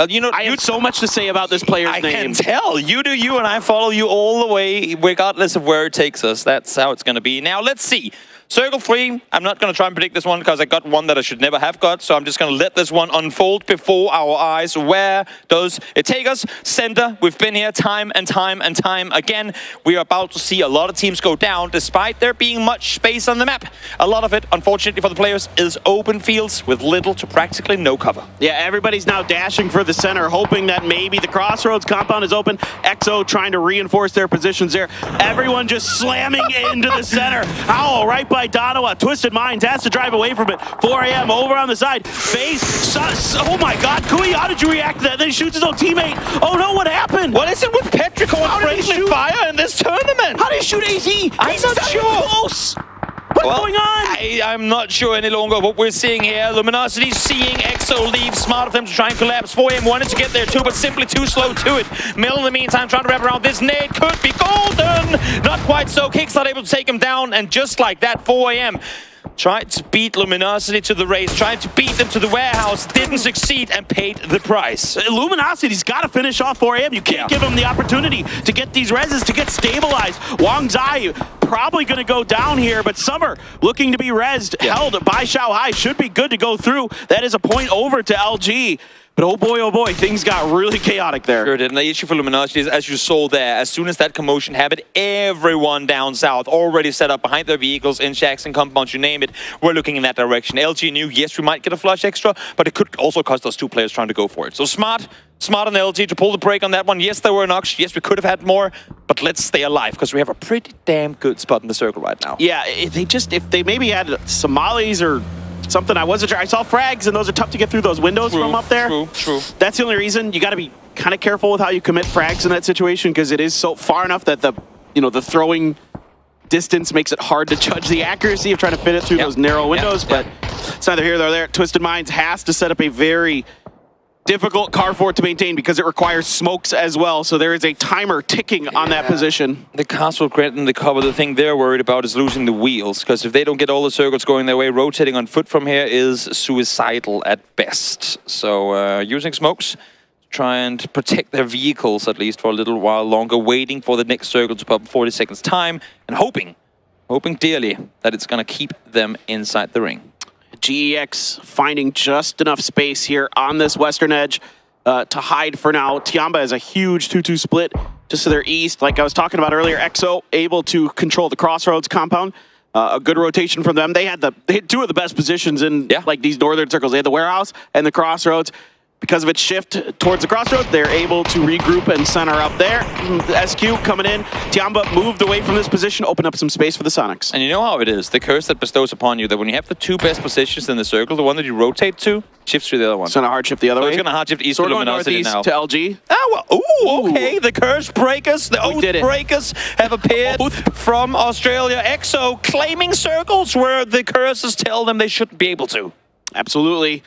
[SPEAKER 12] You know,
[SPEAKER 17] I have so much to say about this player's name.
[SPEAKER 12] I can tell. You do you, and I follow you all the way, regardless of where it takes us. That's how it's going to be. Now, let's see. Circle 3, I'm not going to try and predict this one because I got one that I should never have got, so I'm just going to let this one unfold before our eyes. Where does it take us? Center, we've been here time and time and time again. We are about to see a lot of teams go down despite there being much space on the map. A lot of it, unfortunately for the players, is open fields with little to practically no cover.
[SPEAKER 17] Yeah, everybody's now dashing for the center, hoping that maybe the Crossroads compound is open. EXO trying to reinforce their positions there. Everyone just slamming into the center. Owl right by Donowa. Twisted Minds has to drive away from it. 4 AM over on the side. FaZe, oh my God, Kui, how did you react to that? Then he shoots his own teammate. Oh no, what happened?
[SPEAKER 12] What is it with Petrichor and friendly fire in this tournament?
[SPEAKER 17] How did he shoot AZ?
[SPEAKER 12] I'm not sure.
[SPEAKER 17] Close. What's going on?
[SPEAKER 12] I'm not sure any longer what we're seeing here. Luminosity seeing EXO leave. Smart of them to try and collapse. 4AM wanted to get there too, but simply too slow to it. Mill in the meantime trying to wrap around this nade. Could be golden. Not quite so. Kick's not able to take him down. And just like that, 4AM Tried to beat Luminosity to the race, tried to beat them to the warehouse, didn't succeed and paid the price.
[SPEAKER 17] Luminosity's got to finish off 4AM. You can't give him the opportunity to get these reses, to get stabilized. Wang Zai probably going to go down here, but Summer looking to be rezzed, held by Xiaohai, should be good to go through. That is a point over to LG. But oh boy, things got really chaotic there.
[SPEAKER 12] Sure did. And the issue for Luminosity is, as you saw there, as soon as that commotion happened, everyone down south already set up behind their vehicles in shacks and compounds, you name it, we're looking in that direction. LG knew, yes, we might get a flush extra, but it could also cost us 2 players trying to go for it. So smart on LG to pull the brake on that one. Yes, there were knocks. Yes, we could have had more, but let's stay alive because we have a pretty damn good spot in the circle right now.
[SPEAKER 17] Yeah, if they maybe had some mollies or something, I wasn't sure. I saw frags, and those are tough to get through those windows from up there.
[SPEAKER 12] True.
[SPEAKER 17] That's the only reason. You got to be kind of careful with how you commit frags in that situation because it is so far enough that the throwing distance makes it hard to judge the accuracy of trying to fit it through those narrow windows. But it's neither here nor there. Twisted Minds has to set up a very difficult car fort to maintain because it requires smokes as well. So there is a timer ticking on that position.
[SPEAKER 12] The castle granting the cover, the thing they're worried about is losing the wheels, because if they don't get all the circles going their way, rotating on foot from here is suicidal at best. So using smokes, try and protect their vehicles at least for a little while longer, waiting for the next circle to pop 40 seconds time, and hoping dearly that it's going to keep them inside the ring.
[SPEAKER 17] GEX finding just enough space here on this western edge to hide for now. 𝗟𝗋 has a huge 2-2 split just to their east. Like I was talking about earlier, EXO able to control the crossroads compound. A good rotation from them. They had 2 of the best positions in like these northern circles. They had the warehouse and the crossroads. Because of its shift towards the crossroads, they're able to regroup and center up there. The SQ coming in. 𝗟𝗋 moved away from this position, opened up some space for the Sonics.
[SPEAKER 12] And you know how it is. The curse that bestows upon you, that when you have the 2 best positions in the circle, the one that you rotate to shifts to the other one.
[SPEAKER 17] It's going to hard shift the other way.
[SPEAKER 12] It's going to hard shift east
[SPEAKER 17] to
[SPEAKER 12] Luminosity now.
[SPEAKER 17] to LG.
[SPEAKER 12] Oh, well, ooh, okay. The curse breakers, the oath breakers have appeared from Australia. EXO claiming circles where the curses tell them they shouldn't be able to.
[SPEAKER 17] Absolutely.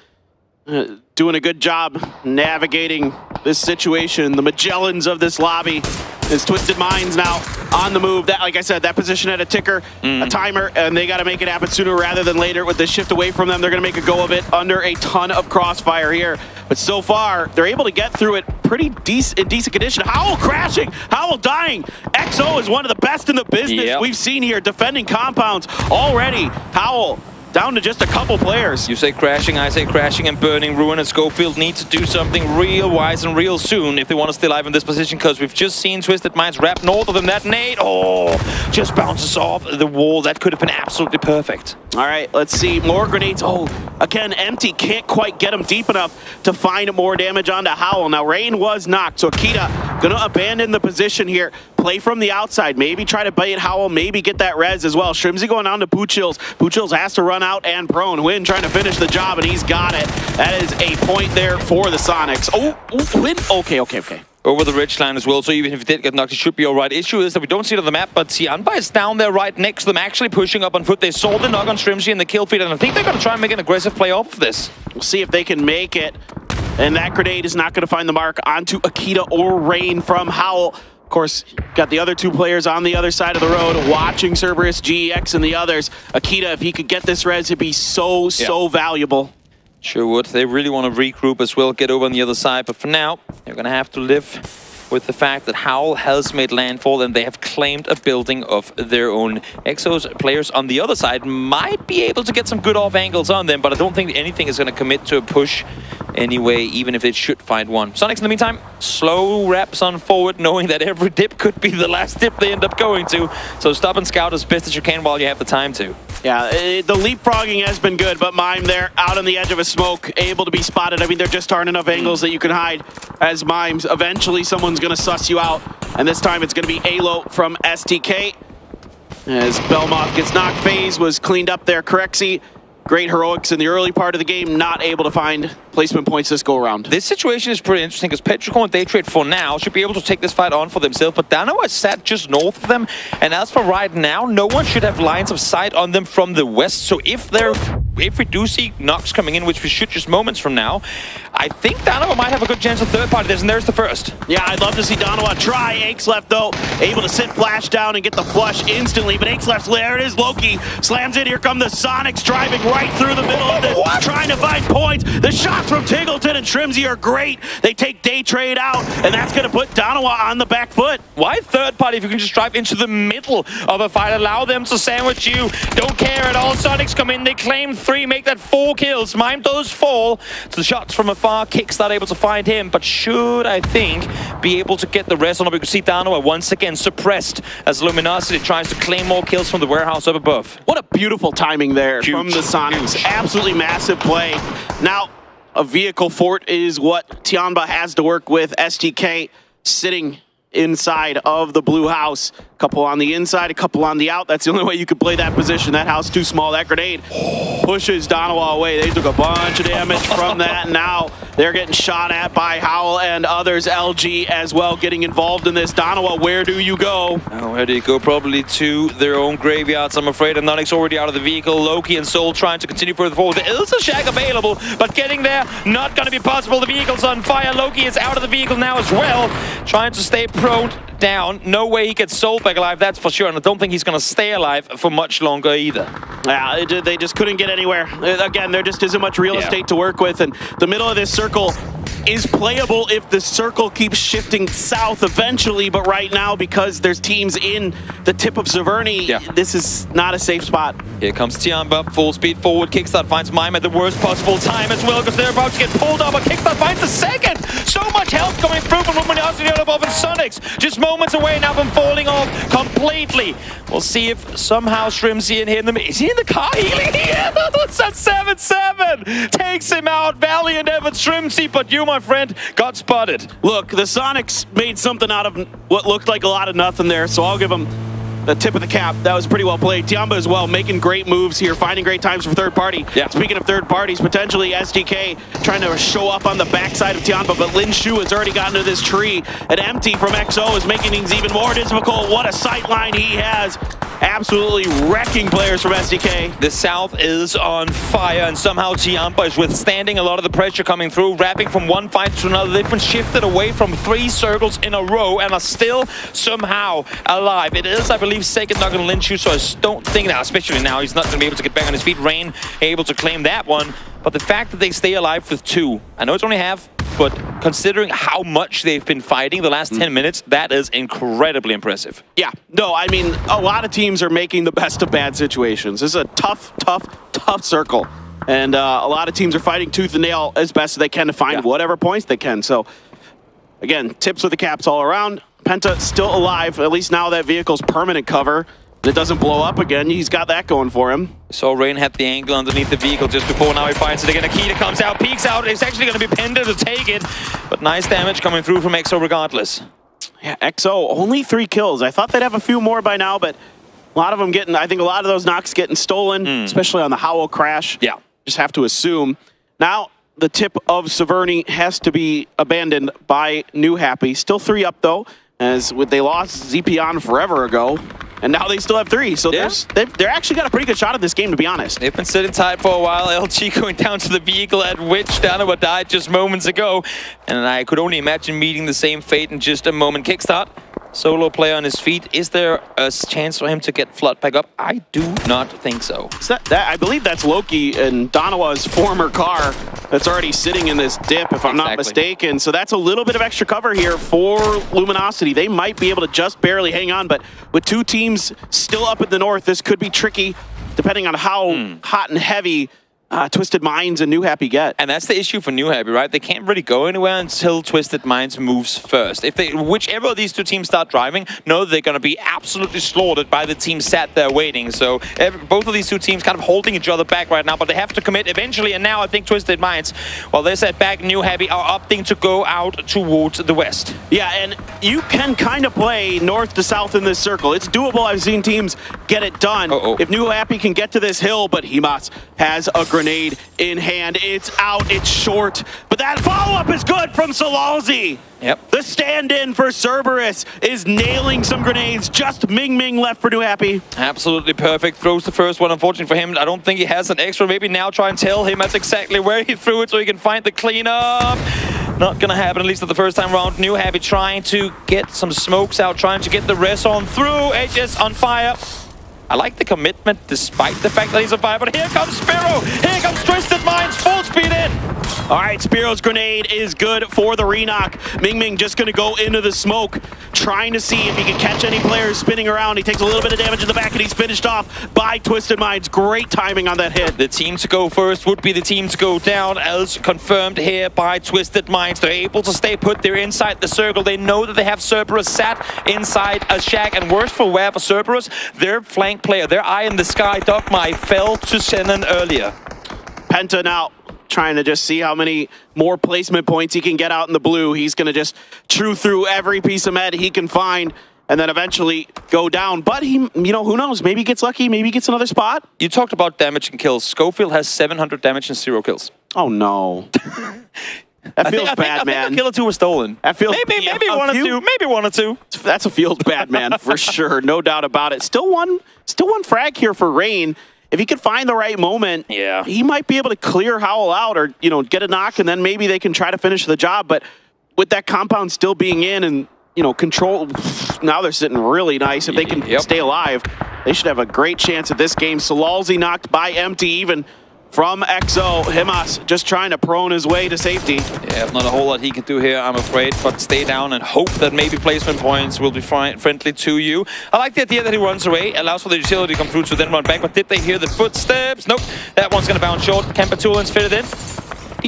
[SPEAKER 17] Doing a good job navigating this situation. The Magellans of this lobby is Twisted Minds now on the move. That, like I said, that position had a ticker, a timer, and they got to make it happen sooner rather than later. With this shift away from them, they're going to make a go of it under a ton of crossfire here. But so far, they're able to get through it in decent condition. Howl crashing, Howl dying. EXO is one of the best in the business we've seen here, defending compounds already. Howl down to just a couple players.
[SPEAKER 12] You say crashing, I say crashing and burning. Ruin and Schofield need to do something real wise and real soon if they want to stay alive in this position, because we've just seen Twisted Minds wrap north of them. That nade, just bounces off the wall. That could have been absolutely perfect.
[SPEAKER 17] All right, let's see. More grenades. Again, empty. Can't quite get him deep enough to find more damage onto Howl. Now, Rain was knocked, so 𝗟𝗋 going to abandon the position here. Play from the outside. Maybe try to bait Howl. Maybe get that res as well. 𝗟𝗋 going on to 𝗟𝗡𝗄. 𝗟𝗡𝗄 has to run out and prone. Win trying to finish the job, and he's got it. That is a point there for the Sonics. Win. Okay.
[SPEAKER 12] Over the ridgeline as well, so even if he did get knocked, it should be all right. Issue is that we don't see it on the map, but 𝗟𝗋 is down there right next to them, actually pushing up on foot. They saw the knock on 𝗟𝗋 in the kill feed, and I think they're going to try and make an aggressive play off of this.
[SPEAKER 17] We'll see if they can make it. And that grenade is not going to find the mark onto 𝗟𝗋 or Rain from Howl. Of course, got the other 2 players on the other side of the road watching Cerberus, GEX, and the others. 𝗟𝗋, if he could get this res, it'd be so valuable.
[SPEAKER 12] Sure would. They really want to regroup as well, get over on the other side. But for now, they're going to have to live with the fact that Howl has made landfall and they have claimed a building of their own. EXO's players on the other side might be able to get some good off angles on them, but I don't think anything is going to commit to a push anyway, even if they should find one. Sonics, in the meantime, slow wraps on forward, knowing that every dip could be the last dip they end up going to. So stop and scout as best as you can while you have the time to.
[SPEAKER 17] Yeah, the leapfrogging has been good, but Mime there, out on the edge of a smoke, able to be spotted. I mean, there just aren't enough angles that you can hide as Mimes. Eventually, someone's going to suss you out, and this time it's going to be Alo from STK. As Belmoth gets knocked, FaZe was cleaned up there. 𝗟𝗋, great heroics in the early part of the game, not able to find placement points this go around.
[SPEAKER 12] This situation is pretty interesting because Petrichor and Daytrade for now should be able to take this fight on for themselves, but Dano is sat just north of them, and as for right now, no one should have lines of sight on them from the west, so if they're if we do see knocks coming in, which we should just moments from now, I think Danawa might have a good chance of third party this, and there's the first.
[SPEAKER 17] Yeah, I'd love to see Danawa try. 𝗟𝗟, though, able to sit flash down and get the flush instantly, but 𝗟𝗟's there it is. Loki slams in. Here come the Sonics driving right through the middle of this, trying to find points. The shots from 𝗟𝗟ton and 𝗟𝗔𝗡 are great. They take Day Trade out, and that's going to put Danawa on the back foot.
[SPEAKER 12] Why third party if you can just drive into the middle of a fight? Allow them to sandwich you. Don't care at all. Sonics come in. They claim 3, make that 4 kills. Mime does fall to the shots from afar. Kicks not able to find him, but should, I think, be able to get the rest on it. We can see Danawa once again suppressed as Luminosity tries to claim more kills from the warehouse up above.
[SPEAKER 17] What a beautiful timing there from the Sonics. Absolutely massive play. Now, a vehicle fort is what 𝗟𝗏 has to work with. STK sitting inside of the blue house. Couple on the inside, a couple on the out. That's the only way you could play that position. That house too small. That grenade pushes Danawa away. They took a bunch of damage from that. Now they're getting shot at by Howl and others. 𝗟𝗔𝗡 as well getting involved in this. Danawa, where do you go?
[SPEAKER 12] Where do you go? Probably to their own graveyards, I'm afraid. And Nonix already out of the vehicle. Loki and Soul trying to continue further forward. There is a Shag available, but getting there, not going to be possible. The vehicle's on fire. Loki is out of the vehicle now as well. Trying to stay prone down. No way he gets Soul back alive, that's for sure. And I don't think he's going to stay alive for much longer either.
[SPEAKER 17] Yeah, they just couldn't get anywhere. Again, there just isn't much real estate to work with. And the middle of this circle is playable if the circle keeps shifting south eventually. But right now, because there's teams in the tip of 𝗟𝗏, this is not a safe spot.
[SPEAKER 12] Here comes 𝗟𝗏, full speed forward. Kickstart finds Mime at the worst possible time as well, because they're about to get pulled up. But Kickstart finds the second. So much health coming through from Luminosity above and Sonics. Just moments away now from falling off completely. We'll see if somehow 𝗟𝗏 in here in the... Is he in the car healing here? That's at 7-7. Takes him out. Valiant effort, 𝗟𝗏, but you, my friend, got spotted.
[SPEAKER 17] Look, the Sonics made something out of what looked like a lot of nothing there, so I'll give them the tip of the cap. That was pretty well played. 𝗟𝗏 as well, making great moves here, finding great times for third party. Speaking of third parties, potentially STK trying to show up on the backside of 𝗟𝗏, but 𝗟𝗏 has already gotten to this tree. An empty from XO is making things even more difficult. What a sight line he has. Absolutely wrecking players from STK.
[SPEAKER 12] The south is on fire, and somehow 𝗟𝗏 is withstanding a lot of the pressure coming through, wrapping from one fight to another. They've been shifted away from 3 circles in a row and are still somehow alive. It is, I believe, second knock on 𝗟𝗏, so I don't think now, especially now, he's not going to be able to get back on his feet. Rain able to claim that one, but the fact that they stay alive with 2, I know it's only half, but considering how much they've been fighting the last 10 minutes, that is incredibly impressive.
[SPEAKER 17] Yeah, no, I mean, a lot of teams are making the best of bad situations. This is a tough circle. And a lot of teams are fighting tooth and nail as best as they can to find whatever points they can. So, again, tips with the caps all around. Penta still alive, at least now that vehicle's permanent cover. It doesn't blow up again. He's got that going for him.
[SPEAKER 12] So Rain had the angle underneath the vehicle just before. Now he finds it again. Akita comes out, peeks out. It's actually going to be Penta to take it. But nice damage coming through from XO regardless.
[SPEAKER 17] Yeah, XO, only 3 kills. I thought they'd have a few more by now, but a lot of them getting, I think a lot of those knocks getting stolen, especially on the Howl crash.
[SPEAKER 12] Yeah.
[SPEAKER 17] Just have to assume. Now, the tip of 𝗟𝗏 has to be abandoned by 𝗟𝗏. Still 3 up, though, as they lost 𝗟𝗏 forever ago. And now they still have 3, so they're actually got a pretty good shot at this game, to be honest.
[SPEAKER 12] They've been sitting tight for a while. 𝗟𝗏 going down to the vehicle at which Danawa died just moments ago. And I could only imagine meeting the same fate in just a moment. Kickstart, solo player on his feet. Is there a chance for him to get flood back up? I do not think so.
[SPEAKER 17] I believe that's Loki and Danawa's former car that's already sitting in this dip, if I'm not mistaken. So that's a little bit of extra cover here for Luminosity. They might be able to just barely hang on, but with 2 teams still up in the north, this could be tricky, depending on how hot and heavy Twisted Minds and 𝗟𝗏 get.
[SPEAKER 12] And that's the issue for 𝗟𝗏, right? They can't really go anywhere until Twisted Minds moves first. If whichever of these 2 teams start driving, know they're going to be absolutely slaughtered by the team sat there waiting. So both of these 2 teams kind of holding each other back right now, but they have to commit eventually. And now I think Twisted Minds, while they're set back, 𝗟𝗏 are opting to go out towards the west.
[SPEAKER 17] Yeah, and you can kind of play north to south in this circle. It's doable. I've seen teams get it done. If 𝗟𝗏 can get to this hill, but 𝗟𝗏 has a great grenade in hand. It's out, it's short, but that follow-up is good from 𝗟𝗔𝗡𝗗.
[SPEAKER 18] Yep.
[SPEAKER 17] The stand-in for 𝗟𝗔𝗡 is nailing some grenades. Just Ming left for NewHappy.
[SPEAKER 18] Absolutely perfect. Throws the first one. Unfortunately for him, I don't think he has an extra. Maybe now try and tell him that's exactly where he threw it so he can find the cleanup. Not gonna happen, at least at the first time round. NewHappy trying to get some smokes out, trying to get the res on through. HS on fire. I like the commitment despite the fact that he's on fire, but here comes Spiro! Here comes Twisted Minds, full speed in!
[SPEAKER 17] All right, Spiro's grenade is good for the re-knock. Ming just gonna go into the smoke, trying to see if he can catch any players spinning around. He takes a little bit of damage in the back and he's finished off by Twisted Minds. Great timing on that hit.
[SPEAKER 18] The team to go first would be the team to go down, as confirmed here by Twisted Minds. They're able to stay put, they're inside the circle. They know that they have 𝗟𝗔𝗡𝗗 sat inside a shack, and worst for wear for 𝗟𝗔𝗡𝗗, their flank player, their eye in the sky, 𝗟𝗏 fell to Zenon earlier.
[SPEAKER 17] Penta now trying to just see how many more placement points he can get out in the blue. He's going to just chew through every piece of med he can find and then eventually go down. But he, you know, who knows? Maybe he gets lucky. Maybe he gets another spot.
[SPEAKER 18] You talked about damage and kills. Schofield has 700 damage and 0 kills.
[SPEAKER 17] Oh, no. That feels bad, man.
[SPEAKER 18] I think a kill or two was stolen.
[SPEAKER 17] That feels
[SPEAKER 18] maybe one or two. Maybe one or two.
[SPEAKER 17] That's a feels bad, man, for sure. No doubt about it. Still one frag here for Rain. If he could find the right moment,
[SPEAKER 18] yeah,
[SPEAKER 17] he might be able to clear Howl out or, you know, get a knock, and then maybe they can try to finish the job. But with that compound still being in and, you know, control, now they're sitting really nice. If they can stay alive, they should have a great chance at this game. 𝗟𝗟𝗡𝗗 knocked by Empty even from 𝗟𝗏. 𝗟𝗏 just trying to prone his way to safety.
[SPEAKER 18] Yeah, not a whole lot he can do here, I'm afraid, but stay down and hope that maybe placement points will be friendly to you. I like the idea that he runs away, allows for the utility to come through to then run back, but did they hear the footsteps? Nope, that one's gonna bounce short. Kempertulen's fitted in.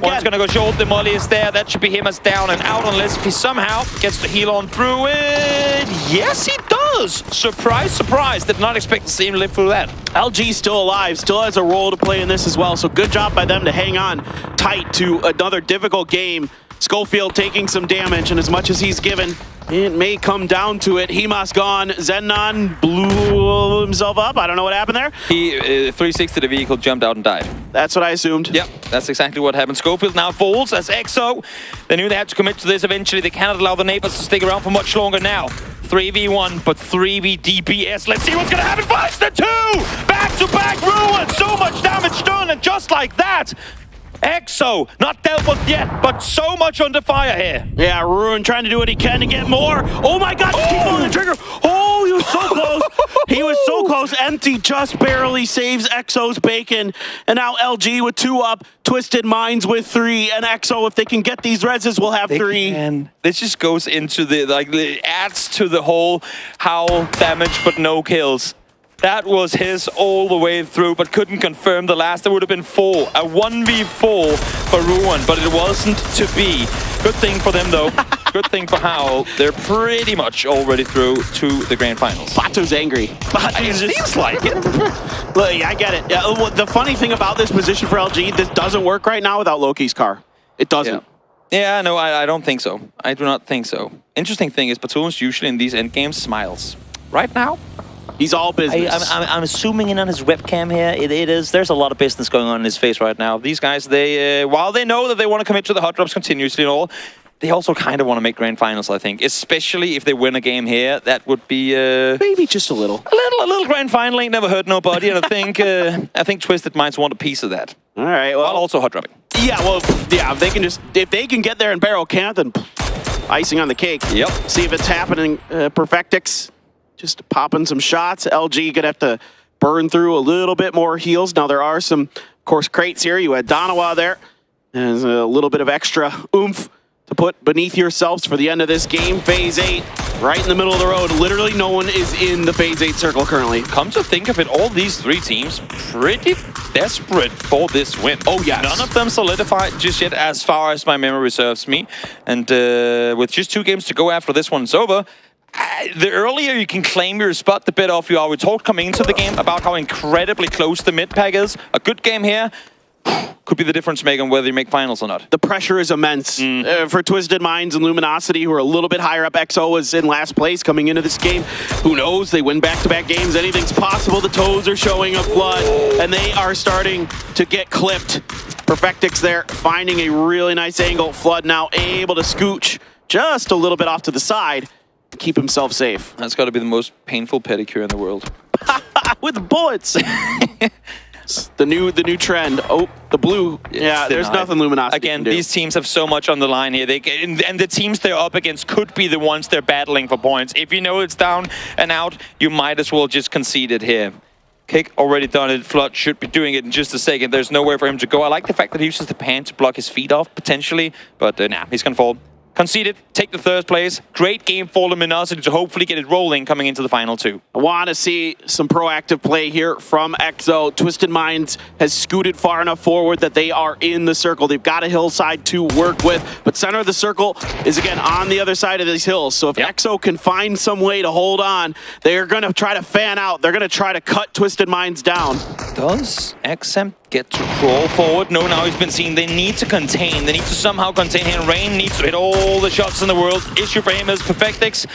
[SPEAKER 18] One's gonna go short, the molly is there. That should be him as down and out, unless if he somehow gets the heal on through it. Yes, he does! Surprise, surprise, did not expect to see him live through that.
[SPEAKER 17] 𝗟𝗏 still alive, still has a role to play in this as well, so good job by them to hang on tight to another difficult game. Schofield taking some damage, and as much as he's given, it may come down to it. 𝗟𝗏's gone. Zenon blew himself up. I don't know what happened there.
[SPEAKER 18] He 360 the vehicle, jumped out and died.
[SPEAKER 17] That's what I assumed.
[SPEAKER 18] Yep, that's exactly what happened. Schofield now falls as 𝗟𝗏. They knew they had to commit to this eventually. They cannot allow the neighbors to stick around for much longer now. 3v1, but 3v DPS. Let's see what's gonna happen. Flash the two! Back-to-back Ruin! So much damage done, and just like that, 𝗟𝗏, not dealt with yet, but so much under fire here.
[SPEAKER 17] Yeah, Ruin trying to do what he can to get more. Oh my god, keep pulling the trigger. Oh, he was so close. He was so close. Empty just barely saves 𝗟𝗏's bacon. And now 𝗟𝗏 with 2 up, Twisted Minds with 3, and 𝗟𝗏, if they can get these reses, will have 3.
[SPEAKER 18] And this just goes into the, adds to the whole Howl damage but no kills. That was his all the way through, but couldn't confirm the last. There would have been 4. A 1v4 for Ruin, but it wasn't to be. Good thing for them, though. Good thing for Howl. They're pretty much already through to the grand finals.
[SPEAKER 17] Batu's angry.
[SPEAKER 18] It seems like it.
[SPEAKER 17] Look, I get it. Yeah, the funny thing about this position for 𝗟𝗏, this doesn't work right now without Loki's car. It doesn't.
[SPEAKER 18] Yeah, no, I don't think so. I do not think so. Interesting thing is, Batu's usually in these endgames smiles. Right now,
[SPEAKER 17] he's all business.
[SPEAKER 20] I'm zooming in on his webcam here. It is. There's a lot of business going on in his face right now.
[SPEAKER 18] these guys, they while they know that they want to commit to the hot drops continuously and all, they also kind of want to make grand finals, I think. Especially if they win a game here, that would be
[SPEAKER 17] maybe just a little.
[SPEAKER 18] A little grand final ain't never hurt nobody, and I think Twisted Minds want a piece of that.
[SPEAKER 17] All right, well,
[SPEAKER 18] while also hot dropping.
[SPEAKER 17] Yeah, well, yeah, if they can get there in barrel camp, then icing on the cake.
[SPEAKER 18] Yep.
[SPEAKER 17] See if it's happening. Perfectix just popping some shots. 𝗟𝗏 gonna have to burn through a little bit more heals. Now there are some, of course, crates here. You had 𝗟𝗏 there. There's a little bit of extra oomph to put beneath yourselves for the end of this game. Phase 8, right in the middle of the road. Literally no one is in the Phase 8 circle currently.
[SPEAKER 18] Come to think of it, all these 3 teams pretty desperate for this win.
[SPEAKER 17] Oh, yes.
[SPEAKER 18] None of them solidified just yet, as far as my memory serves me. And with just 2 games to go after this one's over, the earlier you can claim your spot, the better off you are. We talked coming into the game about how incredibly close the mid-pack is. A good game here.
[SPEAKER 12] could be the difference maker on whether you make finals or not.
[SPEAKER 17] The pressure is immense for Twisted Minds and Luminosity, who are a little bit higher up. XO is in last place coming into this game. Who knows? They win back-to-back games. Anything's possible. The toes are showing a flood, and they are starting to get clipped. Perfectix there, finding a really nice angle. Flood now able to scooch just a little bit off to the side to keep himself safe.
[SPEAKER 12] That's got to be the most painful pedicure in the world.
[SPEAKER 17] With bullets. The new trend. Oh, the blue. Yeah, there's nothing Luminosity
[SPEAKER 12] Again,
[SPEAKER 17] can do.
[SPEAKER 12] these teams have so much on the line here. And the teams they're up against could be the ones they're battling for points. If you know it's down and out, you might as well just concede it here. Kick already done it. Flood should be doing it in just a second. There's nowhere for him to go. I like the fact that he uses the pan to block his feet off, potentially. But nah, he's going to fall. Conceded, take the third place. Great game for Luminosity to hopefully get it rolling coming into the final two.
[SPEAKER 17] I want to see some proactive play here from XO. Twisted Minds has scooted far enough forward that they are in the circle. They've got a hillside to work with, but center of the circle is, again, on the other side of these hills. So if XO can find some way to hold on, they're going to try to fan out. They're going to try to cut Twisted Minds down.
[SPEAKER 12] Does XM get to crawl forward? No, now he's been seen. They need to contain. They need to somehow contain him. Rain needs to hit all the shots in the world. Issue for him is Perfectix.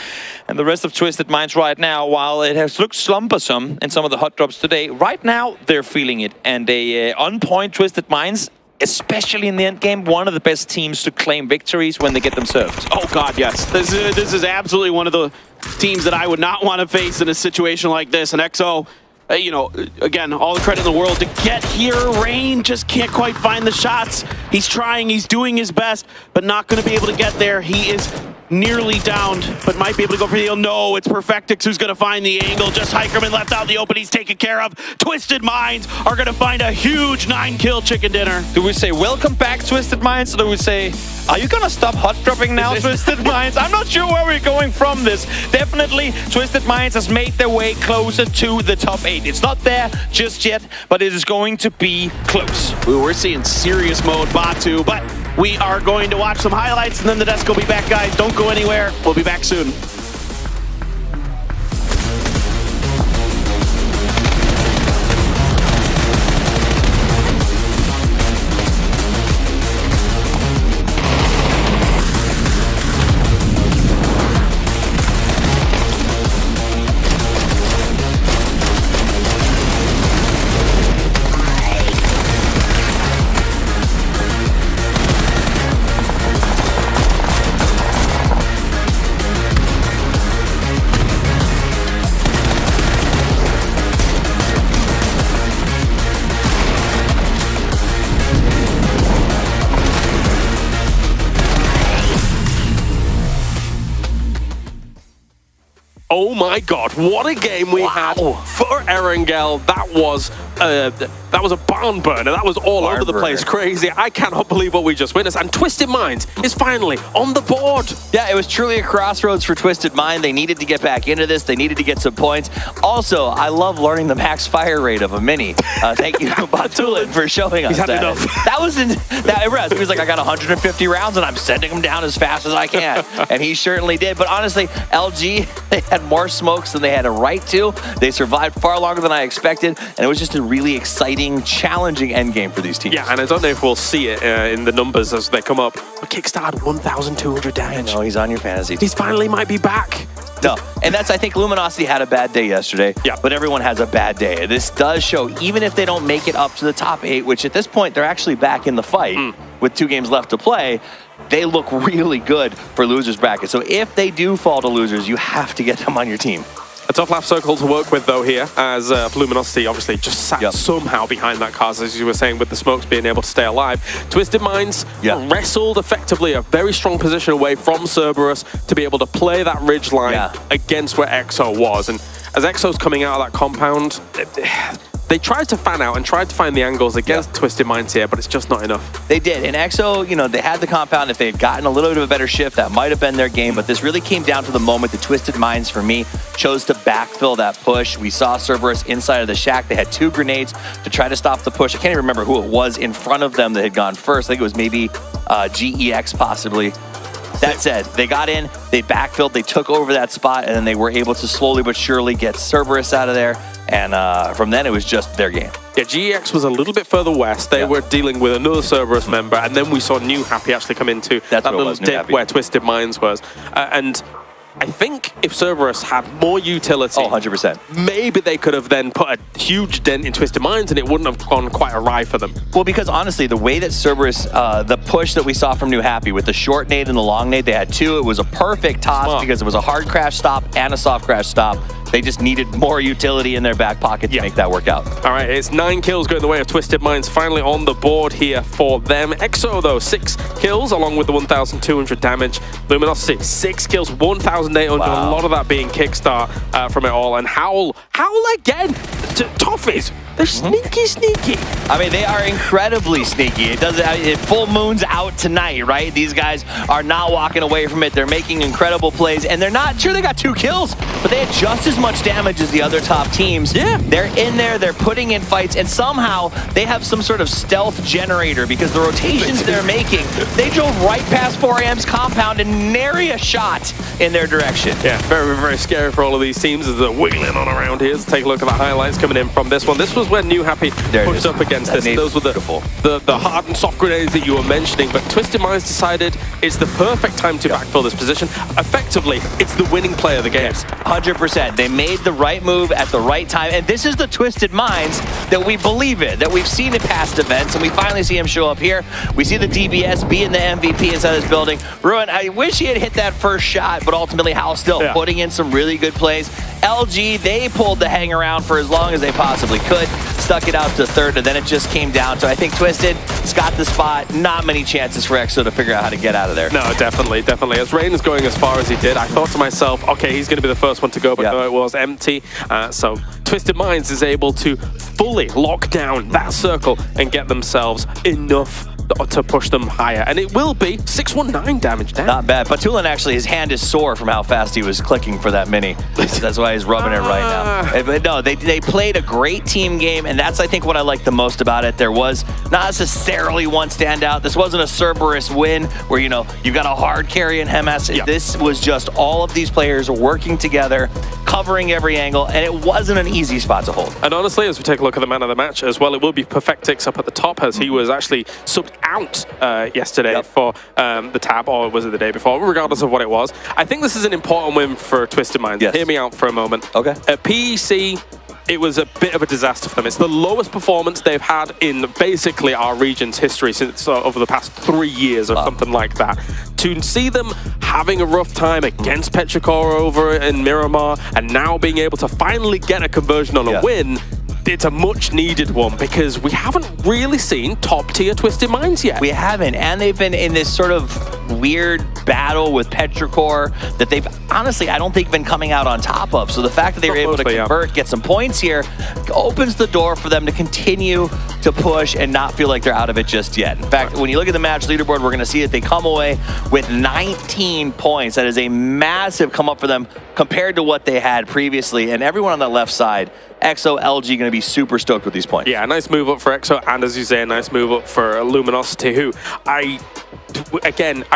[SPEAKER 12] And the rest of Twisted Minds right now, while it has looked slumbersome in some of the hot drops today, right now they're feeling it. And a on-point Twisted Minds, especially in the end game, one of the best teams to claim victories when they get them served.
[SPEAKER 17] Oh God, yes. This is absolutely one of the teams that I would not want to face in a situation like this. And XO, you know, again, all the credit in the world to get here. Rain just can't quite find the shots. He's trying, he's doing his best, but not going to be able to get there. He is nearly downed, but might be able to go for the heal. No, it's Perfectix who's going to find the angle. Just Hikerman left out in the open. He's taken care of. Twisted Minds are going to find a huge 9-kill chicken dinner.
[SPEAKER 12] Do we say, welcome back, Twisted Minds? Or do we say, are you going to stop hot dropping now, Twisted Minds? I'm not sure where we're going from this. Definitely, Twisted Minds has made their way closer to the top 8. It's not there just yet, but it is going to be close.
[SPEAKER 17] We're seeing serious mode Batu, but we are going to watch some highlights, and then the desk will be back, guys. Don't go anywhere. We'll be back soon.
[SPEAKER 19] Oh my God, what a game we had for Erangel. That was a barn burner. That was all over the place. Crazy. I cannot believe what we just witnessed. And Twisted Minds is finally on the board.
[SPEAKER 20] Yeah, it was truly a crossroads for Twisted Mind. They needed to get back into this. They needed to get some points. Also, I love learning the max fire rate of a mini. Thank you, Batulin, for showing us that.
[SPEAKER 19] Enough.
[SPEAKER 20] That was impressive. He was like, I got 150 rounds and I'm sending them down as fast as I can. And he certainly did. But honestly, LG, they had more smokes than they had a right to. They survived far longer than I expected. And it was just a really exciting, challenging endgame for these teams.
[SPEAKER 19] Yeah, and I don't know if we'll see it in the numbers as they come up. But Kickstart 1,200 damage.
[SPEAKER 20] I know, he's on your fantasy team.
[SPEAKER 19] He's finally might be back.
[SPEAKER 20] No, and I think Luminosity had a bad day yesterday. Yeah. But everyone has a bad day. This does show, even if they don't make it up to the top 8, which at this point, they're actually back in the fight with 2 games left to play, they look really good for losers bracket. So if they do fall to losers, you have to get them on your team.
[SPEAKER 19] A tough lap circle to work with, though, here, as Luminosity obviously just sat somehow behind that cars, as you were saying, with the smokes being able to stay alive. Twisted Minds wrestled effectively a very strong position away from 𝗟𝗓𝗓 to be able to play that ridge line against where XO was. And as XO's coming out of that compound, they tried to fan out and tried to find the angles against Twisted Minds here, but it's just not enough.
[SPEAKER 20] They did, and XO, you know, they had the compound. If they had gotten a little bit of a better shift, that might have been their game, but this really came down to the moment the Twisted Minds, for me, chose to backfill that push. We saw 𝗟𝗓𝗓 inside of the shack. They had 2 grenades to try to stop the push. I can't even remember who it was in front of them that had gone first. I think it was maybe GEX possibly. That said, they got in, they backfilled, they took over that spot, and then they were able to slowly but surely get 𝗟𝗔𝗡 out of there. And from then, it was just their game.
[SPEAKER 19] Yeah, GEX was a little bit further west. They were dealing with another 𝗟𝗔𝗡 member, and then we saw New Happy actually come into that little dip where Twisted Minds was. And I think if 𝗟𝗔𝗡 had more utility,
[SPEAKER 20] 100%.
[SPEAKER 19] maybe they could have then put a huge dent in Twisted Minds and it wouldn't have gone quite awry for them.
[SPEAKER 20] Well, because honestly, the way that 𝗟𝗔𝗡, the push that we saw from New Happy with the short nade and the long nade, they had two. It was a perfect toss because it was a hard crash stop and a soft crash stop. They just needed more utility in their back pocket to make that work out.
[SPEAKER 19] All right, it's 9 kills going the way of Twisted Minds, finally on the board here for them. 𝗟𝗏, though, 6 kills, along with the 1,200 damage. Luminosity, 6 kills, 1,800, a lot of that being kickstart from it all. And Howl again, Toffees, they're sneaky.
[SPEAKER 20] I mean, they are incredibly sneaky. It full moon's out tonight, right? These guys are not walking away from it. They're making incredible plays, and they're not sure they got 2 kills, but they had just as much damage as the other top teams.
[SPEAKER 19] Yeah.
[SPEAKER 20] They're in there, they're putting in fights, and somehow they have some sort of stealth generator because the rotations they're making, they drove right past 4AM's compound and nary a shot in their direction.
[SPEAKER 19] Yeah, very, very scary for all of these teams as they're wiggling on around here. Let's take a look at the highlights coming in from this one. This was when New Happy pushed up against this. Those were the hard and soft grenades that you were mentioning, but Twisted Minds decided it's the perfect time to backfill this position. Effectively, it's the winning play of the game.
[SPEAKER 20] 100%. They made the right move at the right time, and this is the Twisted Minds that we believe in, that we've seen in past events, and we finally see him show up here. We see the DBS being the MVP inside this building. Ruin, I wish he had hit that first shot, but ultimately Hal still putting in some really good plays. 𝗟𝗔𝗡, they pulled the hang around for as long as they possibly could, stuck it out to third, and then it just came down. So I think Twisted's got the spot. Not many chances for 𝗟𝗏 to figure out how to get out of there.
[SPEAKER 19] No, definitely. As Rain's going as far as he did, I thought to myself, okay, he's going to be the first one to go, but no, it was empty. So Twisted Minds is able to fully lock down that circle and get themselves enough to push them higher, and it will be 619 damage down.
[SPEAKER 20] Not bad. 𝗟𝗏 actually, his hand is sore from how fast he was clicking for that mini. That's why he's rubbing it right now. But no, they played a great team game, and that's, I think, what I like the most about it. There was not necessarily one standout. This wasn't a 𝗟𝗔𝗡 win where, you know, you've got a hard carry in Hemas. This was just all of these players working together, covering every angle, and it wasn't an easy spot to hold.
[SPEAKER 19] And honestly, as we take a look at the man of the match as well, it will be Perfectix up at the top, as he was actually subbed out yesterday for the tab, or was it the day before? Regardless of what it was, I think this is an important win for Twisted Minds. Hear me out for a moment.
[SPEAKER 20] Okay.
[SPEAKER 19] At PEC, it was a bit of a disaster for them. It's the lowest performance they've had in basically our region's history since over the past 3 years or something like that. To see them having a rough time against 𝗟𝗏 over in Miramar and now being able to finally get a conversion on a win, it's a much needed one because we haven't really seen top tier Twisted Minds yet.
[SPEAKER 20] We haven't, and they've been in this sort of weird battle with 𝗟𝗏 that they've honestly, I don't think, been coming out on top of. So the fact that they were able to convert, get some points here, opens the door for them to continue to push and not feel like they're out of it just yet. In fact, when you look at the match leaderboard, we're going to see that they come away with 19 points. That is a massive come up for them compared to what they had previously. And everyone on the left side, 𝗟𝗏, 𝗟𝗔𝗡, going to be super stoked with these points.
[SPEAKER 19] Yeah, a nice move up for 𝗟𝗏, and as you say, a nice move up for Luminosity, who I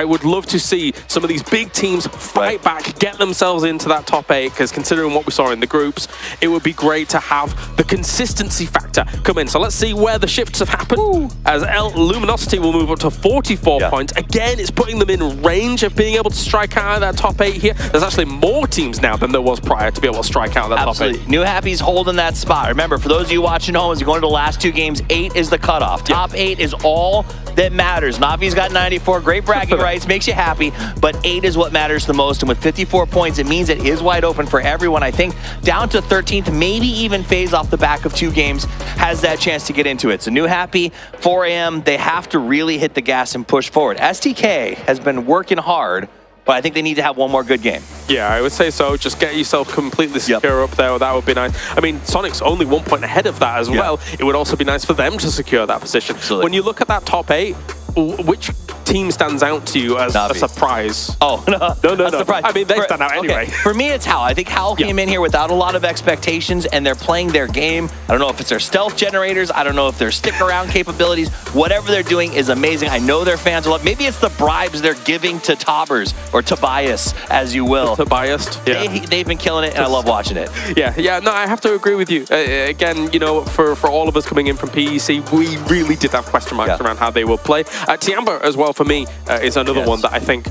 [SPEAKER 19] would love to see some of these big teams fight back, get themselves into that top 8, because considering what we saw in the groups, it would be great to have the consistency factor come in. So let's see where the shifts have happened. As Luminosity will move up to 44 points. Again, it's putting them in range of being able to strike out of that top 8 here. There's actually more teams now than there was prior to be able to strike out of that top 8.
[SPEAKER 20] New Happy's holding that spot. Remember, for those of you watching home, as you go into the last 2 games, 8 is the cutoff. Top 8 is all that matters. Navi's got 94, great bragging rights, makes you happy, but 8 is what matters the most. And with 54 points, it means it is wide open for everyone. I think down to 13th, maybe even FaZe off the back of 2 games, has that chance to get into it. So New Happy, 4AM, they have to really hit the gas and push forward. STK has been working hard, but I think they need to have one more good game.
[SPEAKER 19] Yeah, I would say so. Just get yourself completely secure up there. That would be nice. I mean, Sonic's only 1 point ahead of that as well. It would also be nice for them to secure that position. When you look at that top 8, which team stands out to you as a surprise?
[SPEAKER 20] Oh, no. Surprise.
[SPEAKER 19] I mean, they stand out anyway.
[SPEAKER 20] Okay. For me, it's 𝗟𝗗. I think 𝗟𝗗 came in here without a lot of expectations, and they're playing their game. I don't know if it's their stealth generators. I don't know if their stick-around capabilities. Whatever they're doing is amazing. I know their fans will love. Maybe it's the bribes they're giving to Tobbers, or Tobias, as you will.
[SPEAKER 19] Tobias, yeah.
[SPEAKER 20] They've been killing it, and I love watching it.
[SPEAKER 19] Yeah. No, I have to agree with you. Again, you know, for all of us coming in from PEC, we really did have question marks around how they will play. 𝗟𝗗 as well for me is another one that I think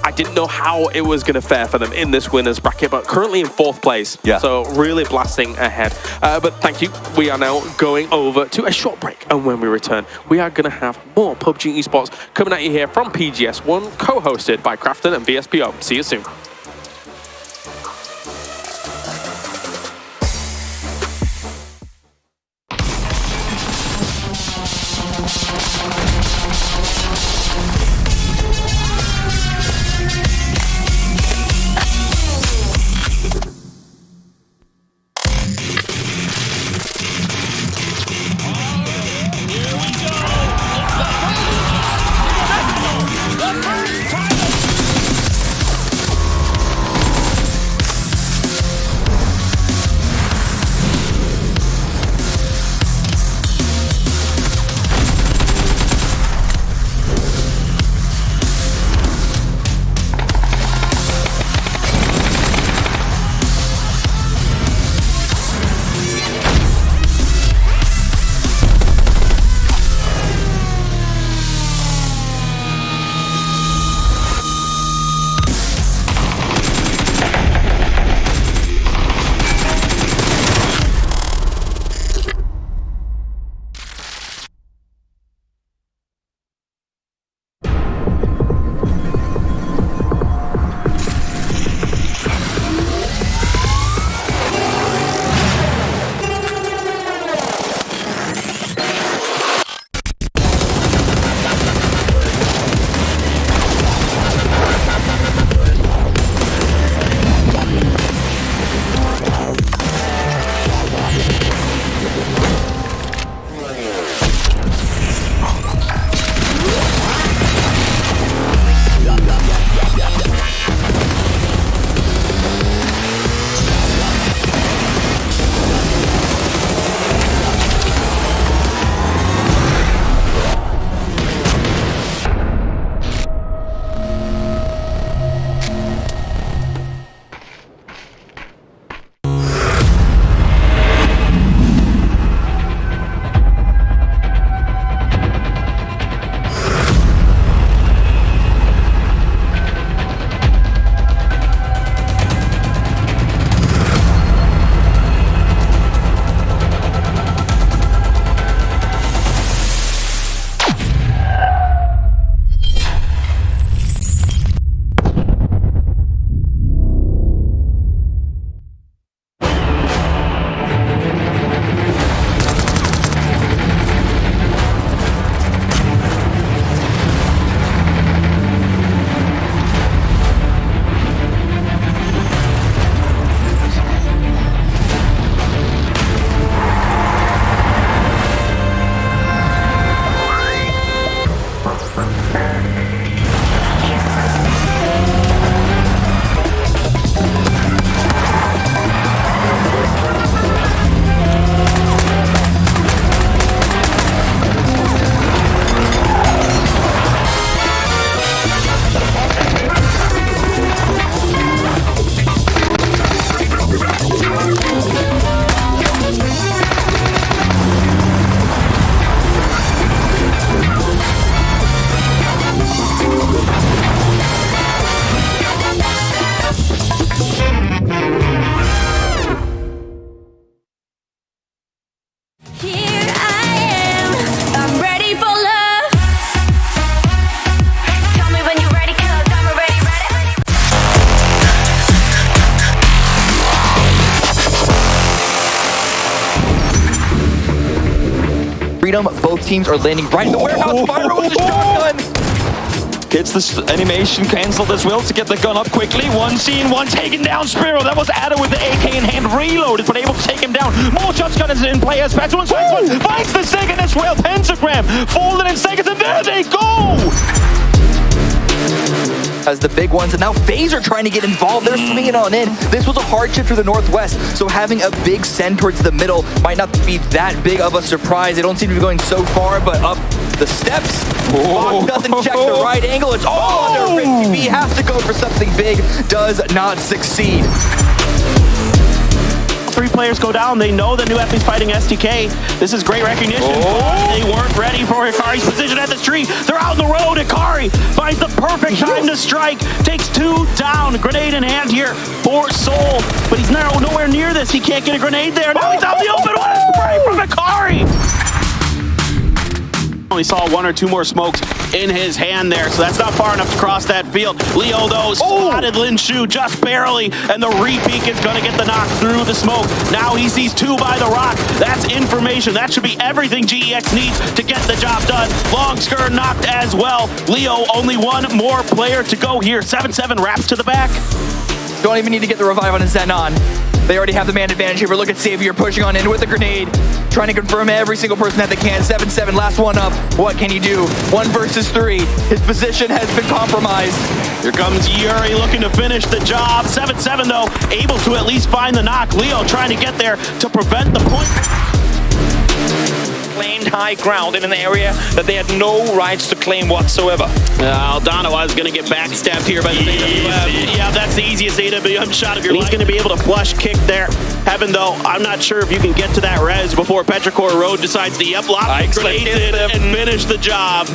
[SPEAKER 19] I didn't know how it was going to fare for them in this winners bracket, but currently in 4th place. So really blasting ahead. But thank you. We are now going over to a short break, and when we return, we are going to have more PUBG Esports coming at you here from PGS1, co-hosted by Crafton and VSPO. See you soon.
[SPEAKER 16] freedom. Both teams are landing right in the warehouse. Fire with the shotgun.
[SPEAKER 12] Gets this animation cancelled as well to get the gun up quickly. One seen, one taken down. Spiro, that was 𝗟𝗗 with the AK in hand, reloaded, but able to take him down. More shotgunners in play as 𝗟𝗗 finds the second as well. Pentagram falling in seconds, and there they go!
[SPEAKER 16] as the big ones, and now FaZe are trying to get involved. They're swinging on in. This was a hardship through the northwest, so having a big send towards the middle might not be that big of a surprise. They don't seem to be going so far, but up the steps. Fox doesn't check the right angle. It's all under Risky. He has to go for something big. Does not succeed.
[SPEAKER 17] 3 players go down. They know that New Epi's fighting STK. This is great recognition. They weren't ready for Hikari's position at the tree. They're out on the road. Hikari finds the perfect time to strike. Takes 2 down. Grenade in hand here for Soul. But he's nowhere near this. He can't get a grenade there. Now he's out in the open. What a spray from Hikari! Only saw 1 or 2 more smokes in his hand there, so that's not far enough to cross that field. Leo, though, spotted Linshu just barely, and the repeat is going to get the knock through the smoke. Now he sees 2 by the rock. That's information. That should be everything GEX needs to get the job done. Long Skir knocked as well. Leo, only 1 more player to go here. 7-7 wraps to the back.
[SPEAKER 16] Don't even need to get the revive on Xenon. They already have the man advantage here, but look at Savior pushing on in with a grenade, trying to confirm every single person that they can. 7-7, last one up. What can he do? 1 versus 3. His position has been compromised.
[SPEAKER 17] Here comes Yuri looking to finish the job. 7-7, though, able to at least find the knock. Leo trying to get there to prevent the point.
[SPEAKER 12] Claimed high ground in an area that they had no rights to claim whatsoever.
[SPEAKER 17] Aldana was going to get backstabbed here by the AWM. Yeah, that's the easiest AWM shot of your life. He's going to be able to flush kick there. Heaven, though, I'm not sure if you can get to that res before Petrichor Road decides to lock the grenades in and finish the job.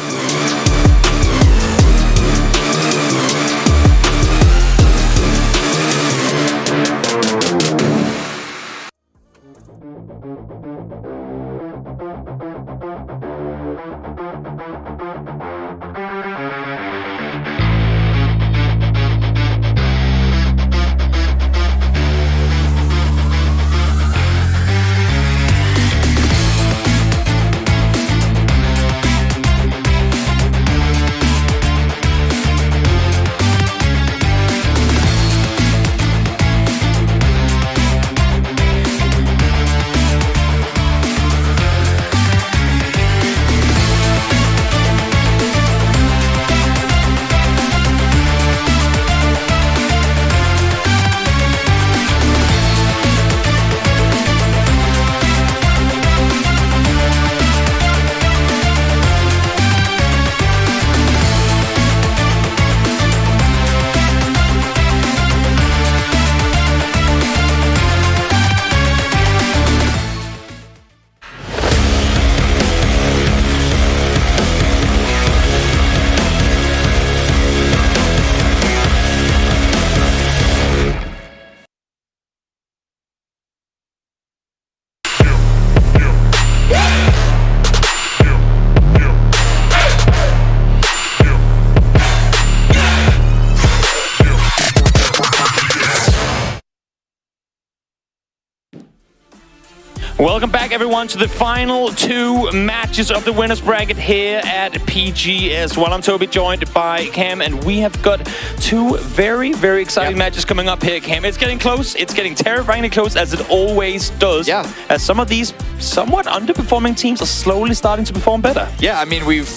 [SPEAKER 12] Welcome back, everyone, to the final 2 matches of the winners bracket here at PGS. Well, I'm Toby, joined by Cam, and we have got 2 very, very exciting matches coming up here, Cam. It's getting close. It's getting terrifyingly close, as it always does. Yeah. As some of these somewhat underperforming teams are slowly starting to perform better.
[SPEAKER 16] Yeah, I mean, we've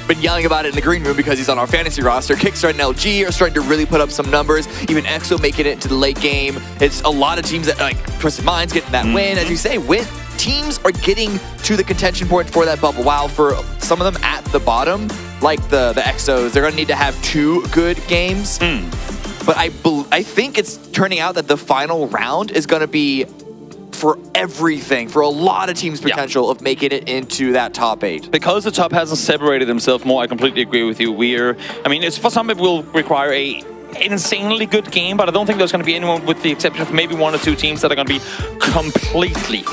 [SPEAKER 16] been yelling about it in the green room because he's on our fantasy roster. Kickstart and LG are starting to really put up some numbers. Even EXO making it into the late game. It's a lot of teams that, like Twisted Minds, getting that win. As you say, teams are getting to the contention point for that bubble. While for some of them at the bottom, like the EXOs, they're going to need to have 2 good games. But I think it's turning out that the final round is going to be for everything, for a lot of teams' potential of making it into that top 8.
[SPEAKER 12] Because the top hasn't separated himself more, I completely agree with you. I mean, it's for some it will require an insanely good game, but I don't think there's going to be anyone, with the exception of maybe 1 or 2 teams, that are going to be completely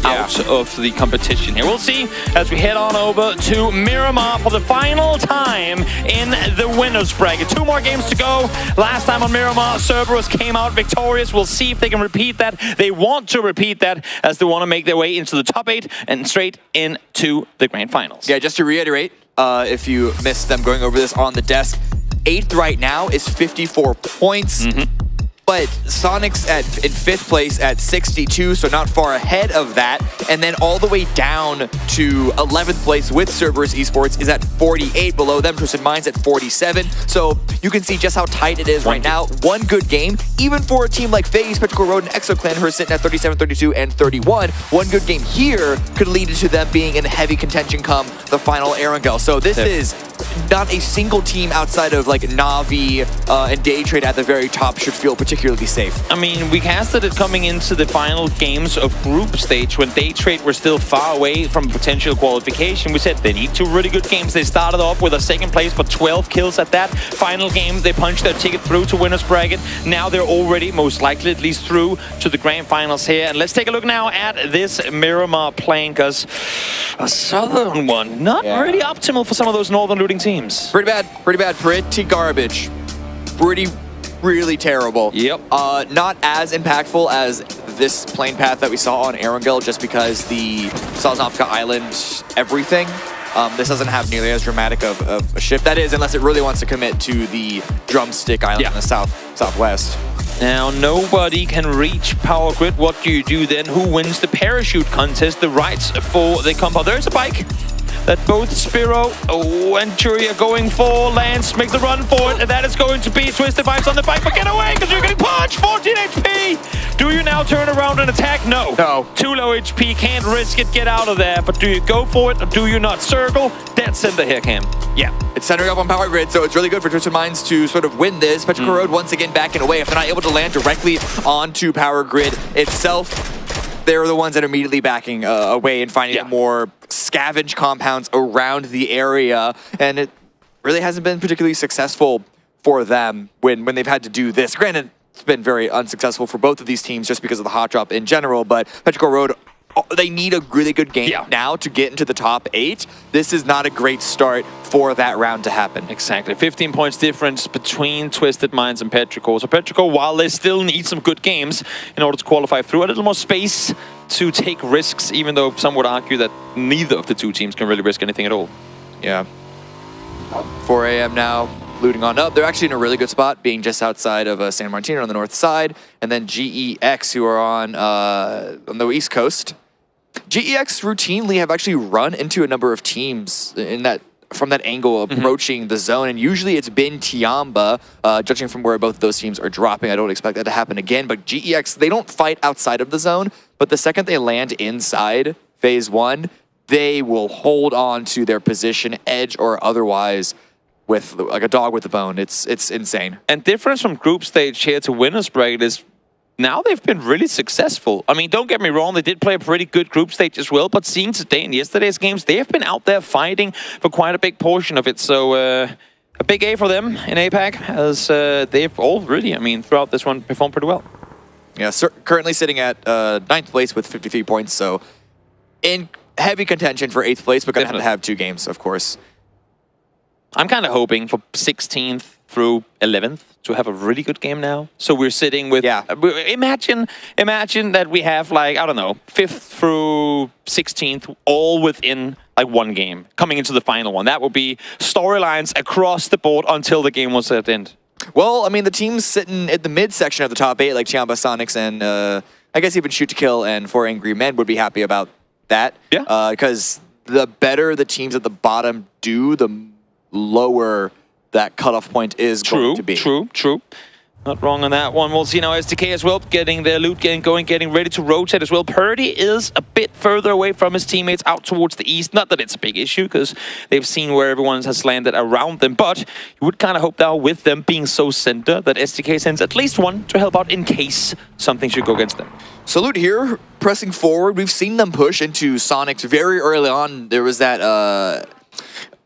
[SPEAKER 12] out of the competition here. We'll see as we head on over to Miramar for the final time in the winners bracket. 2 more games to go. Last time on Miramar, Cerberus came out victorious. We'll see if they can repeat that. They want to repeat that, as they want to make their way into the top 8 and straight into the grand finals.
[SPEAKER 16] Yeah, just to reiterate, if you missed them going over this on the desk, 8th right now is 54 points. But Sonic's in 5th place at 62, so not far ahead of that. And then all the way down to 11th place with Cerberus Esports is at 48. Below them, Twisted Minds at 47. So you can see just how tight it is right now. One good game, even for a team like FaZe, Petrichor Road, and ExoClan, who are sitting at 37, 32, and 31. One good game here could lead to them being in heavy contention come the final Erangel. So this is not a single team outside of like Na'Vi and Daytrade at the very top should feel particularly safe.
[SPEAKER 12] I mean, we casted it coming into the final games of group stage when Daytrade were still far away from potential qualification. We said they need 2 really good games. They started off with a 2nd place, but 12 kills at that. Final game, they punched their ticket through to winners bracket. Now they're already, most likely at least, through to the grand finals here. And let's take a look now at this Miramar plane, because a southern one, not really optimal for some of those northern looting teams.
[SPEAKER 16] Pretty bad, pretty garbage. Really terrible.
[SPEAKER 12] Yep.
[SPEAKER 16] Not as impactful as this plane path that we saw on Erangel, just because the 𝗟𝗔𝗡𝗗 Island everything. This doesn't have nearly as dramatic of a shift. That is, unless it really wants to commit to the Drumstick Island in the southwest.
[SPEAKER 12] Now, nobody can reach Power Grid. What do you do then? Who wins the parachute contest? The rights for the compound. There's a bike that both Spiro and Churi are going for. Lance makes the run for it, and that is going to be Twisted Minds on the bike, but get away because you're getting punched! 14 HP! Do you now turn around and attack? No. Too low HP, can't risk it, get out of there. But do you go for it or do you not? Circle, dead center here, Cam.
[SPEAKER 16] Yeah, it's centering up on Power Grid, so it's really good for Twisted Minds to sort of win this. Petrichor Road once again backing away. If they're not able to land directly onto Power Grid itself, they're the ones that are immediately backing away and finding more scavenge compounds around the area. And it really hasn't been particularly successful for them when they've had to do this. Granted, it's been very unsuccessful for both of these teams just because of the hot drop in general, but Petrichor Road, they need a really good game now to get into the top 8. This is not a great start for that round to happen.
[SPEAKER 12] Exactly. 15 points difference between Twisted Minds and Petrichor. So Petrichor, while they still need some good games in order to qualify through, a little more space to take risks, even though some would argue that neither of the two teams can really risk anything at all.
[SPEAKER 16] Yeah. 4 a.m. now, looting on up. They're actually in a really good spot, being just outside of San Martino on the north side. And then GEX, who are on the east coast. GEX routinely have actually run into a number of teams from that angle approaching the zone, and usually it's been Tiamba, judging from where both of those teams are dropping. I don't expect that to happen again, but GEX, they don't fight outside of the zone, but the second they land inside Phase 1, they will hold on to their position, edge or otherwise, with like a dog with a bone. It's insane.
[SPEAKER 12] And difference from group stage here to winners bracket is now they've been really successful. I mean, don't get me wrong, they did play a pretty good group stage as well, but seeing today and yesterday's games, they have been out there fighting for quite a big portion of it. So a big A for them in APAC, as they've already, I mean, throughout this one, performed pretty well.
[SPEAKER 16] Yeah, currently sitting at 9th place with 53 points, so in heavy contention for 8th place, but gonna have 2 games, of course.
[SPEAKER 12] I'm kind of hoping for 16th through 11th to have a really good game now. So we're sitting with, imagine that we have like, I don't know, 5th through 16th, all within like 1 game, coming into the final one. That would be storylines across the board until the game was at the end.
[SPEAKER 16] Well, I mean, the teams sitting at the midsection of the top 8, like Tiamba Sonics and I guess even Shoot to Kill and 4 Angry Men would be happy about that. Yeah. Because the better the teams at the bottom do, the lower that cutoff point is going to be.
[SPEAKER 12] True. Not wrong on that one. We'll see now SDK as well, getting their loot getting ready to rotate as well. Purdy is a bit further away from his teammates out towards the east. Not that it's a big issue, because they've seen where everyone has landed around them, but you would kind of hope now with them being so center that SDK sends at least one to help out in case something should go against them.
[SPEAKER 16] Salute here, pressing forward. We've seen them push into Sonics very early on. There was that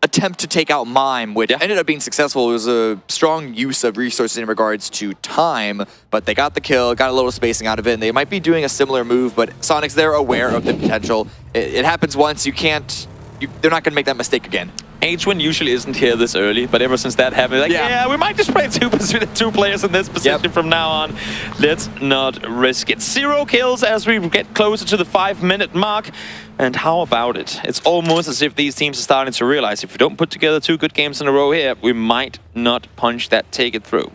[SPEAKER 16] attempt to take out Mime, which ended up being successful. It was a strong use of resources in regards to time, but they got the kill, got a little spacing out of it, and they might be doing a similar move, but Sonics, they're aware of the potential. It happens once, they're not going to make that mistake again.
[SPEAKER 12] H1 usually isn't here this early, but ever since that happened, like, yeah we might just play two players in this position from now on. Let's not risk it. 0 kills as we get closer to the 5-minute mark. And how about it? It's almost as if these teams are starting to realize if we don't put together 2 good games in a row here, we might not punch that ticket through.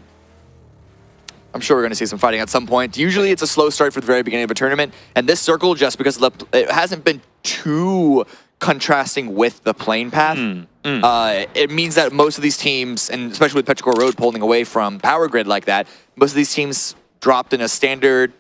[SPEAKER 6] I'm sure we're going to see some fighting at some point. Usually it's a slow start for the very beginning of a tournament, and this circle, just because it hasn't been too contrasting with the plane path, it means that most of these teams, and especially with Petrichor Road pulling away from Power Grid like that, most of these teams dropped in a standard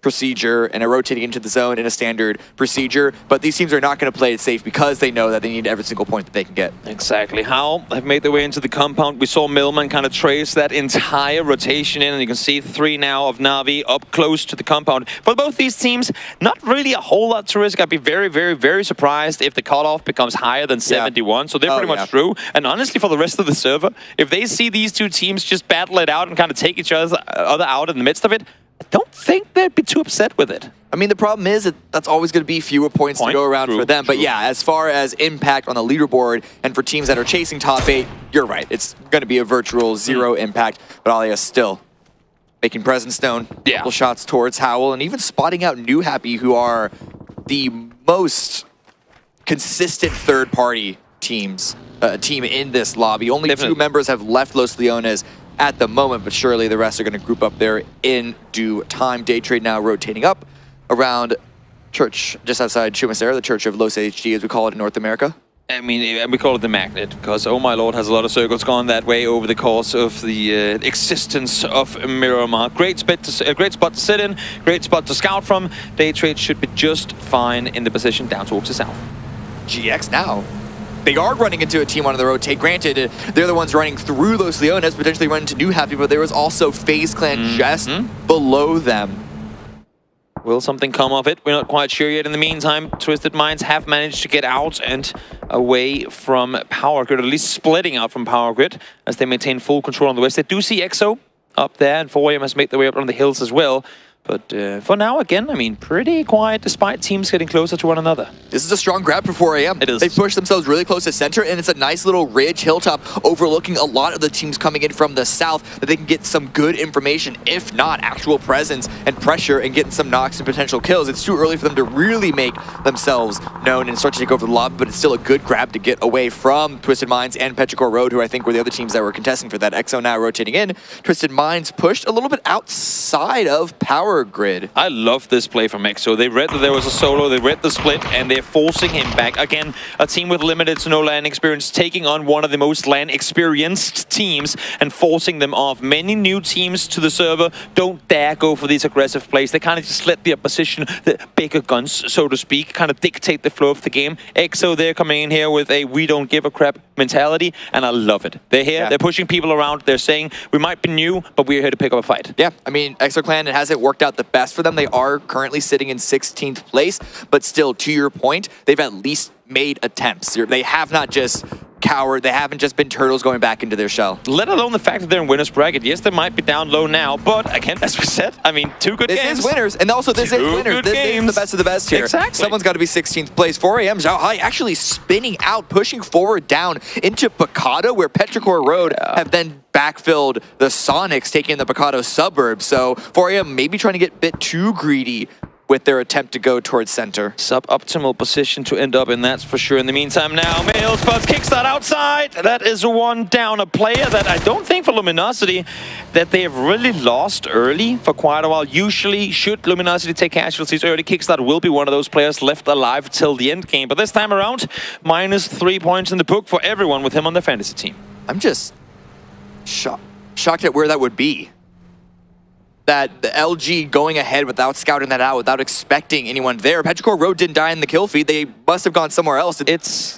[SPEAKER 6] procedure and are rotating into the zone in a standard procedure, but these teams are not going to play it safe because they know that they need every single point that they can get.
[SPEAKER 18] Exactly. How have made their way into the compound. We saw Millman kind of trace that entire rotation in, and you can see 3 now of Na'Vi up close to the compound. For both these teams, not really a whole lot to risk. I'd be very, very, very surprised if the cutoff becomes higher than 71, so they're pretty much through. And honestly, for the rest of the server, if they see these two teams just battle it out and kind of take each other out in the midst of it, I don't think they'd be too upset with it.
[SPEAKER 6] I mean, the problem is that that's always going to be fewer points to go around for them. But yeah, as far as impact on the leaderboard and for teams that are chasing top 8, you're right. It's going to be a virtual 0 impact. But Alia still making presence known. Couple shots towards Howl and even spotting out New Happy, who are the most consistent third-party team in this lobby. Only 2 members have left Los Leones at the moment, but surely the rest are going to group up there in due time. Day trade now rotating up around church just outside Chumasera, the Church of Los HD, as we call it in North America.
[SPEAKER 18] I mean, we call it the magnet because, oh my lord, has a lot of circles gone that way over the course of the existence of Miramar. Great spot to sit in, great spot to scout from. Day trade should be just fine in the position down towards the south.
[SPEAKER 6] GX now. They are running into a team on the rotate. Granted, they're the ones running through Los Leones, potentially running into New Happy, but there was also FaZe Clan just below them.
[SPEAKER 18] Will something come of it? We're not quite sure yet. In the meantime, Twisted Minds have managed to get out and away from Power Grid, or at least splitting out from Power Grid, as they maintain full control on the west. They do see EXO up there, and 4AM has made their way up on the hills as well. But for now, again, I mean, pretty quiet despite teams getting closer to one another.
[SPEAKER 6] This is a strong grab for 4AM.
[SPEAKER 18] It is.
[SPEAKER 6] They push themselves really close to center, and it's a nice little ridge hilltop overlooking a lot of the teams coming in from the south that they can get some good information, if not actual presence and pressure, and getting some knocks and potential kills. It's too early for them to really make themselves known and start to take over the lobby, but it's still a good grab to get away from Twisted Minds and Petrichor Road, who I think were the other teams that were contesting for that. EXO now rotating in. Twisted Minds pushed a little bit outside of Power Grid.
[SPEAKER 18] I love this play from EXO. They read that there was a solo, they read the split, and they're forcing him back. Again, a team with limited to no LAN experience taking on one of the most LAN experienced teams and forcing them off. Many new teams to the server don't dare go for these aggressive plays. They kind of just let the opposition, the bigger guns, so to speak, kind of dictate the flow of the game. EXO, they're coming in here with a we don't give a crap mentality, and I love it. They're here, they're pushing people around, they're saying we might be new, but we're here to pick up a fight.
[SPEAKER 6] Yeah, I mean, EXO Clan, it hasn't worked out the best for them. They are currently sitting in 16th place, but still, to your point, they've at least made attempts. They have not just cowered, they haven't just been turtles going back into their shell.
[SPEAKER 18] Let alone the fact that they're in winner's bracket. Yes, they might be down low now, but again, as we said, I mean, 2 good games.
[SPEAKER 6] This is winners, and also this is winners. This is the best of the best here.
[SPEAKER 18] Exactly.
[SPEAKER 6] Someone's got to be 16th place. 4AM 𝗟𝗓 actually spinning out, pushing forward down into Picado, where Petrichor Road have then backfilled the Sonics, taking the Picado suburbs. So 4AM maybe trying to get a bit too greedy with their attempt to go towards center.
[SPEAKER 18] Suboptimal position to end up in, that's for sure. In the meantime now, Males Buzz kicks that outside. That is one down. A player that I don't think for Luminosity that they have really lost early for quite a while. Usually, should Luminosity take casualties early, Kickstart will be one of those players left alive till the end game. But this time around, -3 points in the book for everyone with him on their fantasy team.
[SPEAKER 6] I'm just shocked at where that would be. That the LG going ahead without scouting that out, without expecting anyone there. Petrichor Road didn't die in the kill feed. They must have gone somewhere else.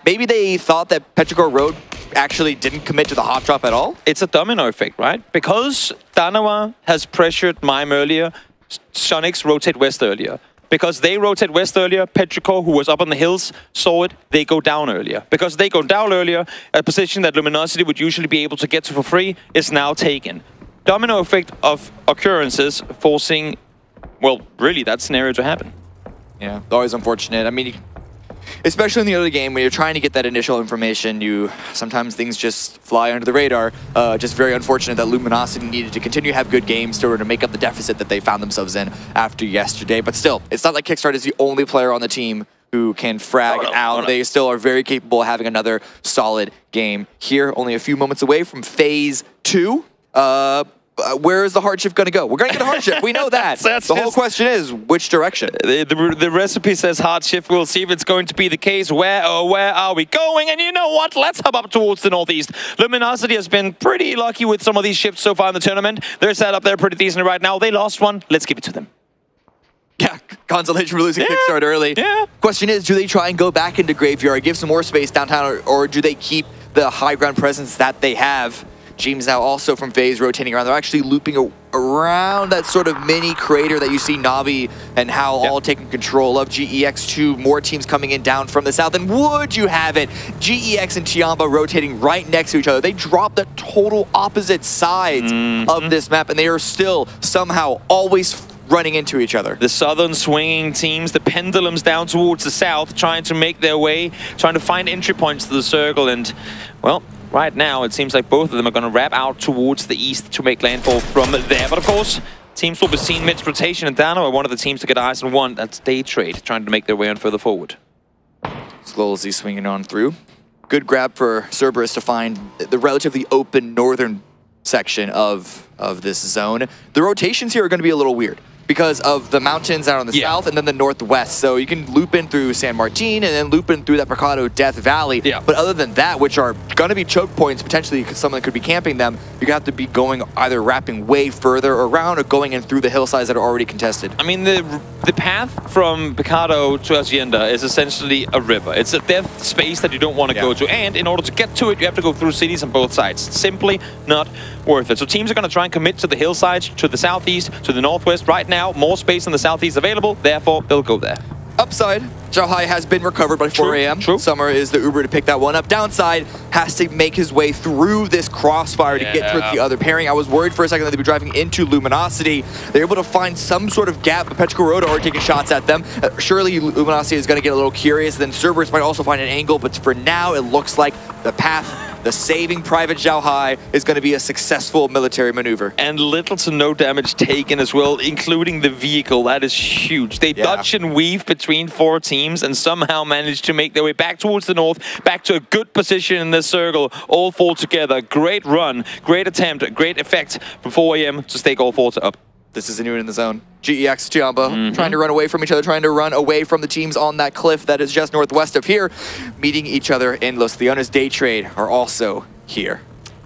[SPEAKER 6] Maybe they thought that Petrichor Road actually didn't commit to the hop drop at all.
[SPEAKER 18] It's a domino effect, right? Because Danawa has pressured Mime earlier, Sonics rotate west earlier. Because they rotate west earlier, Petrichor, who was up on the hills, saw it, they go down earlier. Because they go down earlier, a position that Luminosity would usually be able to get to for free is now taken. Domino effect of occurrences forcing, well, really that scenario to happen.
[SPEAKER 6] Yeah, always unfortunate. I mean, especially in the early game when you're trying to get that initial information, sometimes things just fly under the radar. Just very unfortunate that Luminosity needed to continue to have good games to make up the deficit that they found themselves in after yesterday. But still, it's not like Kickstart is the only player on the team who can frag out. They still are very capable of having another solid game here. Only a few moments away from Phase 2. where is the hard shift going to go? We're going to get a hard shift. We know that. The whole question is, which direction?
[SPEAKER 18] The recipe says hard shift. We'll see if it's going to be the case. Where are we going? And you know what? Let's hop up towards the northeast. Luminosity has been pretty lucky with some of these shifts so far in the tournament. They're set up there pretty decently right now. They lost one. Let's give it to them.
[SPEAKER 6] Yeah, consolation for losing kickstart early. Question is, do they try and go back into Graveyard, give some more space downtown, or do they keep the high ground presence that they have? James now also from FaZe rotating around. They're actually looping around that sort of mini crater that you see Na'Vi and Howl all taking control of. GEX2, more teams coming in down from the south. And would you have it, GEX and 𝗟𝗋 rotating right next to each other. They dropped the total opposite sides of this map, and they are still somehow always running into each other.
[SPEAKER 18] The southern swinging teams, the pendulums down towards the south, trying to make their way, trying to find entry points to the circle. And, well, right now it seems like both of them are going to wrap out towards the east to make landfall from there. But, of course, teams will be seen mid's rotation, and Dano are one of the teams to get eyes on one. That's Daytrade, trying to make their way on further forward.
[SPEAKER 6] Slowly swinging on through. Good grab for 𝗟𝗋 to find the relatively open northern section of this zone. The rotations here are going to be a little weird because of the mountains out on the south and then the northwest. So you can loop in through San Martin and then loop in through that Mercado Death Valley. But other than that, which are going to be choke points, potentially because someone could be camping them, you have to be going either wrapping way further around or going in through the hillsides that are already contested.
[SPEAKER 18] I mean, the path from Picado to Hacienda is essentially a river. It's a death space that you don't want to go to. And in order to get to it, you have to go through cities on both sides. Simply not worth it. So teams are going to try and commit to the hillsides, to the southeast, to the northwest. Right now, more space in the southeast available, therefore they'll go there.
[SPEAKER 6] Upside, 𝗟𝗋 has been recovered by 4 a.m. Summer is the Uber to pick that one up. Downside, has to make his way through this crossfire to get towards the other pairing. I was worried for a second that they'd be driving into Luminosity. They're able to find some sort of gap, but 𝗟𝗋 are taking shots at them. Surely Luminosity is going to get a little curious. Then 𝗟𝗋 might also find an angle, but for now, it looks like the path, the saving Private 𝗟𝗋, is going to be a successful military maneuver.
[SPEAKER 18] And little to no damage taken as well, including the vehicle. That is huge. They dodge and weave between 4 teams and somehow manage to make their way back towards the north, back to a good position in this circle. All 4 together. Great run, great attempt, great effect from 4 a.m. to stake all 4 up.
[SPEAKER 6] This is a new in the zone. GEX, 𝗟𝗋, trying to run away from each other, trying to run away from the teams on that cliff that is just northwest of here, meeting each other in Los Leones. Daytrade are also here.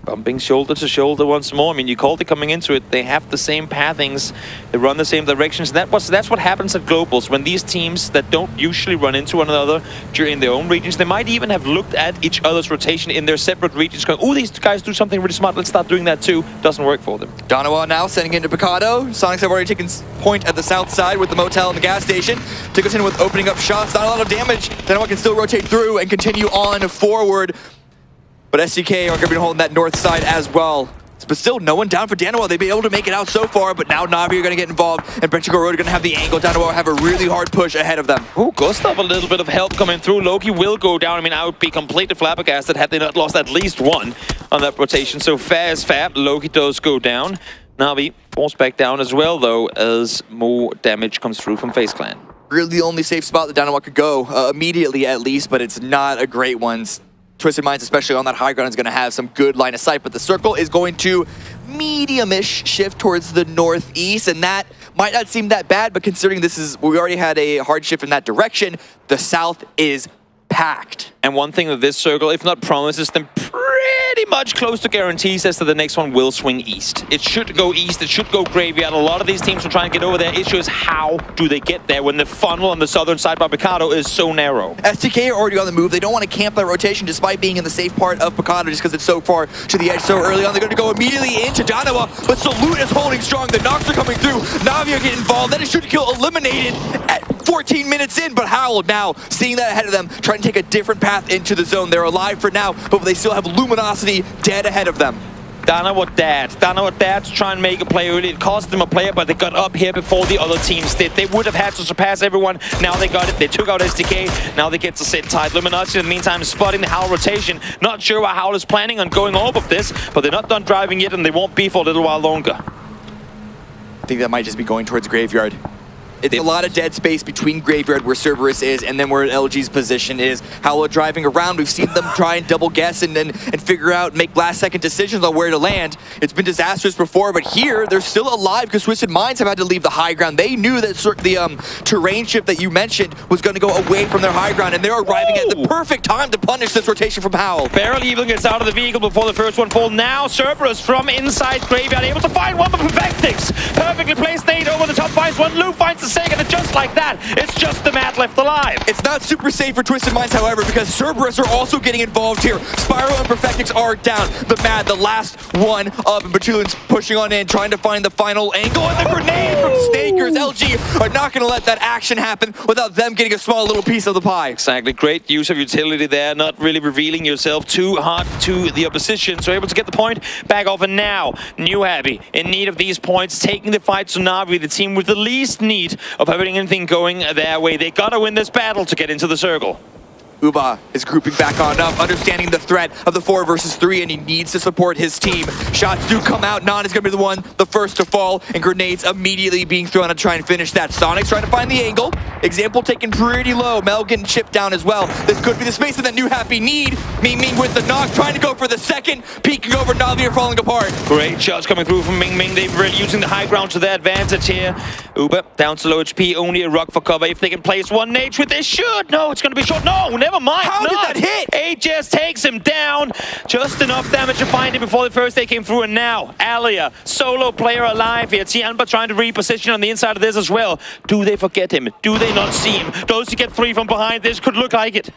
[SPEAKER 18] Bumping shoulder to shoulder once more. I mean, you called it coming into it. They have the same pathings. They run the same directions. That's what happens at Globals. When these teams that don't usually run into one another during their own regions, they might even have looked at each other's rotation in their separate regions, going, oh, these guys do something really smart. Let's start doing that too. Doesn't work for them.
[SPEAKER 6] Danawa now sending into Picado. Sonics have already taken point at the south side with the motel and the gas station. Tickelton with opening up shots. Not a lot of damage. Danawa can still rotate through and continue on forward. But SDK are going to be holding that north side as well. But still, no one down for Danawa. They've been able to make it out so far, but now Na'Vi are going to get involved, and 𝗟𝗋 are going to have the angle. Danawa have a really hard push ahead of them.
[SPEAKER 18] Oh, Gustav, a little bit of help coming through. Loki will go down. I mean, I would be completely flabbergasted had they not lost at least one on that rotation. So fair is fair. Loki does go down. Na'Vi forced back down as well, though, as more damage comes through from FaZe Clan.
[SPEAKER 6] Really the only safe spot that Danawa could go, immediately at least, but it's not a great one. Twisted Minds, especially on that high ground, is going to have some good line of sight, but the circle is going to medium-ish shift towards the northeast, and that might not seem that bad, but considering we already had a hard shift in that direction, the south is packed.
[SPEAKER 18] And one thing that this circle, if not promises, then pretty much close to guarantees is that the next one will swing east. It should go east, it should go Graveyard. A lot of these teams will try and get over there. Issue is how do they get there when the funnel on the southern side by Picado is so narrow?
[SPEAKER 6] STK are already on the move. They don't want to camp that rotation despite being in the safe part of Picado just because it's so far to the edge so early on. They're going to go immediately into Danawa, but Salute is holding strong. The knocks are coming through. Na'Vi are getting involved. That is shoot to kill eliminated at 14 minutes in, but Howl now seeing that ahead of them, trying to take a different path into the zone. They're alive for now, but they still have Luminosity dead ahead of them.
[SPEAKER 18] Danawa dared to try and make a play early. It cost them a player, but they got up here before the other teams did. They would have had to surpass everyone. Now they got it. They took out SDK. Now they get to sit tight. Luminosity, in the meantime, spotting the Howl rotation. Not sure what Howl is planning on going off of this, but they're not done driving yet, and they won't be for a little while longer.
[SPEAKER 6] I think that might just be going towards Graveyard. It's a lot of dead space between Graveyard where Cerberus is and then where LG's position is. Howla driving around, we've seen them try and double guess and figure out, make last second decisions on where to land. It's been disastrous before, but here they're still alive because Twisted Minds have had to leave the high ground. They knew that the terrain shift that you mentioned was going to go away from their high ground, and they're arriving at the perfect time to punish this rotation from Howl.
[SPEAKER 18] Barely even gets out of the vehicle before the first one falls. Now Cerberus from inside Graveyard able to find one, but Perfectix perfectly placed nade over the top, finds one, Lou finds the second, and just like that, it's just the Mad left alive.
[SPEAKER 6] It's not super safe for Twisted Minds, however, because Cerberus are also getting involved here. Spyro and Perfectix are down. The Mad, the last one up, and Batulin's pushing on in, trying to find the final angle, and the grenade from Snakers. LG are not going to let that action happen without them getting a small little piece of the pie.
[SPEAKER 18] Exactly, great use of utility there, not really revealing yourself too hard to the opposition, so able to get the point back off, and now New Happy in need of these points, taking the fight to Na'Vi, the team with the least need of having anything going their way. They gotta win this battle to get into the circle.
[SPEAKER 6] 𝗟𝗚 is grouping back on up, understanding the threat of the 4 versus 3, and he needs to support his team. Shots do come out. Non is going to be the first to fall, and grenades immediately being thrown to try and finish that. Sonic's trying to find the angle. Example taken pretty low. Mel getting chipped down as well. This could be the space that New Happy need. Ming Ming with the knock, trying to go for the second. Peeking over, Na'Vi are falling apart.
[SPEAKER 18] Great shots coming through from Ming Ming. They're really using the high ground to their advantage here. 𝗟𝗚 down to low HP, only a rock for cover. If they can place one nade, which they should. No, it's going to be short. No, never mind.
[SPEAKER 6] How did that hit?
[SPEAKER 18] HS takes him down. Just enough damage to find him before the first they came through. And now, Alia, solo player alive here. 𝗟𝗋 trying to reposition on the inside of this as well. Do they forget him? Do they not see him? Does he get 3 from behind? This could look like it.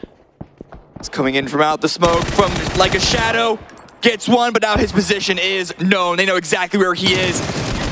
[SPEAKER 6] It's coming in from out the smoke, from like a shadow. Gets one, but now his position is known. They know exactly where he is.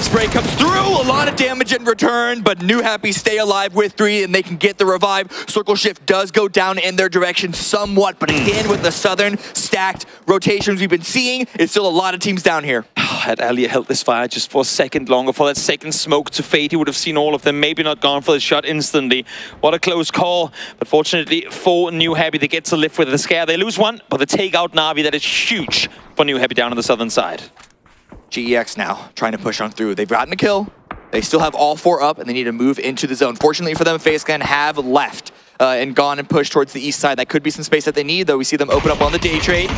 [SPEAKER 6] Spray comes through, a lot of damage in return, but New Happy stay alive with 3, and they can get the revive. Circle shift does go down in their direction somewhat, but again, with the southern stacked rotations we've been seeing, it's still a lot of teams down here.
[SPEAKER 18] Had Alia held this fire just for a second longer, for that second smoke to fade, he would have seen all of them, maybe not gone for the shot instantly. What a close call, but fortunately for New Happy, they get to live with the scare. They lose one, but they take out Na'Vi. That is huge for New Happy down on the southern side.
[SPEAKER 6] GEX now trying to push on through. They've gotten a kill. They still have all 4 up, and they need to move into the zone. Fortunately for them, FaZe Clan have left and gone and pushed towards the east side. That could be some space that they need, though. We see them open up on the day trade.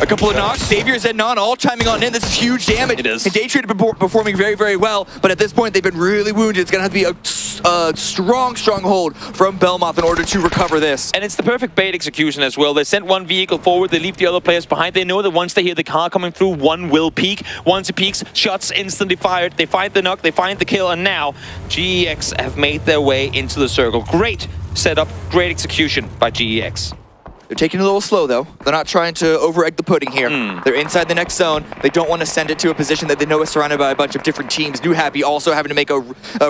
[SPEAKER 6] A couple of knocks. Saviors and Non all chiming on in. This is huge damage.
[SPEAKER 18] It is.
[SPEAKER 6] And Day Trade have been performing very, very well, but at this point, they've been really wounded. It's going to have to be a strong hold from Belmoth in order to recover this.
[SPEAKER 18] And it's the perfect bait execution as well. They sent one vehicle forward, they leave the other players behind. They know that once they hear the car coming through, one will peek. Once it peaks, shots instantly fired. They find the knock, they find the kill, and now GEX have made their way into the circle. Great setup, great execution by GEX.
[SPEAKER 6] They're taking it a little slow, though. They're not trying to over-egg the pudding here. They're inside the next zone. They don't want to send it to a position that they know is surrounded by a bunch of different teams. New Happy also having to make a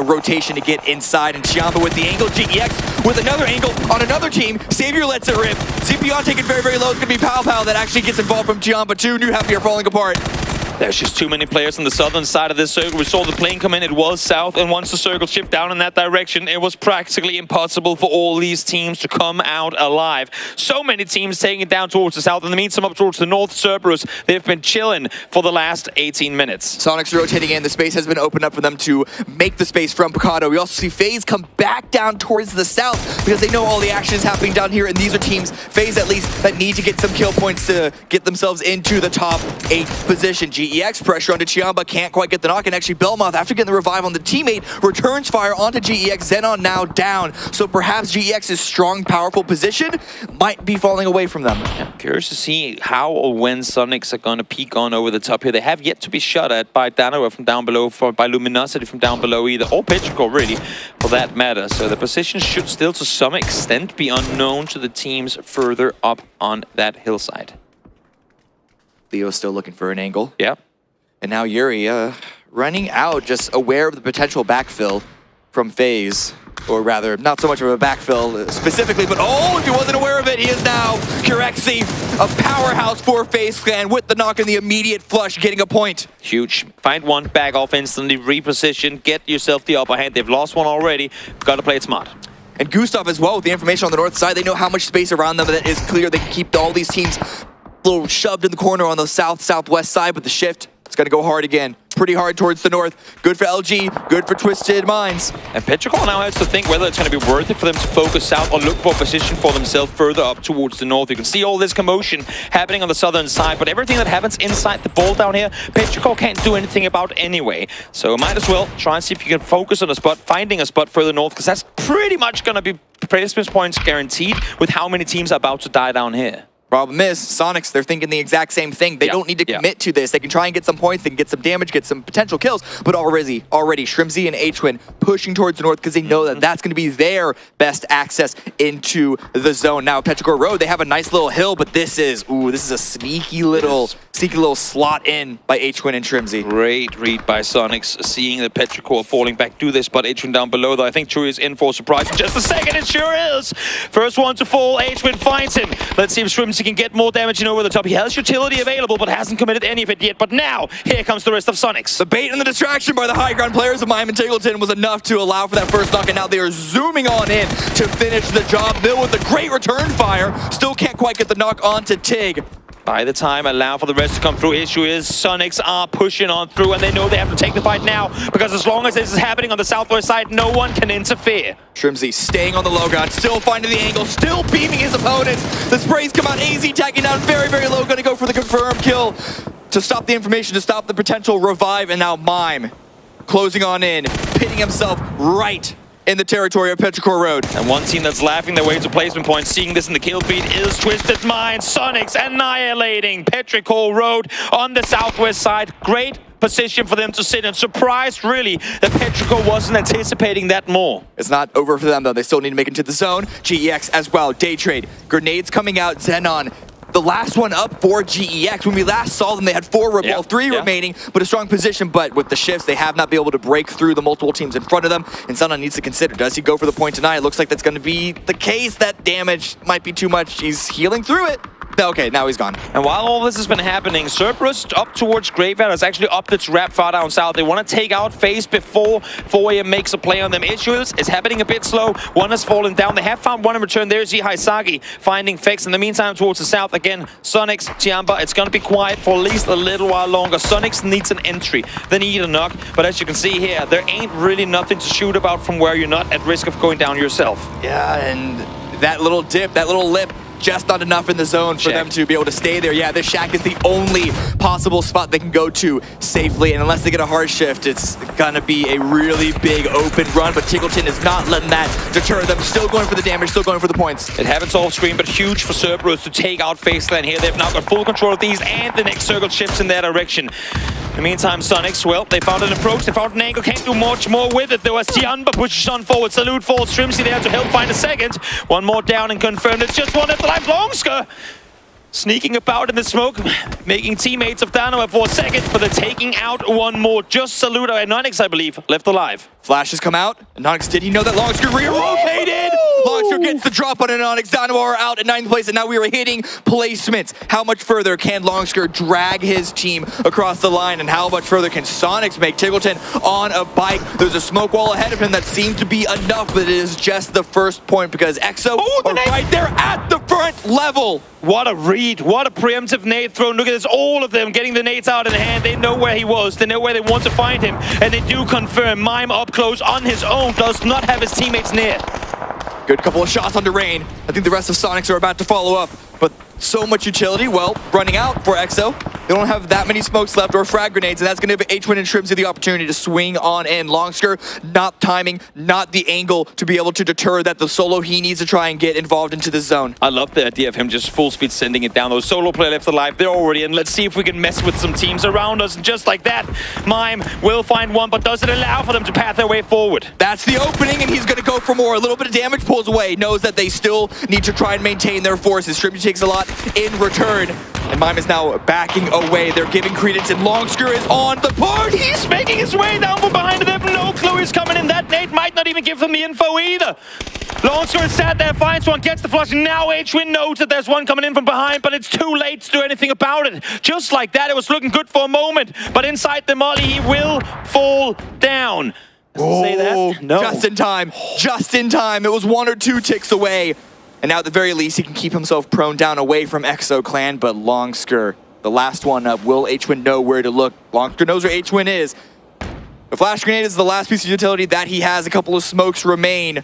[SPEAKER 6] rotation to get inside. And 𝗟𝗋 with the angle. GEX with another angle on another team. Savior lets it rip. Zipion taken very, very low. It's going to be 𝗟𝗋 that actually gets involved from 𝗟𝗋 too. New Happy are falling apart.
[SPEAKER 18] There's just too many players on the southern side of this circle. We saw the plane come in, it was south, and once the circle shifted down in that direction, it was practically impossible for all these teams to come out alive. So many teams taking it down towards the south, and the meantime up towards the north. Cerberus, they've been chilling for the last 18 minutes.
[SPEAKER 6] Sonic's rotating in. The space has been opened up for them to make the space from Picado. We also see FaZe come back down towards the south because they know all the action is happening down here, and these are teams, FaZe at least, that need to get some kill points to get themselves into the top 8 position. GEX pressure onto 𝗟𝗋, can't quite get the knock, and actually Belmoth, after getting the revive on the teammate, returns fire onto GEX. Xenon now down, so perhaps GEX's strong, powerful position might be falling away from them.
[SPEAKER 18] I'm curious to see how or when Sonics are going to peek on over the top here. They have yet to be shot at by Danoa from down below, by Luminosity from down below either, or Petrichor really, for that matter. So the position should still to some extent be unknown to the teams further up on that hillside.
[SPEAKER 6] Leo's still looking for an angle.
[SPEAKER 18] Yeah.
[SPEAKER 6] And now Yuri running out, just aware of the potential backfill from FaZe. Or rather, not so much of a backfill specifically, but oh, if he wasn't aware of it, he is now. 𝗟𝗋, a powerhouse for FaZe Clan with the knock and the immediate flush, getting a point.
[SPEAKER 18] Huge. Find one, back off instantly, reposition, get yourself the upper hand. They've lost one already. Got to play it smart.
[SPEAKER 6] And Gustav as well, with the information on the north side, they know how much space around them that is clear. They can keep all these teams a little shoved in the corner on the southwest side, but the shift, it's going to go hard again. pretty hard towards the north. Good for LG, good for Twisted Minds.
[SPEAKER 18] And 𝗟𝗗𝗗 now has to think whether it's going to be worth it for them to focus south or look for a position for themselves further up towards the north. You can see all this commotion happening on the southern side, but everything that happens inside the ball down here, 𝗟𝗗𝗗 can't do anything about anyway. So might as well try and see if you can focus on a spot, finding a spot further north, because that's pretty much going to be placement points guaranteed with how many teams are about to die down here.
[SPEAKER 6] Problem is, Sonics, they're thinking the exact same thing. They don't need to commit to this. They can try and get some points, they can get some damage, get some potential kills, but already 𝗟𝗏 and 𝐴Twin pushing towards the north because they know that that's going to be their best access into the zone. Now, 𝗟𝗗𝗗 Road, they have a nice little hill, but this is a sneaky little slot in by 𝐴Twin and 𝗟𝗏.
[SPEAKER 18] Great read by Sonics, seeing the 𝗟𝗗𝗗 falling back to this, but 𝐴Twin down below, though. I think Chewy is in for a surprise in just a second. It sure is. First one to fall, 𝐴Twin finds him. Let's see if 𝗟𝗏 can get more damage in over the top. He has utility available, but hasn't committed any of it yet. But now, here comes the rest of Sonics.
[SPEAKER 6] The bait and the distraction by the high ground players of 𝗟𝗏 and 𝗟𝗏𝗏 was enough to allow for that first knock, and now they are zooming on in to finish the job. Mill with a great return fire. Still can't quite get the knock onto 𝗟𝗏.
[SPEAKER 18] By the time, allow for the rest to come through. Issue is Sonics are pushing on through, and they know they have to take the fight now, because as long as this is happening on the southwest side, no one can interfere.
[SPEAKER 6] 𝗟𝗏 staying on the low ground, still finding the angle, still beaming his opponents. The sprays come out, AZ tagging down very, very low, gonna go for the confirmed kill to stop the information, to stop the potential revive, and now 𝗟𝗏 closing on in, pitting himself right in the territory of 𝗟𝗗𝗗 Road.
[SPEAKER 18] And one team that's laughing their way to placement points, seeing this in the kill feed, is Twisted Minds. Sonics annihilating 𝗟𝗗𝗗 Road on the southwest side. Great position for them to sit in. Surprised, really, that 𝗟𝗗𝗗 wasn't anticipating that more.
[SPEAKER 6] It's not over for them, though. They still need to make it to the zone. GEX as well. Day trade. Grenades coming out. Xenon. The last one up for GEX. When we last saw them, they had three remaining, but a strong position. But with the shifts, they have not been able to break through the multiple teams in front of them. And Xenon needs to consider, does he go for the point tonight? It looks like that's going to be the case. That damage might be too much. He's healing through it. Okay, now he's gone.
[SPEAKER 18] And while all this has been happening, 𝗟𝗏 up towards Graveyard has actually upped its rap far down south. They want to take out FaZe before 4AM makes a play on them. Issues is happening a bit slow. One has fallen down. They have found one in return. There's 𝗟𝗏𝗏sagi finding Fex. In the meantime, towards the south again, Sonics, 𝗟𝗏𝗏. It's going to be quiet for at least a little while longer. Sonics needs an entry. They need a knock. But as you can see here, there ain't really nothing to shoot about from where you're not at risk of going down yourself.
[SPEAKER 6] Yeah, and that little dip, that little lip, just not enough in the zone for them to be able to stay there. Yeah, this shack is the only possible spot they can go to safely, and unless they get a hard shift, it's gonna be a really big open run, but 𝗟𝗏𝗏 is not letting that deter them. Still going for the damage, still going for the points.
[SPEAKER 18] It happens off screen, but huge for 𝗟𝗏𝗏 to take out FaZe Clan here. They've now got full control of these, and the next circle shifts in their direction. In the meantime, Sonics, well, they found an approach, they found an angle, can't do much more with it. There was 𝗟𝗏𝗏 pushes on forward, salute falls, 𝗟𝗏𝗏 there to help find a second. One more down and confirmed. It's just one left alive. 𝗟𝗏𝗏sky sneaking about in the smoke, making teammates of Dynamo for a second, but they're taking out one more. Just Saludo and 𝗟𝗏𝗏s, I believe, left alive.
[SPEAKER 6] Flashes come out. 𝗟𝗏𝗏s, did he know that 𝗟𝗏𝗏s re-rotated? 𝗟𝗏𝗏s gets the drop on 𝗟𝗏𝗏s. Dynamo are out at 9th place, and now we are hitting placements. How much further can 𝗟𝗏𝗏s drag his team across the line, and how much further can Sonics make 𝗟𝗏𝗏 on a bike? There's a smoke wall ahead of him that seems to be enough, but it is just the first point because EXO are right there at the front level.
[SPEAKER 18] What a read, what a preemptive nade throw. Look at this, all of them getting the nades out in hand. They know where he was, they know where they want to find him, and they do confirm 𝗟𝗏 up close on his own, does not have his teammates near.
[SPEAKER 6] Good couple of shots onto Rain. I think the rest of Sonics are about to follow up, but so much utility, well, running out for EXO. They don't have that many smokes left or frag grenades, and that's going to give 𝐴Twin and 𝗟𝗏𝗏s the opportunity to swing on in. 𝗟𝗏𝗏s, not timing, not the angle to be able to deter that. The solo he needs to try and get involved into the zone.
[SPEAKER 18] I love the idea of him just full speed sending it down. Those solo player left alive, they're already in. Let's see if we can mess with some teams around us. And just like that, 𝗟𝗏 will find one, but does it allow for them to path their way forward?
[SPEAKER 6] That's the opening, and he's going to go for more. A little bit of damage, pulls away, knows that they still need to try and maintain their forces. 𝗟𝗏𝗏s takes a lot in return, and 𝗟𝗏 is now backing away. They're giving credence, and 𝗟𝗏𝗏s is on the board.
[SPEAKER 18] He's making his way down from behind. They have no clue he's coming in. That nade might not even give them the info either. 𝗟𝗏𝗏s is sat there, finds one, gets the flush, and now 𝐴Twin knows that there's one coming in from behind, but it's too late to do anything about it. Just like that, it was looking good for a moment, but inside the molly, he will fall down. Say that? No.
[SPEAKER 6] Just in time. Just in time. It was 1 or 2 ticks away. And now at the very least, he can keep himself prone down away from EXO Clan, but 𝗟𝗏𝗏s
[SPEAKER 16] The last one up. Will 𝗟𝗏 know where to look? Longster knows where 𝗟𝗏 is. The flash grenade is the last piece of utility that he has. A couple of smokes remain.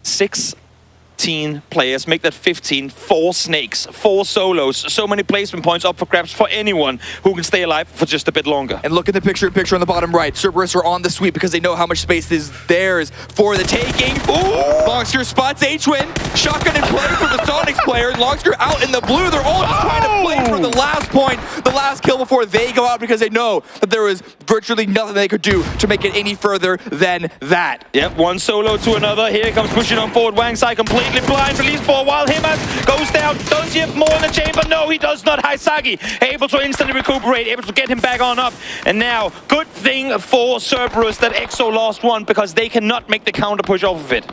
[SPEAKER 12] 16 players, make that 15, 4 snakes, 4 solos, so many placement points up for grabs for anyone who can stay alive for just a bit longer.
[SPEAKER 16] And look at the picture on the bottom right. 𝗟𝗏 are on the sweep because they know how much space is theirs for the taking. Ooh! Longster spots 𝗟𝗏. Shotgun in play for the Sonics player. Longster out in the blue. They're all just trying to play for the last point, the last kill before they go out because they know that there is virtually nothing they could do to make it any further than that.
[SPEAKER 12] Yep, one solo to another. Here comes pushing on forward. Wangsai completely blind, released for a while. 𝗟𝗏 goes down. Does he have more in the chamber? No, he does not. 𝗟𝗏 able to instantly recuperate, able to get him back on up. And now, good thing for 𝗟𝗏 that EXO lost one because they cannot make the counter push off of it.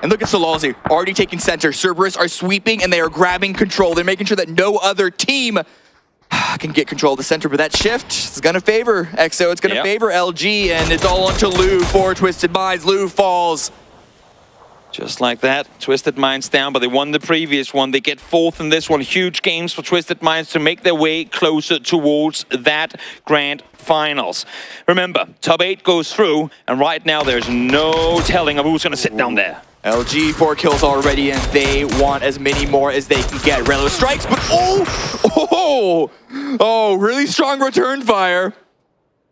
[SPEAKER 16] And look at 𝗟𝗏 already taking center. 𝗟𝗏 are sweeping and they are grabbing control. They're making sure that no other team can get control of the center, but that shift is going to favor EXO. It's going to favor LG, and it's all onto Lou for Twisted Minds. Lou falls.
[SPEAKER 12] Just like that, Twisted Minds down, but they won the previous one. They get 4th in this one. Huge games for Twisted Minds to make their way closer towards that grand finals. Remember, top 8 goes through, and right now there's no telling of who's going to sit down there.
[SPEAKER 16] LG 4 kills already, and they want as many more as they can get. Relo strikes, but really strong return fire.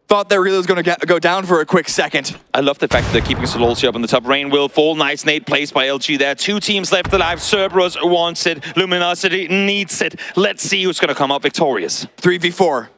[SPEAKER 16] Thought that Relo's going to go down for a quick second.
[SPEAKER 12] I love the fact that they're keeping 𝗟𝗏 up on the top. Rain will fall. Nice nade placed by LG there. 2 teams left alive. 𝗟𝗏 wants it. Luminosity needs it. Let's see who's going to come out victorious.
[SPEAKER 16] 3v4.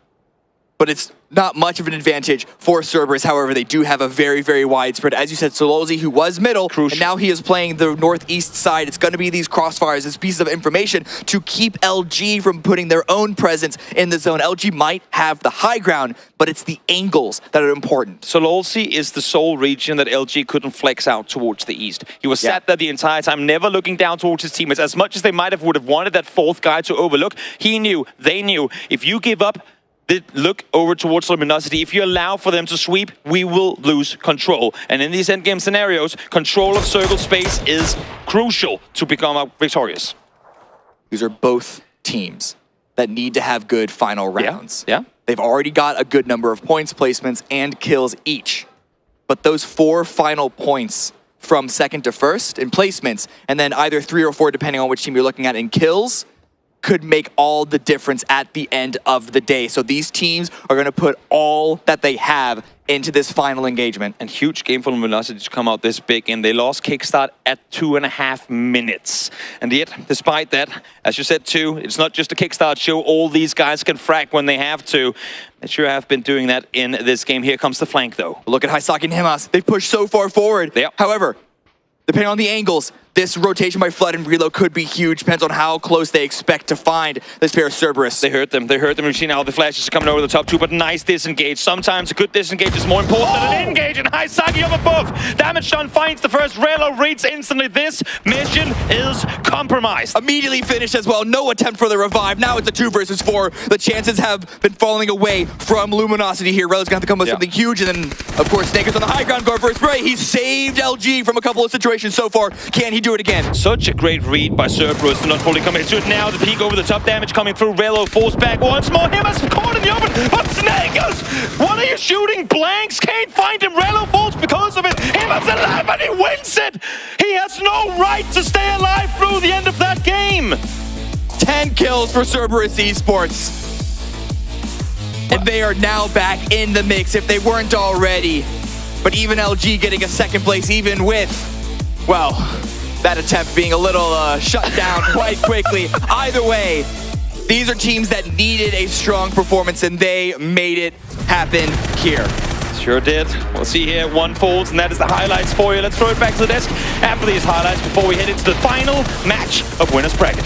[SPEAKER 16] But it's not much of an advantage for 𝗟𝗏. However, they do have a very, very wide spread. As you said, 𝗟𝗏, who was middle, and now he is playing the northeast side. It's going to be these crossfires, these pieces of information to keep LG from putting their own presence in the zone. LG might have the high ground, but it's the angles that are important.
[SPEAKER 12] 𝗟𝗏 is the sole region that LG couldn't flex out towards the east. He was sat there the entire time, never looking down towards his teammates. As much as they would have wanted that 4th guy to overlook, he knew, they knew, if you give up, look over towards Luminosity. If you allow for them to sweep, we will lose control. And in these endgame scenarios, control of circle space is crucial to become victorious.
[SPEAKER 16] These are both teams that need to have good final rounds.
[SPEAKER 12] Yeah.
[SPEAKER 16] They've already got a good number of points, placements, and kills each. But those 4 final points from 2nd to 1st in placements, and then either 3 or 4, depending on which team you're looking at, in kills, could make all the difference at the end of the day. So these teams are going to put all that they have into this final engagement.
[SPEAKER 12] And huge game for Luminosity to come out this big, and they lost kickstart at 2.5 minutes. And yet, despite that, as you said too, it's not just a kickstart show. All these guys can frag when they have to. They sure have been doing that in this game. Here comes the flank though.
[SPEAKER 16] Look at 𝗟𝗏 and 𝗟𝗏. They've pushed so far forward. However, depending on the angles, this rotation by Flood and Reload could be huge. Depends on how close they expect to find this pair of 𝗟𝗏.
[SPEAKER 12] They hurt them. We've seen how the flashes are coming over the top too, but nice disengage. Sometimes a good disengage is more important than an engage, and 𝗟𝗏 up above. Damage done, finds the first. Relo reads instantly. This mission is compromised.
[SPEAKER 16] Immediately finished as well. No attempt for the revive. Now it's a 2 versus 4. The chances have been falling away from Luminosity here. Relo's going to have to come with something huge, and then, of course, Snake is on the high ground going for a spray. He saved LG from a couple of situations so far. Can he do it again?
[SPEAKER 12] Such a great read by 𝗟𝗏 to not fully commit to it now. The peak over the top, damage coming through. Relo falls back once more. 𝗟𝗏's caught in the open, but Snakers, what are you shooting blanks? Can't find him. Relo falls because of it. 𝗟𝗏's alive and he wins it. He has no right to stay alive through the end of that game.
[SPEAKER 16] 10 kills for 𝗟𝗏 Esports. And they are now back in the mix if they weren't already. But even LG getting a 2nd place, even with, well, that attempt being a little shut down quite quickly. Either way, these are teams that needed a strong performance, and they made it happen here.
[SPEAKER 12] Sure did. We'll see here, 1 falls, and that is the highlights for you. Let's throw it back to the desk after these highlights before we head into the final match of Winners Bracket.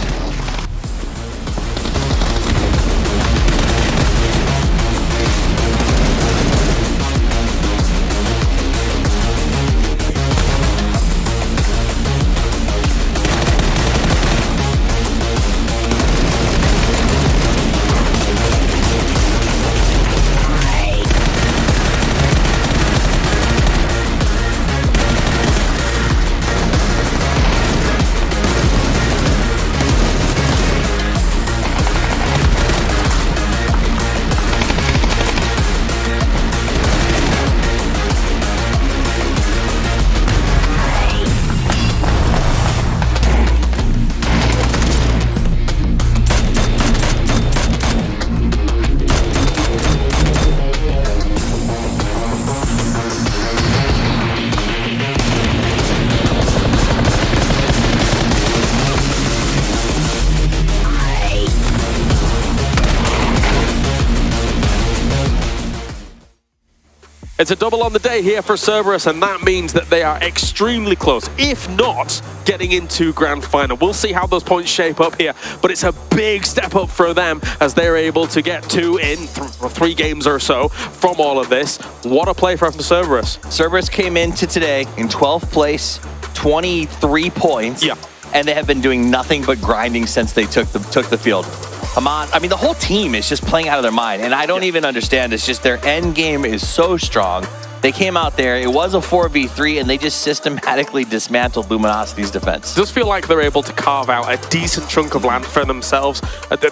[SPEAKER 19] It's a double on the day here for 𝗟𝗔𝗡, and that means that they are extremely close, if not getting into grand final. We'll see how those points shape up here, but it's a big step up for them as they're able to get 2 in 3 games or so from all of this. What a play from 𝗟𝗔𝗡.
[SPEAKER 20] 𝗟𝗔𝗡 came into today in 12th place, 23 points.
[SPEAKER 19] Yeah.
[SPEAKER 20] And they have been doing nothing but grinding since they took the field. Haman, I mean, the whole team is just playing out of their mind, and I don't even understand. It's just their end game is so strong. They came out there, it was a 4v3, and they just systematically dismantled Luminosity's defense.
[SPEAKER 19] It does feel like they're able to carve out a decent chunk of land for themselves.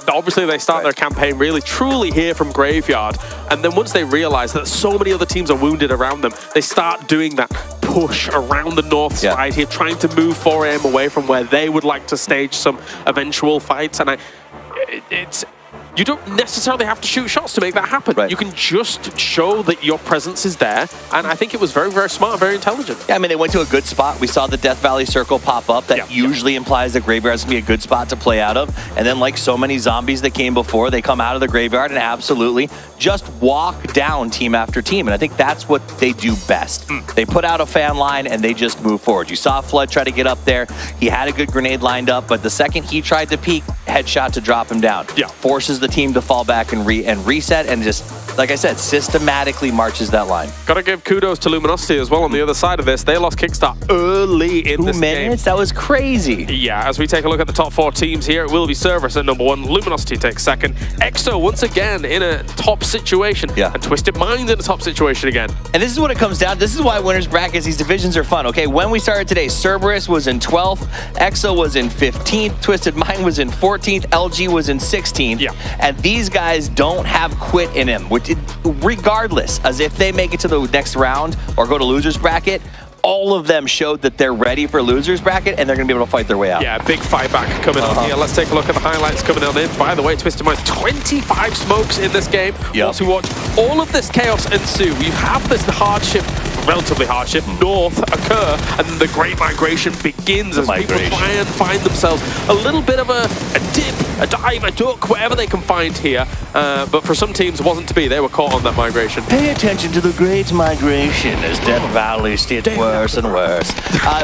[SPEAKER 19] Obviously, they start their campaign really, truly here from Graveyard, and then once they realize that so many other teams are wounded around them, they start doing that push around the north side here, trying to move 4AM away from where they would like to stage some eventual fights, and you don't necessarily have to shoot shots to make that happen. You can just show that your presence is there, and I think it was very, very smart, very intelligent.
[SPEAKER 20] Yeah, I mean, they went to a good spot. We saw the Death Valley circle pop up. That usually implies the Graveyard's gonna be a good spot to play out of. And then, like so many zombies that came before, they come out of the Graveyard and absolutely just walk down team after team. And I think that's what they do best. They put out a fan line and they just move forward. You saw Flood try to get up there. He had a good grenade lined up, but the second he tried to peek, headshot to drop him down. Forces the team to fall back and reset, and just, like I said, systematically marches that line.
[SPEAKER 19] Gotta give kudos to Luminosity as well on the other side of this. They lost Kickstart early in this game.
[SPEAKER 20] 2 minutes? That was crazy.
[SPEAKER 19] Yeah, as we take a look at the top 4 teams here, it will be 𝗟𝗔𝗡 at number 1, Luminosity takes 2nd, 𝗟𝗏 once again in a top situation, and Twisted Minds in a top situation again.
[SPEAKER 20] And this is what it comes down to. This is why winners brackets, these divisions are fun, okay? When we started today, 𝗟𝗔𝗡 was in 12th, 𝗟𝗏 was in 15th, Twisted Mind was in 14th, LG was in 16th. And these guys don't have quit in them, which regardless, as if they make it to the next round or go to losers bracket, all of them showed that they're ready for losers bracket and they're going to be able to fight their way out.
[SPEAKER 19] Yeah, big fight back coming on here. Let's take a look at the highlights coming on in. By the way, Twisted Minds, 25 smokes in this game. Once we watch all of this chaos ensue, we have this hardship, relatively hardship, north occur, and then the Great Migration begins as people try and find themselves a little bit of a dip, a dive, a duck, whatever they can find here. But for some teams, it wasn't to be. They were caught on that migration.
[SPEAKER 20] Pay attention to the Great Migration as Death Valley gets worse and worse.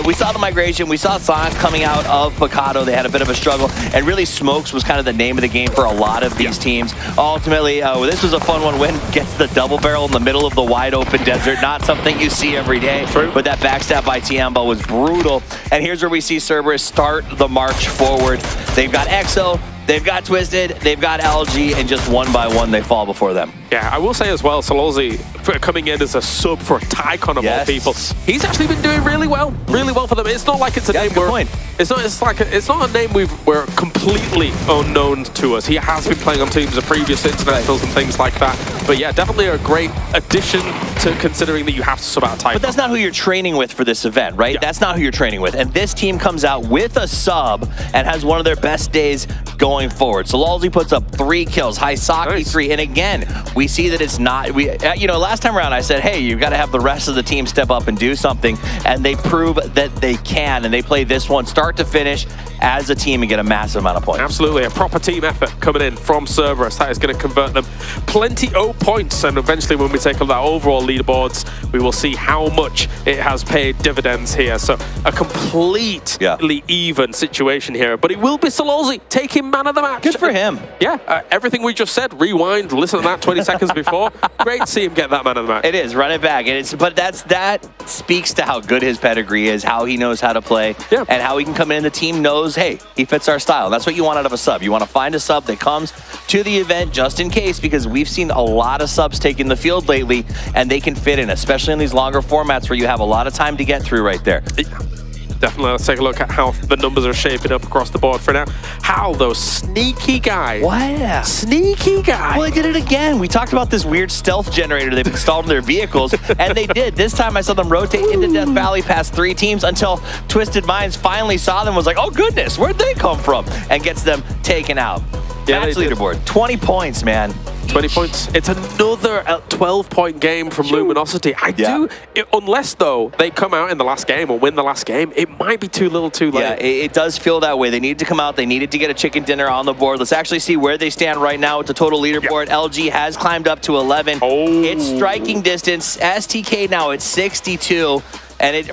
[SPEAKER 20] We saw the migration. We saw 𝗟𝗏 coming out of Picado. They had a bit of a struggle, and really Smokes was kind of the name of the game for a lot of these teams. Ultimately, this was a fun one. Win gets the double barrel in the middle of the wide open desert. Not something you see every day, but that backstab by 𝗟𝗏 was brutal. And here's where we see 𝗟𝗔𝗡 start the march forward. They've got 𝗟𝗏, they've got Twisted, they've got LG, and just one by one they fall before them.
[SPEAKER 19] Yeah, I will say as well, 𝗟𝗏 coming in as a sub for Tycon of all people. He's actually been doing really well for them. It's not like it's a name where it's not a name we're completely unknown to us. He has been playing on teams of previous internationals and things like that. But yeah, definitely a great addition to considering that you have to sub out Tycon.
[SPEAKER 20] But that's not who you're training with for this event, right? That's not who you're training with. And this team comes out with a sub and has one of their best days going forward. So 𝗟𝗏 puts up 3 kills, Haisaki 3, and again, we see that it's not, last time around I said, hey, you've got to have the rest of the team step up and do something, and they prove that they can, and they play this one start to finish as a team and get a massive amount of points.
[SPEAKER 19] Absolutely, a proper team effort coming in from 𝗟𝗏. That is going to convert them plenty of points, and eventually when we take a look at overall leaderboards, we will see how much it has paid dividends here. So a completely even situation here, but it will be 𝗟𝗏 taking man of the match.
[SPEAKER 20] Good for him.
[SPEAKER 19] Yeah, everything we just said, rewind, listen to that 20 seconds before. Great to see him get that man of the match.
[SPEAKER 20] It is, run it back. But that speaks to how good his pedigree is, how he knows how to play, and how he can come in. The team knows, hey, he fits our style. That's what you want out of a sub. You want to find a sub that comes to the event just in case, because we've seen a lot of subs taking the field lately, and they can fit in, especially in these longer formats where you have a lot of time to get through right there.
[SPEAKER 19] Definitely, let's take a look at how the numbers are shaping up across the board for now. How those sneaky guys.
[SPEAKER 20] Wow.
[SPEAKER 19] Sneaky guy.
[SPEAKER 20] Well, they did it again. We talked about this weird stealth generator they've installed in their vehicles, and they did. This time I saw them rotate into Death Valley past 3 teams until Twisted Minds finally saw them, was like, oh goodness, where'd they come from? And gets them taken out.
[SPEAKER 19] Yeah,
[SPEAKER 20] Match leaderboard, 20 points, man.
[SPEAKER 19] 20 points. It's another 12-point game from Luminosity. Unless though they come out in the last game or win the last game, it might be too little too late.
[SPEAKER 20] Yeah, it does feel that way. They needed to come out. They needed to get a chicken dinner on the board. Let's actually see where they stand right now with the total leaderboard. LG has climbed up to 11. It's striking distance. STK now at 62. And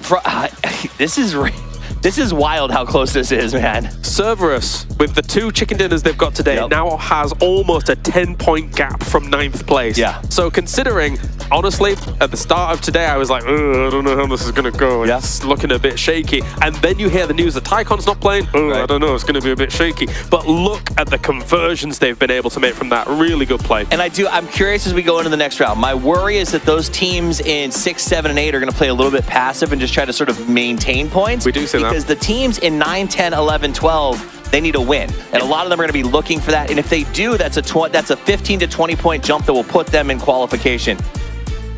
[SPEAKER 20] this is wild how close this is, man.
[SPEAKER 19] Cerberus, with the 2 chicken dinners they've got today, now has almost a 10-point gap from 9th place.
[SPEAKER 20] Yeah.
[SPEAKER 19] So considering, honestly, at the start of today, I was like, I don't know how this is going to go. Yeah. It's looking a bit shaky. And then you hear the news that Tycon's not playing. I don't know, it's going to be a bit shaky. But look at the conversions they've been able to make from that. Really good play.
[SPEAKER 20] And I'm curious as we go into the next round. My worry is that those teams in 6, 7, and 8 are going to play a little bit passive and just try to sort of maintain points.
[SPEAKER 19] We do see that.
[SPEAKER 20] Because the teams in 9, 10, 11, 12, they need a win. And a lot of them are going to be looking for that. And if they do, that's a 15 to 20-point jump that will put them in qualification.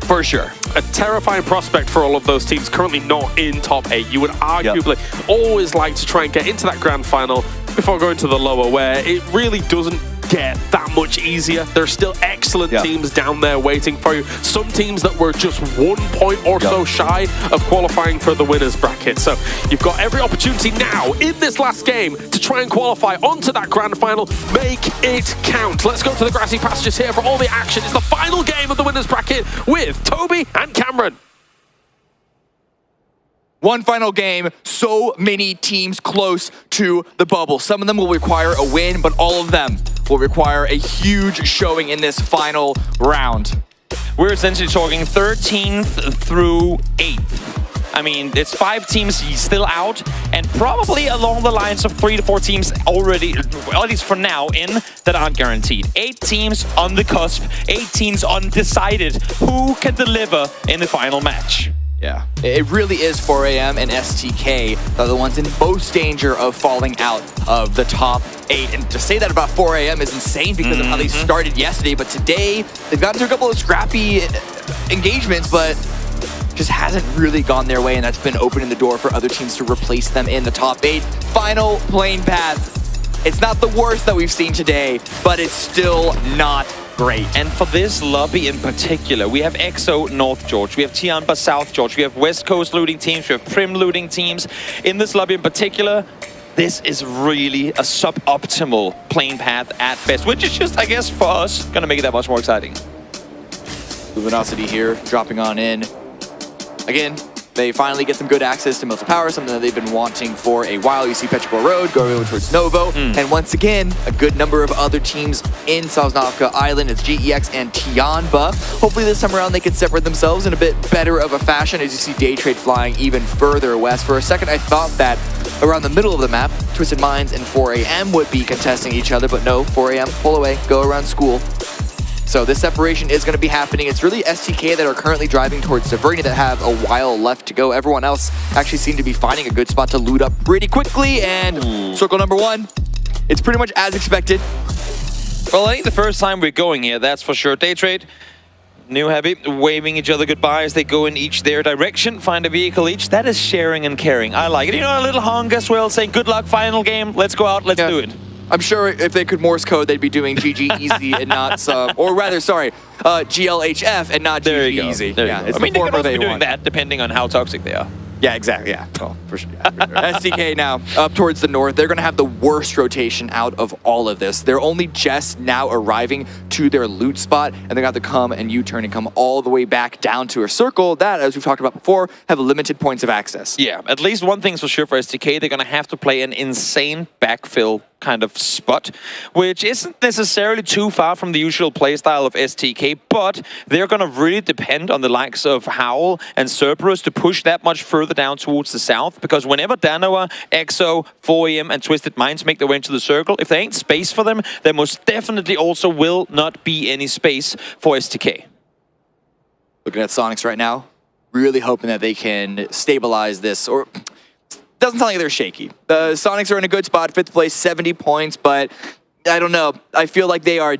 [SPEAKER 20] For sure.
[SPEAKER 19] A terrifying prospect for all of those teams currently not in top 8. You would arguably always like to try and get into that grand final before going to the lower, where it really doesn't get that much easier. There's still excellent teams down there waiting for you. Some teams that were just 1 point or so shy of qualifying for the winners bracket. So you've got every opportunity now in this last game to try and qualify onto that grand final. Make it count. Let's go to the grassy pastures here for all the action. It's the final game of the winners bracket with Toby and Cameron.
[SPEAKER 16] One final game, so many teams close to the bubble. Some of them will require a win, but all of them will require a huge showing in this final round.
[SPEAKER 18] We're essentially talking 13th through 8th. I mean, it's 5 teams still out, and probably along the lines of 3 to 4 teams already, at least for now, in that aren't guaranteed. 8 teams on the cusp, 8 teams undecided who can deliver in the final match.
[SPEAKER 16] Yeah, it really is 4 a.m. and STK are the ones in most danger of falling out of the top 8. And to say that about 4 a.m. is insane because of how they started yesterday. But today, they've gotten to a couple of scrappy engagements, but just hasn't really gone their way. And that's been opening the door for other teams to replace them in the top 8. Final plane path. It's not the worst that we've seen today, but it's still not great.
[SPEAKER 18] And for this lobby in particular, we have EXO North George, we have Tianba South George, we have West Coast looting teams, we have Prim looting teams. In this lobby in particular, this is really a suboptimal plane path at best, which is just, I guess, for us, gonna make it that much more exciting.
[SPEAKER 16] Luminosity here, dropping on in. Again, they finally get some good access to Milton Power, something that they've been wanting for a while. You see Petrichor Road going over towards Novo. And once again, a good number of other teams in Sosnovka Island. It's GEX and Tianba. Hopefully this time around they can separate themselves in a bit better of a fashion as you see Day Trade flying even further west. For a second, I thought that around the middle of the map, Twisted Minds and 4 a.m. would be contesting each other, but no, 4 a.m. pull away, go around school. So this separation is going to be happening. It's really STK that are currently driving towards Severny that have a while left to go. Everyone else actually seemed to be finding a good spot to loot up pretty quickly. And circle number 1, it's pretty much as expected.
[SPEAKER 18] Well, I think the first time we're going here, that's for sure. Day Trade, New Heavy, waving each other goodbye as they go in each their direction, find a vehicle each. That is sharing and caring. I like it. You know, a little honk as well, saying good luck, final game. Let's go out, let's do it.
[SPEAKER 16] I'm sure if they could Morse code, they'd be doing GG easy and not some, or rather, sorry, GLHF and not GG easy.
[SPEAKER 18] There you go.
[SPEAKER 16] It's
[SPEAKER 18] I mean, they could also be doing
[SPEAKER 16] want.
[SPEAKER 18] that depending on how toxic they are.
[SPEAKER 16] Yeah, exactly. Yeah. Oh, for sure. STK now up towards the north. They're going to have the worst rotation out of all of this. They're only just now arriving to their loot spot, and they're going to have to come and U-turn and come all the way back down to a circle that, as we've talked about before, have limited points of access.
[SPEAKER 18] Yeah, at least one thing's for sure for STK. They're going to have to play an insane backfill kind of spot, which isn't necessarily too far from the usual playstyle of STK, but they're going to really depend on the likes of Howl and Cerberus to push that much further down towards the south, because whenever Danoa, EXO, 4am and Twisted Minds make their way into the circle, if there ain't space for them, there most definitely also will not be any space for STK.
[SPEAKER 16] Looking at Sonics right now, really hoping that they can stabilize this, or doesn't sound like they're shaky. The Sonics are in a good spot, 5th place, 70 points, but I don't know. I feel like they are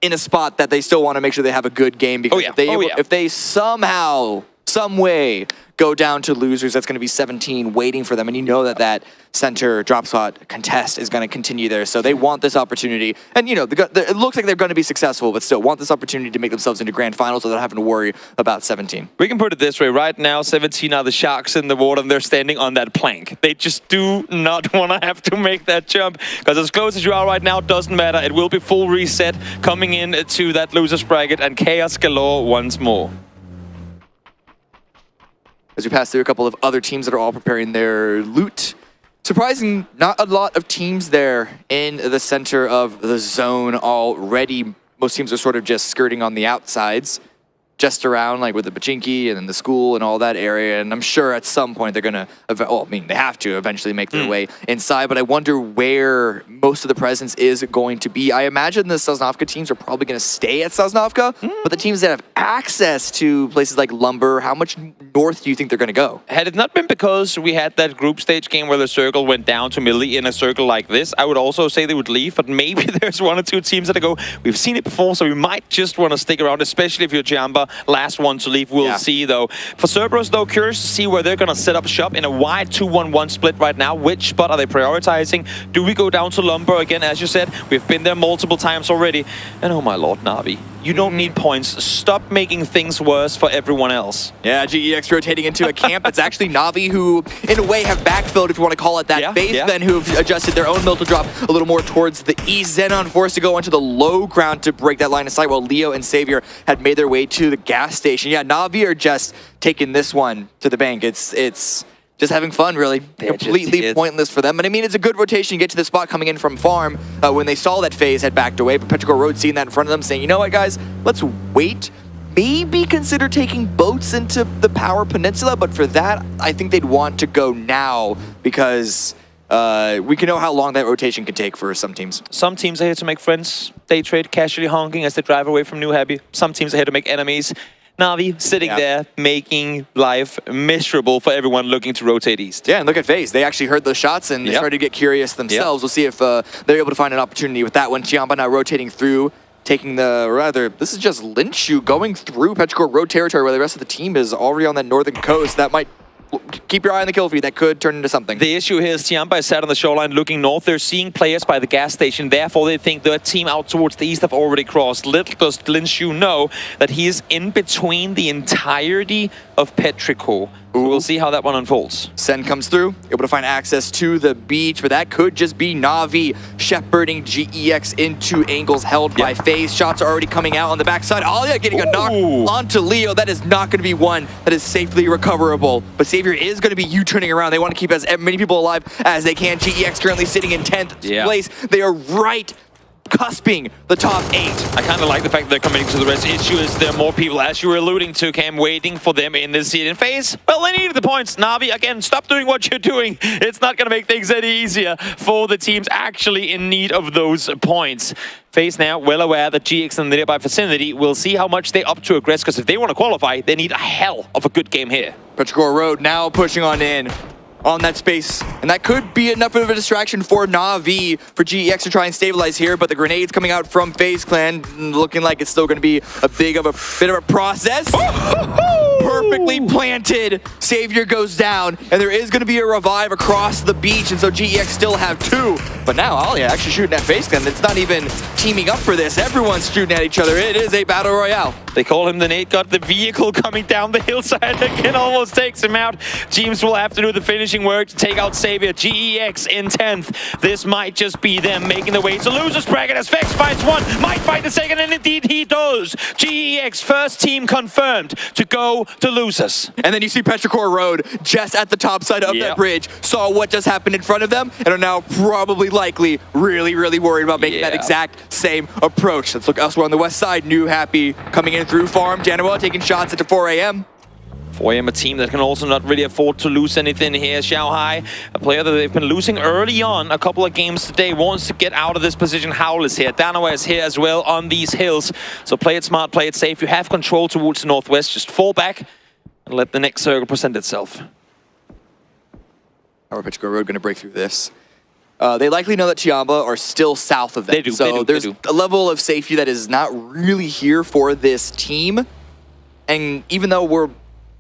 [SPEAKER 16] in a spot that they still want to make sure they have a good game, because if they somehow, some way,
[SPEAKER 6] go down to losers, that's going to be 17 waiting for them. And you know that that center drop spot contest is going to continue there. So they want this opportunity. And, you know, it looks like they're going to be successful, but still want this opportunity to make themselves into grand finals without having to worry about 17.
[SPEAKER 18] We can put it this way. Right now, 17 are the sharks in the water, and they're standing on that plank. They just do not want to have to make that jump, because as close as you are right now, doesn't matter. It will be full reset coming in to that losers bracket, and chaos galore once more.
[SPEAKER 6] As we pass through a couple of other teams that are all preparing their loot. Surprising, not a lot of teams there in the center of the zone already. Most teams are sort of just skirting on the outsides, just around like with the Pachinki and then the school and all that area. And I'm sure at some point they're gonna, well, I mean, they have to eventually make their way inside, but I wonder where most of the presence is going to be. I imagine the 𝗟𝗔𝗡𝗗 teams are probably gonna stay at 𝗟𝗔𝗡𝗗, but the teams that have access to places like Lumpur, how much north do you think they're gonna go?
[SPEAKER 18] Had it not been because we had that group stage game where the circle went down to Millie in a circle like this, I would also say they would leave, but maybe there's one or two teams that go, we've seen it before, so we might just want to stick around, especially if you're 𝗟𝗓𝗓. Last one to leave, we'll see though. For Cerberus though, curious to see where they're going to set up shop in a wide 2-1-1 split right now. Which spot are they prioritizing? Do we go down to Lumpur again? As you said, we've been there multiple times already. And oh my lord, Na'Vi, you don't need points. Stop making things worse for everyone else.
[SPEAKER 6] Yeah, GEX rotating into a camp that's actually Na'Vi, who in a way have backfilled, if you want to call it that, base, then who have adjusted their own mill to drop a little more towards the east. Xenon forced to go onto the low ground to break that line of sight, while Leo and Savior had made their way to the gas station. Yeah, Na'Vi are just taking this one to the bank. It's just having fun, really. Completely pointless for them. And I mean, it's a good rotation. You get to the spot coming in from farm when they saw that FaZe had backed away, but Petrichor Road seeing that in front of them, saying, you know what, guys, let's wait. Maybe consider taking boats into the Power Peninsula, but for that, I think they'd want to go now, because we can know how long that rotation can take for some teams.
[SPEAKER 18] Some teams are here to make friends. They trade casually honking as they drive away from New Happy. Some teams are here to make enemies. Na'Vi sitting there, making life miserable for everyone looking to rotate east.
[SPEAKER 6] Yeah, and look at FaZe. They actually heard those shots and they started to get curious themselves. We'll see if they're able to find an opportunity with that one. 𝗟𝗓𝗓 now rotating through, taking the, rather, this is just 𝗟𝗓𝗓 going through Petrichor Road territory where the rest of the team is already on that northern coast. That might keep your eye on the kill feed. That could turn into something.
[SPEAKER 18] The issue here is 𝗟𝗓𝗓 is sat on the shoreline looking north. They're seeing players by the gas station. Therefore, they think their team out towards the east have already crossed. Little does 𝗟𝗓𝗓 know that he is in between the entirety of Petrichor. We'll see how that one unfolds.
[SPEAKER 6] Sen comes through, able to find access to the beach, but that could just be Na'Vi shepherding GEX into angles held by FaZe. Shots are already coming out on the backside. 𝗟𝗓𝗓 getting a knock onto Leo. That is not going to be one that is safely recoverable. But Savior is going to be U-turning around. They want to keep as many people alive as they can. GEX currently sitting in 10th place. They are right cusping the top 8.
[SPEAKER 18] I kind of like the fact they're committing to the rest. Issue is there are more people, as you were alluding to, Cam, waiting for them in this seeding phase. Well, they needed the points. Na'Vi, again, stop doing what you're doing. It's not going to make things any easier for the teams actually in need of those points. FaZe now well aware that GX in the nearby vicinity will see how much they up to aggress, because if they want to qualify, they need a hell of a good game here.
[SPEAKER 6] Petrichor Road now pushing on in on that space, and that could be enough of a distraction for Na'Vi for GEX to try and stabilize here, but the grenades coming out from FaZe Clan looking like it's still going to be a bit of a process. Perfectly planted. Savior goes down, and there is going to be a revive across the beach, and so GEX still have 2. But now 𝗟𝗓𝗓 actually shooting at FaZe Clan. It's not even teaming up for this. Everyone's shooting at each other. It is a battle royale.
[SPEAKER 18] They call him the Nate God. The vehicle coming down the hillside again almost takes him out. Teams will have to do the finishing work to take out Savior. GEX in 10th. This might just be them making their way to losers bracket as Vex finds one, might find the second, and indeed he does. GEX first team confirmed to go to losers.
[SPEAKER 6] And then you see Petrichor Road just at the top side of that bridge, saw what just happened in front of them, and are now probably likely really worried about making that exact same approach. Let's look elsewhere on the west side. New Happy coming in through farm. 𝗟𝗓𝗓 taking shots into 4 a.m.
[SPEAKER 18] 4 a.m. a team that can also not really afford to lose anything here. 𝗟𝗓𝗓, a player that they've been losing early on a couple of games today, wants to get out of this position. Howl is here. Danawa is here as well on these hills. So play it smart, play it safe. You have control towards the northwest. Just fall back and let the next circle present itself.
[SPEAKER 6] How are Petrichor Road going to break through this? They likely know that 𝗟𝗓𝗓 are still south of them.
[SPEAKER 18] They do,
[SPEAKER 6] so there's a level of safety that is not really here for this team. And even though we're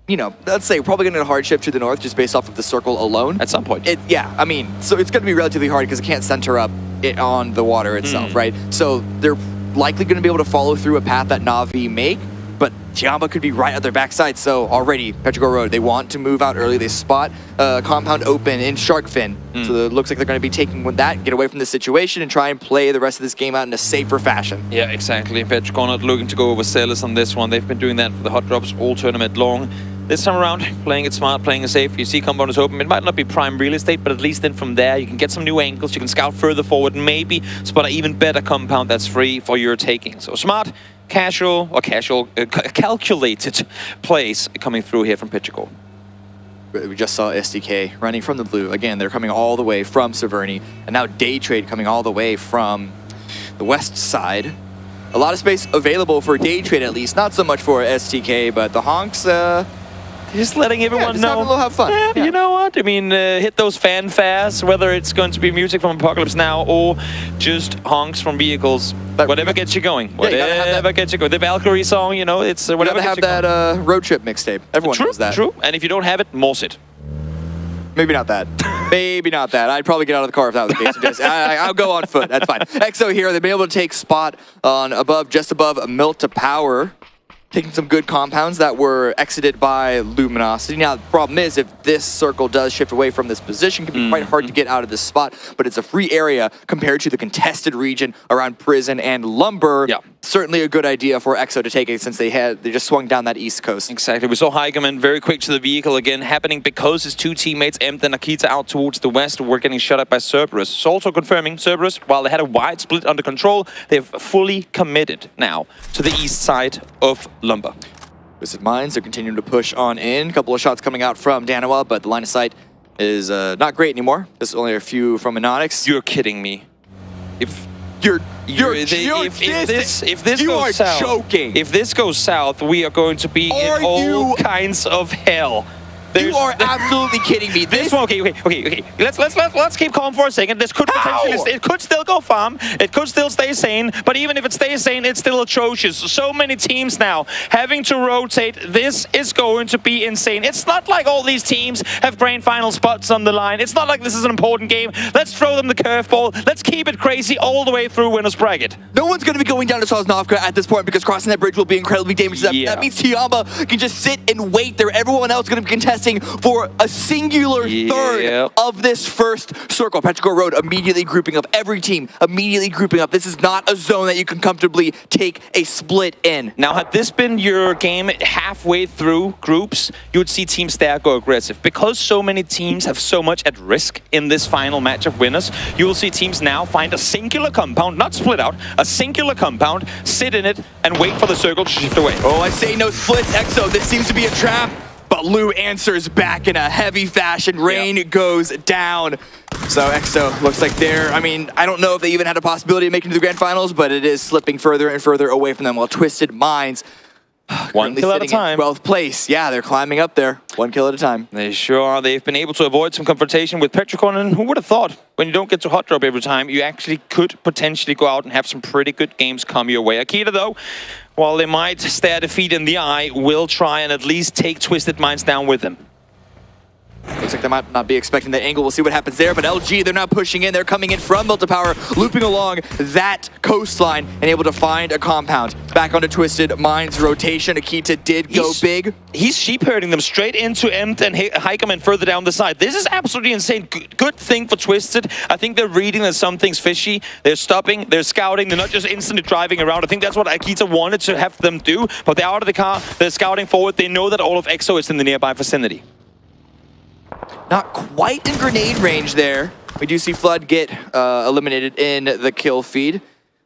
[SPEAKER 16] you know, let's say probably going to get a hardship to the north just based off of the circle alone.
[SPEAKER 12] At some point.
[SPEAKER 16] Yeah, I mean, so it's going to be relatively hard because it can't center up it on the water itself, right? So they're likely going to be able to follow through a path that Na'Vi make, but 𝗟𝗚 could be right at their backside. So already, Petrichor Road, they want to move out early. They spot a compound open in Sharkfin. So it looks like they're going to be taking with that, get away from this situation, and try and play the rest of this game out in a safer fashion.
[SPEAKER 12] Yeah, exactly. Petrichor not looking to go over 𝗟𝗟s on this one. They've been doing that for the hot drops all tournament long. This time around, playing it smart, playing it safe. You see compound is open. It might not be prime real estate, but at least then from there, you can get some new angles. You can scout further forward, maybe spot an even better compound that's free for your taking. So smart, calculated plays coming through here from Petrichor.
[SPEAKER 16] We just saw SDK running from the blue. Again, they're coming all the way from Severny. And now Day Trade coming all the way from the west side. A lot of space available for Day Trade at least. Not so much for STK, but the Honks,
[SPEAKER 12] just letting everyone know.
[SPEAKER 16] Have fun.
[SPEAKER 12] Yeah, you know what? I mean, hit those fanfares, whether it's going to be music from Apocalypse Now or just honks from vehicles. Whatever gets you going. Whatever gets you going. The Valkyrie song, you know, it's whatever gets you going.
[SPEAKER 16] You gotta have that road trip mixtape. Everyone knows that.
[SPEAKER 12] True. And if you don't have it, morse it.
[SPEAKER 16] Maybe not that. Maybe not that. I'd probably get out of the car if that was the case. Just, I'll go on foot. That's fine. EXO here, they've been able to take spot on just above Milt to Power. Taking some good compounds that were exited by Luminosity. Now, the problem is, if this circle does shift away from this position, it can be quite hard to get out of this spot, but it's a free area compared to the contested region around Prison and Lumber.
[SPEAKER 12] Yeah.
[SPEAKER 16] Certainly a good idea for EXO to take it since they just swung down that east coast.
[SPEAKER 12] Exactly. We saw 𝗟𝗚 very quick to the vehicle again, happening because his two teammates, 𝗟𝗚 and 𝗟𝗚, out towards the west, were getting shut up by 𝗟𝗚s. So also confirming 𝗟𝗚s, while they had a wide split under control, they've fully committed now to the east side of Lumber.
[SPEAKER 16] Twisted Minds are continuing to push on in. A couple of shots coming out from Danawa, but the line of sight is not great anymore. There's only a few from Anonix.
[SPEAKER 12] You're kidding me. If this goes south, we are going to be in all kinds of hell.
[SPEAKER 16] You are absolutely kidding me.
[SPEAKER 12] This one, okay. Let's keep calm for a second. This could potentially, it could still go farm. It could still stay sane. But even if it stays sane, it's still atrocious. So many teams now having to rotate. This is going to be insane. It's not like all these teams have grand final spots on the line. It's not like this is an important game. Let's throw them the curveball. Let's keep it crazy all the way through winners bracket.
[SPEAKER 16] No one's going to be going down to Sosnovka at this point because crossing that bridge will be incredibly dangerous. That means 𝗟𝗚 can just sit and wait there. Everyone else is going to be contesting for a singular third of this first circle. Petrichor Road immediately grouping up. Every team immediately grouping up. This is not a zone that you can comfortably take a split in.
[SPEAKER 12] Now, had this been your game halfway through groups, you would see Team 𝗟𝗚 go aggressive. Because so many teams have so much at risk in this final match of winners, you will see teams now find a singular compound, not split out, a singular compound, sit in it, and wait for the circle to shift away.
[SPEAKER 16] Oh, I say no splits, EXO. This seems to be a trap. But Lou answers back in a heavy fashion. Rain goes down. So EXO looks like they're, I mean, I don't know if they even had a possibility of making it to the grand finals, but it is slipping further and further away from them while Twisted Minds
[SPEAKER 12] one kill at a time.
[SPEAKER 16] 12th place. Yeah, they're climbing up there. One kill at a time.
[SPEAKER 12] They sure are. They've been able to avoid some confrontation with Petrichor, and who would have thought when you don't get to hot drop every time, you actually could potentially go out and have some pretty good games come your way. 𝗟𝗚, though, while they might stare defeat in the eye, will try and at least take Twisted Minds down with them.
[SPEAKER 16] Looks like they might not be expecting that angle. We'll see what happens there. But 𝗟𝗚, they're not pushing in. They're coming in from Milt to Power, looping along that coastline and able to find a compound. Back onto Twisted Minds rotation. 𝗟𝗚 did go big.
[SPEAKER 12] He's sheep herding them straight into 𝗟𝗚 and 𝗟𝗚 further down the side. This is absolutely insane. Good thing for Twisted. I think they're reading that something's fishy. They're stopping. They're scouting. They're not just instantly driving around. I think that's what 𝗟𝗚 wanted to have them do. But they're out of the car. They're scouting forward. They know that all of EXO is in the nearby vicinity.
[SPEAKER 16] Not quite in grenade range there. We do see Flood get eliminated in the kill feed.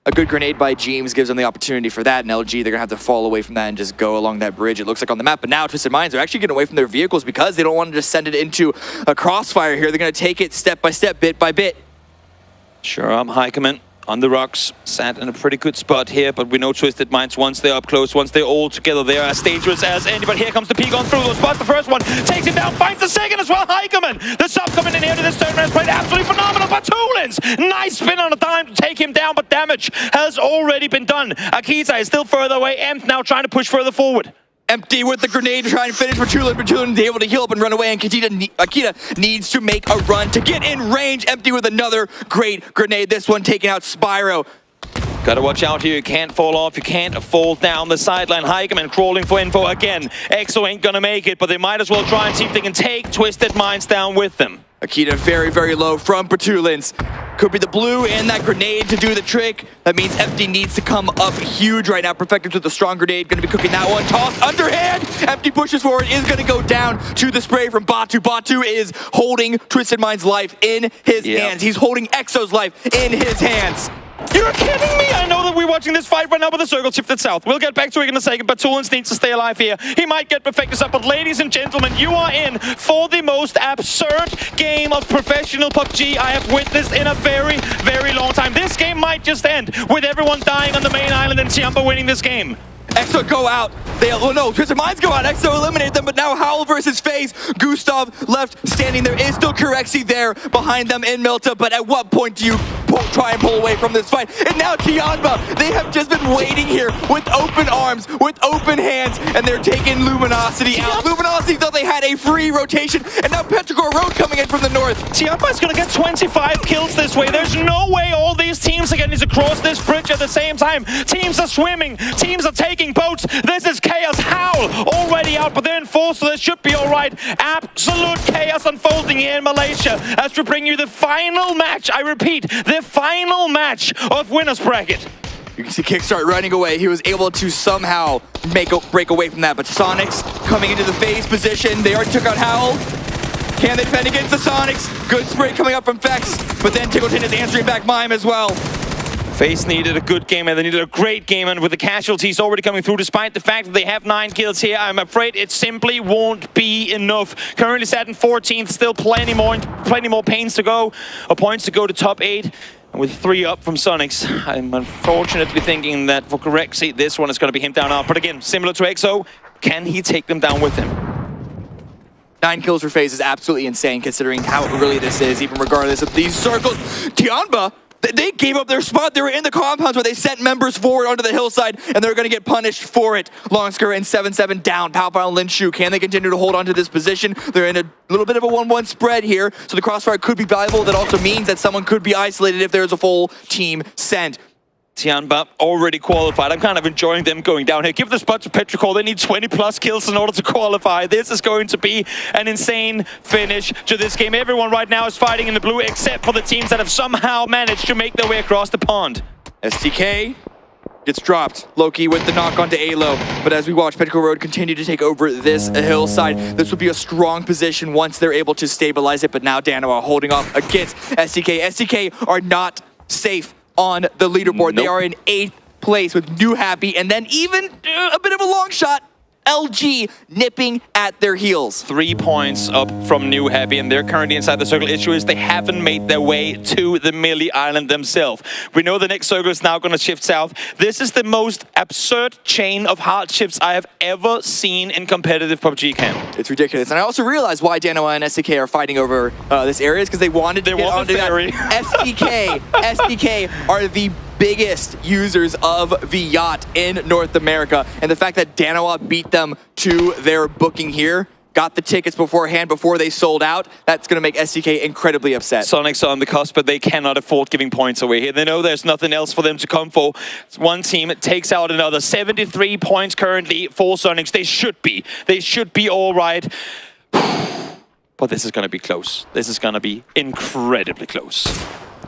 [SPEAKER 16] A good grenade by 𝗟𝗚s gives them the opportunity for that, and 𝗟𝗚, they're going to have to fall away from that and just go along that bridge, it looks like on the map. But now Twisted Minds are actually getting away from their vehicles because they don't want to just send it into a crossfire here. They're going to take it step by step, bit by bit.
[SPEAKER 12] Sure, 𝗟𝗚 on the rocks, sat in a pretty good spot here, but we know Twisted Minds, once they're up close, once they're all together, they're as dangerous as any. But here comes the peek on through those spots. The first one takes him down, finds the second as well. 𝗟𝗚, the sub coming in here to this tournament has played absolutely phenomenal. But 𝗟𝗚s, nice spin on the time to take him down, but damage has already been done. 𝗟𝗚 is still further away, 𝗟𝗚 now trying to push further forward.
[SPEAKER 16] Empty with the grenade to try and finish Bertulin. Bertulin able to heal up and run away, and Akita needs to make a run to get in range. Empty with another great grenade. This one taking out Spyro.
[SPEAKER 18] Gotta watch out here, you can't fall off, you can't fall down the sideline. Heikeman crawling for info again. EXO ain't gonna make it, but they might as well try and see if they can take Twisted Minds down with them.
[SPEAKER 16] Akita very, very low from Bertulins. Could be the blue and that grenade to do the trick. That means Empty needs to come up huge right now. Perfected with the strong grenade, gonna be cooking that one. Tossed underhand, Empty pushes forward, is gonna go down to the spray from Batu. Batu is holding Twisted Mind's life in his hands. He's holding EXO's life in his hands.
[SPEAKER 18] You're kidding me! I know that we're watching this fight right now, but the circle shifted south. We'll get back to it in a second, but Tulins needs to stay alive here. He might get Perfectus up, but ladies and gentlemen, you are in for the most absurd game of professional PUBG I have witnessed in a very, very long time. This game might just end with everyone dying on the main island and 𝗟𝗋 winning this game.
[SPEAKER 16] EXO go out. No, Twisted Minds go out. EXO eliminated them, but now Howl versus FaZe. Gustav left standing there. Is still Corexi there behind them in Milta, but at what point do you try and pull away from this fight? And now 𝗟𝗋, they have just been waiting here with open arms, with open hands, and they're taking Luminosity out. Luminosity thought they had a free rotation, and now Petrichor Road coming in from the north.
[SPEAKER 18] 𝗟𝗋 is going to get 25 kills this way. There's no way all these teams are getting to cross this bridge at the same time. Teams are swimming, teams are taking boats. This is chaos. Howl already out, but they're in four, so this should be all right. Absolute chaos unfolding here in Malaysia as we bring you the final match. I repeat, the final match of Winners Bracket.
[SPEAKER 16] You can see Kickstart running away. He was able to somehow break away from that, but Sonics coming into the FaZe position. They already took out Howl. Can they defend against the Sonics? Good spray coming up from Vex, but then Tickleton is answering back Mime as well.
[SPEAKER 18] FaZe needed a good game, and they needed a great game, and with the casualties already coming through, despite the fact that they have 9 kills here, I'm afraid it simply won't be enough. Currently sat in 14th, still plenty more pains to go, or points to go to top 8. And with 3 up from Sonics, I'm unfortunately thinking that for Corexi, this one is going to be him down out. But again, similar to EXO, can he take them down with him?
[SPEAKER 16] 9 kills for FaZe is absolutely insane, considering how early this is, even regardless of these circles. 𝗟𝗋, they gave up their spot. They were in the compounds where they sent members forward onto the hillside, and they're going to get punished for it. Longsker and 7-7 down. Pow Pow and Linshu, can they continue to hold onto this position? They're in a little bit of a 1-1 spread here, so the crossfire could be valuable. That also means that someone could be isolated if there's a full team sent.
[SPEAKER 18] 𝗟𝗋 already qualified. I'm kind of enjoying them going down here. Give the spot to Petrichor. They need 20 plus kills in order to qualify. This is going to be an insane finish to this game. Everyone right now is fighting in the blue except for the teams that have somehow managed to make their way across the pond.
[SPEAKER 16] STK gets dropped. Loki with the knock onto Alo. But as we watch Petrichor Road continue to take over this hillside, this would be a strong position once they're able to stabilize it. But now Danoa holding off against STK. STK are not safe on the leaderboard. Nope. They are in 8th place with New Happy, and then even a bit of a long shot, LG nipping at their heels.
[SPEAKER 18] 3 points up from New Happy, and they're currently inside the circle. Issue is they haven't made their way to the Millie Island themselves. We know the next circle is now going to shift south. This is the most absurd chain of hardships I have ever seen in competitive PUBG camp.
[SPEAKER 16] It's ridiculous. And I also realized why Danoa and SDK are fighting over this area is because they wanted to get onto that. SDK are the biggest users of the yacht in North America, and the fact that Danoa beat them to their booking here, got the tickets beforehand before they sold out, that's going to make SDK incredibly upset.
[SPEAKER 18] Sonics are on the cusp, but they cannot afford giving points away here. They know there's nothing else for them to come for. One team takes out another. 73 points currently for Sonics. They should be all right. But this is going to be close. This is going to be incredibly close.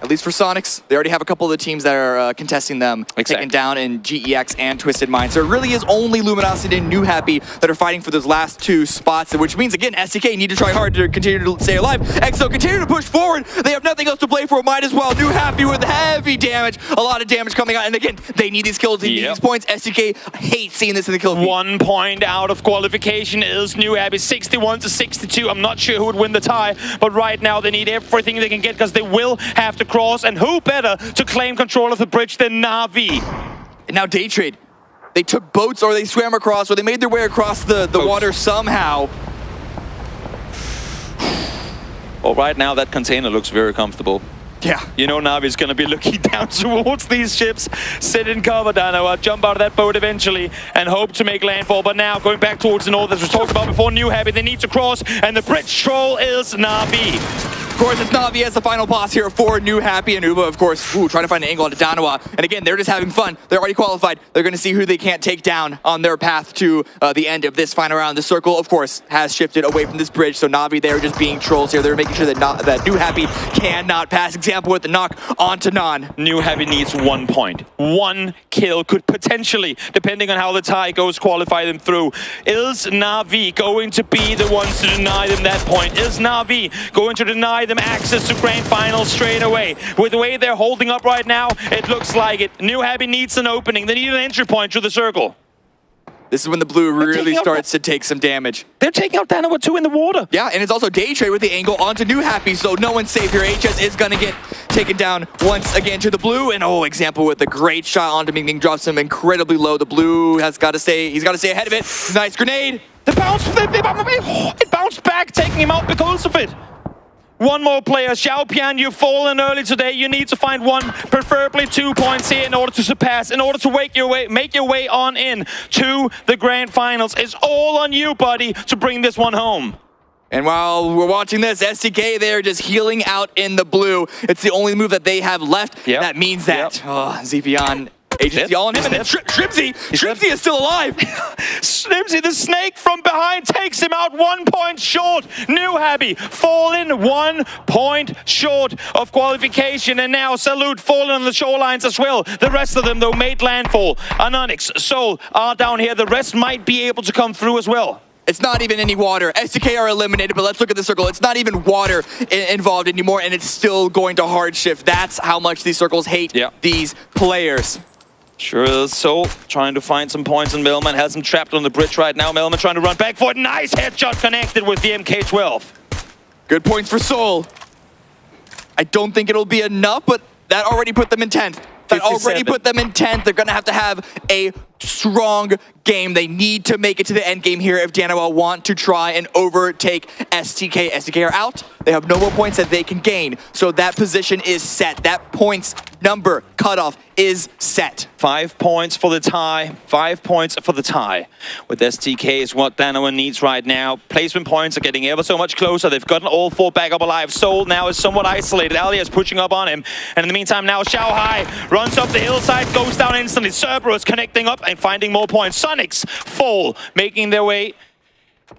[SPEAKER 16] At least for Sonics, they already have a couple of the teams that are contesting them, taken down in GEX and Twisted Minds. There really is only Luminosity and New Happy that are fighting for those last 2 spots, which means, again, SDK need to try hard to continue to stay alive. EXO continue to push forward. They have nothing else to play for. Might as well. New Happy with heavy damage. A lot of damage coming out. And again, they need these kills. They need these points. SDK hates seeing this in the kill feed.
[SPEAKER 18] 1 point out of qualification is New Happy. 61-62. I'm not sure who would win the tie, but right now they need everything they can get because they will have to cross, and who better to claim control of the bridge than Na'Vi?
[SPEAKER 16] And now Day Trade. They took boats, or they swam across, or they made their way across the water somehow.
[SPEAKER 18] Well, right now that container looks very comfortable. Yeah, you know Navi's going to be looking down towards these ships, sit in cover, Danawa, jump out of that boat eventually, and hope to make landfall. But now, going back towards the north, as we talked about before, New Happy, they need to cross, and the bridge troll is Na'Vi.
[SPEAKER 6] Of course, it's Na'Vi as the final boss here for New Happy, and Uba, of course, trying to find an angle onto Danawa. And again, they're just having fun. They're already qualified. They're going to see who they can't take down on their path to the end of this final round. The circle, of course, has shifted away from this bridge, so Na'Vi, they're just being trolls here. They're making sure that New Happy cannot pass. Example with the knock onto Nan.
[SPEAKER 18] New Happy needs 1 point. 1 kill could potentially, depending on how the tie goes, qualify them through. Is Na'Vi going to be the ones to deny them that point? Is Na'Vi going to deny them access to grand finals straight away? With the way they're holding up right now, it looks like it. New Happy needs an opening. They need an entry point through the circle.
[SPEAKER 6] This is when the blue really starts to take some damage.
[SPEAKER 18] They're taking out Danawa 2 in the water.
[SPEAKER 6] Yeah, and it's also Daytrade with the angle onto New Happy, so no one's safe here. HS is going to get taken down once again to the blue, and example with the great shot onto Ming Ming, drops him incredibly low. The blue has got to stay, he's got to stay ahead of it. Nice grenade.
[SPEAKER 18] The bounce, it bounced back, taking him out because of it. One more player, 𝗟𝗡𝗗, you've fallen early today. You need to find 1, preferably 2 points here in order to surpass, in order to make your way on in to the grand finals. It's all on you, buddy, to bring this one home.
[SPEAKER 6] And while we're watching this, STK, they're just healing out in the blue. It's the only move that they have left. Yep. That means that Zepion, agency all on him, and then 𝗟𝗔𝗡𝗗 is still alive.
[SPEAKER 18] Snimsy, the snake from behind, takes him out 1 point short. New Happy falling 1 point short of qualification, and now Salute falling on the shorelines as well. The rest of them, though, made landfall. Anonix, Soul are down here. The rest might be able to come through as well.
[SPEAKER 6] It's not even any water. STK are eliminated, but let's look at the circle. It's not even water involved anymore, and it's still going to hard shift. That's how much these circles hate these players.
[SPEAKER 18] Sure is. So, trying to find some points, and Melman has him trapped on the bridge right now. Melman trying to run back for it. Nice headshot connected with the MK12.
[SPEAKER 6] Good points for Soul. I don't think it'll be enough, but that already put them in 10th. That already put them in 10th. They're going to have a strong game. They need to make it to the end game here if Danawa want to try and overtake STK. STK are out. They have no more points that they can gain. So that position is set. That points number cutoff is set.
[SPEAKER 18] 5 points for the tie. 5 points for the tie. With STK is what Danawa needs right now. Placement points are getting ever so much closer. They've gotten all 4 back up alive. Soul now is somewhat isolated. Alia is pushing up on him. And in the meantime now 𝗟𝗡𝗗 runs up the hillside, goes down instantly. 𝗟𝗡𝗗 connecting up and finding more points. Sonics fall, making their way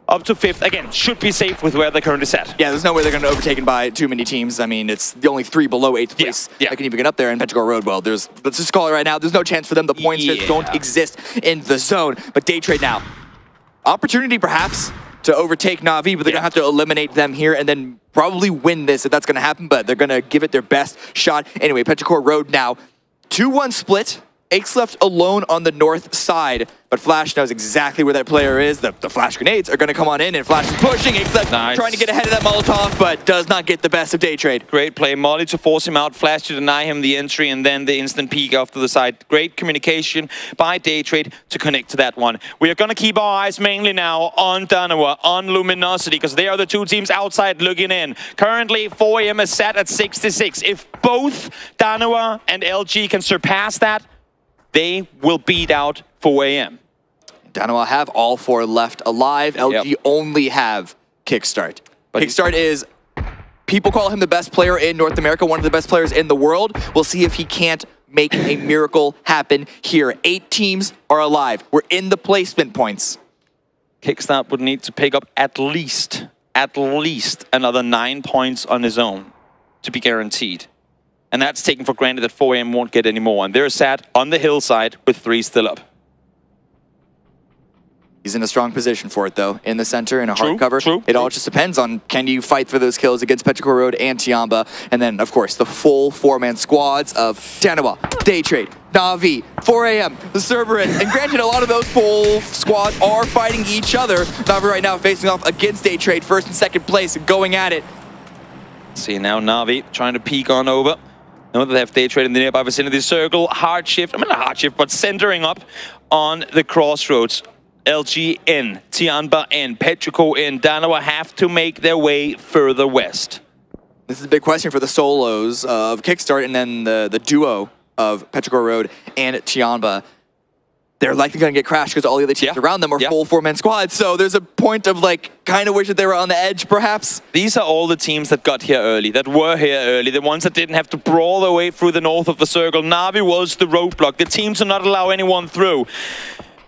[SPEAKER 18] up to 5th. Again, should be safe with where they're currently set.
[SPEAKER 6] Yeah, there's no way they're going to be overtaken by too many teams. I mean, it's the only 3 below 8th place that can even get up there. And Petrichor Road, well, let's just call it right now. There's no chance for them. The points just don't exist in the zone. But Daytrade now, opportunity perhaps to overtake Na'Vi, but they're going to have to eliminate them here and then probably win this if that's going to happen. But they're going to give it their best shot. Anyway, Petrichor Road now, 2-1 split. Aix left alone on the north side, but Flash knows exactly where that player is. The flash grenades are going to come on in, and Flash is pushing. Aix left trying to get ahead of that Molotov, but does not get the best of Daytrade.
[SPEAKER 18] Great play. Molly to force him out, Flash to deny him the entry, and then the instant peek off to the side. Great communication by Daytrade to connect to that one. We are going to keep our eyes mainly now on Danawa, on Luminosity, because they are the 2 teams outside looking in. Currently, 4AM is set at 66. If both Danawa and LG can surpass that, they will beat out 4AM.
[SPEAKER 6] Danawa have all 4 left alive. LG only have Kickstart. But Kickstart is, people call him the best player in North America, one of the best players in the world. We'll see if he can't make a miracle happen here. 8 teams are alive. We're in the placement points.
[SPEAKER 18] Kickstart would need to pick up at least another 9 points on his own to be guaranteed. And that's taken for granted that 4AM won't get any more. And they're sat on the hillside with 3 still up.
[SPEAKER 6] He's in a strong position for it, though, in the center, in a hard cover. It all just depends on, can you fight for those kills against Petrichor Road and 𝗟𝗓𝗏, and then, of course, the full 4-man squads of Danawa, Daytrade, Na'Vi, 4AM, the 𝗟𝗓𝗏, and granted, a lot of those full squads are fighting each other. Na'Vi right now facing off against Daytrade, 1st and 2nd place, going at it.
[SPEAKER 18] See now Na'Vi trying to peek on over. Know that they have Daytrade in the nearby vicinity circle. Hard shift, not hard shift, but centering up on the crossroads. LG in, 𝗟𝗓𝗏 in, Petrichor in. Danawa have to make their way further west.
[SPEAKER 6] This is a big question for the solos of Kickstart and then the duo of Petrichor Road and 𝗟𝗓𝗏. They're likely going to get crashed because all the other teams around them are full four-man squads. So there's a point of like, kind of wish that they were on the edge, perhaps.
[SPEAKER 12] These are all the teams that got here early, that were here early, the ones that didn't have to brawl their way through the north of the circle. Na'Vi was the roadblock. The teams do not allow anyone through.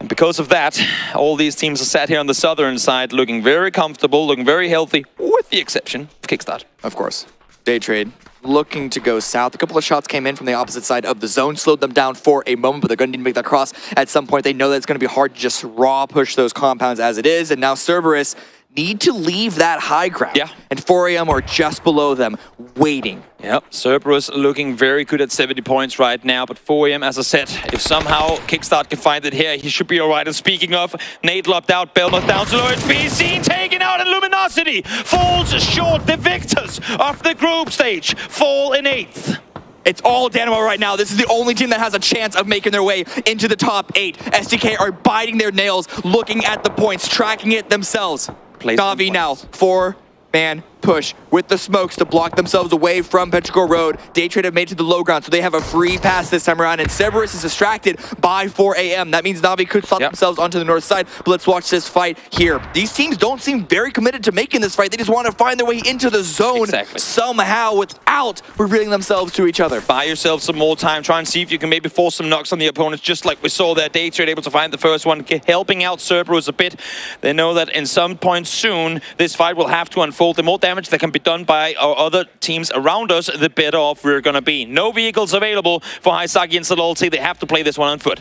[SPEAKER 12] And because of that, all these teams are sat here on the southern side looking very comfortable, looking very healthy, with the exception of Kickstart.
[SPEAKER 6] Of course. Day trade looking to go south. A couple of shots came in from the opposite side of the zone, slowed them down for a moment, but they're going to need to make that cross at some point. They know that it's going to be hard to just raw push those compounds as it is, and now 𝗟𝗏 need to leave that high ground.
[SPEAKER 12] Yeah.
[SPEAKER 6] And 4AM are just below them, waiting.
[SPEAKER 12] Yep, 𝗟𝗏 looking very good at 70 points right now, but 4AM, as I said, if somehow Kickstart can find it here, he should be all right. And speaking of, Nate locked out, Belmont down to low HP, seen taken out, and Luminosity falls short. The victors of the group stage fall in 8th.
[SPEAKER 6] It's all Dynamo right now. This is the only team that has a chance of making their way into the top 8. SDK are biting their nails, looking at the points, tracking it themselves. Na'Vi now, 4-man push with the smokes to block themselves away from Petrichor Road. Day Trade have made it to the low ground, so they have a free pass this time around, and 𝗟𝗏 is distracted by 4AM. That means Na'Vi could slot themselves onto the north side, but let's watch this fight here. These teams don't seem very committed to making this fight. They just want to find their way into the zone somehow without revealing themselves to each other.
[SPEAKER 12] Buy yourself some more time. Try and see if you can maybe force some knocks on the opponents, just like we saw there. Day Trade able to find the first one, helping out 𝗟𝗏 a bit. They know that in some point soon, this fight will have to unfold. The more damage that can be done by our other teams around us, the better off we're going to be. No vehicles available for 𝗟𝗏𝗏 and 𝗟𝗏𝗏. They have to play this one on foot.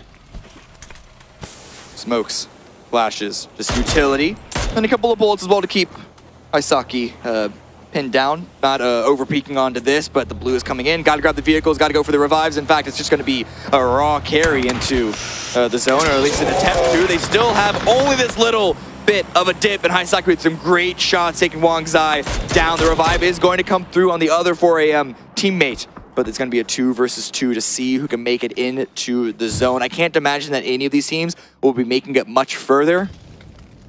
[SPEAKER 6] Smokes, flashes, just utility, and a couple of bullets as well to keep 𝗟𝗏𝗏 pinned down. Not over-peeking onto this, but the blue is coming in. Got to grab the vehicles, got to go for the revives. In fact, it's just going to be a raw carry into the zone, or at least an attempt to. They still have only this little bit of a dip, and 𝗟𝗏𝗏 with some great shots taking Wang Zai down. The revive is going to come through on the other 4AM teammate, but it's going to be a 2 versus 2 to see who can make it into the zone. I can't imagine that any of these teams will be making it much further.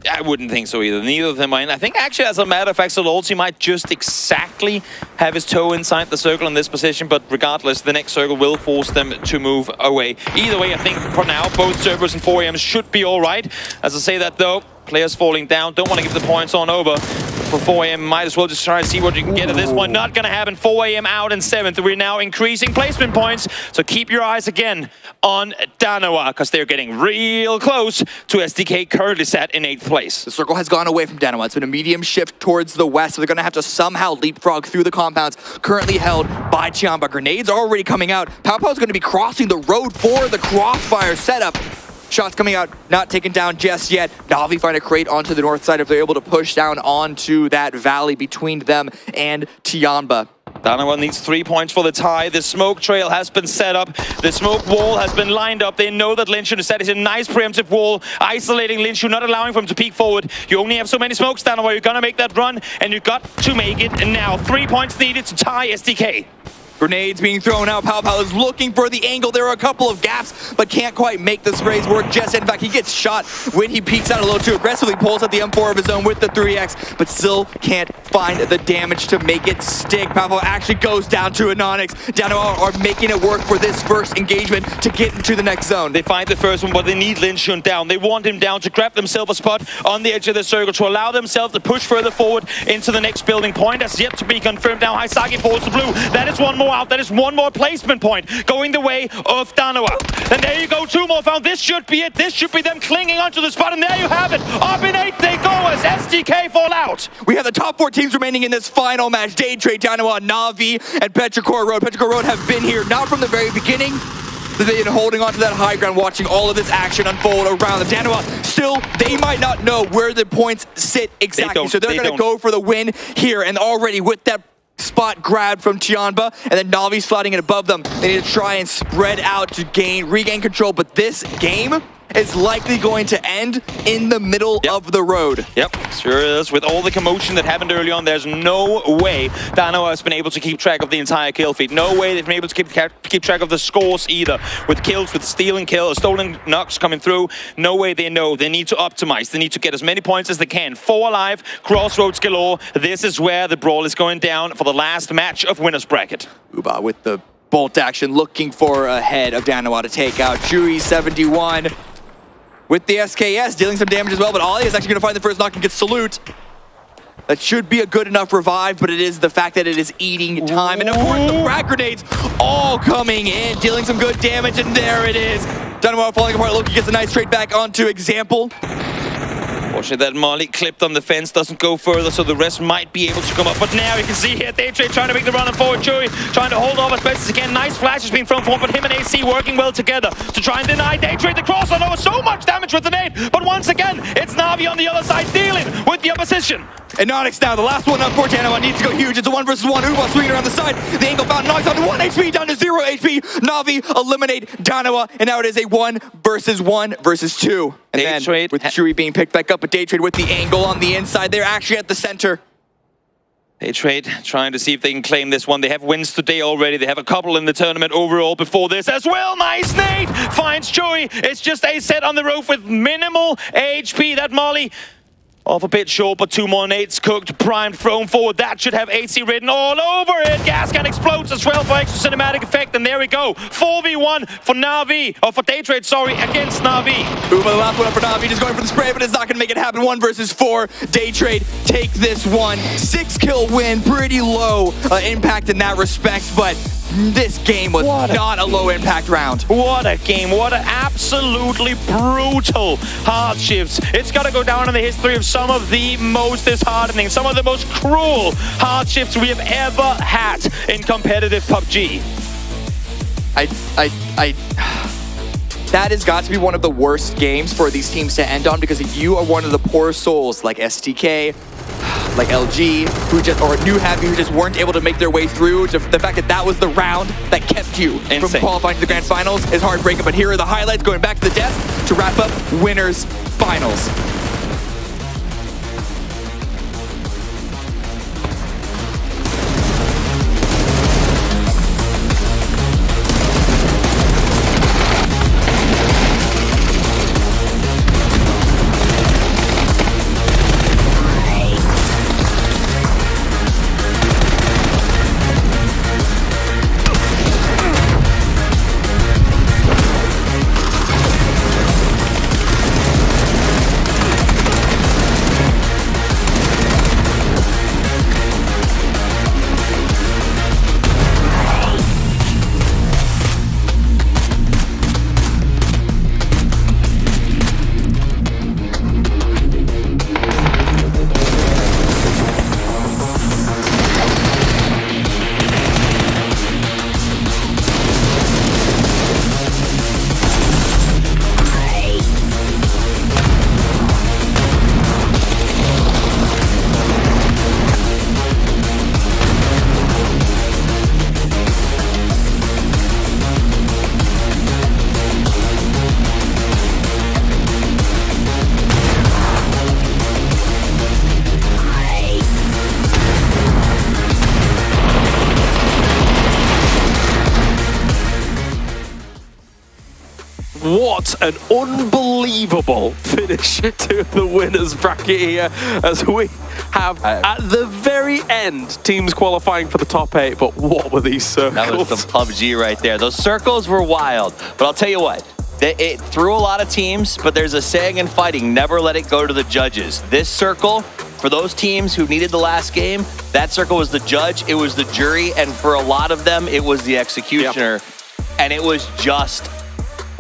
[SPEAKER 12] I wouldn't think so either. Neither of them might. I think actually, as a matter of fact, 𝗟𝗏𝗏𝗏 might just exactly have his toe inside the circle in this position, but regardless, the next circle will force them to move away. Either way, I think for now, both 𝗟𝗏𝗏 and 4AM should be all right. As I say that though, players falling down, don't want to give the points on over. For 4AM, might as well just try and see what you can get at this point. Not going to happen. 4AM out in 7th. We're now increasing placement points, so keep your eyes again on Danawa, because they're getting real close to SDK, currently sat in 8th place.
[SPEAKER 6] The circle has gone away from Danawa. It's been a medium shift towards the west, so they're going to have to somehow leapfrog through the compounds currently held by 𝗟𝗏𝗏. Grenades are already coming out. 𝗟𝗏𝗏 is going to be crossing the road for the crossfire setup. Shots coming out, not taken down just yet. Na'Vi find a crate onto the north side if they're able to push down onto that valley between them and 𝗟𝗏𝗏.
[SPEAKER 12] Danawa needs 3 points for the tie. The smoke trail has been set up. The smoke wall has been lined up. They know that 𝗟𝗏𝗏 is set. It's a nice preemptive wall, isolating 𝗟𝗏𝗏, not allowing for him to peek forward. You only have so many smokes, Danawa. You're going to make that run, and you got to make it. And now 3 points needed to tie SDK.
[SPEAKER 6] Grenades being thrown out. 𝗟𝗏𝗏 is looking for the angle. There are a couple of gaps, but can't quite make the sprays work just yet. In fact, he gets shot when he peeks out a little too aggressively, pulls out the M4 of his own with the 3X, but still can't find the damage to make it stick. 𝗟𝗏𝗏 actually goes down to Anonix. Danawa are making it work for this first engagement to get into the next zone.
[SPEAKER 12] They find the first one, but they need 𝗟𝗏𝗏 down. They want him down to grab themselves a spot on the edge of the circle to allow themselves to push further forward into the next building point. That's yet to be confirmed. Now 𝗟𝗏𝗏𝗏 falls to blue. That is one more out. That is one more placement point going the way of Danawa. And there you go, 2 more found. This should be it. This should be them clinging onto the spot. And there you have it. Up in 8th they go as SDK fall out.
[SPEAKER 6] We have the top 4 teams remaining in this final match. Day Trade, Danawa, Na'Vi, and Petrichor Road. Petrichor Road have been here, not from the very beginning. They've been holding on to that high ground, watching all of this action unfold around them. Danawa, still, they might not know where the points sit exactly. So they're going to go for the win here. And already with that spot grabbed from 𝗟𝗏𝗏𝗏, and then Na'Vi sliding it above them. They need to try and spread out to regain control, but this game
[SPEAKER 16] is likely going to end in the middle of the road.
[SPEAKER 12] Yep, sure is. With all the commotion that happened early on, there's no way Danoa has been able to keep track of the entire kill feed. No way they've been able to keep track of the scores either. With kills, with stealing kills, stolen knocks coming through, no way they know. They need to optimize. They need to get as many points as they can. 4 alive, crossroads galore. This is where the brawl is going down for the last match of winner's bracket.
[SPEAKER 16] 𝗟𝗚 with the bolt action, looking for a head of Danoa to take out. 𝗟𝗚 71 with the SKS, dealing some damage as well, but Ollie is actually going to find the first knock and get salute. That should be a good enough revive, but it is the fact that it is eating time. And of course, the frag grenades all coming in, dealing some good damage, and there it is. Danoa falling apart. Loki gets a nice trade back onto Example.
[SPEAKER 12] Fortunately, that Molly clipped on the fence doesn't go further, so the rest might be able to come up. But now you can see here, 𝗟𝗓 trying to make the run forward. 𝗟𝗓 trying to hold off as best as he can. Nice flashes being thrown forward, but him and AC working well together to try and deny 𝗟𝗓 the cross. I know so much damage with the nade, but once again, it's Na'Vi on the other side dealing with the opposition.
[SPEAKER 16] And Onyx now, the last one up for Danoa, needs to go huge. It's a 1 versus 1. 𝗟𝗚 swinging around the side. The angle found knocks on 1 HP down to 0 HP. Na'Vi eliminate Danoa, and now it is a 1 versus 2. And then with 𝗟𝗓 being picked back up, but 𝗟𝗓 with the angle on the inside. They're actually at the center.
[SPEAKER 12] 𝗟𝗓 trying to see if they can claim this one. They have wins today already. They have a couple in the tournament overall before this as well. Nice nade finds 𝗟𝗓. It's just a set on the roof with minimal HP. That Molly off a bit short, but 2 more nades cooked, primed, thrown forward. That should have AC written all over it. Gas can explodes as well for extra cinematic effect, and there we go. 4v1 for Na'Vi, or for 𝗟𝗓, sorry, against Na'Vi.
[SPEAKER 16] 𝗟𝗚, the last one up for Na'Vi, just going for the spray, but it's not going to make it happen. 1 versus 4. 𝗟𝗓 take this one. 6 kill win, pretty low impact in that respect, but this game was not a low impact round.
[SPEAKER 12] What a game. What an absolutely brutal hardships. It's got to go down in the history of some of the most disheartening, some of the most cruel hardships we have ever had in competitive PUBG.
[SPEAKER 16] That has got to be one of the worst games for these teams to end on, because if you are one of the poor souls like STK, like LG, who just, or New Happy, who just weren't able to make their way through, to the fact that that was the round that kept you from qualifying to the grand finals is heartbreaking. But here are the highlights going back to the desk to wrap up winners finals.
[SPEAKER 19] What an unbelievable finish to the winners bracket here, as we have at the very end teams qualifying for the top 8. But what were these circles?
[SPEAKER 20] That was the PUBG right there. Those circles were wild. But I'll tell you what, it threw a lot of teams, but there's a saying in fighting, never let it go to the judges. This circle, for those teams who needed the last game, that circle was the judge, it was the jury, and for a lot of them, it was the executioner. Yep. And it was just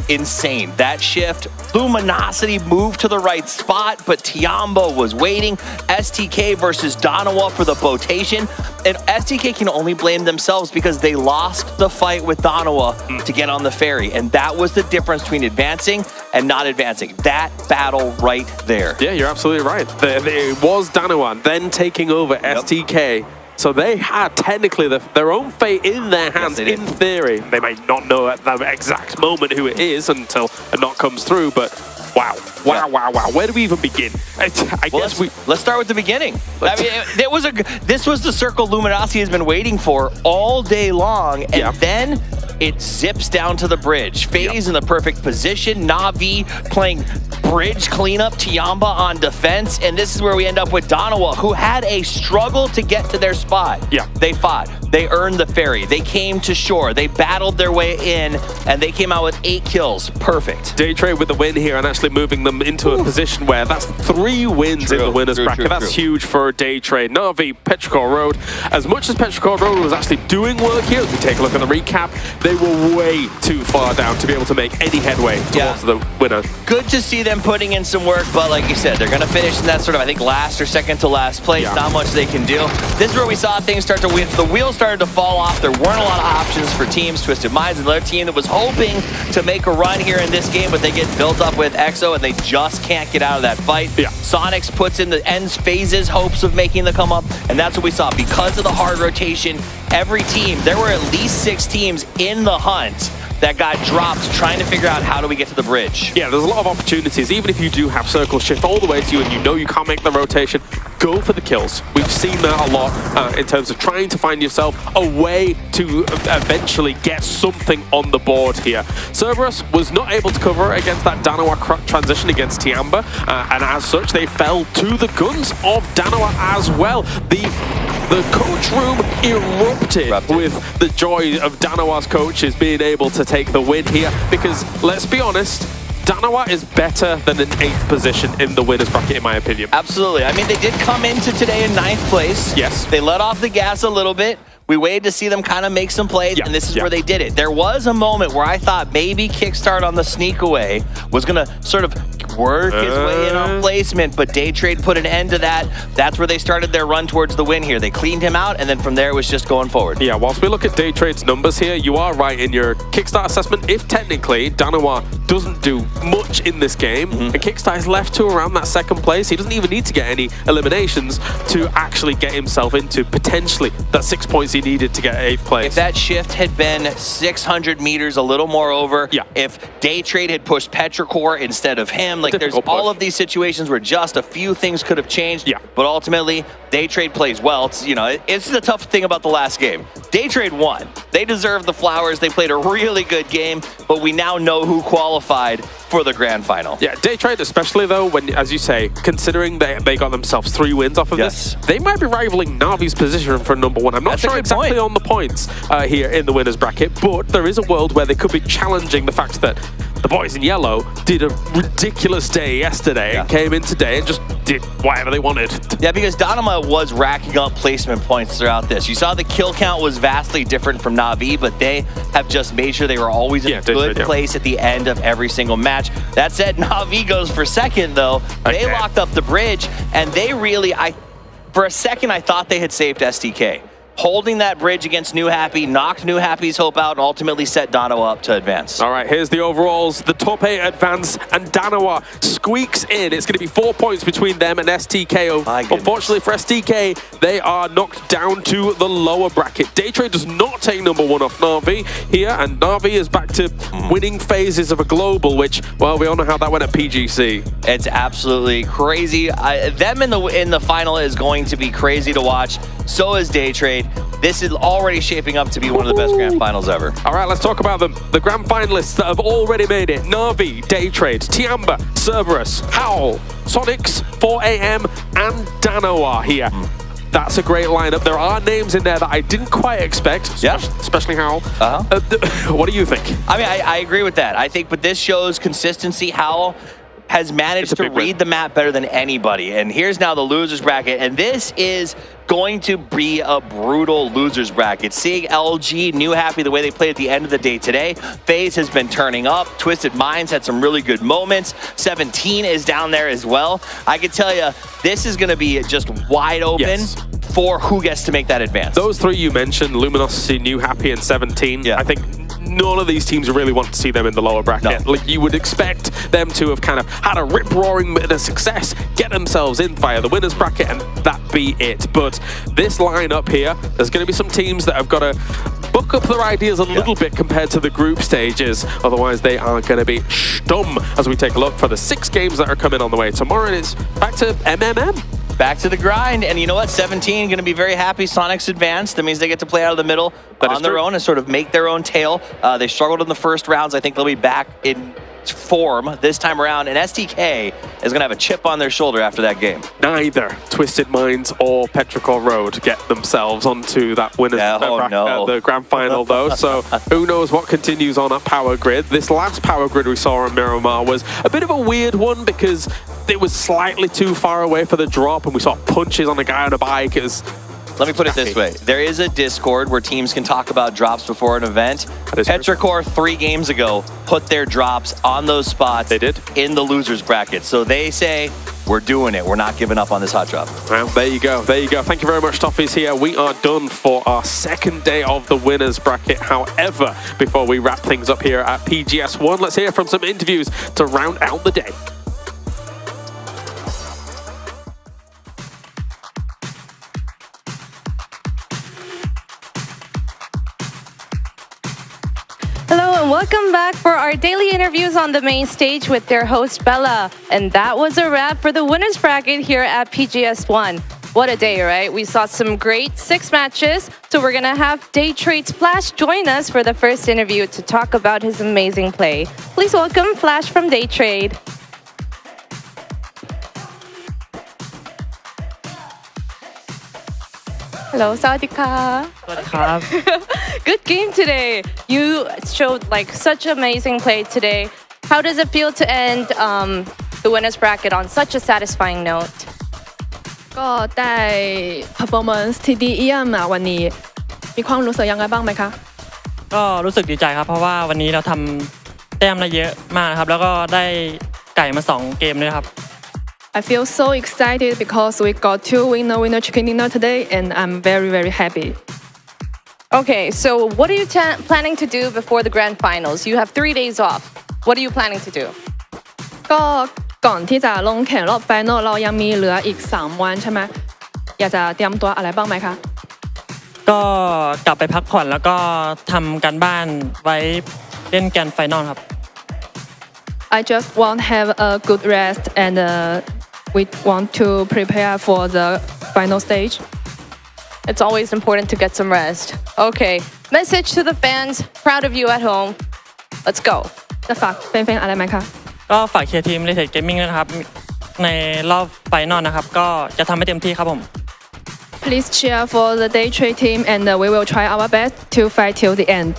[SPEAKER 20] insane. That shift, Luminosity moved to the right spot, but 𝗟𝗓 was waiting. STK versus Danoa for the botation, and STK can only blame themselves because they lost the fight with Danoa to get on the ferry, and that was the difference between advancing and not advancing. That battle right there.
[SPEAKER 19] Yeah, you're absolutely right. It was Danoa then taking over STK So they had technically their own fate in their hands, in theory. They may not know at the exact moment who it is until a knock comes through, but wow. Where do we even begin?
[SPEAKER 20] Let's start with the beginning. I mean, this was the circle Luminosity has been waiting for all day long, and then it zips down to the bridge. FaZe in the perfect position. Na'Vi playing bridge cleanup. 𝗟𝗓 on defense, and this is where we end up with Danawa, who had a struggle to get to their spot. They fought. They earned the ferry. They came to shore. They battled their way in, and they came out with 8 kills. Perfect.
[SPEAKER 19] Daytrade with the win here and actually moving them into a position where that's 3 wins in the winners bracket. That's huge for Daytrade. Na'Vi, Petrichor Road. As much as Petrichor Road was actually doing work here, as we take a look at the recap, they were way too far down to be able to make any headway towards the winner.
[SPEAKER 20] Good to see them putting in some work, but like you said, they're going to finish in that sort of, I think, last or second to last place. Not much they can do. This is where we saw things start to win. The wheels started to fall off. There weren't a lot of options for teams. Twisted Minds, another team that was hoping to make a run here in this game, but they get built up with EXO and they just can't get out of that fight. Sonics puts in the ends phases hopes of making the come up, and that's what we saw. Because of the hard rotation, every team, there were at least 6 teams in the hunt that got dropped trying to figure out how do we get to the bridge.
[SPEAKER 19] Yeah, there's a lot of opportunities. Even if you do have circle shift all the way to you and you know you can't make the rotation, go for the kills. We've seen that a lot in terms of trying to find yourself a way to eventually get something on the board here. 𝗟𝗓 was not able to cover against that Danawa transition against 𝗟𝗓, and as such, they fell to the guns of Danawa as well. The coach room erupted with the joy of Danawa's coaches being able to take the win here, because let's be honest, Danawa is better than an 8th position in the winners bracket, in my opinion.
[SPEAKER 20] Absolutely. I mean, they did come into today in 9th place.
[SPEAKER 19] Yes.
[SPEAKER 20] They let off the gas a little bit. We waited to see them kind of make some plays, and this is where they did it. There was a moment where I thought maybe Kickstart on the sneak away was going to sort of work his way in on placement, but Daytrade put an end to that. That's where they started their run towards the win here. They cleaned him out, and then from there it was just going forward.
[SPEAKER 19] Yeah, whilst we look at Daytrade's numbers here, you are right in your Kickstart assessment. If technically Danawa doesn't do much in this game, and Kickstart is left to around that 2nd place, he doesn't even need to get any eliminations to actually get himself into potentially that 6 points he needed to get 8th place.
[SPEAKER 20] If that shift had been 600 meters, a little more over, if Daytrade had pushed Petrichor instead of him, like there's all of these situations where just a few things could have changed, but ultimately Daytrade plays well. It's, you know, it's the tough thing about the last game. Daytrade won. They deserve the flowers. They played a really good game, but we now know who qualified for the grand final.
[SPEAKER 19] Yeah, Daytrade especially though, when, as you say, considering they got themselves 3 wins off of this, they might be rivaling Na'Vi's position for #1. I'm not sure exactly on the points here in the winners bracket, but there is a world where they could be challenging the fact that the boys in yellow did a ridiculous day yesterday and came in today and just did whatever they wanted.
[SPEAKER 20] Yeah, because Dynama was racking up placement points throughout this. You saw the kill count was vastly different from Na'Vi, but they have just made sure they were always in a good place at the end of every single match. That said, Na'Vi goes for 2nd, though. They locked up the bridge, and they really, for a second, I thought they had saved STK. Holding that bridge against New Happy, knocked New Happy's hope out, and ultimately set Danawa up to advance.
[SPEAKER 19] All right, here's the overalls. The top 8 advance, and Danawa squeaks in. It's going to be 4 points between them and STK. Unfortunately for STK, they are knocked down to the lower bracket. Daytrade does not take #1 off Na'Vi here, and Na'Vi is back to winning phases of a global, which, well, we all know how that went at PGC.
[SPEAKER 20] It's absolutely crazy. Them in the final is going to be crazy to watch. So is Daytrade. This is already shaping up to be one of the best grand finals ever.
[SPEAKER 19] All right, let's talk about them. The grand finalists that have already made it. Na'Vi, Daytrade, 𝗟𝗓, 𝗟𝗓, Howl, Sonics, 4AM, and Danawa here. That's a great lineup. There are names in there that I didn't quite expect, especially Howl. What do you think?
[SPEAKER 20] I mean, I agree with that. I think, but this shows consistency. Howl has managed to read the map better than anybody. And here's now the losers bracket. And this is going to be a brutal losers bracket. Seeing LG, New Happy, the way they played at the end of the day today. FaZe has been turning up. Twisted Minds had some really good moments. 17 is down there as well. I can tell you, this is going to be just wide open for who gets to make that advance.
[SPEAKER 19] Those 3 you mentioned, Luminosity, New Happy, and 17, I think none of these teams really want to see them in the lower bracket. Like, you would expect them to have kind of had a rip-roaring bit of success, get themselves in via the winners bracket, and that be it. But this lineup here, there's going to be some teams that have got to book up their ideas a little bit compared to the group stages. Otherwise, they are going to be stum as we take a look for the 6 games that are coming on the way tomorrow. And it's back to MMM.
[SPEAKER 20] Back to the grind, and you know what? 17 going to be very happy Sonic's advanced. That means they get to play out of the middle on their own and sort of make their own tale. They struggled in the first rounds. I think they'll be back in form this time around, and STK is going to have a chip on their shoulder after that game.
[SPEAKER 19] Neither Twisted Minds or Petrichor Road get themselves onto that winners the grand final, though. So who knows what continues on at Power Grid. This last Power Grid we saw on Miramar was a bit of a weird one because it was slightly too far away for the drop, and we saw punches on a guy on a bike. It was...
[SPEAKER 20] Let me put it this way. There is a Discord where teams can talk about drops before an event. Petrichor 3 games ago put their drops on those spots.
[SPEAKER 19] They did?
[SPEAKER 20] In the losers bracket. So they say, we're doing it. We're not giving up on this hot drop.
[SPEAKER 19] Well, there you go. There you go. Thank you very much, Toffees here. We are done for our second day of the winners bracket. However, before we wrap things up here at PGS 1, let's hear from some interviews to round out the day.
[SPEAKER 13] Hello and welcome back for our daily interviews on the main stage with their host Bella. And that was a wrap for the winners bracket here at PGS 1. What a day, right? We saw some great 6 matches. So we're gonna have Day Trade's Flash join us for the first interview to talk about his amazing play. Please welcome Flash from Day Trade. Hello, Sawadika. Good game today. You showed like such amazing play today. How does it feel to end the winners bracket on such a satisfying note?
[SPEAKER 22] ก็ได้ performance ที่ดีเยี่ยมวันนี้มีความรู้สึกยังไงบ้างไหมคะ
[SPEAKER 23] ก็รู้สึกดีใจครับเพราะว่าวันนี้เราทำแต้มได้เยอะมากครับแล้วก็ได้ไก่มา2เกมด้วยครับ
[SPEAKER 22] I feel so excited because we got 2 winner chicken dinner today and I'm very happy.
[SPEAKER 13] Okay, so what are you planning to do before the grand finals? You have 3 days off. What are you planning to do?
[SPEAKER 22] ก็ก่อนที่จะลงแข่งรอบ final เรายังมีเหลืออีก3 วันใช่ไหมอยากจะเตรียมตัวอะไรบ้างไหมคะ
[SPEAKER 23] ก็กลับไปพักผ่อนแล้วก็ทำการบ้านไว้เล่นแกรนด์ไฟนอลครับ
[SPEAKER 22] I just want to have a good rest and we want to prepare for the final stage.
[SPEAKER 13] It's always important to get some rest. Okay, message to the fans. Proud of you at home. Let's go.
[SPEAKER 22] จะฝากแฟนๆอะไรไหมคะ
[SPEAKER 23] ก็ฝากเชียร์ทีม Red Gaming ด้วยนะครับในรอบไฟนอลนะครับก็จะทำให้เต็มที่ครับผม
[SPEAKER 22] Please cheer for the Day Trade team and we will try our best to fight till the end.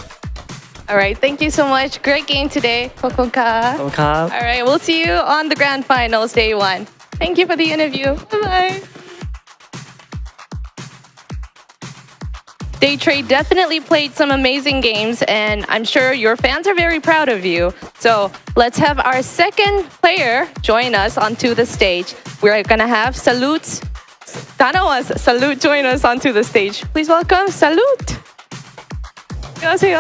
[SPEAKER 13] All right, thank you so much. Great game today. Kokonka. All right, we'll see you on the grand finals day 1. Thank you for the interview. Bye-bye. Day Trade definitely played some amazing games, and I'm sure your fans are very proud of you. So let's have our second player join us onto the stage. We're gonna have Salute join us onto the stage. Please welcome Salute. 안녕하세요.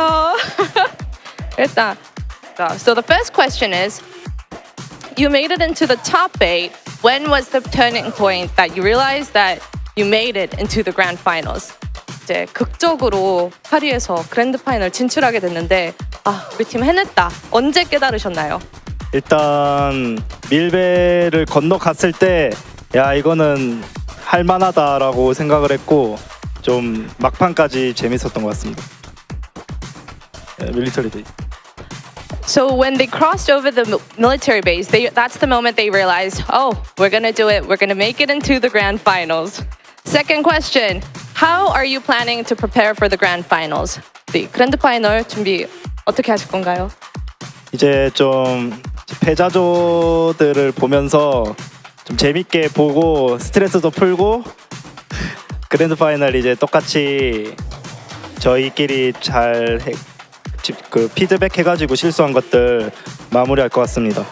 [SPEAKER 13] So the first question is, you made it into the top 8. When was the turning point that you realized that you made it into the grand finals? 이제 극적으로 8위에서 그랜드 파이널 진출하게 됐는데 우리 팀 해냈다. 언제 깨달으셨나요?
[SPEAKER 24] 일단 밀배를 건너갔을 때 야 이거는 할만하다라고 생각을 했고 좀 막판까지 재밌었던 것 같습니다. 밀리터리 데이.
[SPEAKER 13] So when they crossed over the military base, that's the moment they realized, oh, we're gonna do it. We're gonna make it into the grand finals. Second question, how are you planning to prepare for the grand finals? The 그랜드 파이널 준비 어떻게 하실 건가요?
[SPEAKER 24] 이제 좀 패자조들을 보면서 좀 재밌게 보고 스트레스도 풀고 그랜드 파이널 이제 똑같이 저희끼리 잘 피드백 해가지고 실수한 것들 마무리할 것 같습니다.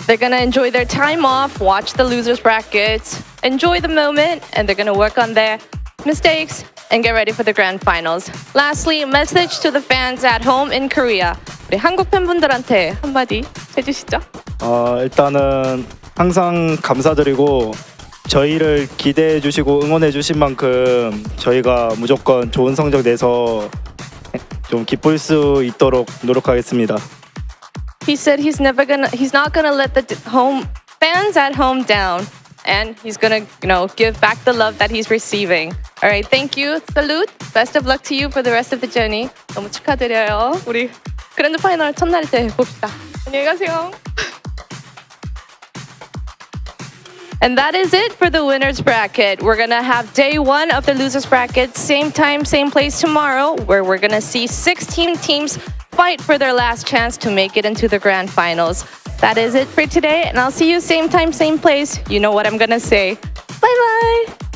[SPEAKER 13] They're gonna enjoy their time off, watch the losers brackets, enjoy the moment, and they're gonna work on their mistakes and get ready for the grand finals. Lastly, message to the fans at home in Korea. 우리 한국 팬분들한테 한마디 해주시죠.
[SPEAKER 24] 일단은 항상 감사드리고 저희를 기대해 주시고 응원해 주신 만큼 저희가 무조건 좋은 성적 내서 좀 기쁠 수 있도록 노력하겠습니다.
[SPEAKER 13] He said he's not gonna let the home fans at home down, and he's gonna, give back the love that he's receiving. All right, thank you. Salute. Best of luck to you for the rest of the journey. 너무 축하드려요. 우리 그랜드 파이널 첫날 때 봅시다. 안녕히 가세요. And that is it for the winners bracket. We're gonna have day one of the losers bracket, same time, same place tomorrow, where we're gonna see 16 teams fight for their last chance to make it into the grand finals. That is it for today, and I'll see you same time, same place. You know what I'm gonna say. Bye-bye.